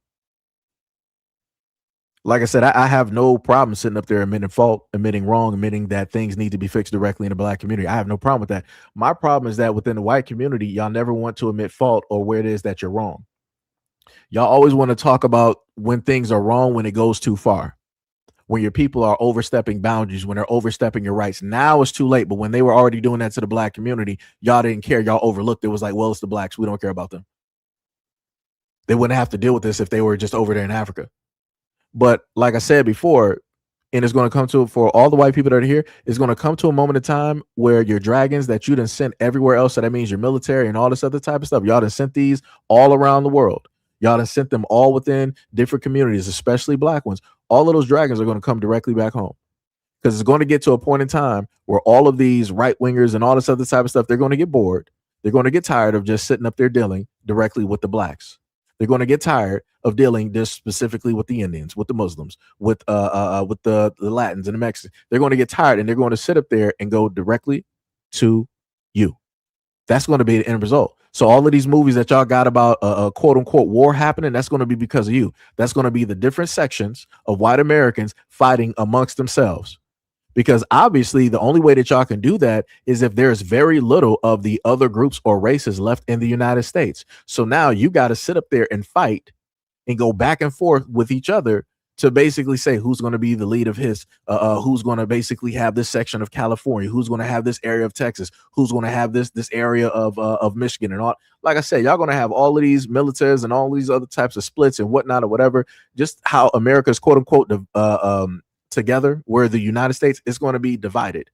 Like I said, I have no problem sitting up there admitting fault, admitting wrong, admitting that things need to be fixed directly in the black community. I have no problem with that. My problem is that within the white community, y'all never want to admit fault or where it is that you're wrong. Y'all always want to talk about when things are wrong, when it goes too far, when your people are overstepping boundaries, when they're overstepping your rights. Now it's too late. But when they were already doing that to the black community, y'all didn't care. Y'all overlooked it. It was like, well, it's the blacks. We don't care about them. They wouldn't have to deal with this if they were just over there in Africa. But like I said before, and it's going to come to, for all the white people that are here, it's going to come to a moment in time where your dragons that you done sent everywhere else, so that means your military and all this other type of stuff, y'all done sent these all around the world. Y'all done sent them all within different communities, especially black ones. All of those dragons are going to come directly back home. Because it's going to get to a point in time where all of these right wingers and all this other type of stuff, they're going to get bored. They're going to get tired of just sitting up there dealing directly with the blacks. They're going to get tired of dealing just specifically with the Indians, with the Muslims, with the Latins and the Mexicans. They're going to get tired and they're going to sit up there and go directly to you. That's going to be the end result. So all of these movies that y'all got about a quote unquote war happening, that's going to be because of you. That's going to be the different sections of white Americans fighting amongst themselves. Because obviously the only way that y'all can do that is if there's very little of the other groups or races left in the United States. So now you got to sit up there and fight and go back and forth with each other to basically say who's going to be the lead of his, who's going to basically have this section of California, who's going to have this area of Texas, who's going to have this area of Michigan and all. Like I said, y'all going to have all of these militaries and all these other types of splits and whatnot or whatever. Just how America's quote unquote together, where the United States is going to be divided.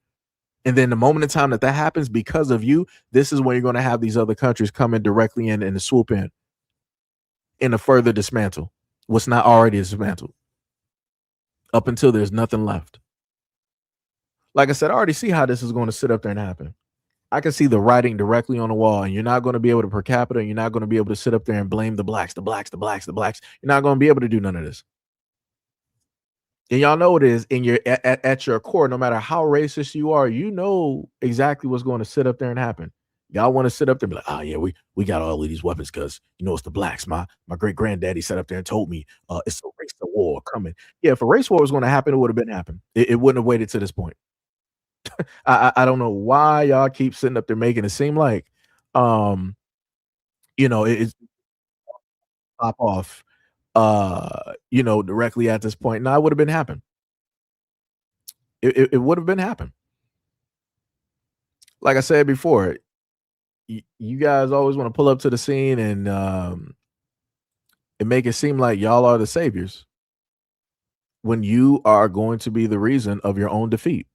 And then the moment in time that happens because of you, this is when you're going to have these other countries come in directly in and swoop in a further dismantle what's not already dismantled up until there's nothing left. Like I said, I already see how this is going to sit up there and happen. I can see the writing directly on the wall, and you're not going to be able to per capita, and you're not going to be able to sit up there and blame the blacks. You're not going to be able to do none of this. And y'all know it is in your at your core, no matter how racist you are, you know exactly what's going to sit up there and happen. Y'all want to sit up there and be like, oh yeah, we got all of these weapons because you know it's the blacks. My great granddaddy sat up there and told me it's a race war coming. Yeah, if a race war was going to happen, it would have been happened. It wouldn't have waited to this point. I don't know why y'all keep sitting up there making it seem like it's pop off directly at this point. No, it would have been happen. It would have been happen. Like I said before, you guys always want to pull up to the scene and make it seem like y'all are the saviors when you are going to be the reason of your own defeat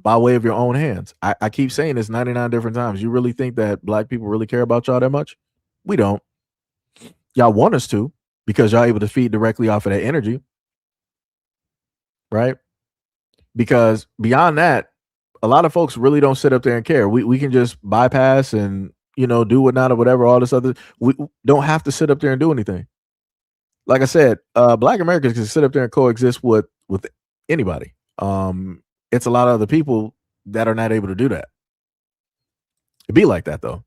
by way of your own hands. I keep saying this 99 different times. You really think that black people really care about y'all that much? We don't. Y'all want us to because y'all able to feed directly off of that energy, right? Because beyond that, a lot of folks really don't sit up there and care. We can just bypass and do whatnot or whatever, all this other. We don't have to sit up there and do anything. Like I said, black Americans can sit up there and coexist with anybody. It's a lot of other people that are not able to do that. It'd be like that though.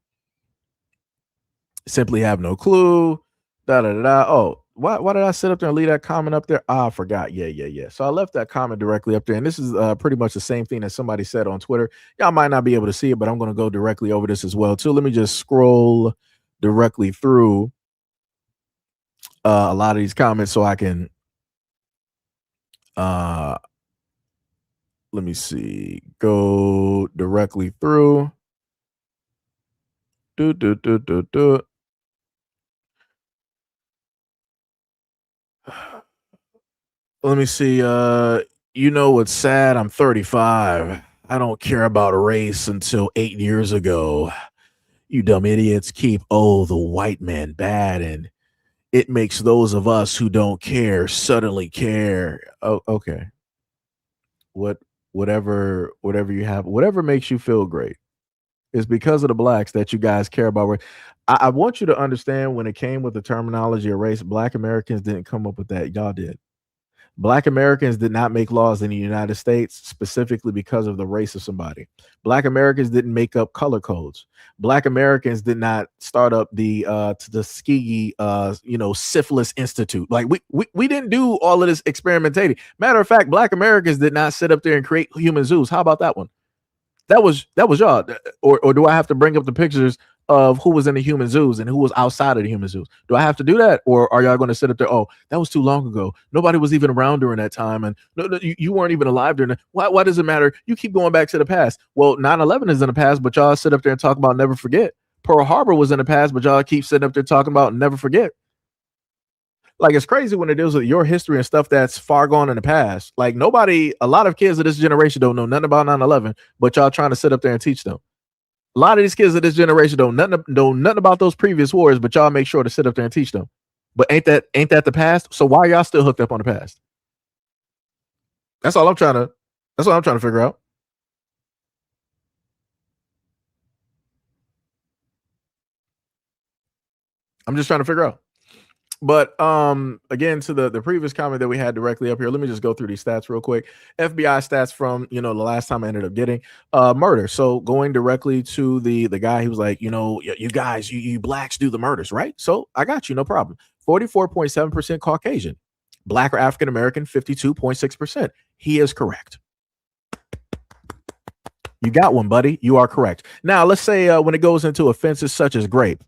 Simply have no clue. Oh, why did I sit up there and leave that comment up there? I forgot. Yeah. So I left that comment directly up there. And this is pretty much the same thing that somebody said on Twitter. Y'all might not be able to see it, but I'm going to go directly over this as well too. Let me just scroll directly through a lot of these comments so I can Let me see. Go directly through. Do. Let me see. You know what's sad? I'm 35. I don't care about race until 8 years ago. You dumb idiots keep, the white man bad, and it makes those of us who don't care suddenly care. Oh, okay. Whatever you have, whatever makes you feel great. It's because of the blacks that you guys care about. I want you to understand when it came with the terminology of race, Black Americans didn't come up with that. Y'all did. Black Americans did not make laws in the United States specifically because of the race of somebody. Black Americans didn't make up color codes. Black Americans did not start up the Tuskegee syphilis institute. Like we didn't do all of this experimentating. Matter of fact, Black Americans did not sit up there and create human zoos. How about that one? That was y'all. Or do I have to bring up the pictures of who was in the human zoos and who was outside of the human zoos? Do I have to do that? Or are y'all going to sit up there? Oh, that was too long ago. Nobody was even around during that time. And no, you weren't even alive during that. Why does it matter? You keep going back to the past. Well, 9/11 is in the past, but y'all sit up there and talk about never forget. Pearl Harbor was in the past, but y'all keep sitting up there talking about never forget. Like, it's crazy when it deals with your history and stuff that's far gone in the past. Like, a lot of kids of this generation don't know nothing about 9/11, but y'all trying to sit up there and teach them. A lot of these kids of this generation know nothing about those previous wars, but y'all make sure to sit up there and teach them. But ain't that the past? So why are y'all still hooked up on the past? That's all I'm trying to figure out. I'm just trying to figure out. But again, to the previous comment that we had directly up here, let me just go through these stats real quick. FBI stats from the last time I ended up getting murder. So going directly to the guy, he was like, you guys, you blacks do the murders, right? So I got you, no problem. 44.7% Caucasian, Black or African American, 52.6%. He is correct. You got one, buddy. You are correct. Now let's say when it goes into offenses such as rape.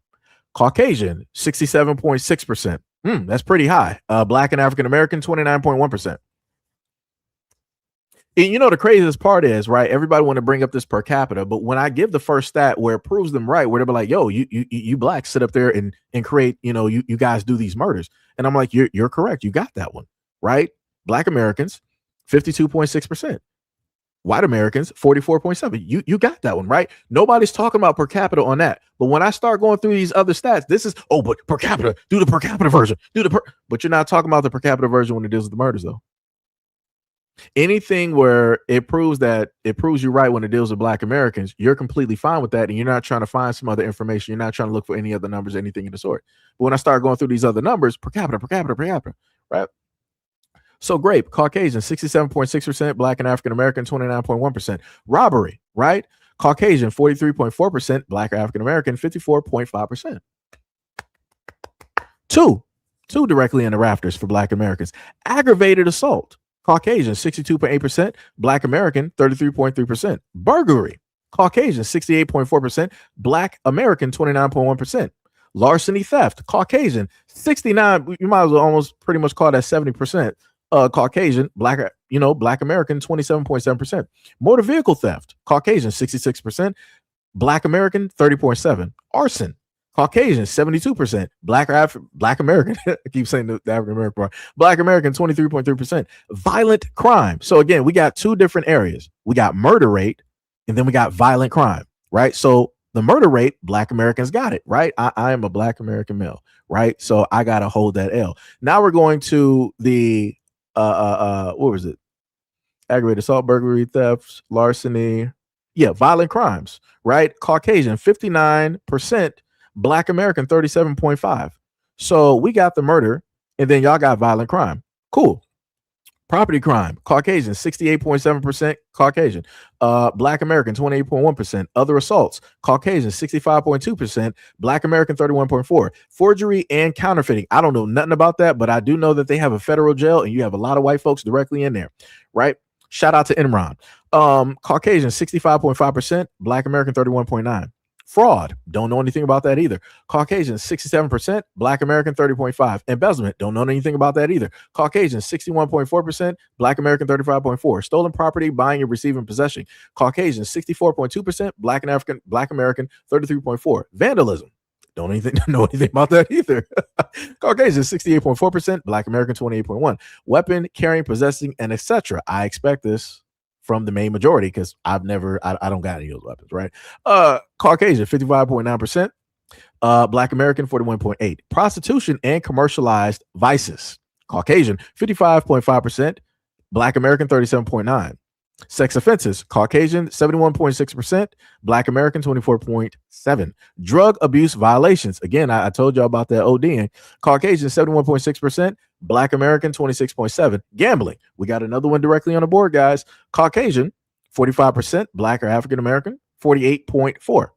Caucasian, 67.6%. That's pretty high. Black and African American, 29.1%. And the craziest part is, right, everybody want to bring up this per capita, but when I give the first stat where it proves them right, where they're like, yo, you blacks sit up there and create, you guys do these murders. And I'm like, you're correct. You got that one, right? Black Americans, 52.6%. White Americans, 44.7. You got that one, right? Nobody's talking about per capita on that. But when I start going through these other stats, this is, but per capita, do the per capita version. But you're not talking about the per capita version when it deals with the murders, though. Anything where it proves you right when it deals with Black Americans, you're completely fine with that. And you're not trying to find some other information. You're not trying to look for any other numbers, anything of the sort. But when I start going through these other numbers, per capita, right? So grape, Caucasian, 67.6%, Black and African American, 29.1%. Robbery, right? Caucasian, 43.4%, Black or African American, 54.5%. Two directly in the rafters for Black Americans. Aggravated assault, Caucasian, 62.8%, Black American, 33.3%. Burglary, Caucasian, 68.4%, Black American, 29.1%. Larceny theft, Caucasian, 69. You might as well almost pretty much call that 70%. Caucasian, Black American, 27.7%. Motor vehicle theft, Caucasian, 66%. Black American, 30.7%. Arson, Caucasian, 72%. Black American, I keep saying the African American part. Black American, 23.3%. Violent crime. So again, we got two different areas. We got murder rate, and then we got violent crime, right? So the murder rate, Black Americans got it, right? I am a Black American male, right? So I gotta hold that L. Now we're going to the what was it? Aggravated assault, burglary, thefts, larceny. Yeah, violent crimes, right? Caucasian, 59%, Black American, 37.5%. So we got the murder, and then y'all got violent crime. Cool. Property crime, Caucasian, 68.7% Caucasian. Black American, 28.1%. Other assaults, Caucasian, 65.2%. Black American, 31.4%. Forgery and counterfeiting. I don't know nothing about that, but I do know that they have a federal jail, and you have a lot of white folks directly in there, right? Shout out to Enron. Caucasian, 65.5%. Black American, 31.9%. Fraud, don't know anything about that either. Caucasian, 67%. Black American, 30.5. Embezzlement, don't know anything about that either. Caucasian, 61.4%. Black American, 35.4. Stolen property, buying and receiving possession. Caucasian, 64.2%. Black American, 33.4. Vandalism, don't know anything about that either. Caucasian, 68.4%. Black American, 28.1. Weapon, carrying, possessing, and etc. I expect this from the main majority because I don't got any of those weapons, right? Caucasian, 55.9%. Black American, 41.8. Prostitution and commercialized vices. Caucasian, 55.5%. Black American, 37.9. Sex offenses. Caucasian, 71.6%. Black American, 24.7. Drug abuse violations. Again, I told y'all about that ODing. Caucasian, 71.6%. Black American, 26.7. Gambling. We got another one directly on the board, guys. Caucasian, 45%. Black or African American, 48.4.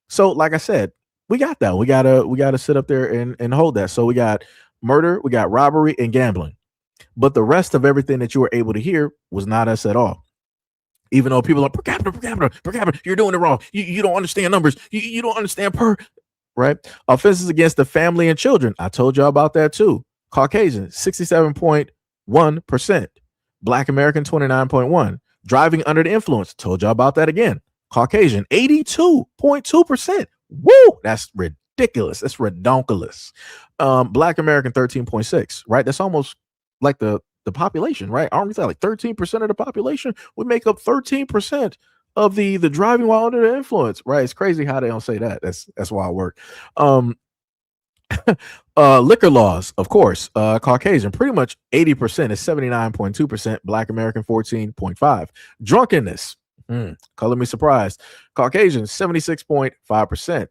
So, like I said, we got that. We gotta sit up there and hold that. So we got murder, we got robbery, and gambling. But the rest of everything that you were able to hear was not us at all. Even though people are per capita, you're doing it wrong. You don't understand numbers. You don't understand right? Offenses against the family and children. I told y'all about that too. Caucasian, 67.1%. Black American, 29.1. Driving under the influence. Told y'all about that again. Caucasian, 82.2%. Woo! That's ridiculous. That's redonkulous. Black American, 13.6, right? That's almost like the population, right? Aren't we like 13% of the population? We make up 13% of the driving while under the influence, right? It's crazy how they don't say that. That's why I work. Liquor laws, of course. Caucasian, pretty much 80% is 79.2%. Black American, 14.5. Drunkenness, color me surprised. Caucasian, 76.5%.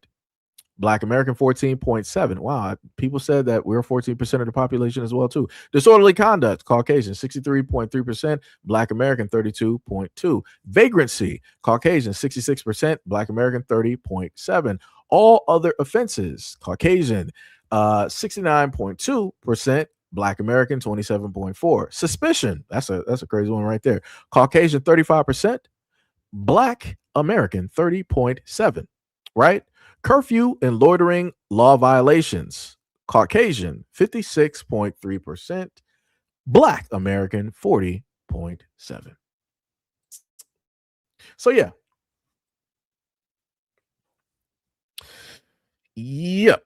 Black American, 14.7. Wow, people said that we're 14% of the population as well too. Disorderly conduct, Caucasian, 63.3%. Black American, 32.2. Vagrancy, Caucasian, 66%. Black American, 30.7. All other offenses, Caucasian, 69.2%. Black American, 27.4. Suspicion, that's a crazy one right there. Caucasian, 35%. Black American, 30.7. Right? Curfew and loitering law violations. Caucasian, 56.3%. Black American, 40.7. So yeah. Yep.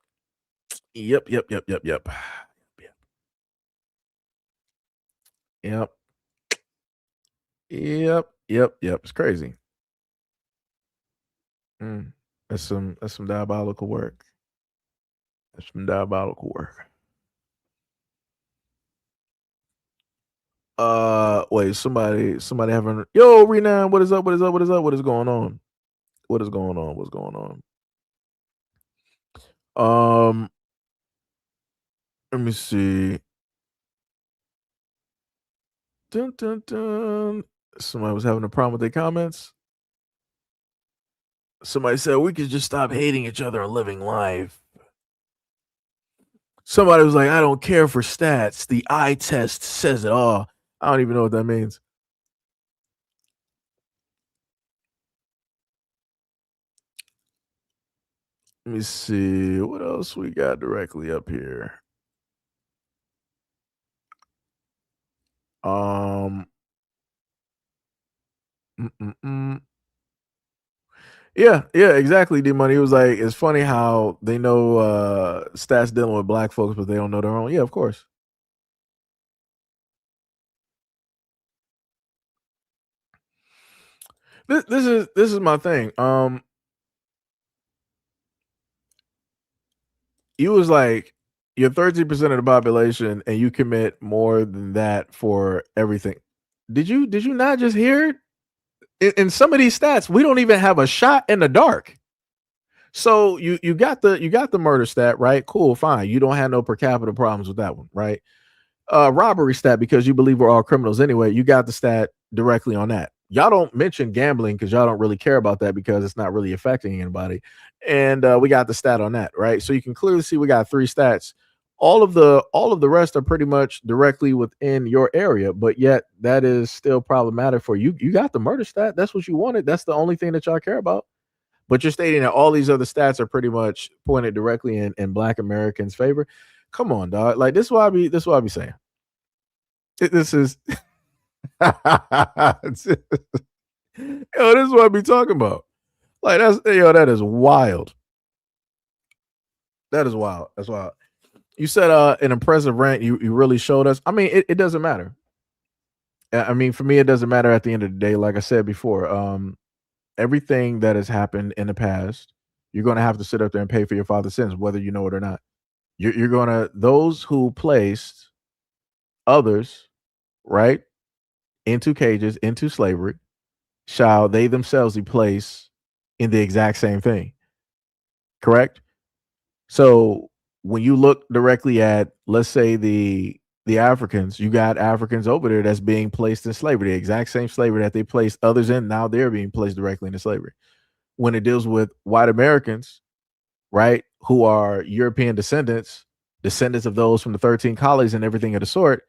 Yep. It's crazy. That's some diabolical work. That's some diabolical work. Wait, somebody having yo, Renan, what is up? What is going on? What's going on? Let me see. Dun, dun, dun. Somebody was having a problem with their comments. Somebody said we could just stop hating each other and living life. Somebody was like, I don't care for stats. The eye test says it all. I don't even know what that means. Let me see. What else we got directly up here? Yeah, exactly. D Money was like, it's funny how they know stats dealing with black folks, but they don't know their own. Yeah, of course. This is my thing. You was like, you're 13% of the population, and you commit more than that for everything. Did you not just hear it? In some of these stats, we don't even have a shot in the dark. So you got the murder stat, right? Cool, fine. You don't have no per capita problems with that one, right? Robbery stat, because you believe we're all criminals anyway. You got the stat directly on that. Y'all don't mention gambling because y'all don't really care about that because it's not really affecting anybody. And we got the stat on that, right? So you can clearly see we got 3 stats. All of the rest are pretty much directly within your area, but yet that is still problematic for you. You got the murder stat. That's what you wanted. That's the only thing that y'all care about. but you're stating that all these other stats are pretty much pointed directly in Black Americans' favor. Come on, dog. Like, this is what I be saying. This is yo, this is what I be talking about. Like, that is wild. That is wild. That's wild. You said an impressive rant. You really showed us. I mean, it doesn't matter. I mean, for me, it doesn't matter at the end of the day. Like I said before, everything that has happened in the past, you're going to have to sit up there and pay for your father's sins, whether you know it or not. You're going to, those who placed others, right, into cages, into slavery, shall they themselves be placed in the exact same thing. Correct? So when you look directly at, let's say, the Africans, you got Africans over there that's being placed in slavery, the exact same slavery that they placed others in. Now they're being placed directly into slavery. When it deals with white Americans, right, who are European descendants of those from the 13 colonies and everything of the sort,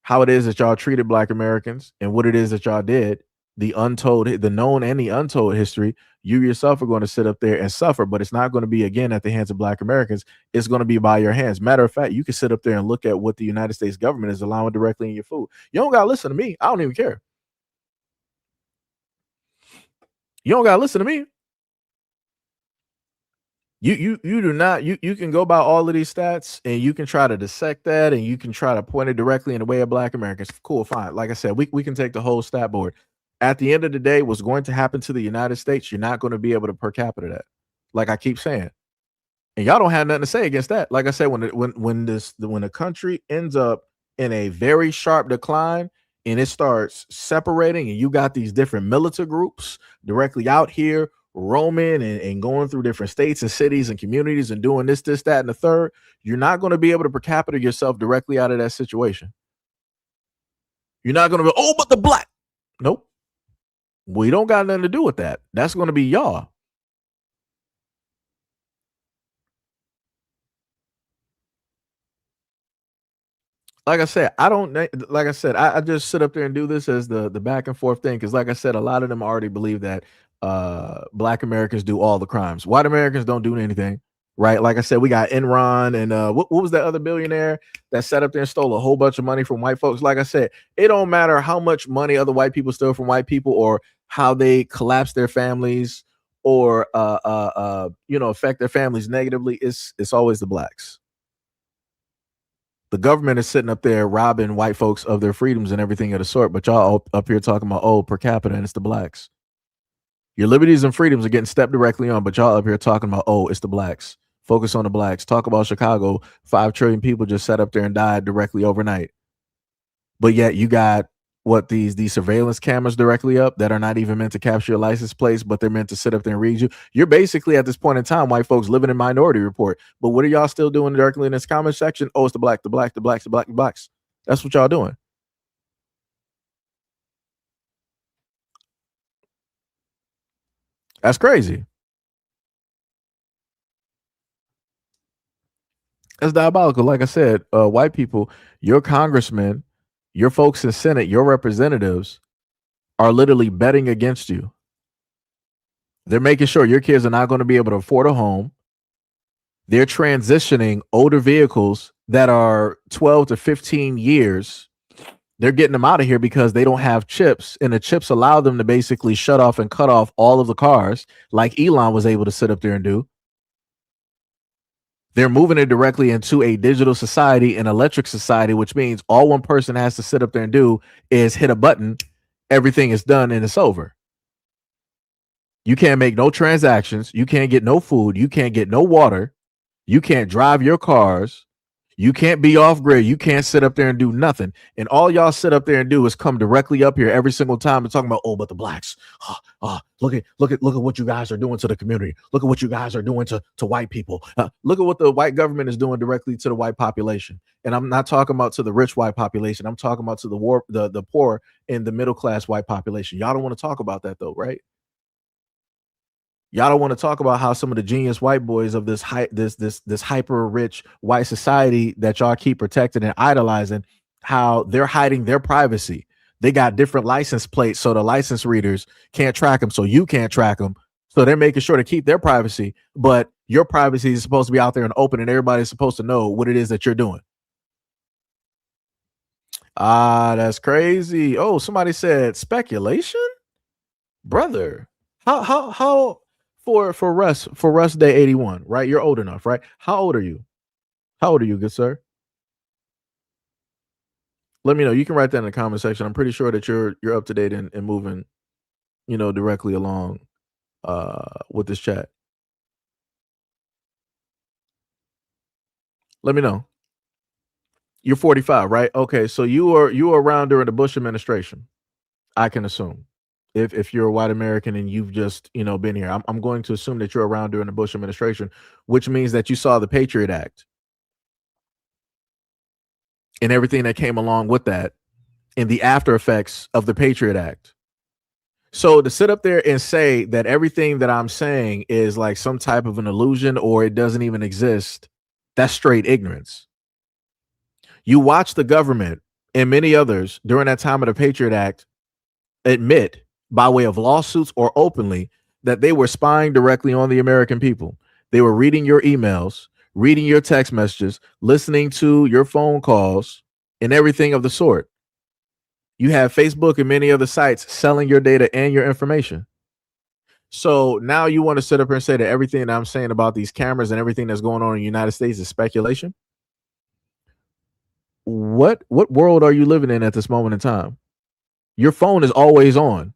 how it is that y'all treated Black Americans and what it is that y'all did, the known and the untold history, you yourself are going to sit up there and suffer, but it's not going to be, again, at the hands of Black Americans. It's going to be by your hands. Matter of fact, you can sit up there and look at what the United States government is allowing directly in your food. You don't got to listen to me. I don't even care. You don't got to listen to me. You do not. You can go by all of these stats and you can try to dissect that and you can try to point it directly in the way of Black Americans. Cool, fine. Like I said, we can take the whole stat board. At the end of the day, what's going to happen to the United States, you're not going to be able to per capita that. Like I keep saying. And y'all don't have nothing to say against that. Like I said, when the country ends up in a very sharp decline and it starts separating and you got these different militant groups directly out here roaming and going through different states and cities and communities and doing this, that, and the third, you're not going to be able to per capita yourself directly out of that situation. You're not going to be, oh, but the Black. Nope. We don't got nothing to do with that. That's going to be y'all. Like I said, I just sit up there and do this as the back and forth thing. Cause like I said, a lot of them already believe that Black Americans do all the crimes. White Americans don't do anything. Right. Like I said, we got Enron and what was that other billionaire that sat up there and stole a whole bunch of money from white folks? Like I said, it don't matter how much money other white people steal from white people or how they collapse their families or affect their families negatively. It's always the Blacks. The government is sitting up there robbing white folks of their freedoms and everything of the sort, but y'all up here talking about, oh, per capita, and it's the Blacks. Your liberties and freedoms are getting stepped directly on, but y'all up here talking about, oh, it's the Blacks. Focus on the Blacks. Talk about Chicago. 5 trillion people just sat up there and died directly overnight. But yet you got these surveillance cameras directly up that are not even meant to capture your license plates, but they're meant to sit up there and read you. You're basically at this point in time, white folks living in Minority Report. But what are y'all still doing directly in this comment section? Oh, it's the Blacks. That's what y'all doing. That's crazy. That's diabolical. Like I said, white people, your congressmen, your folks in Senate, your representatives are literally betting against you. They're making sure your kids are not going to be able to afford a home. They're transitioning older vehicles that are 12 to 15 years. They're getting them out of here because they don't have chips, and the chips allow them to basically shut off and cut off all of the cars like Elon was able to sit up there and do. They're moving it directly into a digital society, an electric society, which means all one person has to sit up there and do is hit a button. Everything is done and it's over. You can't make no transactions. You can't get no food. You can't get no water. You can't drive your cars. You can't be off grid. You can't sit up there and do nothing. And all y'all sit up there and do is come directly up here every single time and talking about, oh, but the Blacks. Look at what you guys are doing to the community. Look at what you guys are doing to white people. Look at what the white government is doing directly to the white population. And I'm not talking about to the rich white population. I'm talking about to the poor and the middle class white population. Y'all don't want to talk about that though, right? Y'all don't want to talk about how some of the genius white boys of this hyper rich white society that y'all keep protecting and idolizing, how they're hiding their privacy. They got different license plates so the license readers can't track them, so you can't track them. So they're making sure to keep their privacy, but your privacy is supposed to be out there and open, and everybody's supposed to know what it is that you're doing. Ah, that's crazy. Oh, somebody said speculation, brother. How for Russ Day 81, right? You're old enough, right? How old are you? How old are you, good sir? Let me know. You can write that in the comment section. I'm pretty sure that you're up to date and moving, directly along with this chat. Let me know. You're 45, right? Okay, so you were around during the Bush administration, I can assume. If you're a white American and you've just, been here. I'm going to assume that you're around during the Bush administration, which means that you saw the Patriot Act and everything that came along with that and the after effects of the Patriot Act. So to sit up there and say that everything that I'm saying is like some type of an illusion or it doesn't even exist, that's straight ignorance. You watch the government and many others during that time of the Patriot Act admit by way of lawsuits or openly that they were spying directly on the American people. They were reading your emails, reading your text messages, listening to your phone calls, and everything of the sort. You have Facebook and many other sites selling your data and your information. So now you want to sit up here and say that everything that I'm saying about these cameras and everything that's going on in the United States is speculation? What world are you living in at this moment in time? Your phone is always on.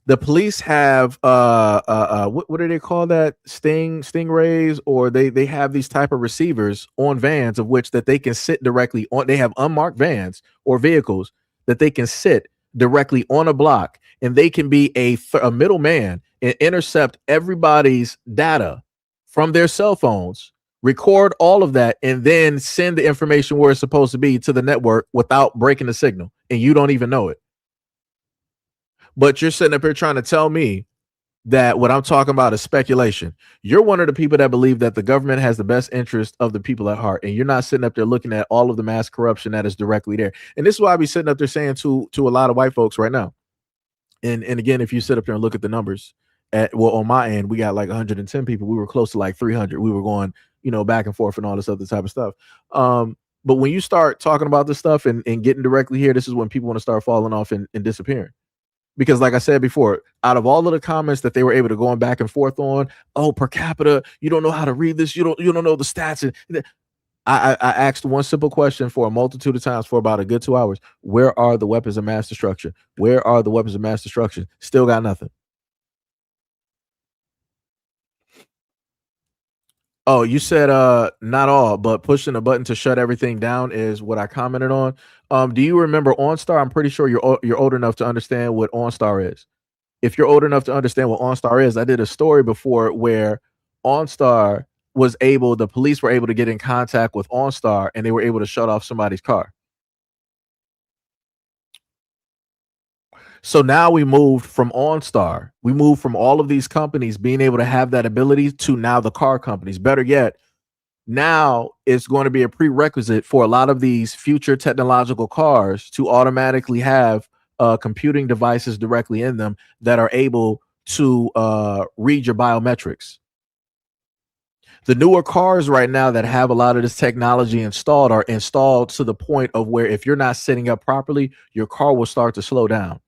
The police have what do they call that? Stingrays, or they have these type of receivers on vans of which that they can sit directly on. They have unmarked vans or vehicles that they can sit directly on a block, and they can be a middleman and intercept everybody's data from their cell phones, record all of that, and then send the information where it's supposed to be to the network without breaking the signal, and you don't even know it. But you're sitting up here trying to tell me that what I'm talking about is speculation. You're one of the people that believe that the government has the best interest of the people at heart, and you're not sitting up there looking at all of the mass corruption that is directly there. And this is why I be sitting up there saying to a lot of white folks right now. And again, if you sit up there and look at the numbers, on my end, we got like 110 people. We were close to like 300. We were going, back and forth and all this other type of stuff. But when you start talking about this stuff and getting directly here, this is when people want to start falling off and disappearing. Because like I said before, out of all of the comments that they were able to go back and forth on, oh, per capita, you don't know how to read this, you don't know the stats. And I asked one simple question for a multitude of times for about a good 2 hours. Where are the weapons of mass destruction? Where are the weapons of mass destruction? Still got nothing. Oh, you said not all, but pushing a button to shut everything down is what I commented on. Do you remember OnStar? I'm pretty sure you're old enough to understand what OnStar is. If you're old enough to understand what OnStar is, I did a story before where OnStar the police were able to get in contact with OnStar and they were able to shut off somebody's car. So now we moved from OnStar. We moved from all of these companies being able to have that ability to now the car companies. Better yet, now it's going to be a prerequisite for a lot of these future technological cars to automatically have computing devices directly in them that are able to read your biometrics. The newer cars right now that have a lot of this technology installed are installed to the point of where if you're not sitting up properly, your car will start to slow down.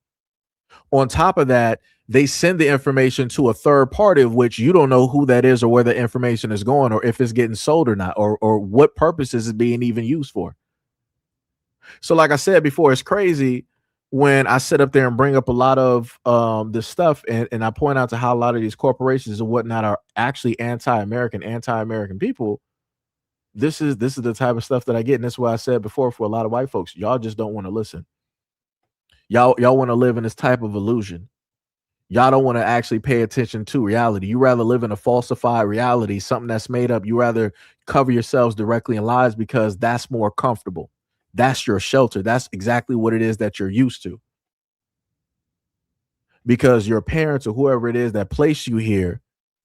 On top of that, they send the information to a third party of which you don't know who that is or where the information is going or if it's getting sold or not or what purposes it's being even used for. So like I said before, it's crazy when I sit up there and bring up a lot of this stuff and I point out to how a lot of these corporations and whatnot are actually anti-American people. This is the type of stuff that I get. And that's why I said before, for a lot of white folks, y'all just don't want to listen. Y'all want to live in this type of illusion. Y'all don't want to actually pay attention to reality. You rather live in a falsified reality, something that's made up. You rather cover yourselves directly in lies because that's more comfortable. That's your shelter. That's exactly what it is that you're used to. Because your parents or whoever it is that placed you here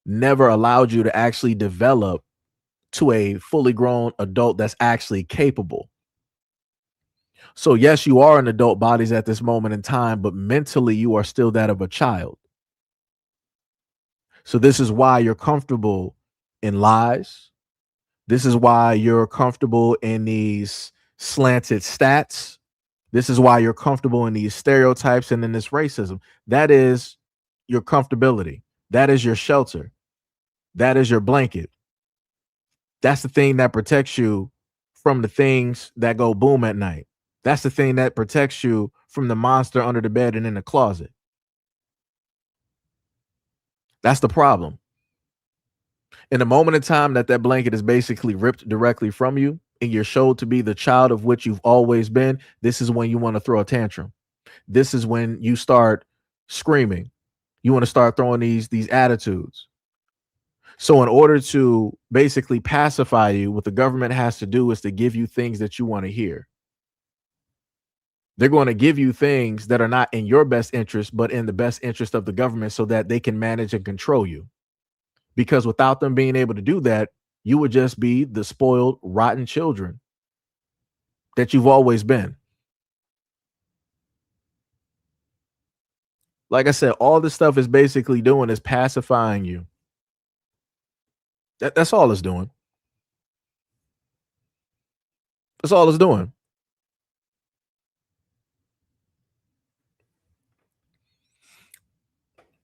never allowed you to actually develop to a fully grown adult that's actually capable. So yes, you are in adult bodies at this moment in time, but mentally you are still that of a child. So this is why you're comfortable in lies. This is why you're comfortable in these slanted stats. This is why you're comfortable in these stereotypes and in this racism. That is your comfortability. That is your shelter. That is your blanket. That's the thing that protects you from the things that go boom at night. That's the thing that protects you from the monster under the bed and in the closet. That's the problem. In the moment in time that that blanket is basically ripped directly from you and you're showed to be the child of which you've always been, this is when you want to throw a tantrum. This is when you start screaming. You want to start throwing these attitudes. So in order to basically pacify you, what the government has to do is to give you things that you want to hear. They're going to give you things that are not in your best interest, but in the best interest of the government so that they can manage and control you. Because without them being able to do that, you would just be the spoiled, rotten children that you've always been. Like I said, all this stuff is basically doing is pacifying you. That's all it's doing. That's all it's doing.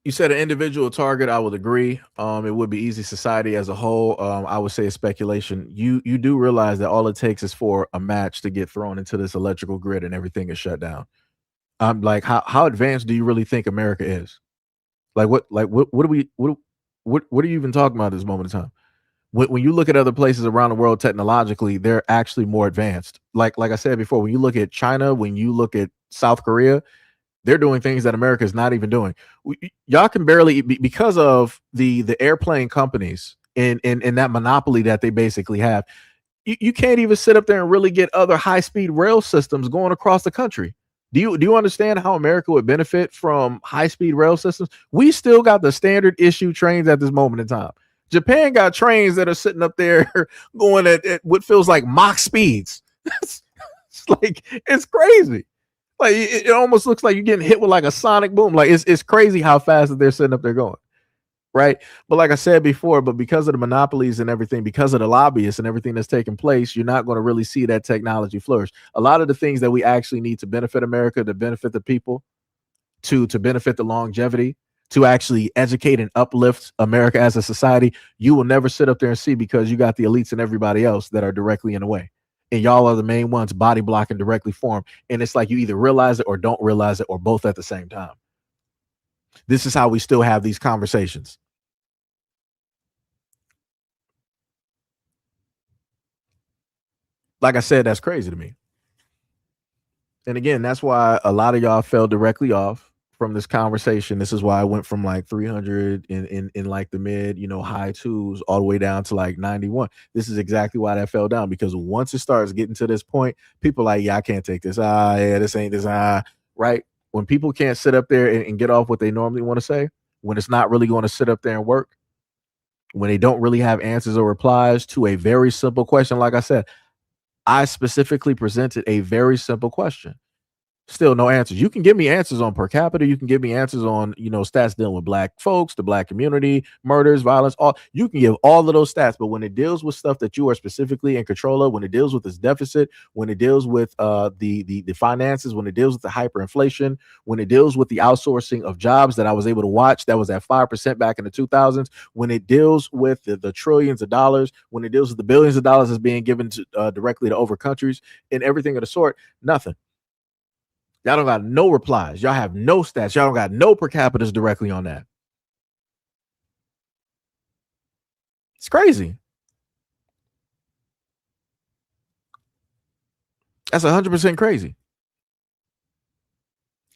You said an individual target. I would agree. It would be easy. Society as a whole, I would say, speculation. You do realize that all it takes is for a match to get thrown into this electrical grid and everything is shut down. Like how advanced do you really think America is? What are you even talking about at this moment in time? When you look at other places around the world technologically, they're actually more advanced. Like I said before, when you look at China, when you look at South Korea, they're doing things that America is not even doing. Y'all can barely, because of the airplane companies and that monopoly that they basically have. You can't even sit up there and really get other high speed rail systems going across the country. Do you understand how America would benefit from high speed rail systems? We still got the standard issue trains at this moment in time. Japan got trains that are sitting up there going at what feels like Mach speeds. It's it's crazy. Like it almost looks like you're getting hit with like a sonic boom. Like it's crazy how fast that they're sitting up there going. Right. But like I said before, but because of the monopolies and everything, because of the lobbyists and everything that's taking place, you're not going to really see that technology flourish. A lot of the things that we actually need to benefit America, to benefit the people, to benefit the longevity, to actually educate and uplift America as a society, you will never sit up there and see, because you got the elites and everybody else that are directly in the way. And y'all are the main ones body blocking directly for them. And it's like you either realize it or don't realize it, or both at the same time. This is how we still have these conversations. Like I said, that's crazy to me. And again, that's why a lot of y'all fell directly off from this conversation. This is why I went from like 300 in like the mid, high twos all the way down to like 91. This is exactly why that fell down, because once it starts getting to this point, people are like, yeah, I can't take this. Yeah, this ain't this. Right. When people can't sit up there and get off what they normally want to say, when it's not really going to sit up there and work, when they don't really have answers or replies to a very simple question. Like I said, I specifically presented a very simple question. Still no answers. You can give me answers on per capita. You can give me answers on, stats dealing with black folks, the black community, murders, violence, all. You can give all of those stats. But when it deals with stuff that you are specifically in control of, when it deals with this deficit, when it deals with the finances, when it deals with the hyperinflation, when it deals with the outsourcing of jobs that I was able to watch that was at 5% back in the 2000s, when it deals with the trillions of dollars, when it deals with the billions of dollars that's being given to directly to over countries and everything of the sort, nothing. Y'all don't got no replies. Y'all have no stats. Y'all don't got no per capitas directly on that. It's crazy. That's 100% crazy.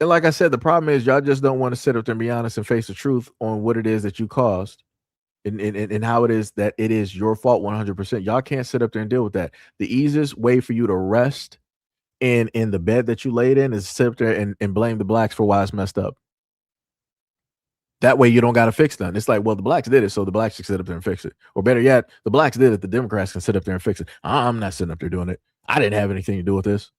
And like I said, the problem is y'all just don't want to sit up there and be honest and face the truth on what it is that you caused and how it is that it is your fault 100%. Y'all can't sit up there and deal with that. The easiest way for you to rest in the bed that you laid in is sit up there and blame the blacks for why it's messed up. That way you don't got to fix nothing. It's like, well, the blacks did it, so the blacks should sit up there and fix it. Or better yet, the blacks did it, the Democrats can sit up there and fix it. I'm not sitting up there doing it. I didn't have anything to do with this.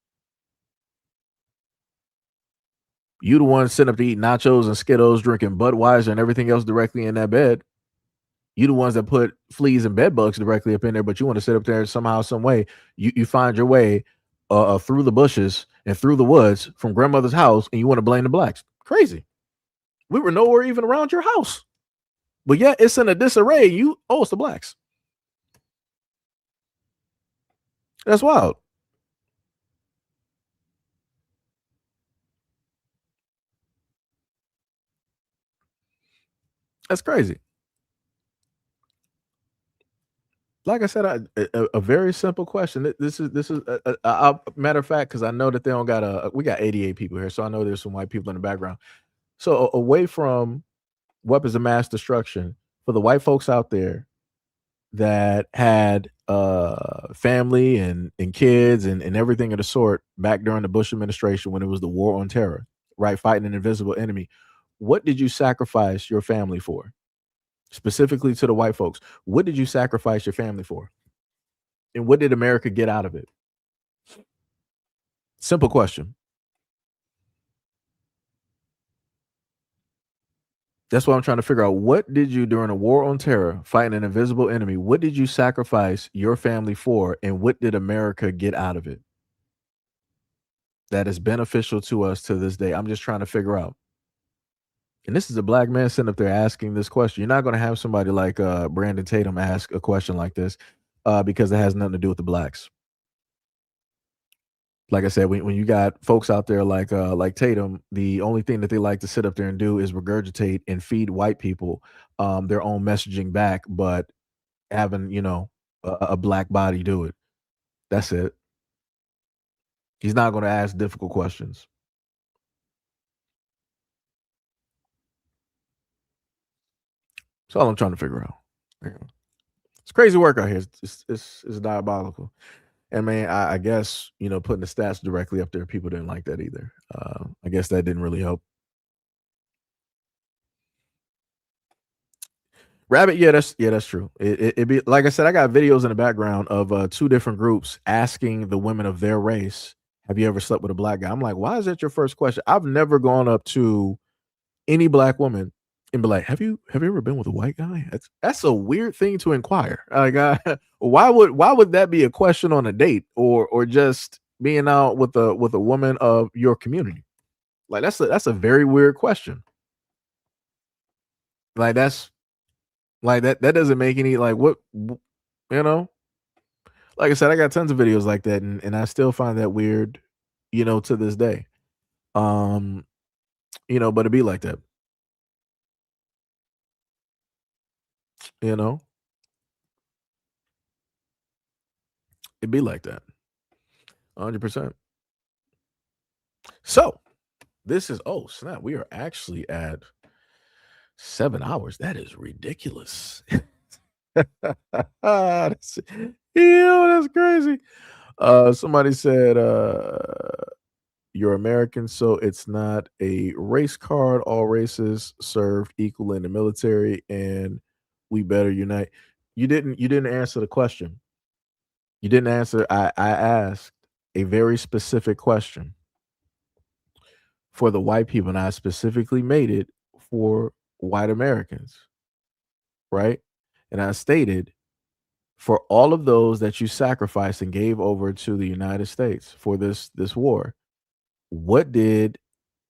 You the one sitting up to eat nachos and Skittles, drinking Budweiser and everything else directly in that bed. You the ones that put fleas and bed bugs directly up in there, but you want to sit up there somehow, some way. You find your way through the bushes and through the woods from grandmother's house, and you want to blame the blacks. Crazy. We were nowhere even around your house, but yeah, it's in a disarray. It's the blacks. That's wild. That's crazy. Like I said, a very simple question. This is a matter of fact, because I know that they don't got we got 88 people here, so I know there's some white people in the background. So away from weapons of mass destruction, for the white folks out there that had family and kids and everything of the sort back during the Bush administration when it was the war on terror, right? Fighting an invisible enemy. What did you sacrifice your family for? Specifically to the white folks, what did you sacrifice your family for? And what did America get out of it? Simple question. That's what I'm trying to figure out. What did you, during a war on terror, fighting an invisible enemy, what did you sacrifice your family for, and what did America get out of it that is beneficial to us to this day? I'm just trying to figure out. And this is a black man sitting up there asking this question. You're not going to have somebody like Brandon Tatum ask a question like this because it has nothing to do with the blacks. Like I said, when you got folks out there like Tatum, the only thing that they like to sit up there and do is regurgitate and feed white people their own messaging back, but having a black body do it. That's it. He's not going to ask difficult questions. That's all I'm trying to figure out. It's crazy work out here. It's diabolical. And man, I guess putting the stats directly up there, people didn't like that either. I guess that didn't really help. Rabbit, yeah, that's true. It be like I said, I got videos in the background of two different groups asking the women of their race, "Have you ever slept with a black guy?" I'm like, why is that your first question? I've never gone up to any black woman and be like, "Have you ever been with a white guy?" That's a weird thing to inquire. Like, why would that be a question on a date or just being out with a woman of your community? Like, that's a very weird question. Like that doesn't make any like what you know. Like I said, I got tons of videos like that, and I still find that weird, to this day. Um, but it be like that, you know. It be like that, 100%. So this is snap. We are actually at 7 hours. That is ridiculous. that's, that's crazy. Somebody said you're American, so it's not a race card. All races served equal in the military, and we better unite. You didn't answer the question. You didn't answer. I asked a very specific question for the white people, and I specifically made it for white Americans, right? And I stated, for all of those that you sacrificed and gave over to the United States for this war, what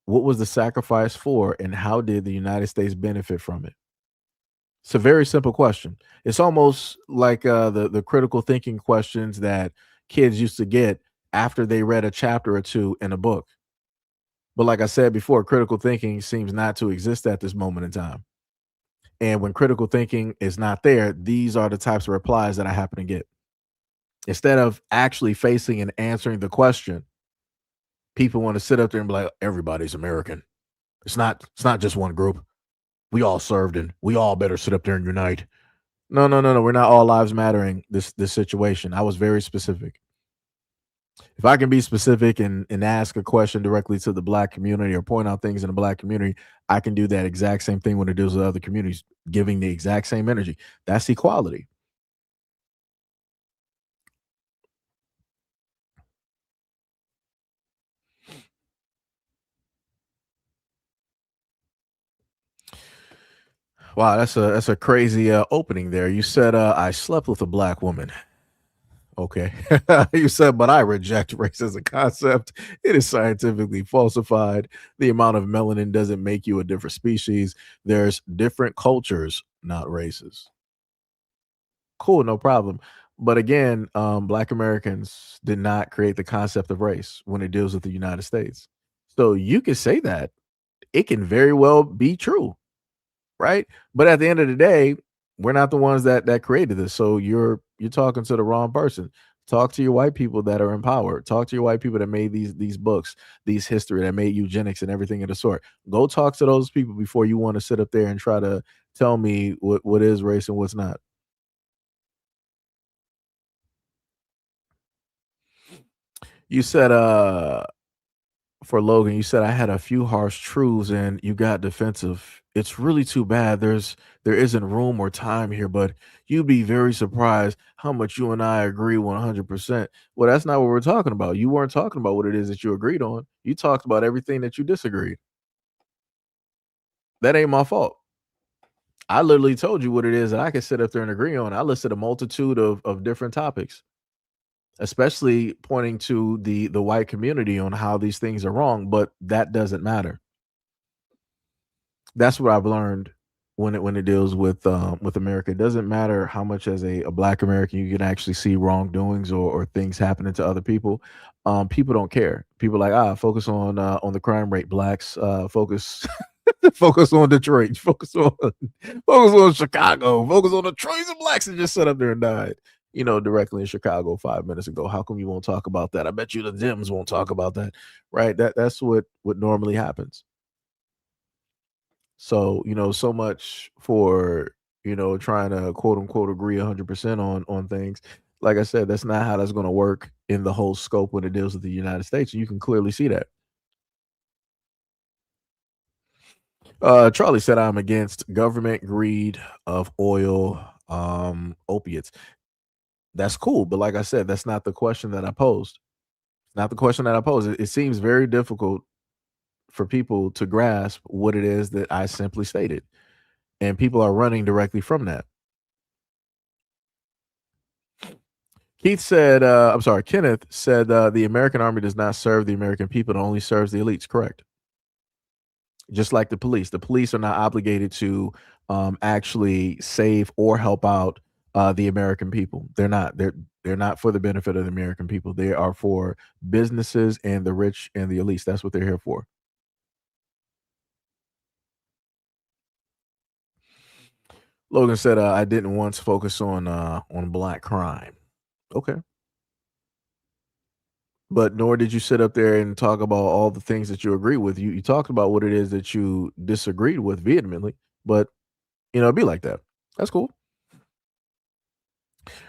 was the sacrifice for, and how did the United States benefit from it? It's a very simple question. It's almost like the critical thinking questions that kids used to get after they read a chapter or two in a book. But like I said before, critical thinking seems not to exist at this moment in time. And when critical thinking is not there, these are the types of replies that I happen to get. Instead of actually facing and answering the question, people want to sit up there and be like, everybody's American. It's not just one group. We all served and we all better sit up there and unite. No. We're not all lives mattering this situation. I was very specific. If I can be specific and ask a question directly to the black community or point out things in the black community, I can do that exact same thing when it deals with other communities, giving the exact same energy. That's equality. Wow, that's a crazy opening there. You said I slept with a black woman. Okay. You said, but I reject race as a concept. It is scientifically falsified. The amount of melanin doesn't make you a different species. There's different cultures, not races. Cool, no problem. But again, Black Americans did not create the concept of race when it deals with the United States. So you can say that. It can very well be true, right? But at the end of the day, we're not the ones that created this. So you're talking to the wrong person. Talk to your white people that are in power. Talk to your white people that made these books, these history that made eugenics and everything of the sort. Go talk to those people before you want to sit up there and try to tell me what is race and what's not. You said for Logan, you said I had a few harsh truths and you got defensive. It's really too bad there isn't room or time here, but you'd be very surprised how much you and I agree 100%. Well, that's not what we're talking about. You weren't talking about what it is that you agreed on. You talked about everything that you disagreed. That ain't my fault. I literally told you what it is that I could sit up there and agree on. I listed a multitude of different topics, especially pointing to the white community on how these things are wrong, but that doesn't matter. That's what I've learned when it deals with America. It doesn't matter how much as a black American you can actually see wrongdoings or things happening to other people. People don't care. People are like, focus on the crime rate. Blacks focus focus on Detroit, focus on Chicago, focus on the trillions of blacks that just sat up there and died, directly in Chicago 5 minutes ago. How come you won't talk about that? I bet you the Dems won't talk about that, right? That's what normally happens. So, so much for, trying to quote unquote agree 100% on things. Like I said, that's not how that's going to work in the whole scope when it deals with the United States. You can clearly see that. Charlie said, I'm against government greed of oil, opiates. That's cool. But like I said, that's not the question that I posed. Not the question that I posed. It seems very difficult for people to grasp what it is that I simply stated. And people are running directly from that. Keith said, I'm sorry, Kenneth said the American army does not serve the American people, it only serves the elites. Correct. Just like the police. The police are not obligated to actually save or help out the American people. They're not. They're not for the benefit of the American people. They are for businesses and the rich and the elites. That's what they're here for. Logan said, I didn't once focus on black crime. Okay. But nor did you sit up there and talk about all the things that you agree with. You talked about what it is that you disagreed with vehemently, but it'd be like that. That's cool.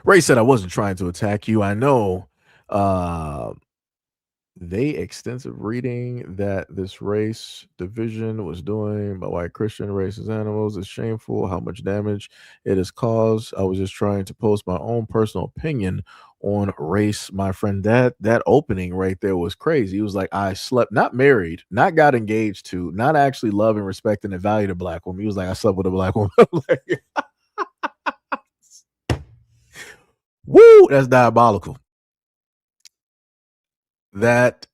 Ray said I wasn't trying to attack you. I know they extensive reading that this race division was doing by white Christian racist animals is shameful how much damage it has caused. I was just trying to post my own personal opinion on race, my friend. That opening right there was crazy. He was like, I slept, not married, not got engaged to, not actually love and respect and value a black woman. He was like, I slept with a black woman. Woo, that's diabolical. That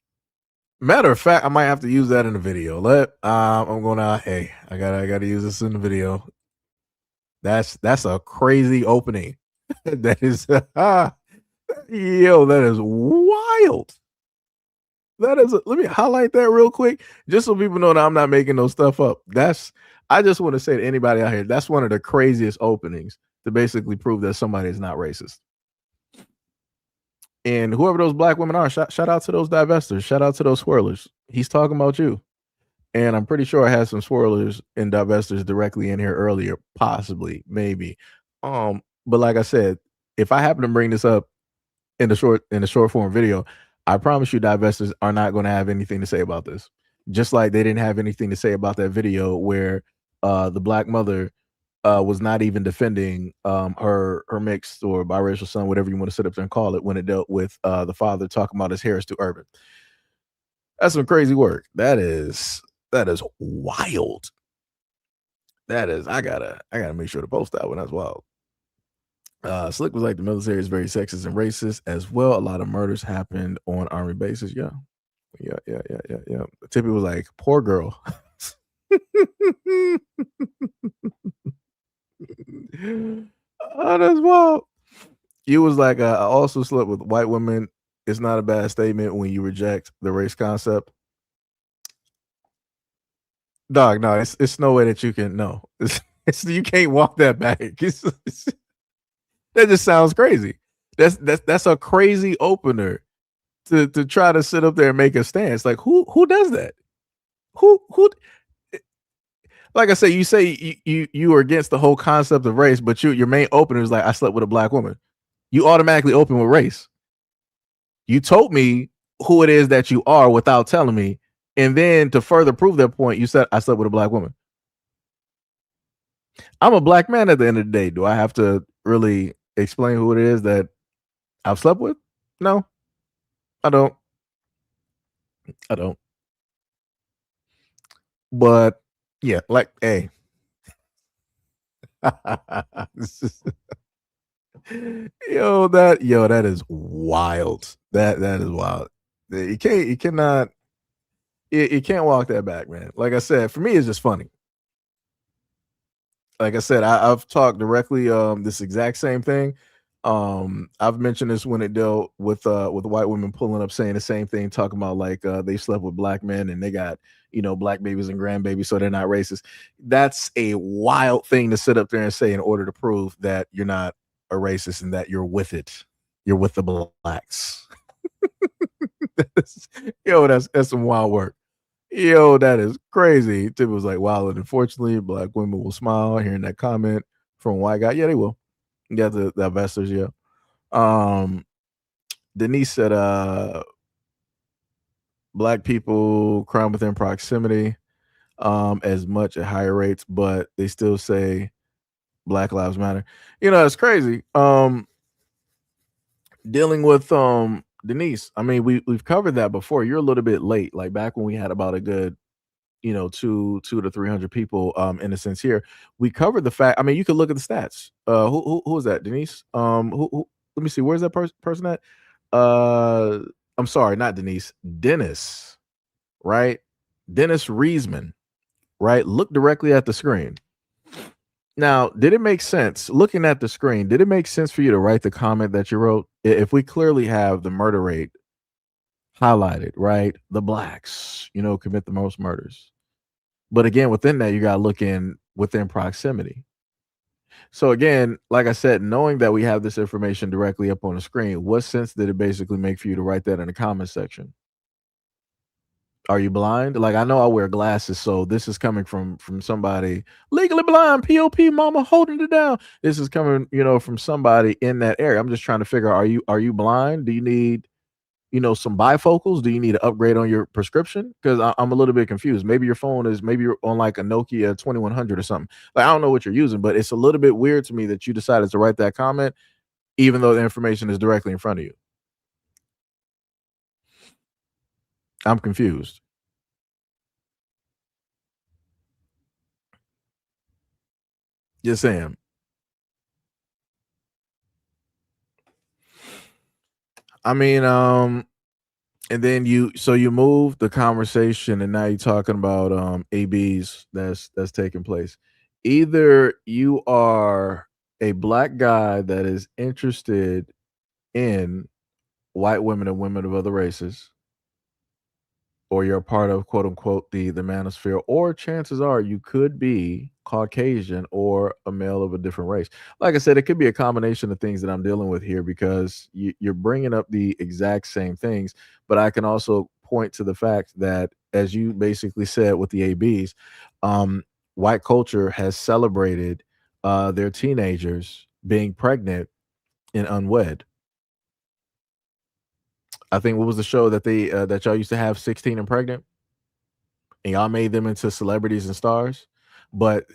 matter of fact, I might have to use that in the video. I'm gonna I gotta use this in the video. That's a crazy opening. That is yo, that is wild. That is let me highlight that real quick, just so people know that I'm not making no stuff up. I just want to say to anybody out here, that's one of the craziest openings to basically prove that somebody is not racist. And whoever those black women are, shout out to those divestors. Shout out to those swirlers. He's talking about you. And I'm pretty sure I had some swirlers and divestors directly in here earlier, possibly, maybe. But like I said, if I happen to bring this up in the short form video, I promise you divestors are not going to have anything to say about this. Just like they didn't have anything to say about that video where the black mother was not even defending her mixed or biracial son, whatever you want to sit up there and call it, when it dealt with the father talking about his hair is too urban. That's some crazy work. That is wild. That is, I gotta make sure to post that one as well. Slick was like, the military is very sexist and racist as well. A lot of murders happened on army bases. Yeah. Tippy was like, poor girl. Oh, that's wild. You was like, I also slept with white women. It's not a bad statement when you reject the race concept. Dog, no, it's no way that you can. No, you can't walk that back. That just sounds crazy. That's a crazy opener to try to sit up there and make a stance. Like who does that? Who? Like I say, you say you are against the whole concept of race, but your main opener is like, I slept with a black woman. You automatically open with race. You told me who it is that you are without telling me, and then to further prove that point, you said I slept with a black woman. I'm a black man at the end of the day. Do I have to really explain who it is that I've slept with? No, I don't. But yeah, like, hey. That is wild. That is wild. You can't walk that back, man. Like I said, for me, it's just funny. Like I said, I've talked directly this exact same thing. I've mentioned this when it dealt with white women pulling up saying the same thing, talking about like they slept with black men and they got black babies and grandbabies, so they're not racist. That's a wild thing to sit up there and say in order to prove that you're not a racist and that you're with it. You're with the blacks. That's some wild work. That is crazy. Tip was like, wow, and unfortunately, black women will smile hearing that comment from a white guy. Yeah, they will. Yeah, the investors, yeah. Denise said, black people crime within proximity as much at higher rates, but they still say Black Lives Matter. It's crazy. Dealing with Denise, I mean, we've covered that before. You're a little bit late, like back when we had about a good 2 to 300 people in a sense here. We covered the fact, I mean, you could look at the stats. Who was that? Denise? Who let me see, where's that person at? I'm sorry, not Denise. Dennis, right? Dennis Riesman, right? Look directly at the screen. Now, did it make sense looking at the screen? Did it make sense for you to write the comment that you wrote? If we clearly have the murder rate highlighted, right? The blacks, commit the most murders. But again, within that, you got to look within proximity. So again, like I said, knowing that we have this information directly up on the screen, what sense did it basically make for you to write that in the comment section? Are you blind? Like, I know I wear glasses, so this is coming from somebody legally blind, POP mama holding it down. This is coming, from somebody in that area. I'm just trying to figure out, are you blind? Do you need some bifocals? Do you need an upgrade on your prescription? Because I'm a little bit confused. Maybe maybe you're on like a Nokia 2100 or something. Like, I don't know what you're using, but it's a little bit weird to me that you decided to write that comment, even though the information is directly in front of you. I'm confused. Just saying. I mean, and then you move the conversation and now you're talking about ABs that's taking place. Either you are a black guy that is interested in white women and women of other races, or you're a part of quote unquote the manosphere, or chances are you could be Caucasian or a male of a different race. Like I said, it could be a combination of things that I'm dealing with here because you're bringing up the exact same things, but I can also point to the fact that, as you basically said with the ABs, white culture has celebrated their teenagers being pregnant and unwed. I think, what was the show that that y'all used to have, 16 and Pregnant? And y'all made them into celebrities and stars. But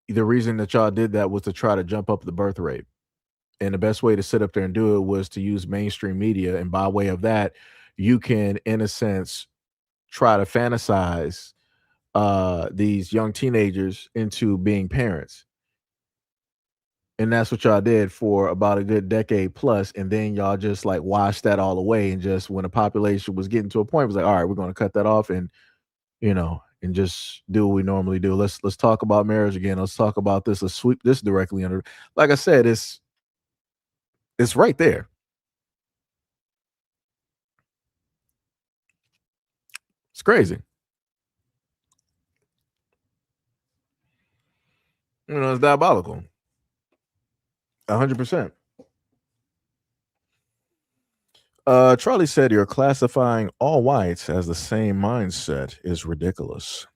the reason that y'all did that was to try to jump up the birth rate. And the best way to sit up there and do it was to use mainstream media. And by way of that, you can, in a sense, try to fantasize these young teenagers into being parents. And that's what y'all did for about a good decade plus, and then y'all just like washed that all away, and just when the population was getting to a point, it was like, all right, we're going to cut that off, and and just do what we normally do. Let's talk about marriage again. Let's talk about this. Let's sweep this directly under. Like I said, it's right there. It's crazy. It's diabolical. 100%. Charlie said you're classifying all whites as the same mindset is ridiculous.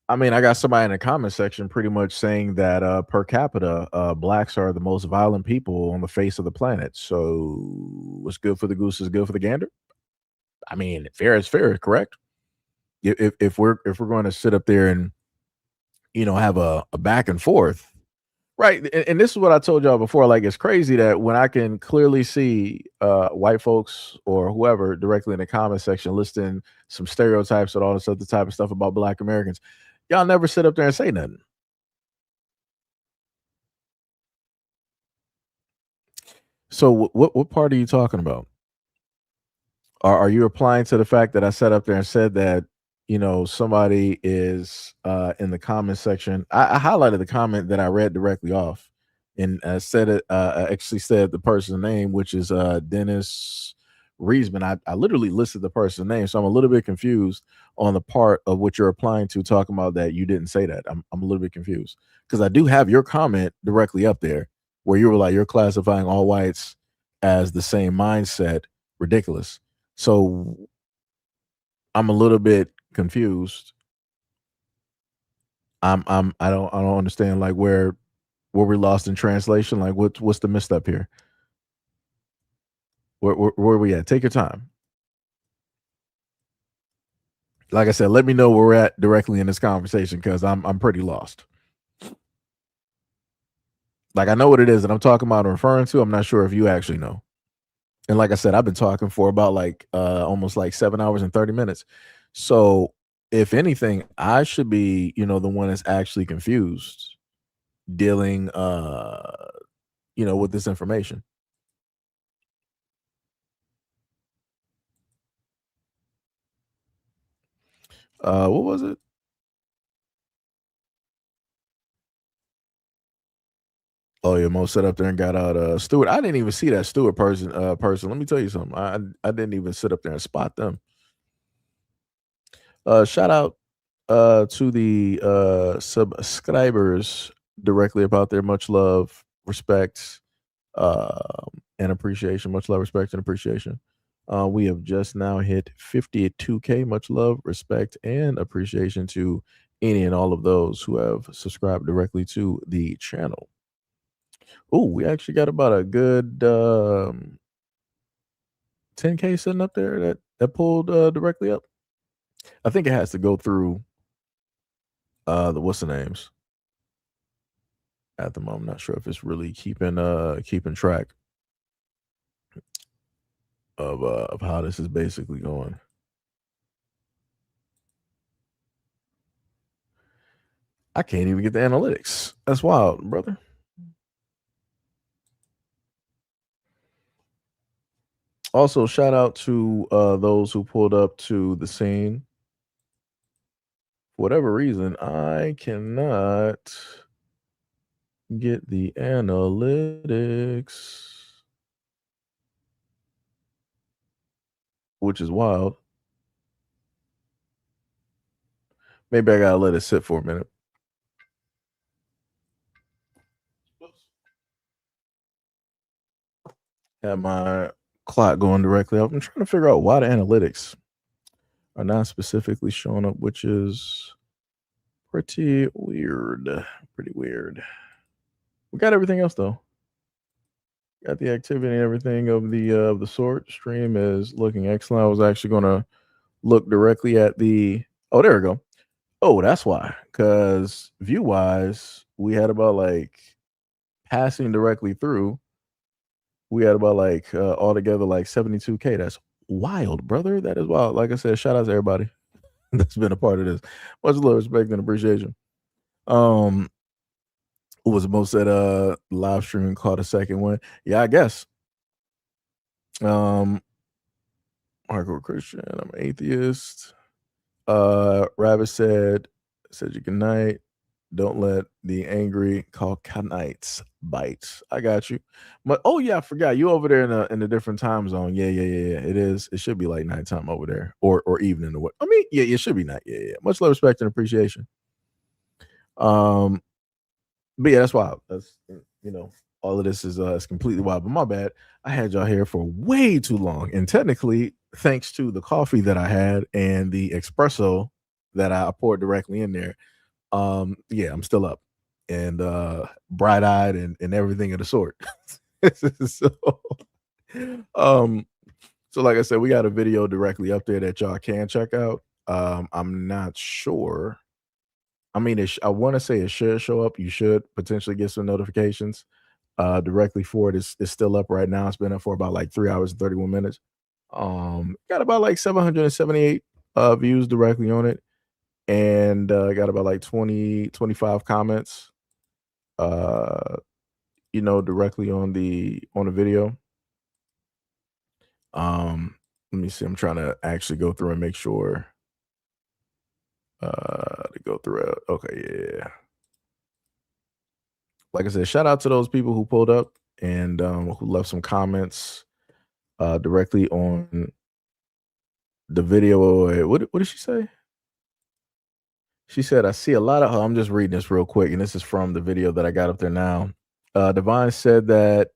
I mean, I got somebody in the comment section pretty much saying that per capita, blacks are the most violent people on the face of the planet. So what's good for the goose is good for the gander. I mean, fair is fair, correct? If we're going to sit up there and have a back and forth, right? And this is what I told y'all before. Like, it's crazy that when I can clearly see white folks or whoever directly in the comment section listing some stereotypes and all this other type of stuff about Black Americans, y'all never sit up there and say nothing. So what part are you talking about? Are you applying to the fact that I sat up there and said that somebody is in the comment section? I highlighted the comment that I read directly off, and I said it. I actually said the person's name, which is Dennis Reisman. I literally listed the person's name, so I'm a little bit confused on the part of what you're applying to, talking about that you didn't say that. I'm a little bit confused because I do have your comment directly up there where you were like, you're classifying all whites as the same mindset. Ridiculous. So I'm a little bit confused. I don't understand like where we're lost in translation. Like what's the misstep here? Where are we at? Take your time. Like I said, let me know where we're at directly in this conversation because I'm pretty lost. Like I know what it is that I'm talking about and referring to. I'm not sure if you actually know. And like I said, I've been talking for about like almost like 7 hours and 30 minutes. So if anything, I should be, the one that's actually confused dealing with this information. What was it? Oh yeah, Mo sat up there and got out Stewart. I didn't even see that Stewart person. Let me tell you something. I didn't even sit up there and spot them. Shout out to the subscribers directly about their much love, respect, and appreciation. Much love, respect, and appreciation. We have just now hit 52K. Much love, respect, and appreciation to any and all of those who have subscribed directly to the channel. Oh, we actually got about a good 10K sitting up there that pulled directly up. I think it has to go through the what's the names at the moment. I'm not sure if it's really keeping track of how this is basically going. I can't even get the analytics. That's wild, brother. Also, shout out to those who pulled up to the scene. For whatever reason, I cannot get the analytics, which is wild. Maybe I gotta let it sit for a minute. Have my clock going directly up. I'm trying to figure out why the analytics are not specifically showing up, which is pretty weird. Pretty weird. We got everything else though. Got the activity and everything of the sort. Stream is looking excellent. I was actually gonna look directly at the. Oh, there we go. Oh, that's why. Because view wise, we had about like passing directly through. We had about like altogether like 72K. That's wild, brother. That is wild. Like I said, shout out to everybody. that's been a part of this. Much love, respect, and appreciation. What was most that live streaming caught a second one? Yeah, I guess. Hardcore Christian, I'm an atheist. Rabbit said you good night. Don't let the angry Caucanites bite. I got you. But oh yeah, I forgot you over there in a different time zone. Yeah. It is. It should be like nighttime over there, or evening or what. I mean, yeah, it should be night. Yeah. Much love, respect, and appreciation. But yeah, that's wild. That's all of this is completely wild. But my bad. I had y'all here for way too long, and technically, thanks to the coffee that I had and the espresso that I poured directly in there. Yeah, I'm still up and bright-eyed and everything of the sort. so, um, so like I said, we got a video directly up there that y'all can check out. I'm not sure. I mean, I want to say it should show up. You should potentially get some notifications directly for it. It's still up right now. It's been up for about like 3 hours and 31 minutes. Got about like 778 views directly on it, and got about like 25 comments directly on the video. Let me see. I'm trying to actually go through and make sure to go through it. Okay, yeah. Like I said, shout out to those people who pulled up and who left some comments directly on the video. What did she say? She said, I see a lot of, I'm just reading this real quick, and this is from the video that I got up there now. Divine said that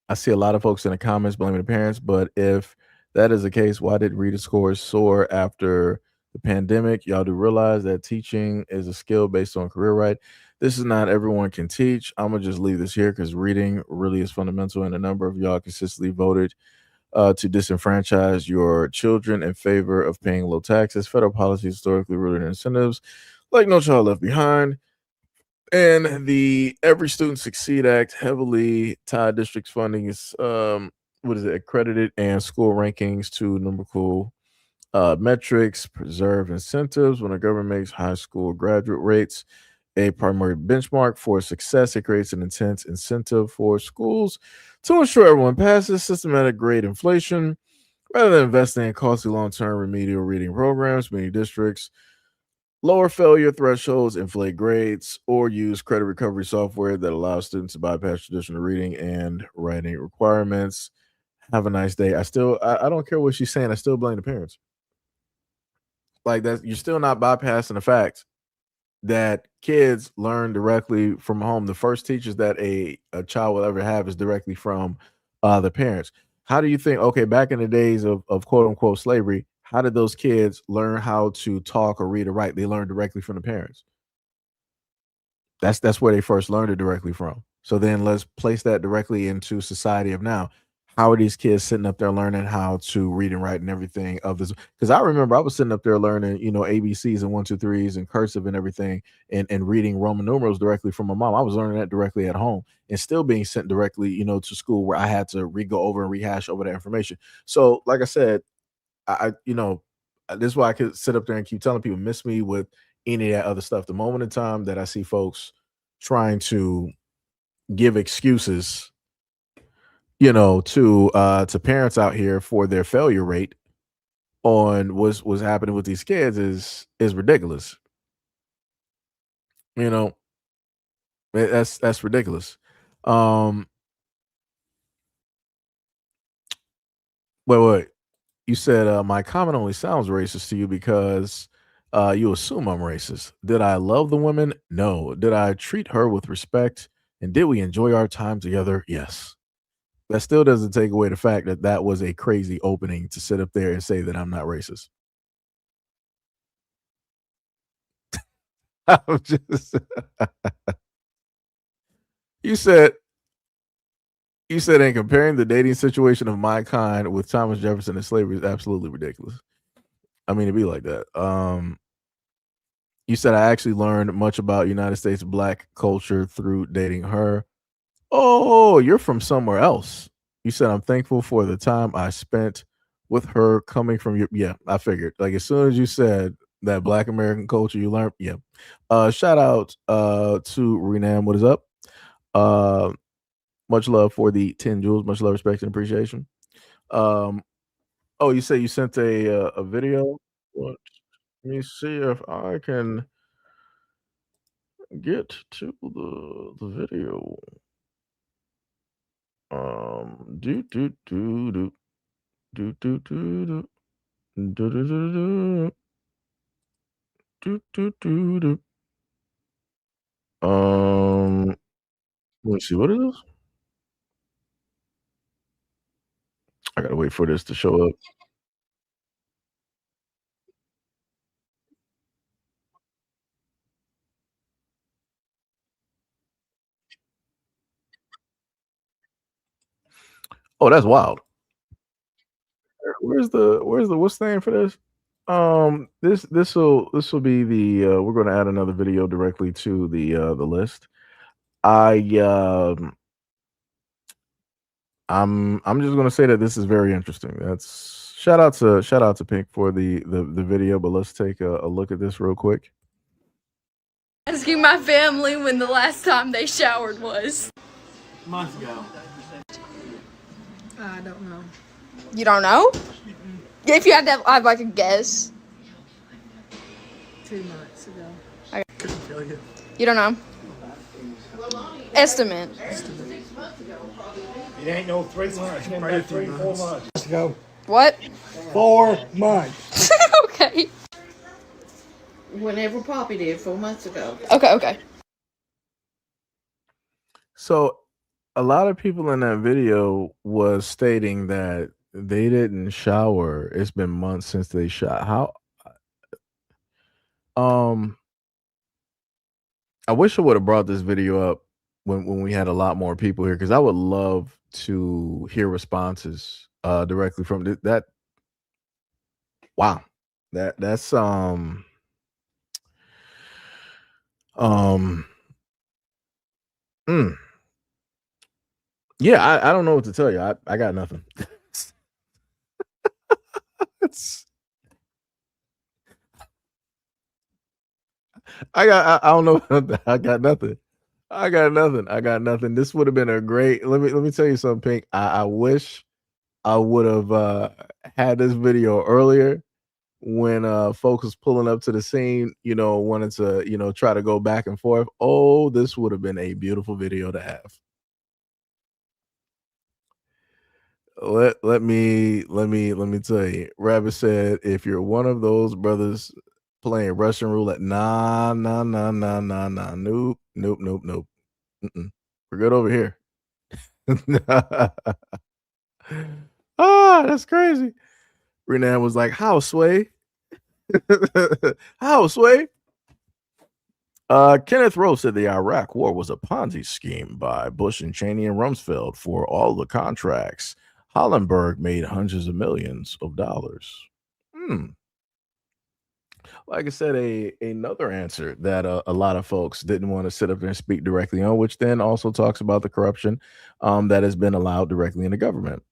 I see a lot of folks in the comments blaming the parents, but if that is the case, why did reader scores soar after the pandemic? Y'all do realize that teaching is a skill based on career, right? This is not everyone can teach. I'm going to just leave this here because reading really is fundamental, and a number of y'all consistently voted to disenfranchise your children in favor of paying low taxes. Federal policy historically rooted in incentives like No Child Left Behind, and the Every Student Succeed Act heavily tied districts' funding is accredited and school rankings to numerical metrics, preserve incentives. When a government makes high school graduate rates a primary benchmark for success, it creates an intense incentive for schools to ensure everyone passes. Systematic grade inflation, rather than investing in costly long-term remedial reading programs, many districts lower failure thresholds, inflate grades, or use credit recovery software that allows students to bypass traditional reading and writing requirements. Have a nice day. I don't care what she's saying. I still blame the parents. Like that, you're still not bypassing the fact that kids learn directly from home. The first teachers that a child will ever have is directly from the parents. How do you think, okay, back in the days of quote unquote slavery, how did those kids learn how to talk or read or write? They learned directly from the parents. That's where they first learned it directly from. So then let's place that directly into society of now. How are these kids sitting up there learning how to read and write and everything of this? Because I remember I was sitting up there learning, ABCs and 1, 2, 3s and cursive and everything, and reading Roman numerals directly from my mom. I was learning that directly at home and still being sent directly, to school where I had to go over and rehash over that information. So, like I said, this is why I could sit up there and keep telling people, miss me with any of that other stuff. The moment in time that I see folks trying to give excuses, to parents out here for their failure rate on what's happening with these kids is ridiculous. That's ridiculous. Wait. You said my comment only sounds racist to you because you assume I'm racist. Did I love the woman? No. Did I treat her with respect? And did we enjoy our time together? Yes. That still doesn't take away the fact that that was a crazy opening to sit up there and say that I'm not racist. I'm just You said in comparing the dating situation of my kind with Thomas Jefferson and slavery is absolutely ridiculous. I mean, it'd be like that. You said I actually learned much about United States Black culture through dating her. Oh, you're from somewhere else. You said I'm thankful for the time I spent with her coming from your. Yeah, I figured. Like as soon as you said that Black American culture you learned. Yeah. Shout out to Renam. What is up? Much love for the 10 jewels. Much love, respect, and appreciation. Oh, you say you sent a video? What? Let me see if I can get to the video. Do do do do do do do do do do do do do do. Let me see. What is this? I gotta wait for this to show up. Oh, that's wild. Where's the what's the name for this? This will be the we're gonna add another video directly to the list. I'm just gonna say that this is very interesting. That's shout out to Pink for the video, but let's take a look at this real quick. Asking my family when the last time they showered was. Months ago. I don't know. You don't know? If you had to have like a guess. 2 months ago. I couldn't tell you. You don't know? Estimate. It ain't no 3 months. It ain't about 3, 4 months. Let's go. What? 4 months. Okay. Whenever Poppy did 4 months ago. Okay. So a lot of people in that video was stating that they didn't shower. It's been months since they shot. How I wish I would have brought this video up when we had a lot more people here, because I would love to hear responses directly from that. Wow. That's yeah, I don't know what to tell you. I got nothing. I don't know. I got nothing. I got nothing. This would have been a great. Let me tell you something, Pink. I wish I would have had this video earlier when folks was pulling up to the scene, wanted to, try to go back and forth. Oh, this would have been a beautiful video to have. Let me tell you. Rabbit said, if you're one of those brothers playing Russian roulette, nah. Nope. Mm-mm. We're good over here. That's crazy. Renan was like, how, Sway? How, Sway? Kenneth Rose said the Iraq War was a Ponzi scheme by Bush and Cheney and Rumsfeld for all the contracts. Hollenberg made hundreds of millions of dollars. Like I said, another answer that a lot of folks didn't want to sit up there and speak directly on, which then also talks about the corruption that has been allowed directly in the government.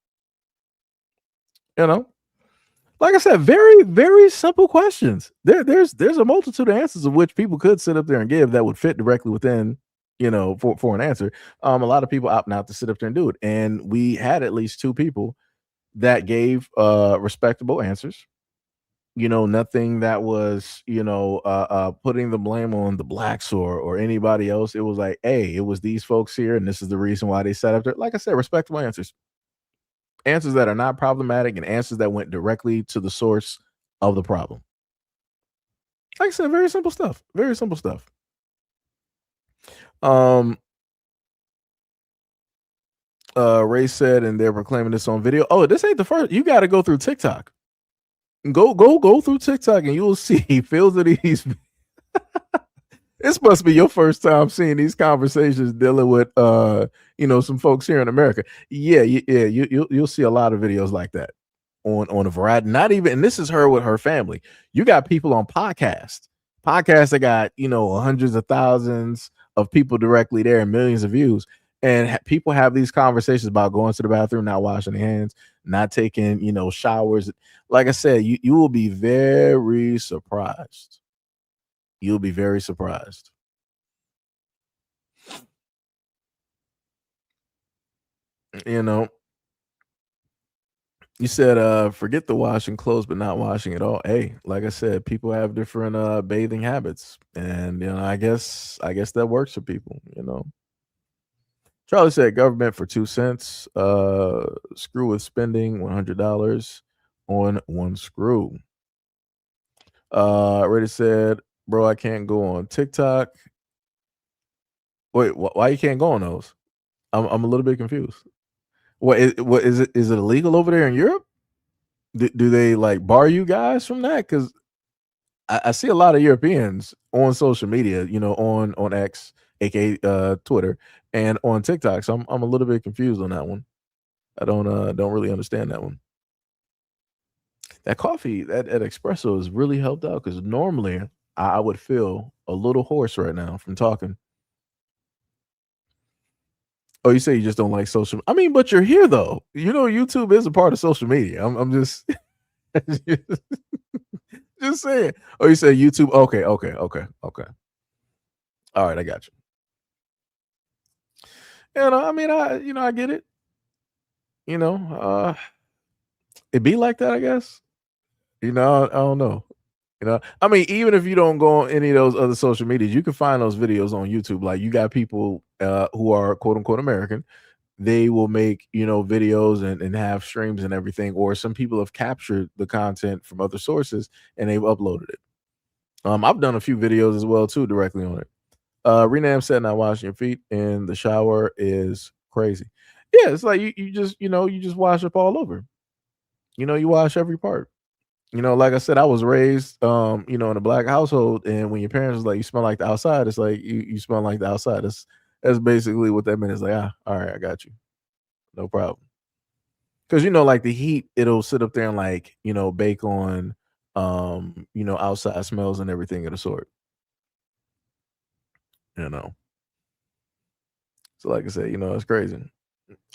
Like I said, very, very simple questions. There's a multitude of answers of which people could sit up there and give that would fit directly within, for an answer. A lot of people opt not to sit up there and do it. And we had at least 2 people that gave respectable answers. Nothing that was, putting the blame on the blacks or anybody else. It was like, hey, it was these folks here, and this is the reason why they sat up there. Like I said, respectable answers. Answers that are not problematic and answers that went directly to the source of the problem. Like I said, very simple stuff. Very simple stuff. Ray said, and they're proclaiming this on video. Oh, this ain't the first. You got to go through TikTok. Go through TikTok and you'll see fields of these. This must be your first time seeing these conversations dealing with some folks here in America. Yeah, you'll see a lot of videos like that on a variety. Not even, and this is her with her family. You got people on podcasts that got hundreds of thousands of people directly there and millions of views, And people have these conversations about going to the bathroom, not washing their hands, not taking, showers. Like I said, you will be very surprised. You'll be very surprised. You know, you said forget the washing clothes, but not washing at all. Hey, like I said, people have different bathing habits. And I guess that works for people. Charlie said government for 2 cents. Screw with spending $100 on one screw. Reddit said, bro, I can't go on TikTok. Wait, why you can't go on those? I'm a little bit confused. What is it? Is it illegal over there in Europe? Do they like bar you guys from that? Because I see a lot of Europeans on social media, on X, aka Twitter, and on TikTok. So I'm a little bit confused on that one. I don't really understand that one. That coffee, that espresso has really helped out because normally I would feel a little hoarse right now from talking. Oh, you say you just don't like social. I mean, but you're here though. YouTube is a part of social media. I'm just just saying. Oh, you say YouTube? Okay. All right, I got you. And I mean, I get it. You know, it be like that, I guess. I don't know. I mean, even if you don't go on any of those other social medias, you can find those videos on YouTube. Like you got people who are quote unquote American. They will make videos and have streams and everything. Or some people have captured the content from other sources and they've uploaded it. I've done a few videos as well too directly on it. Renam said not washing your feet in the shower is crazy. Yeah, it's like you just you just wash up all over. You wash every part. Like I said, I was raised in a black household, and when your parents was like, you smell like the outside, it's like you smell like the outside. That's basically what that meant. It's like, all right, I got you. No problem. Because like the heat, it'll sit up there and like, bake on outside smells and everything of the sort. You know. So like I said, it's crazy.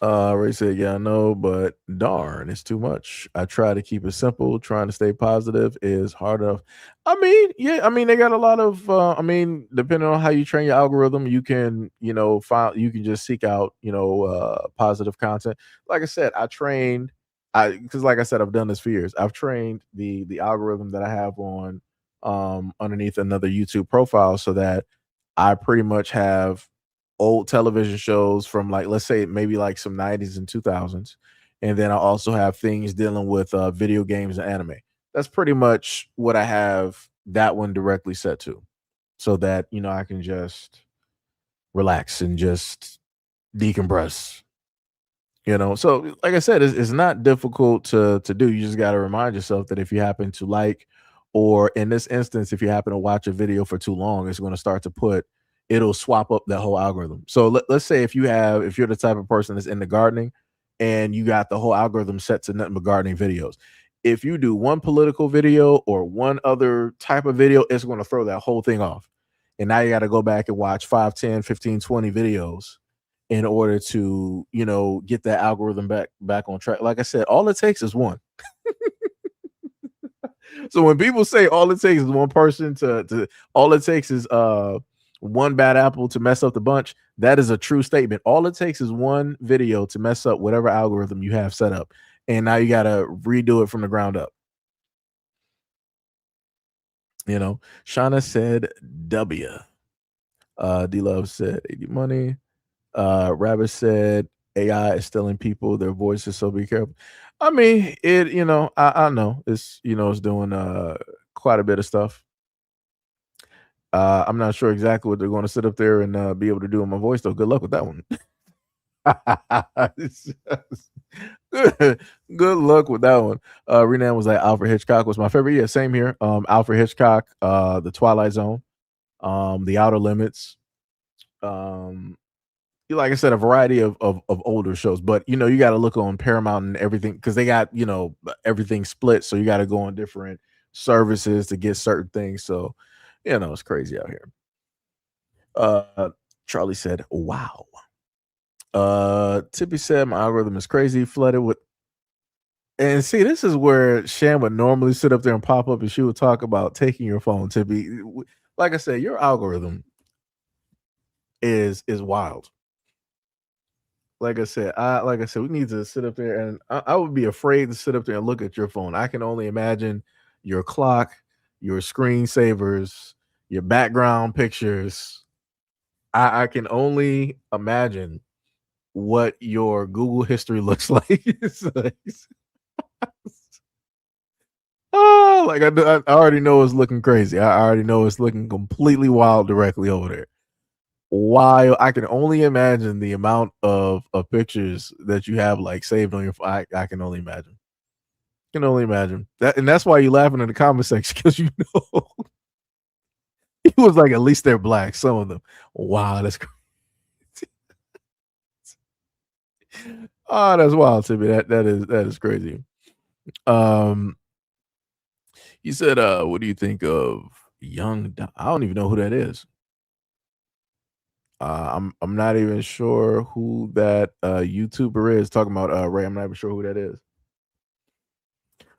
Ray said, yeah, I know, but darn, it's too much. I try to keep it simple. Trying to stay positive is hard enough. I mean, yeah, I mean, they got a lot of depending on how you train your algorithm, you can, you can just seek out, positive content. Like I said, because like I said, I've done this for years. I've trained the algorithm that I have on underneath another YouTube profile so that I pretty much have old television shows from like let's say maybe like some 90s and 2000s, and then I also have things dealing with video games and anime. That's pretty much what I have that one directly set to, so that I can just relax and just decompress. So like I said, it's not difficult to do. You just got to remind yourself that if you happen to like, or in this instance, if you happen to watch a video for too long, it's going to start to it'll swap up that whole algorithm. So let's say if you're the type of person that's into gardening and you got the whole algorithm set to nothing but gardening videos. If you do one political video or one other type of video, it's going to throw that whole thing off. And now you got to go back and watch 5, 10, 15, 20 videos in order to, get that algorithm back on track. Like I said, all it takes is one. So when people say all it takes is one person to all it takes is one bad apple to mess up the bunch, that is a true statement. All it takes is one video to mess up whatever algorithm you have set up, and now you got to redo it from the ground up. Shauna said W. D Love said 80 money. Rabbit said AI is stealing people, their voices, so be careful. I mean, I know it's it's doing quite a bit of stuff. I'm not sure exactly what they're going to sit up there and be able to do in my voice, though. Good luck with that one. Good luck with that one. Renan was like Alfred Hitchcock was my favorite. Yeah, same here. Alfred Hitchcock, The Twilight Zone, The Outer Limits. Like I said, a variety of older shows, but you got to look on Paramount and everything because they got everything split, so you got to go on different services to get certain things. So it's crazy out here. Charlie said, "Wow." Tippy said my algorithm is crazy, flooded with. And see, this is where Shan would normally sit up there and pop up, and she would talk about taking your phone. Tippy, like I said, your algorithm is wild. Like I said, we need to sit up there, and I would be afraid to sit up there and look at your phone. I can only imagine your clock, your screensavers, your background pictures. I can only imagine what your Google history looks like. Oh, like I already know it's looking crazy. I already know it's looking completely wild directly over there. While I can only imagine the amount of pictures that you have like saved on your phone. I can only imagine. Can only imagine that, and that's why you laughing in the comment section because you know he was like, at least they're black. Some of them. Wow, that's crazy. Oh, that's wild to me. That is crazy. You said, what do you think of Young? I don't even know who that is. I'm not even sure who that YouTuber is talking about. Ray, I'm not even sure who that is.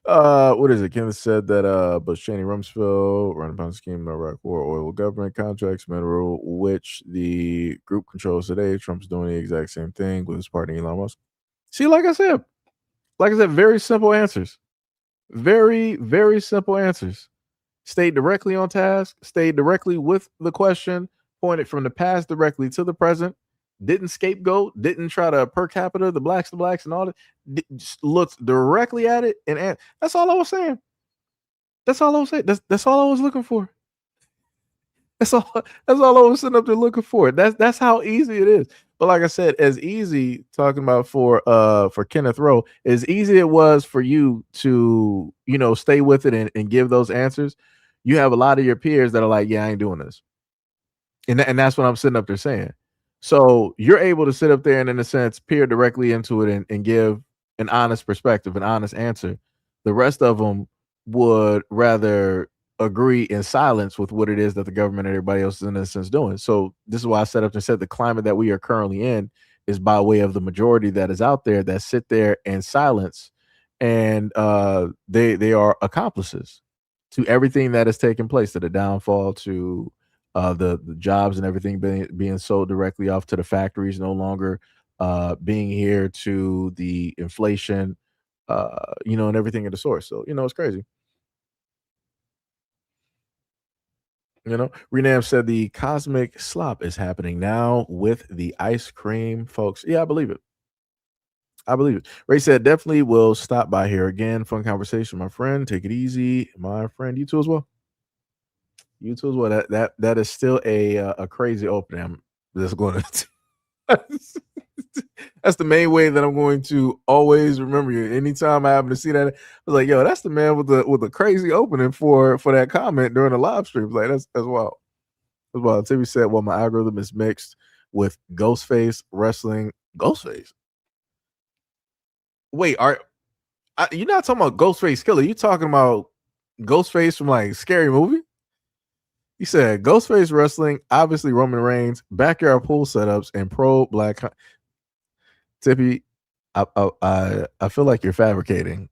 What is it? Kenneth said that but Cheney Rumsfeld running pound scheme, Iraq war, oil government contracts, mineral, which the group controls today. Trump's doing the exact same thing with his partner Elon Musk. See, like I said, very simple answers. Very, very simple answers. Stayed directly on task, stayed directly with the question, pointed from the past directly to the present, didn't scapegoat, didn't try to per capita the blacks and all that. Just looked directly at it and that's all I was saying. That's all I was saying. That's all I was looking for. That's all I was sitting up there looking for. That's how easy it is. But like I said, as easy talking about for Kenneth Rowe, as easy it was for you to, stay with it and give those answers, you have a lot of your peers that are like, yeah, I ain't doing this. And that's what I'm sitting up there saying. So you're able to sit up there and in a sense peer directly into it and give an honest perspective, an honest answer. The rest of them would rather agree in silence with what it is that the government and everybody else is in a sense doing. So this is why I set up and said the climate that we are currently in is by way of the majority that is out there that sit there in silence, and they are accomplices to everything that is taking place, to the downfall, to the jobs and everything being sold directly off to the factories, no longer being here, to the inflation, and everything at the source. So, it's crazy. Renam said the cosmic slop is happening now with the ice cream, folks. Yeah, I believe it. Ray said definitely will stop by here again. Fun conversation, my friend. Take it easy, my friend. You too as well. That is still a crazy opening. I'm just going to. That's the main way that I'm going to always remember you. Anytime I happen to see that, I was like, "Yo, that's the man with the crazy opening for that comment during the live stream." Like that's wild. That's wild. Timmy said, "Well, my algorithm is mixed with Ghostface wrestling." Ghostface. Wait, you're not talking about Ghostface Killer? You talking about Ghostface from like Scary Movie? He said Ghostface wrestling, obviously Roman Reigns, backyard pool setups, and pro black. Tippy, I feel like you're fabricating.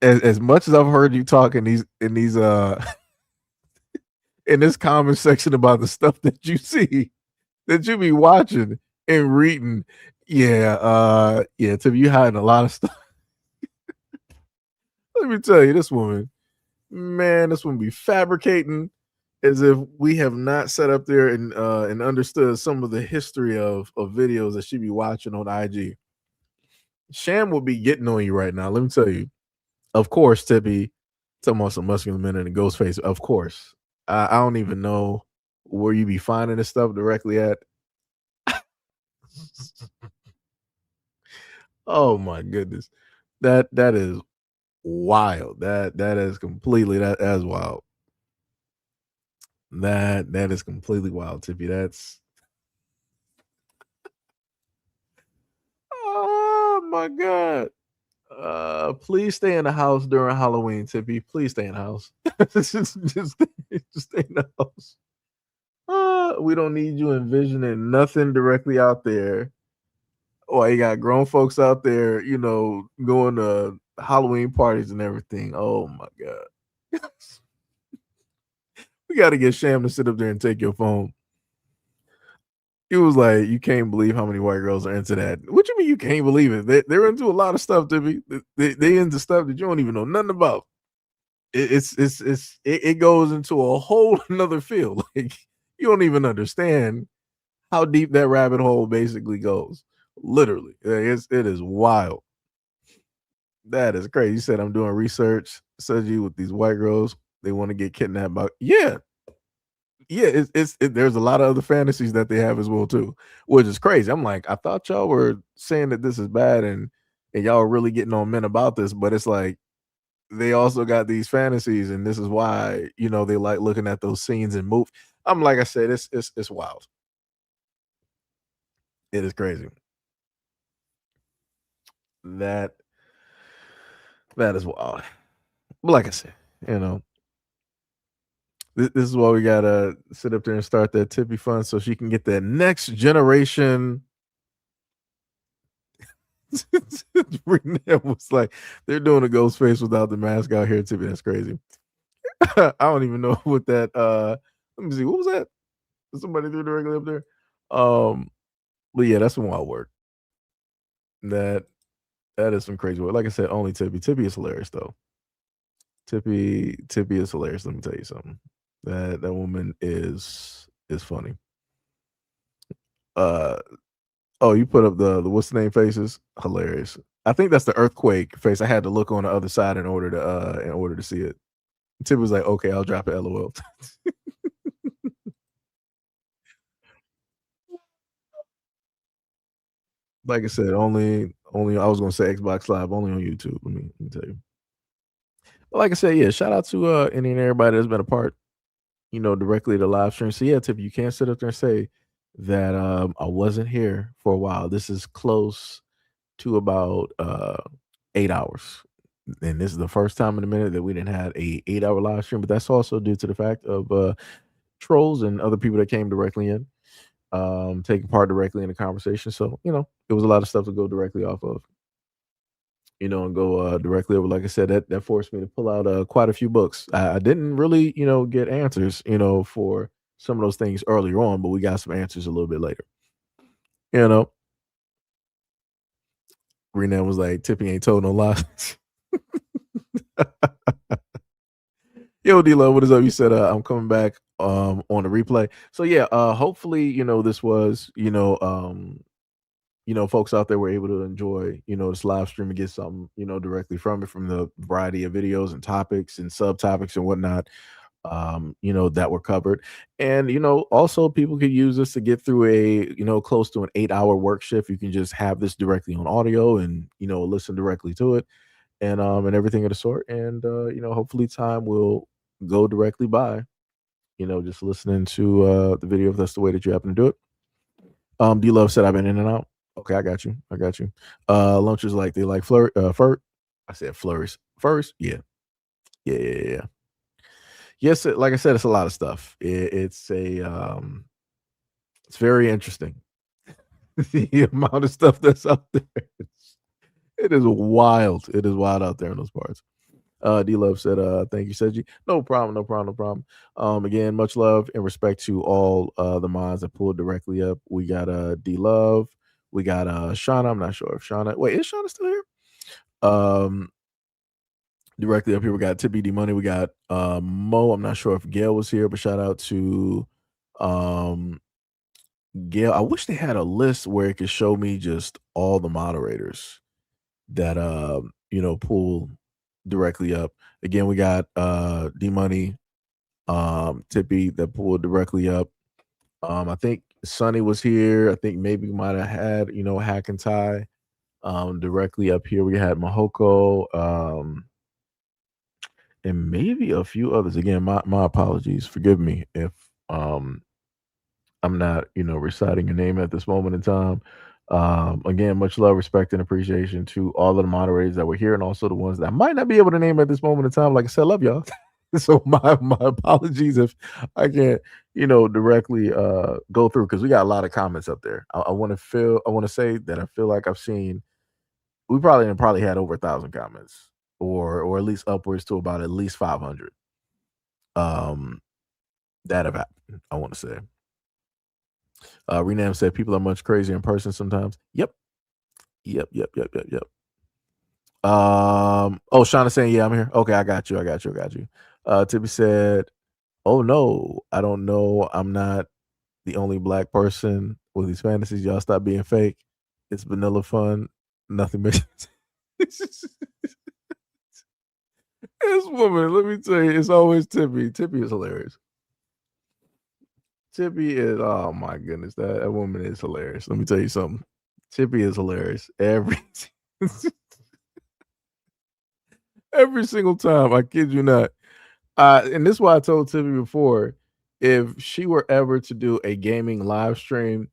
As much as I've heard you talk in these in this comment section about the stuff that you see, that you be watching and reading, Tippy, you hiding a lot of stuff. Let me tell you, this woman be fabricating as if we have not sat up there and understood some of the history of videos that she be watching on IG. Sham will be getting on you right now. Let me tell you. Of course, Tippy, talking about some muscular men and a ghost face. Of course. I don't even know where you be finding this stuff directly at. Oh my goodness. That is wild. That is completely that's wild. That is completely wild, Tippy. That's oh my god. Please stay in the house during Halloween, Tippy. Please stay in the house. just stay in the house. We don't need you envisioning nothing directly out there Oh, you got grown folks out there, going to Halloween parties and everything. Oh my god. We got to get Sham to sit up there and take your phone. It was like, you can't believe how many white girls are into that. What you mean you can't believe it? They're into a lot of stuff, Timmy. They into stuff that you don't even know nothing about. It goes into a whole another field. Like, you don't even understand how deep that rabbit hole basically goes. Literally, it is wild. That is crazy. You said I'm doing research, Seiji, with these white girls. They want to get kidnapped by. Yeah, yeah. There's a lot of other fantasies that they have as well too, which is crazy. I'm like, I thought y'all were saying that this is bad and y'all are really getting on men about this, but it's like they also got these fantasies, and this is why they like looking at those scenes and move. I'm like I said, it's wild. It is crazy. That is wild. But like I said, this is why we gotta sit up there and start that Tippy fund so she can get that next generation. Renee was like, they're doing a ghost face without the mask out here, Tippy. That's crazy. I don't even know what that. Let me see. What was that? Somebody threw directly up there. But yeah, that's some wild work. That is some crazy work. Like I said, only Tippy. Tippy is hilarious though. Tippy is hilarious. Let me tell you something. That woman is funny. Oh, you put up the what's the name faces? Hilarious. I think that's the earthquake face. I had to look on the other side in order to see it. Tippy was like, okay, I'll drop it. LOL. Like I said, only I was gonna say Xbox Live, only on YouTube. Let me tell you. But like I said, yeah, shout out to any and everybody that's been a part, directly to live stream. So yeah, Tip, you can't sit up there and say that I wasn't here for a while. This is close to about 8 hours. And this is the first time in a minute that we didn't have a 8 hour live stream, but that's also due to the fact of trolls and other people that came directly in, taking part directly in the conversation. So, it was a lot of stuff to go directly off of, and go directly over. Like I said, that forced me to pull out quite a few books. I didn't really, get answers, for some of those things earlier on, but we got some answers a little bit later. Renee was like, Tippy ain't told no lies. Yo, D-Lo, what is up? You said I'm coming back on the replay. So yeah, hopefully, this was, folks out there were able to enjoy, this live stream and get something, directly from it, from the variety of videos and topics and subtopics and whatnot, that were covered. And, also people could use this to get through a, close to an 8 hour work shift. You can just have this directly on audio and, listen directly to it and everything of the sort. And, hopefully time will go directly by, just listening to the video if that's the way that you happen to do it. D-Love said I've been in and out. Okay, I got you. Lunchers like they like fur. I said flurries. First, yeah. Yes, like I said, it's a lot of stuff. It's very interesting. The amount of stuff that's out there. It is wild. It is wild out there in those parts. D-Love said, thank you, Seiji. No problem. Again, much love and respect to all the mods that pulled directly up. We got D-Love. We got Shauna. I'm not sure if Shauna. Wait, is Shauna still here? Directly up here, we got Tippy D Money. We got Mo. I'm not sure if Gail was here, but shout out to Gail. I wish they had a list where it could show me just all the moderators that pull directly up. Again, we got D Money, Tippy that pulled directly up. I think Sonny was here. I think maybe we might have had Hack and Tie directly up here. We had Mahoko, and maybe a few others. Again, my apologies. Forgive me if I'm not reciting your name at this moment in time. Again, much love, respect, and appreciation to all of the moderators that were here, and also the ones that I might not be able to name at this moment in time. Like I said, love y'all. So my apologies if I can't, directly go through because we got a lot of comments up there. I want to say that I feel like I've seen we probably had over 1,000 comments or at least upwards to about at least 500 um that have happened. I want to say. Renam said people are much crazier in person sometimes. Yep. Yep. Yep. Yep. Yep. Yep. Oh, Shauna's saying, yeah, I'm here. Okay, I got you. Tippy said, oh no, I don't know. I'm not the only black person with these fantasies. Y'all stop being fake. It's vanilla fun. Nothing makes This woman, let me tell you, it's always Tippy. Tippy is hilarious. Tippy is, oh my goodness, that woman is hilarious. Let me tell you something. Tippy is hilarious every single time. I kid you not. And this is why I told Tippy before, if she were ever to do a gaming live stream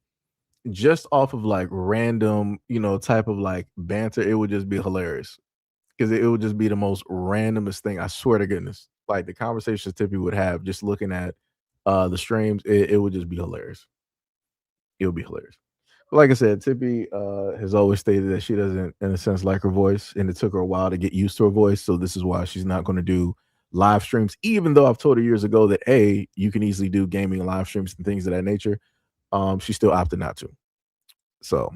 just off of like random, type of like banter, it would just be hilarious. Because it would just be the most randomest thing. I swear to goodness. Like the conversations Tippy would have just looking at the streams, it would just be hilarious. It would be hilarious. But like I said, Tippy has always stated that she doesn't, in a sense, like her voice, and it took her a while to get used to her voice. So this is why she's not going to do live streams, even though I've told her years ago that you can easily do gaming live streams and things of that nature. She still opted not to. So,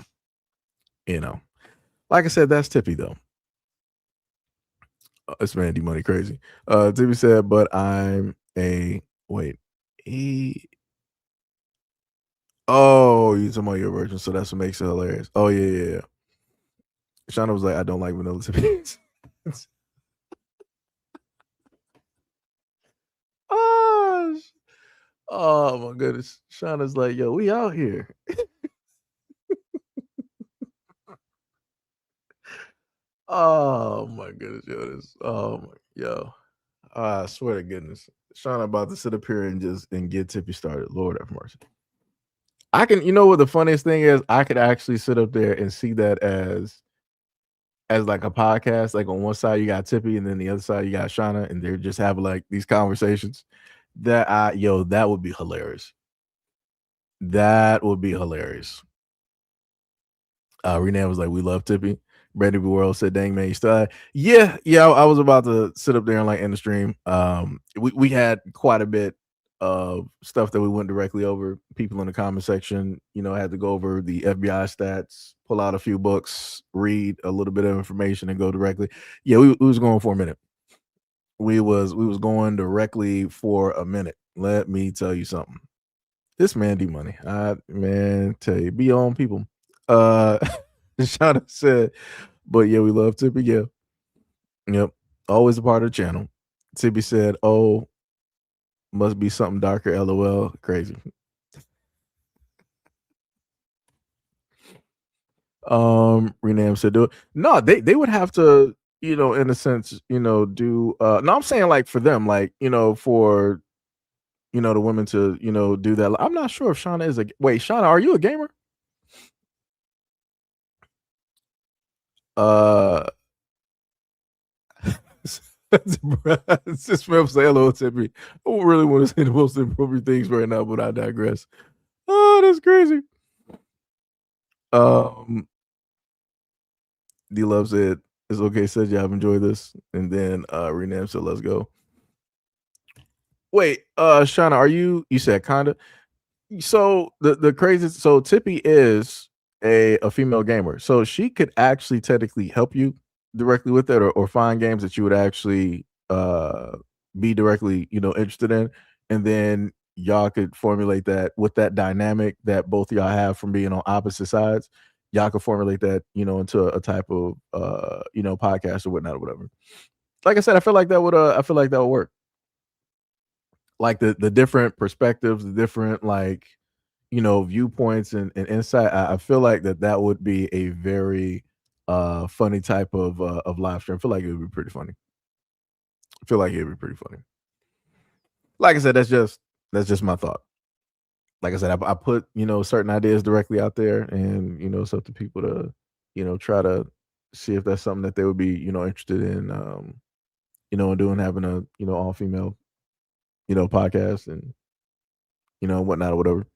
like I said, that's Tippy though. It's Randy Money crazy. Tippy said, but I'm a wait. Oh, you talking about your version, so that's what makes it hilarious. Oh yeah. Shauna was like, I don't like vanilla Tippy. Oh my goodness. Shauna's like, yo, we out here. Oh my goodness, I swear to goodness. Shauna about to sit up here and get Tippy started. Lord have mercy. I can, what the funniest thing is, I could actually sit up there and see that as like a podcast. Like on one side you got Tippy, and then the other side you got Shauna, and they're just having like these conversations. That would be hilarious. That would be hilarious. Renee was like, we love Tippy. Brandy B. World said, dang man, you still yeah, I was about to sit up there and like end the stream. We had quite a bit of stuff that we went directly over. People in the comment section, had to go over the FBI stats, pull out a few books, read a little bit of information, and go directly. Yeah, we was going for a minute. We was going directly for a minute. Let me tell you something. This man D Money. Tell you, be on people. Shauna said, but yeah, we love Tippy. Yeah. Yep. Always a part of the channel. Tippy said, oh, must be something darker. LOL. Crazy. Rename said, do it. No, they would have to, in a sense, do no, I'm saying like for them, like, for the women to, do that. I'm not sure if Shauna is wait, Shauna, are you a gamer? This man was like, hello, Tippy. I don't really want to say the most inappropriate things right now, but I digress. Oh, that's crazy. D Love said, it's okay, said I've enjoyed this. And then Renam said, let's go. Wait, Shauna, you said kinda? So the craziest, so Tippy is a female gamer, so she could actually technically help you directly with that, or find games that you would actually be directly interested in, and then y'all could formulate that with that dynamic that both y'all have from being on opposite sides. Y'all could formulate that into a type of podcast or whatnot or whatever. Like I said, I feel like that would work. Like the different perspectives, the different viewpoints and insight. I feel like that would be a very funny type of live stream. I feel like it would be pretty funny. Like I said, that's just my thought. Like I said, I put certain ideas directly out there, and it's up to people to try to see if that's something that they would be interested in and having a all female podcast and whatnot or whatever.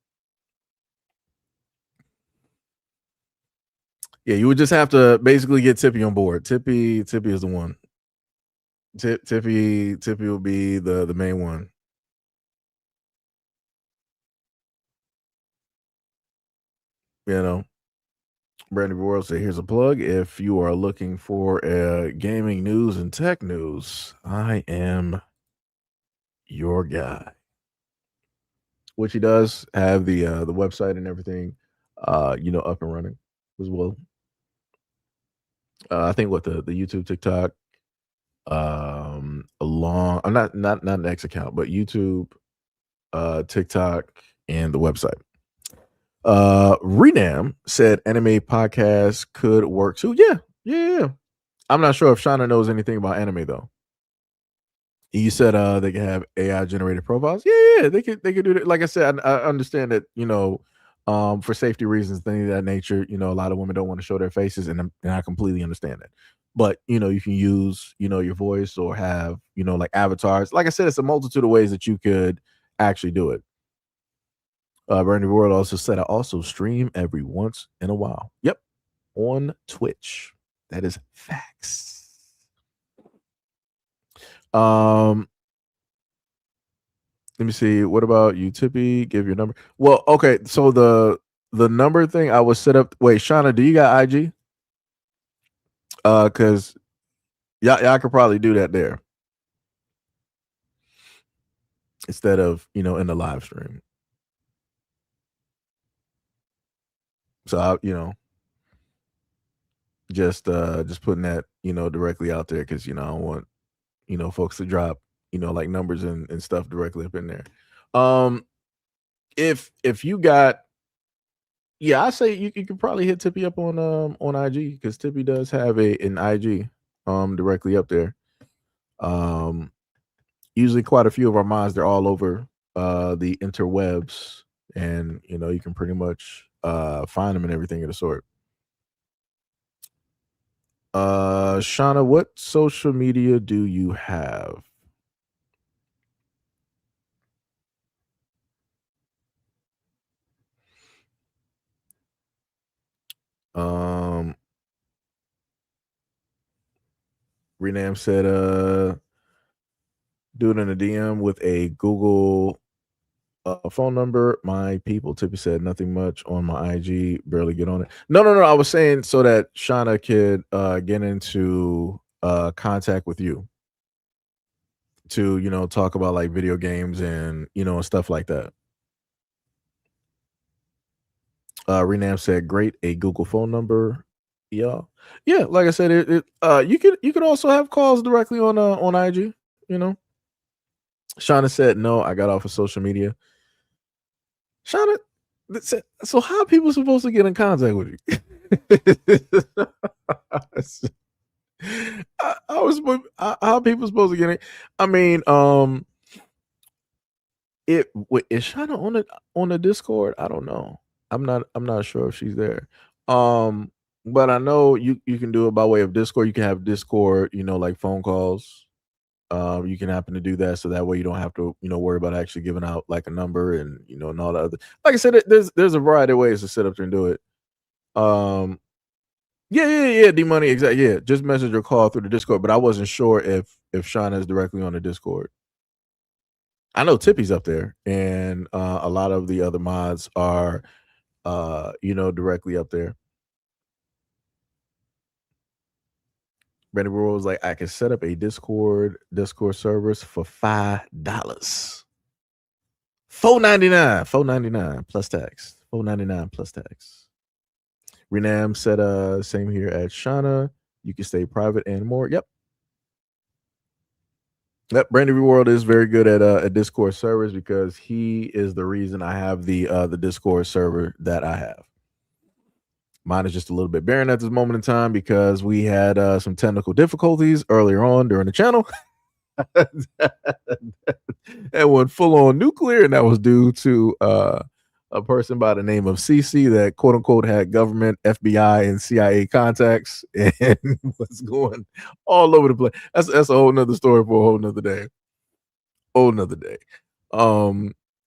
Yeah, you would just have to basically get Tippy on board. Tippy is the one. Tippy will be the main one. Brandon World said, here's a plug. If you are looking for gaming news and tech news, I am your guy. Which he does have the website and everything, up and running as well. I think what the YouTube, TikTok, not an X account, but YouTube, TikTok, and the website. Renam said anime podcast could work too. Yeah. I'm not sure if Shauna knows anything about anime though. You said they can have AI generated profiles. Yeah, they could do that. Like I said, I understand that for safety reasons, things of that nature. A lot of women don't want to show their faces, and I completely understand that. But you can use your voice or have like avatars. Like I said, it's a multitude of ways that you could actually do it. Bernie World also said I also stream every once in a while. Yep, on Twitch. That is facts. Let me see. What about you, Tippy? Give your number. Well, okay. So the number thing I was set up. Wait, Shauna, do you got IG? Because y'all could probably do that there instead of in the live stream. So I, just putting that directly out there because I don't want folks to drop like numbers and stuff directly up in there. If you got, I say you could probably hit Tippy up on IG because Tippy does have an IG directly up there. Usually quite a few of our mods, they're all over the interwebs, and you can pretty much find them and everything of the sort. Shauna, what social media do you have? Renam said do it in a DM with a Google phone number. My people. Tippy said nothing much on my IG, barely get on it. No, I was saying so that Shauna could get into contact with you to talk about like video games and stuff like that. Renam said great, a Google phone number. Yeah, like I said, you could also have calls directly on IG. Shauna said no, I got off of social media. Shauna, so how are people supposed to get in contact with you? How are people supposed to get in? I mean, is Shauna on the Discord? I don't know. I'm not sure if she's there. But I know you can do it by way of Discord. You can have Discord, like phone calls. You can happen to do that, so that way you don't have to, worry about actually giving out like a number and and all the other. Like I said, there's a variety of ways to sit up there and do it. D Money, exactly. Yeah, just message or call through the Discord, but I wasn't sure if Shauna is directly on the Discord. I know Tippy's up there, and a lot of the other mods are, directly up there. Brandon Brewer was like, I can set up a Discord servers for $5. $4.99 plus tax. $4.99 plus tax. Renam said, same here at Shauna. You can stay private and more. Yep. Brandon World is very good at Discord servers because he is the reason I have the Discord server that I have. Mine is just a little bit barren at this moment in time because we had some technical difficulties earlier on during the channel. And went full on nuclear, and that was due to a person by the name of Cece that quote unquote had government, FBI, and CIA contacts and was going all over the place. That's a whole nother story for a whole nother day. Whole nother day.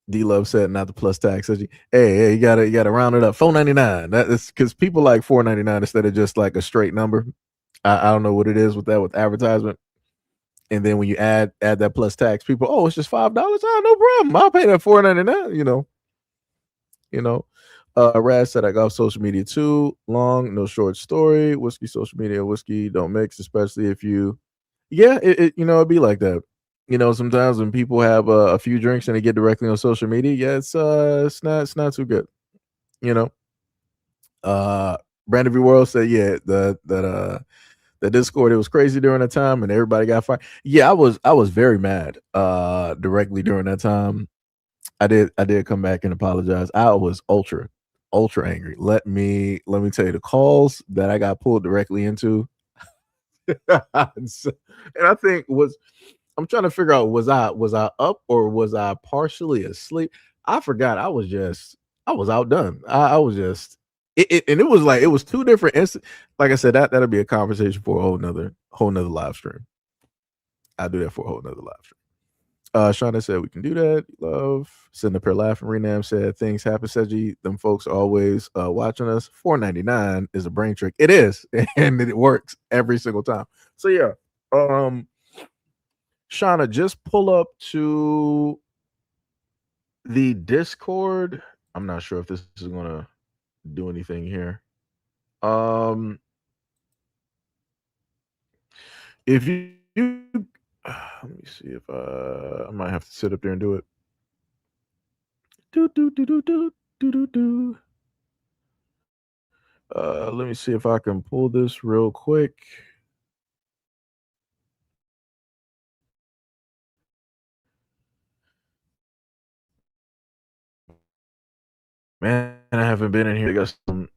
D Love said not the plus tax. Hey, you gotta round it up. $4.99. That is because people like $4.99 instead of just like a straight number. I don't know what it is with that with advertisement. And then when you add that plus tax, people, oh, it's just $5. Oh, no problem. I'll pay that $4.99. Raz said I got off social media too long, no short story. Whiskey social media, whiskey don't mix, especially if you, it'd be like that. Sometimes when people have a few drinks and they get directly on social media, it's not too good. Brandon V. World said, the Discord, it was crazy during that time and everybody got fired. Yeah, I was very mad directly during that time. I did come back and apologize. I was ultra angry. Let me tell you the calls that I got pulled directly into. And I think I'm trying to figure out was I up or was I partially asleep? I forgot. I was outdone. I was just and it was like it was two different like I said, that'll be a conversation for a whole nother live stream. I'll do that for a whole nother live stream. Shauna said we can do that. Love sitting up here laughing. Renam said things happen. Seji, them folks are always watching us. $4.99 is a brain trick. It is, and it works every single time. So yeah, Shauna, just pull up to the Discord. I'm not sure if this is gonna do anything here. If you let me see if I might have to sit up there and do it. Let me see if I can pull this real quick. Man, I haven't been in here. I got some.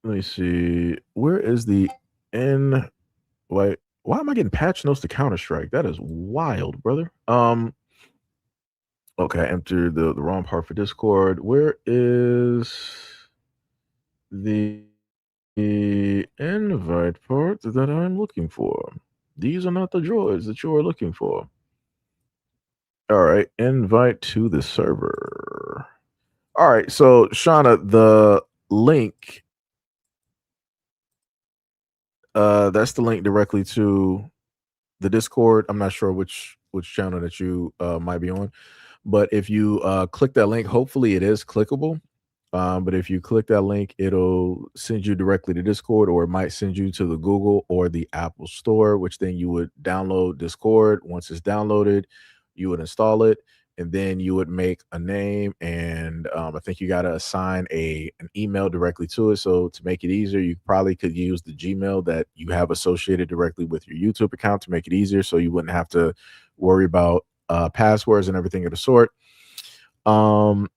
Let me see. Where is the N? Wait, why am I getting patch notes to Counter-Strike? That is wild, brother. Okay, I entered the wrong part for Discord. Where is the invite part that I'm looking for? These are not the droids that you are looking for. All right, invite to the server. All right, so Shauna, the link, that's the link directly to the Discord. I'm not sure which channel that you might be on, but if you click that link, hopefully it is clickable. But if you click that link, it'll send you directly to Discord, or it might send you to the Google or the Apple Store, which then you would download Discord. Once it's downloaded, you would install it, and then you would make a name, and I think you got to assign an email directly to it. So to make it easier, you probably could use the Gmail that you have associated directly with your YouTube account to make it easier, so you wouldn't have to worry about passwords and everything of the sort. And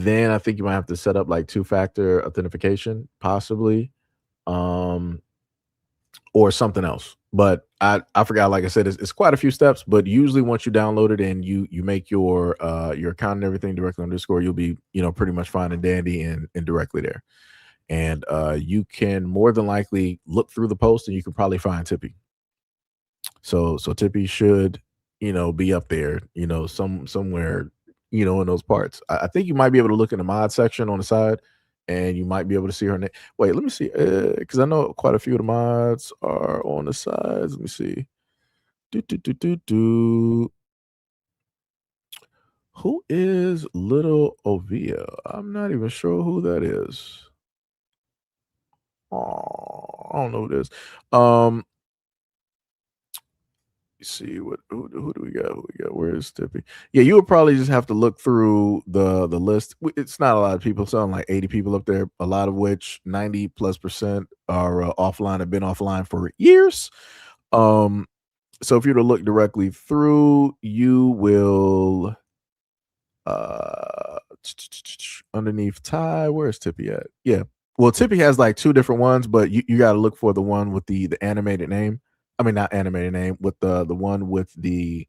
then I think you might have to set up like two-factor authentication, possibly, or something else. But I forgot. Like I said, it's quite a few steps. But usually, once you download it and you make your account and everything directly on Discord, you'll be pretty much fine and dandy and directly there. And you can more than likely look through the post and you can probably find Tippy. So Tippy should be up there, somewhere. In those parts. I think you might be able to look in the mod section on the side and you might be able to see her name. Wait, let me see. Because I know quite a few of the mods are on the sides. Let me see. Who is Little Ovia? I'm not even sure who that is. Oh, I don't know who it is. See who do we got? Where is Tippy? Yeah, you would probably just have to look through the list. It's not a lot of people. It's only like 80 people up there, a lot of which 90+% are offline, have been offline for years. So if you were to look directly through, you will underneath Ty, where's Tippy at? Yeah, well, Tippy has like two different ones, but you got to look for the one with the animated name. I mean, not animated name, with the one with the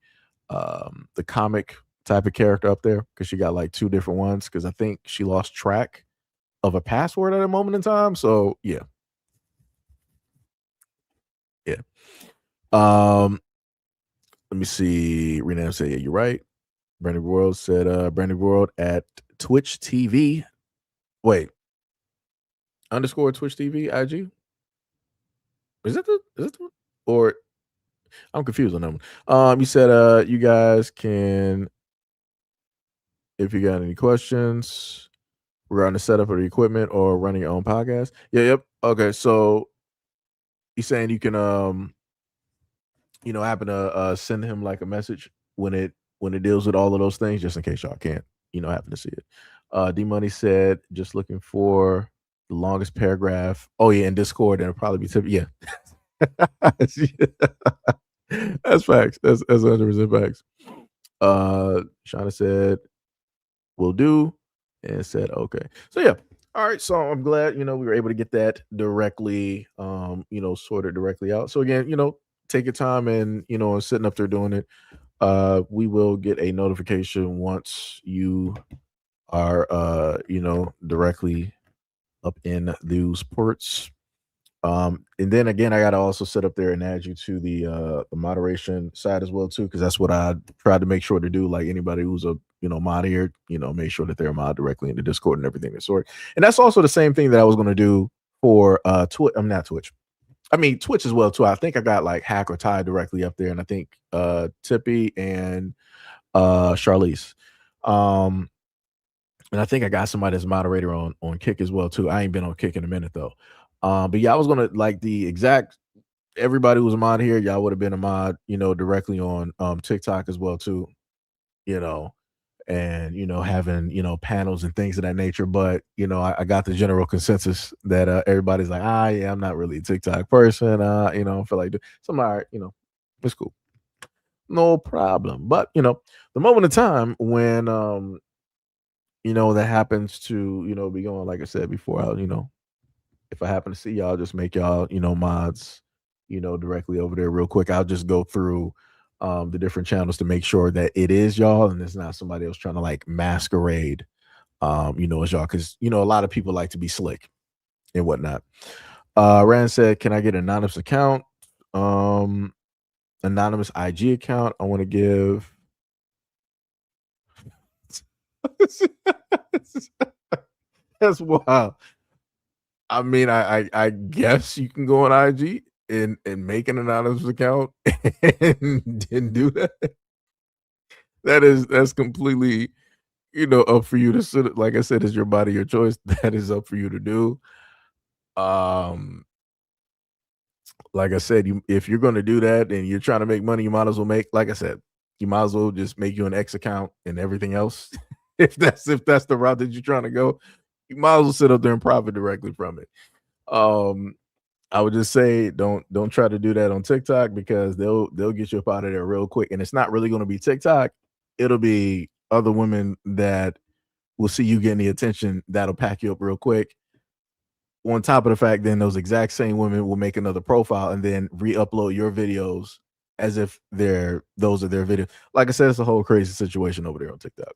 the comic type of character up there because she got like 2 different ones because I think she lost track of a password at a moment in time. So yeah. Yeah. Let me see. Renam said, yeah, you're right. Brandon World said, Brandon World at Twitch TV. Wait. Underscore Twitch TV IG? Is it the one? Or I'm confused on that one. You said you guys can, if you got any questions regarding the setup of the equipment or running your own podcast. Yeah, yep. Okay, so you're saying you can happen to send him like a message when it deals with all of those things, just in case y'all can't, happen to see it. D Money said, just looking for the longest paragraph. Oh yeah, in Discord, and it'll probably be yeah. That's facts. That's 100% facts. Shauna said, "Will do," and said, "Okay." So yeah. All right. So I'm glad we were able to get that directly, sorted directly out. So again, take your time and sitting up there doing it. We will get a notification once you are directly up in those ports. And then again, I gotta also sit up there and add you to the moderation side as well too, because that's what I tried to make sure to do. Like anybody who's a mod here, make sure that they're a mod directly in the Discord and everything of sort. And that's also the same thing that I was gonna do for Twitch. I'm not Twitch. I mean Twitch as well too. I think I got like Hack or Ty directly up there, and I think Tippy and Charlize. And I think I got somebody as moderator on Kick as well too. I ain't been on Kick in a minute though. But yeah, I was gonna like the exact everybody who's a mod here, y'all would have been a mod, directly on TikTok as well too, and having panels and things of that nature. But I got the general consensus that everybody's like, yeah, I'm not really a TikTok person. I feel like so I'm all right, it's cool. No problem. But the moment of time when that happens to, be going, like I said before, I'll, if I happen to see y'all, just make y'all, mods, directly over there real quick. I'll just go through the different channels to make sure that it is y'all and it's not somebody else trying to like masquerade, as y'all. Cause, a lot of people like to be slick and whatnot. Rand said, can I get an anonymous account? Anonymous IG account. I want to give. That's wild. I mean, I guess you can go on IG and make an anonymous account and do that. That's completely, up for you to sit. Like I said, it's your body, your choice. That is up for you to do. Like I said, if you're going to do that and you're trying to make money, you might as well like I said, you might as well just make you an X account and everything else. if that's the route that you're trying to go, you might as well sit up there and profit directly from it. I would just say don't try to do that on TikTok because they'll get you up out of there real quick. And it's not really going to be TikTok. It'll be other women that will see you getting the attention that'll pack you up real quick. On top of the fact, then those exact same women will make another profile and then re-upload your videos as if those are their videos. Like I said, it's a whole crazy situation over there on TikTok.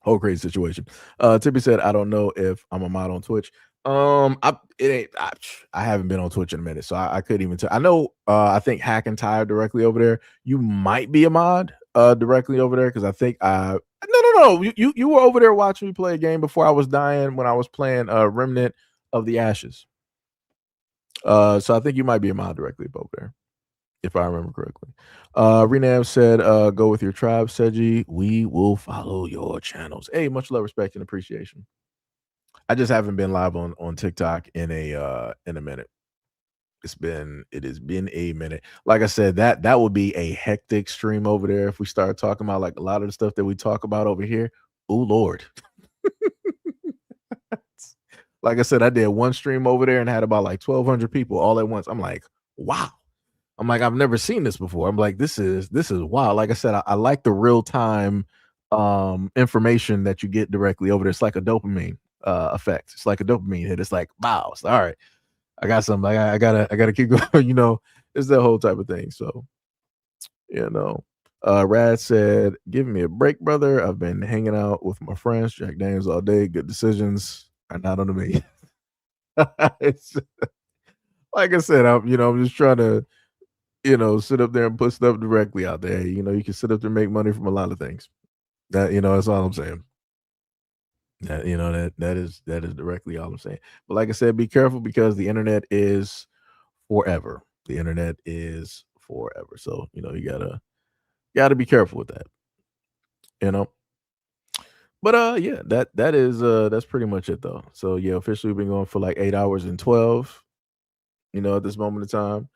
Whole crazy situation. Tippy said, I don't know if I'm a mod on Twitch. I haven't been on Twitch in a minute, so I couldn't even tell. I know I think Hack and Ty directly over there. You might be a mod directly over there because I think no. You were over there watching me play a game before I was dying when I was playing Remnant of the Ashes. So I think you might be a mod directly up over there, if I remember correctly. Renam said, go with your tribe, Seji. We will follow your channels. Hey, much love, respect, and appreciation. I just haven't been live on TikTok in a minute. It has been a minute. Like I said, that would be a hectic stream over there if we start talking about like a lot of the stuff that we talk about over here. Oh Lord. Like I said, I did one stream over there and had about like 1,200 people all at once. I'm like, wow. I'm like, I've never seen this before. I'm like, this is wild. Like I said, I like the real time information that you get directly over there. It's like a dopamine effect. It's like a dopamine hit. It's like, wow. It's all right. I got something. I gotta keep going. It's that whole type of thing. So, Rad said, "Give me a break, brother. I've been hanging out with my friends, Jack Daniels all day. Good decisions are not on me." It's, like I said, I'm just trying to, sit up there and put stuff directly out there. You can sit up there and make money from a lot of things. That's all I'm saying. That is directly all I'm saying. But like I said, be careful because the internet is forever. The internet is forever. So, you gotta be careful with that. You know. But yeah, that's pretty much it though. So yeah, officially we've been going for like 8 hours and 12, at this moment in time.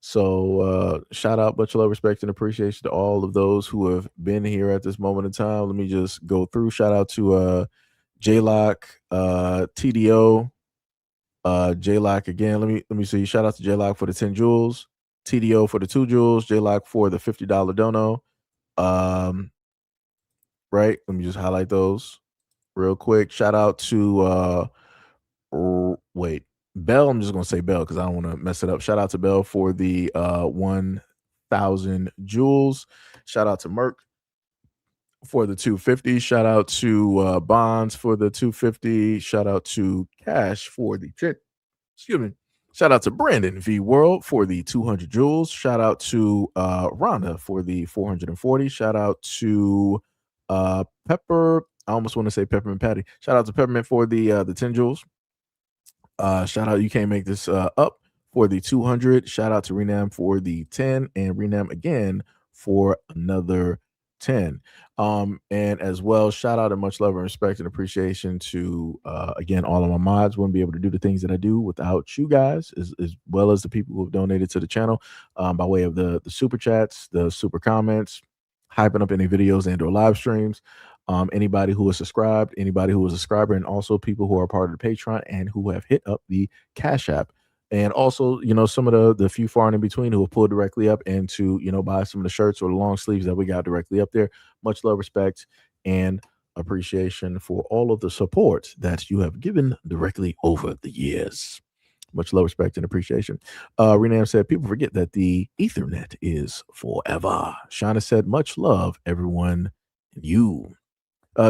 So shout out, much love, respect, and appreciation to all of those who have been here at this moment in time. Let me just go through. Shout out to J-Lock, TDO, J-Lock again. Let me see. Shout out to J-Lock for the 10 jewels, TDO for the 2 jewels, J-Lock for the $50 dono. Right. Let me just highlight those real quick. Shout out to wait, Bell. I'm just gonna say Bell because I don't want to mess it up. Shout out to Bell for the 1,000 jewels. Shout out to Merck for the 250. Shout out to Bonds for the 250. Shout out to Cash for the 10. Excuse me. Shout out to Brandon V World for the 200 jewels. Shout out to Rhonda for the 440. Shout out to Pepper. I almost want to say Peppermint Patty. Shout out to Peppermint for the 10 jewels. Shout out, you can't make this up for the 200. Shout out to Renam for the 10 and Renam again for another 10. And as well, shout out and much love and respect and appreciation to again all of my mods. Wouldn't be able to do the things that I do without you guys, as well as the people who have donated to the channel by way of the super chats, the super comments, hyping up any videos and or live streams. Anybody who is subscribed, anybody who is a subscriber, and also people who are part of the Patreon and who have hit up the Cash App. And also, some of the few far and in between who have pulled directly up and to, buy some of the shirts or the long sleeves that we got directly up there. Much love, respect, and appreciation for all of the support that you have given directly over the years. Much love, respect, and appreciation. Renam said, people forget that the Ethernet is forever. Shauna said, much love, everyone. You.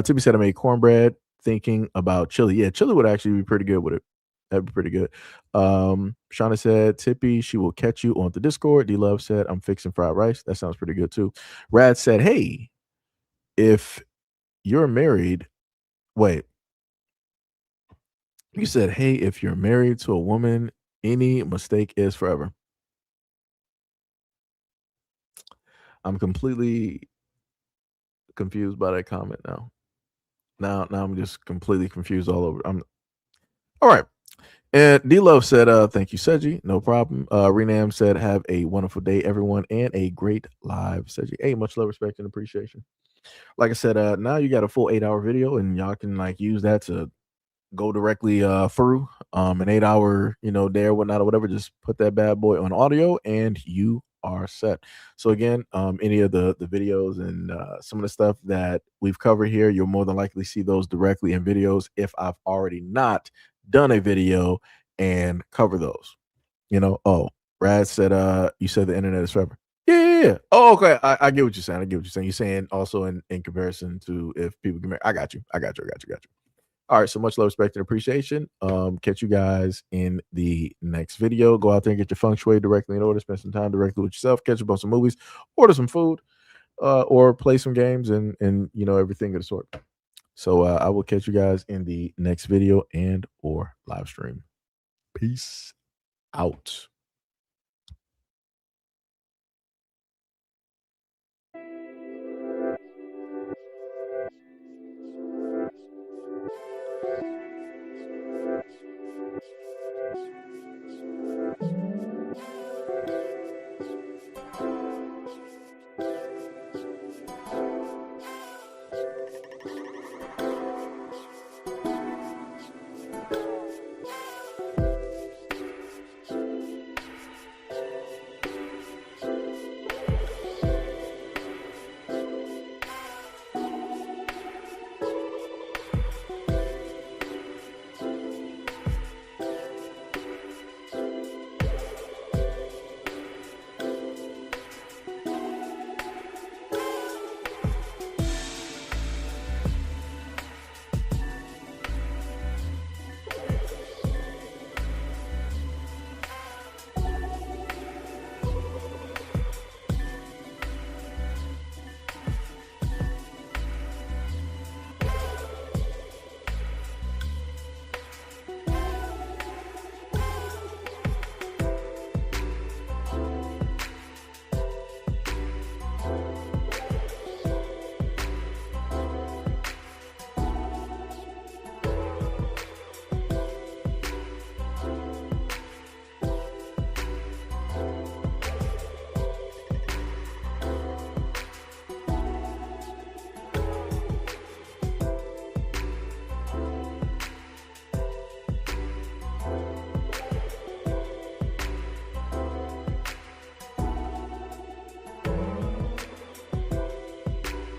Timmy said, I made cornbread thinking about chili. Yeah, chili would actually be pretty good with it. That'd be pretty good. Shauna said, Tippy, she will catch you on the Discord. D Love said, I'm fixing fried rice. That sounds pretty good too. Rad said, hey, if you're married, wait. You said, hey, if you're married to a woman, any mistake is forever. I'm completely confused by that comment now. Now I'm just completely confused all over. All right. And D Love said, thank you, Seji. No problem. Renam said, have a wonderful day, everyone, and a great live, Seji. Hey, much love, respect, and appreciation. Like I said, now you got a full 8-hour video, and y'all can use that to go directly through an 8-hour, day or whatnot or whatever. Just put that bad boy on audio, and you are set. So again, any of the videos and some of the stuff that we've covered here, you'll more than likely see those directly in videos if I've already not done a video and cover those. Rad said you said the internet is forever. Yeah. Oh, okay. I get what you're saying. You're saying also in comparison to if people can make. I got you. All right, so much love, respect, and appreciation. Catch you guys in the next video. Go out there and get your feng shui directly in order. Spend some time directly with yourself. Catch up on some movies, order some food, or play some games, and everything of the sort. So I will catch you guys in the next video and or live stream. Peace out.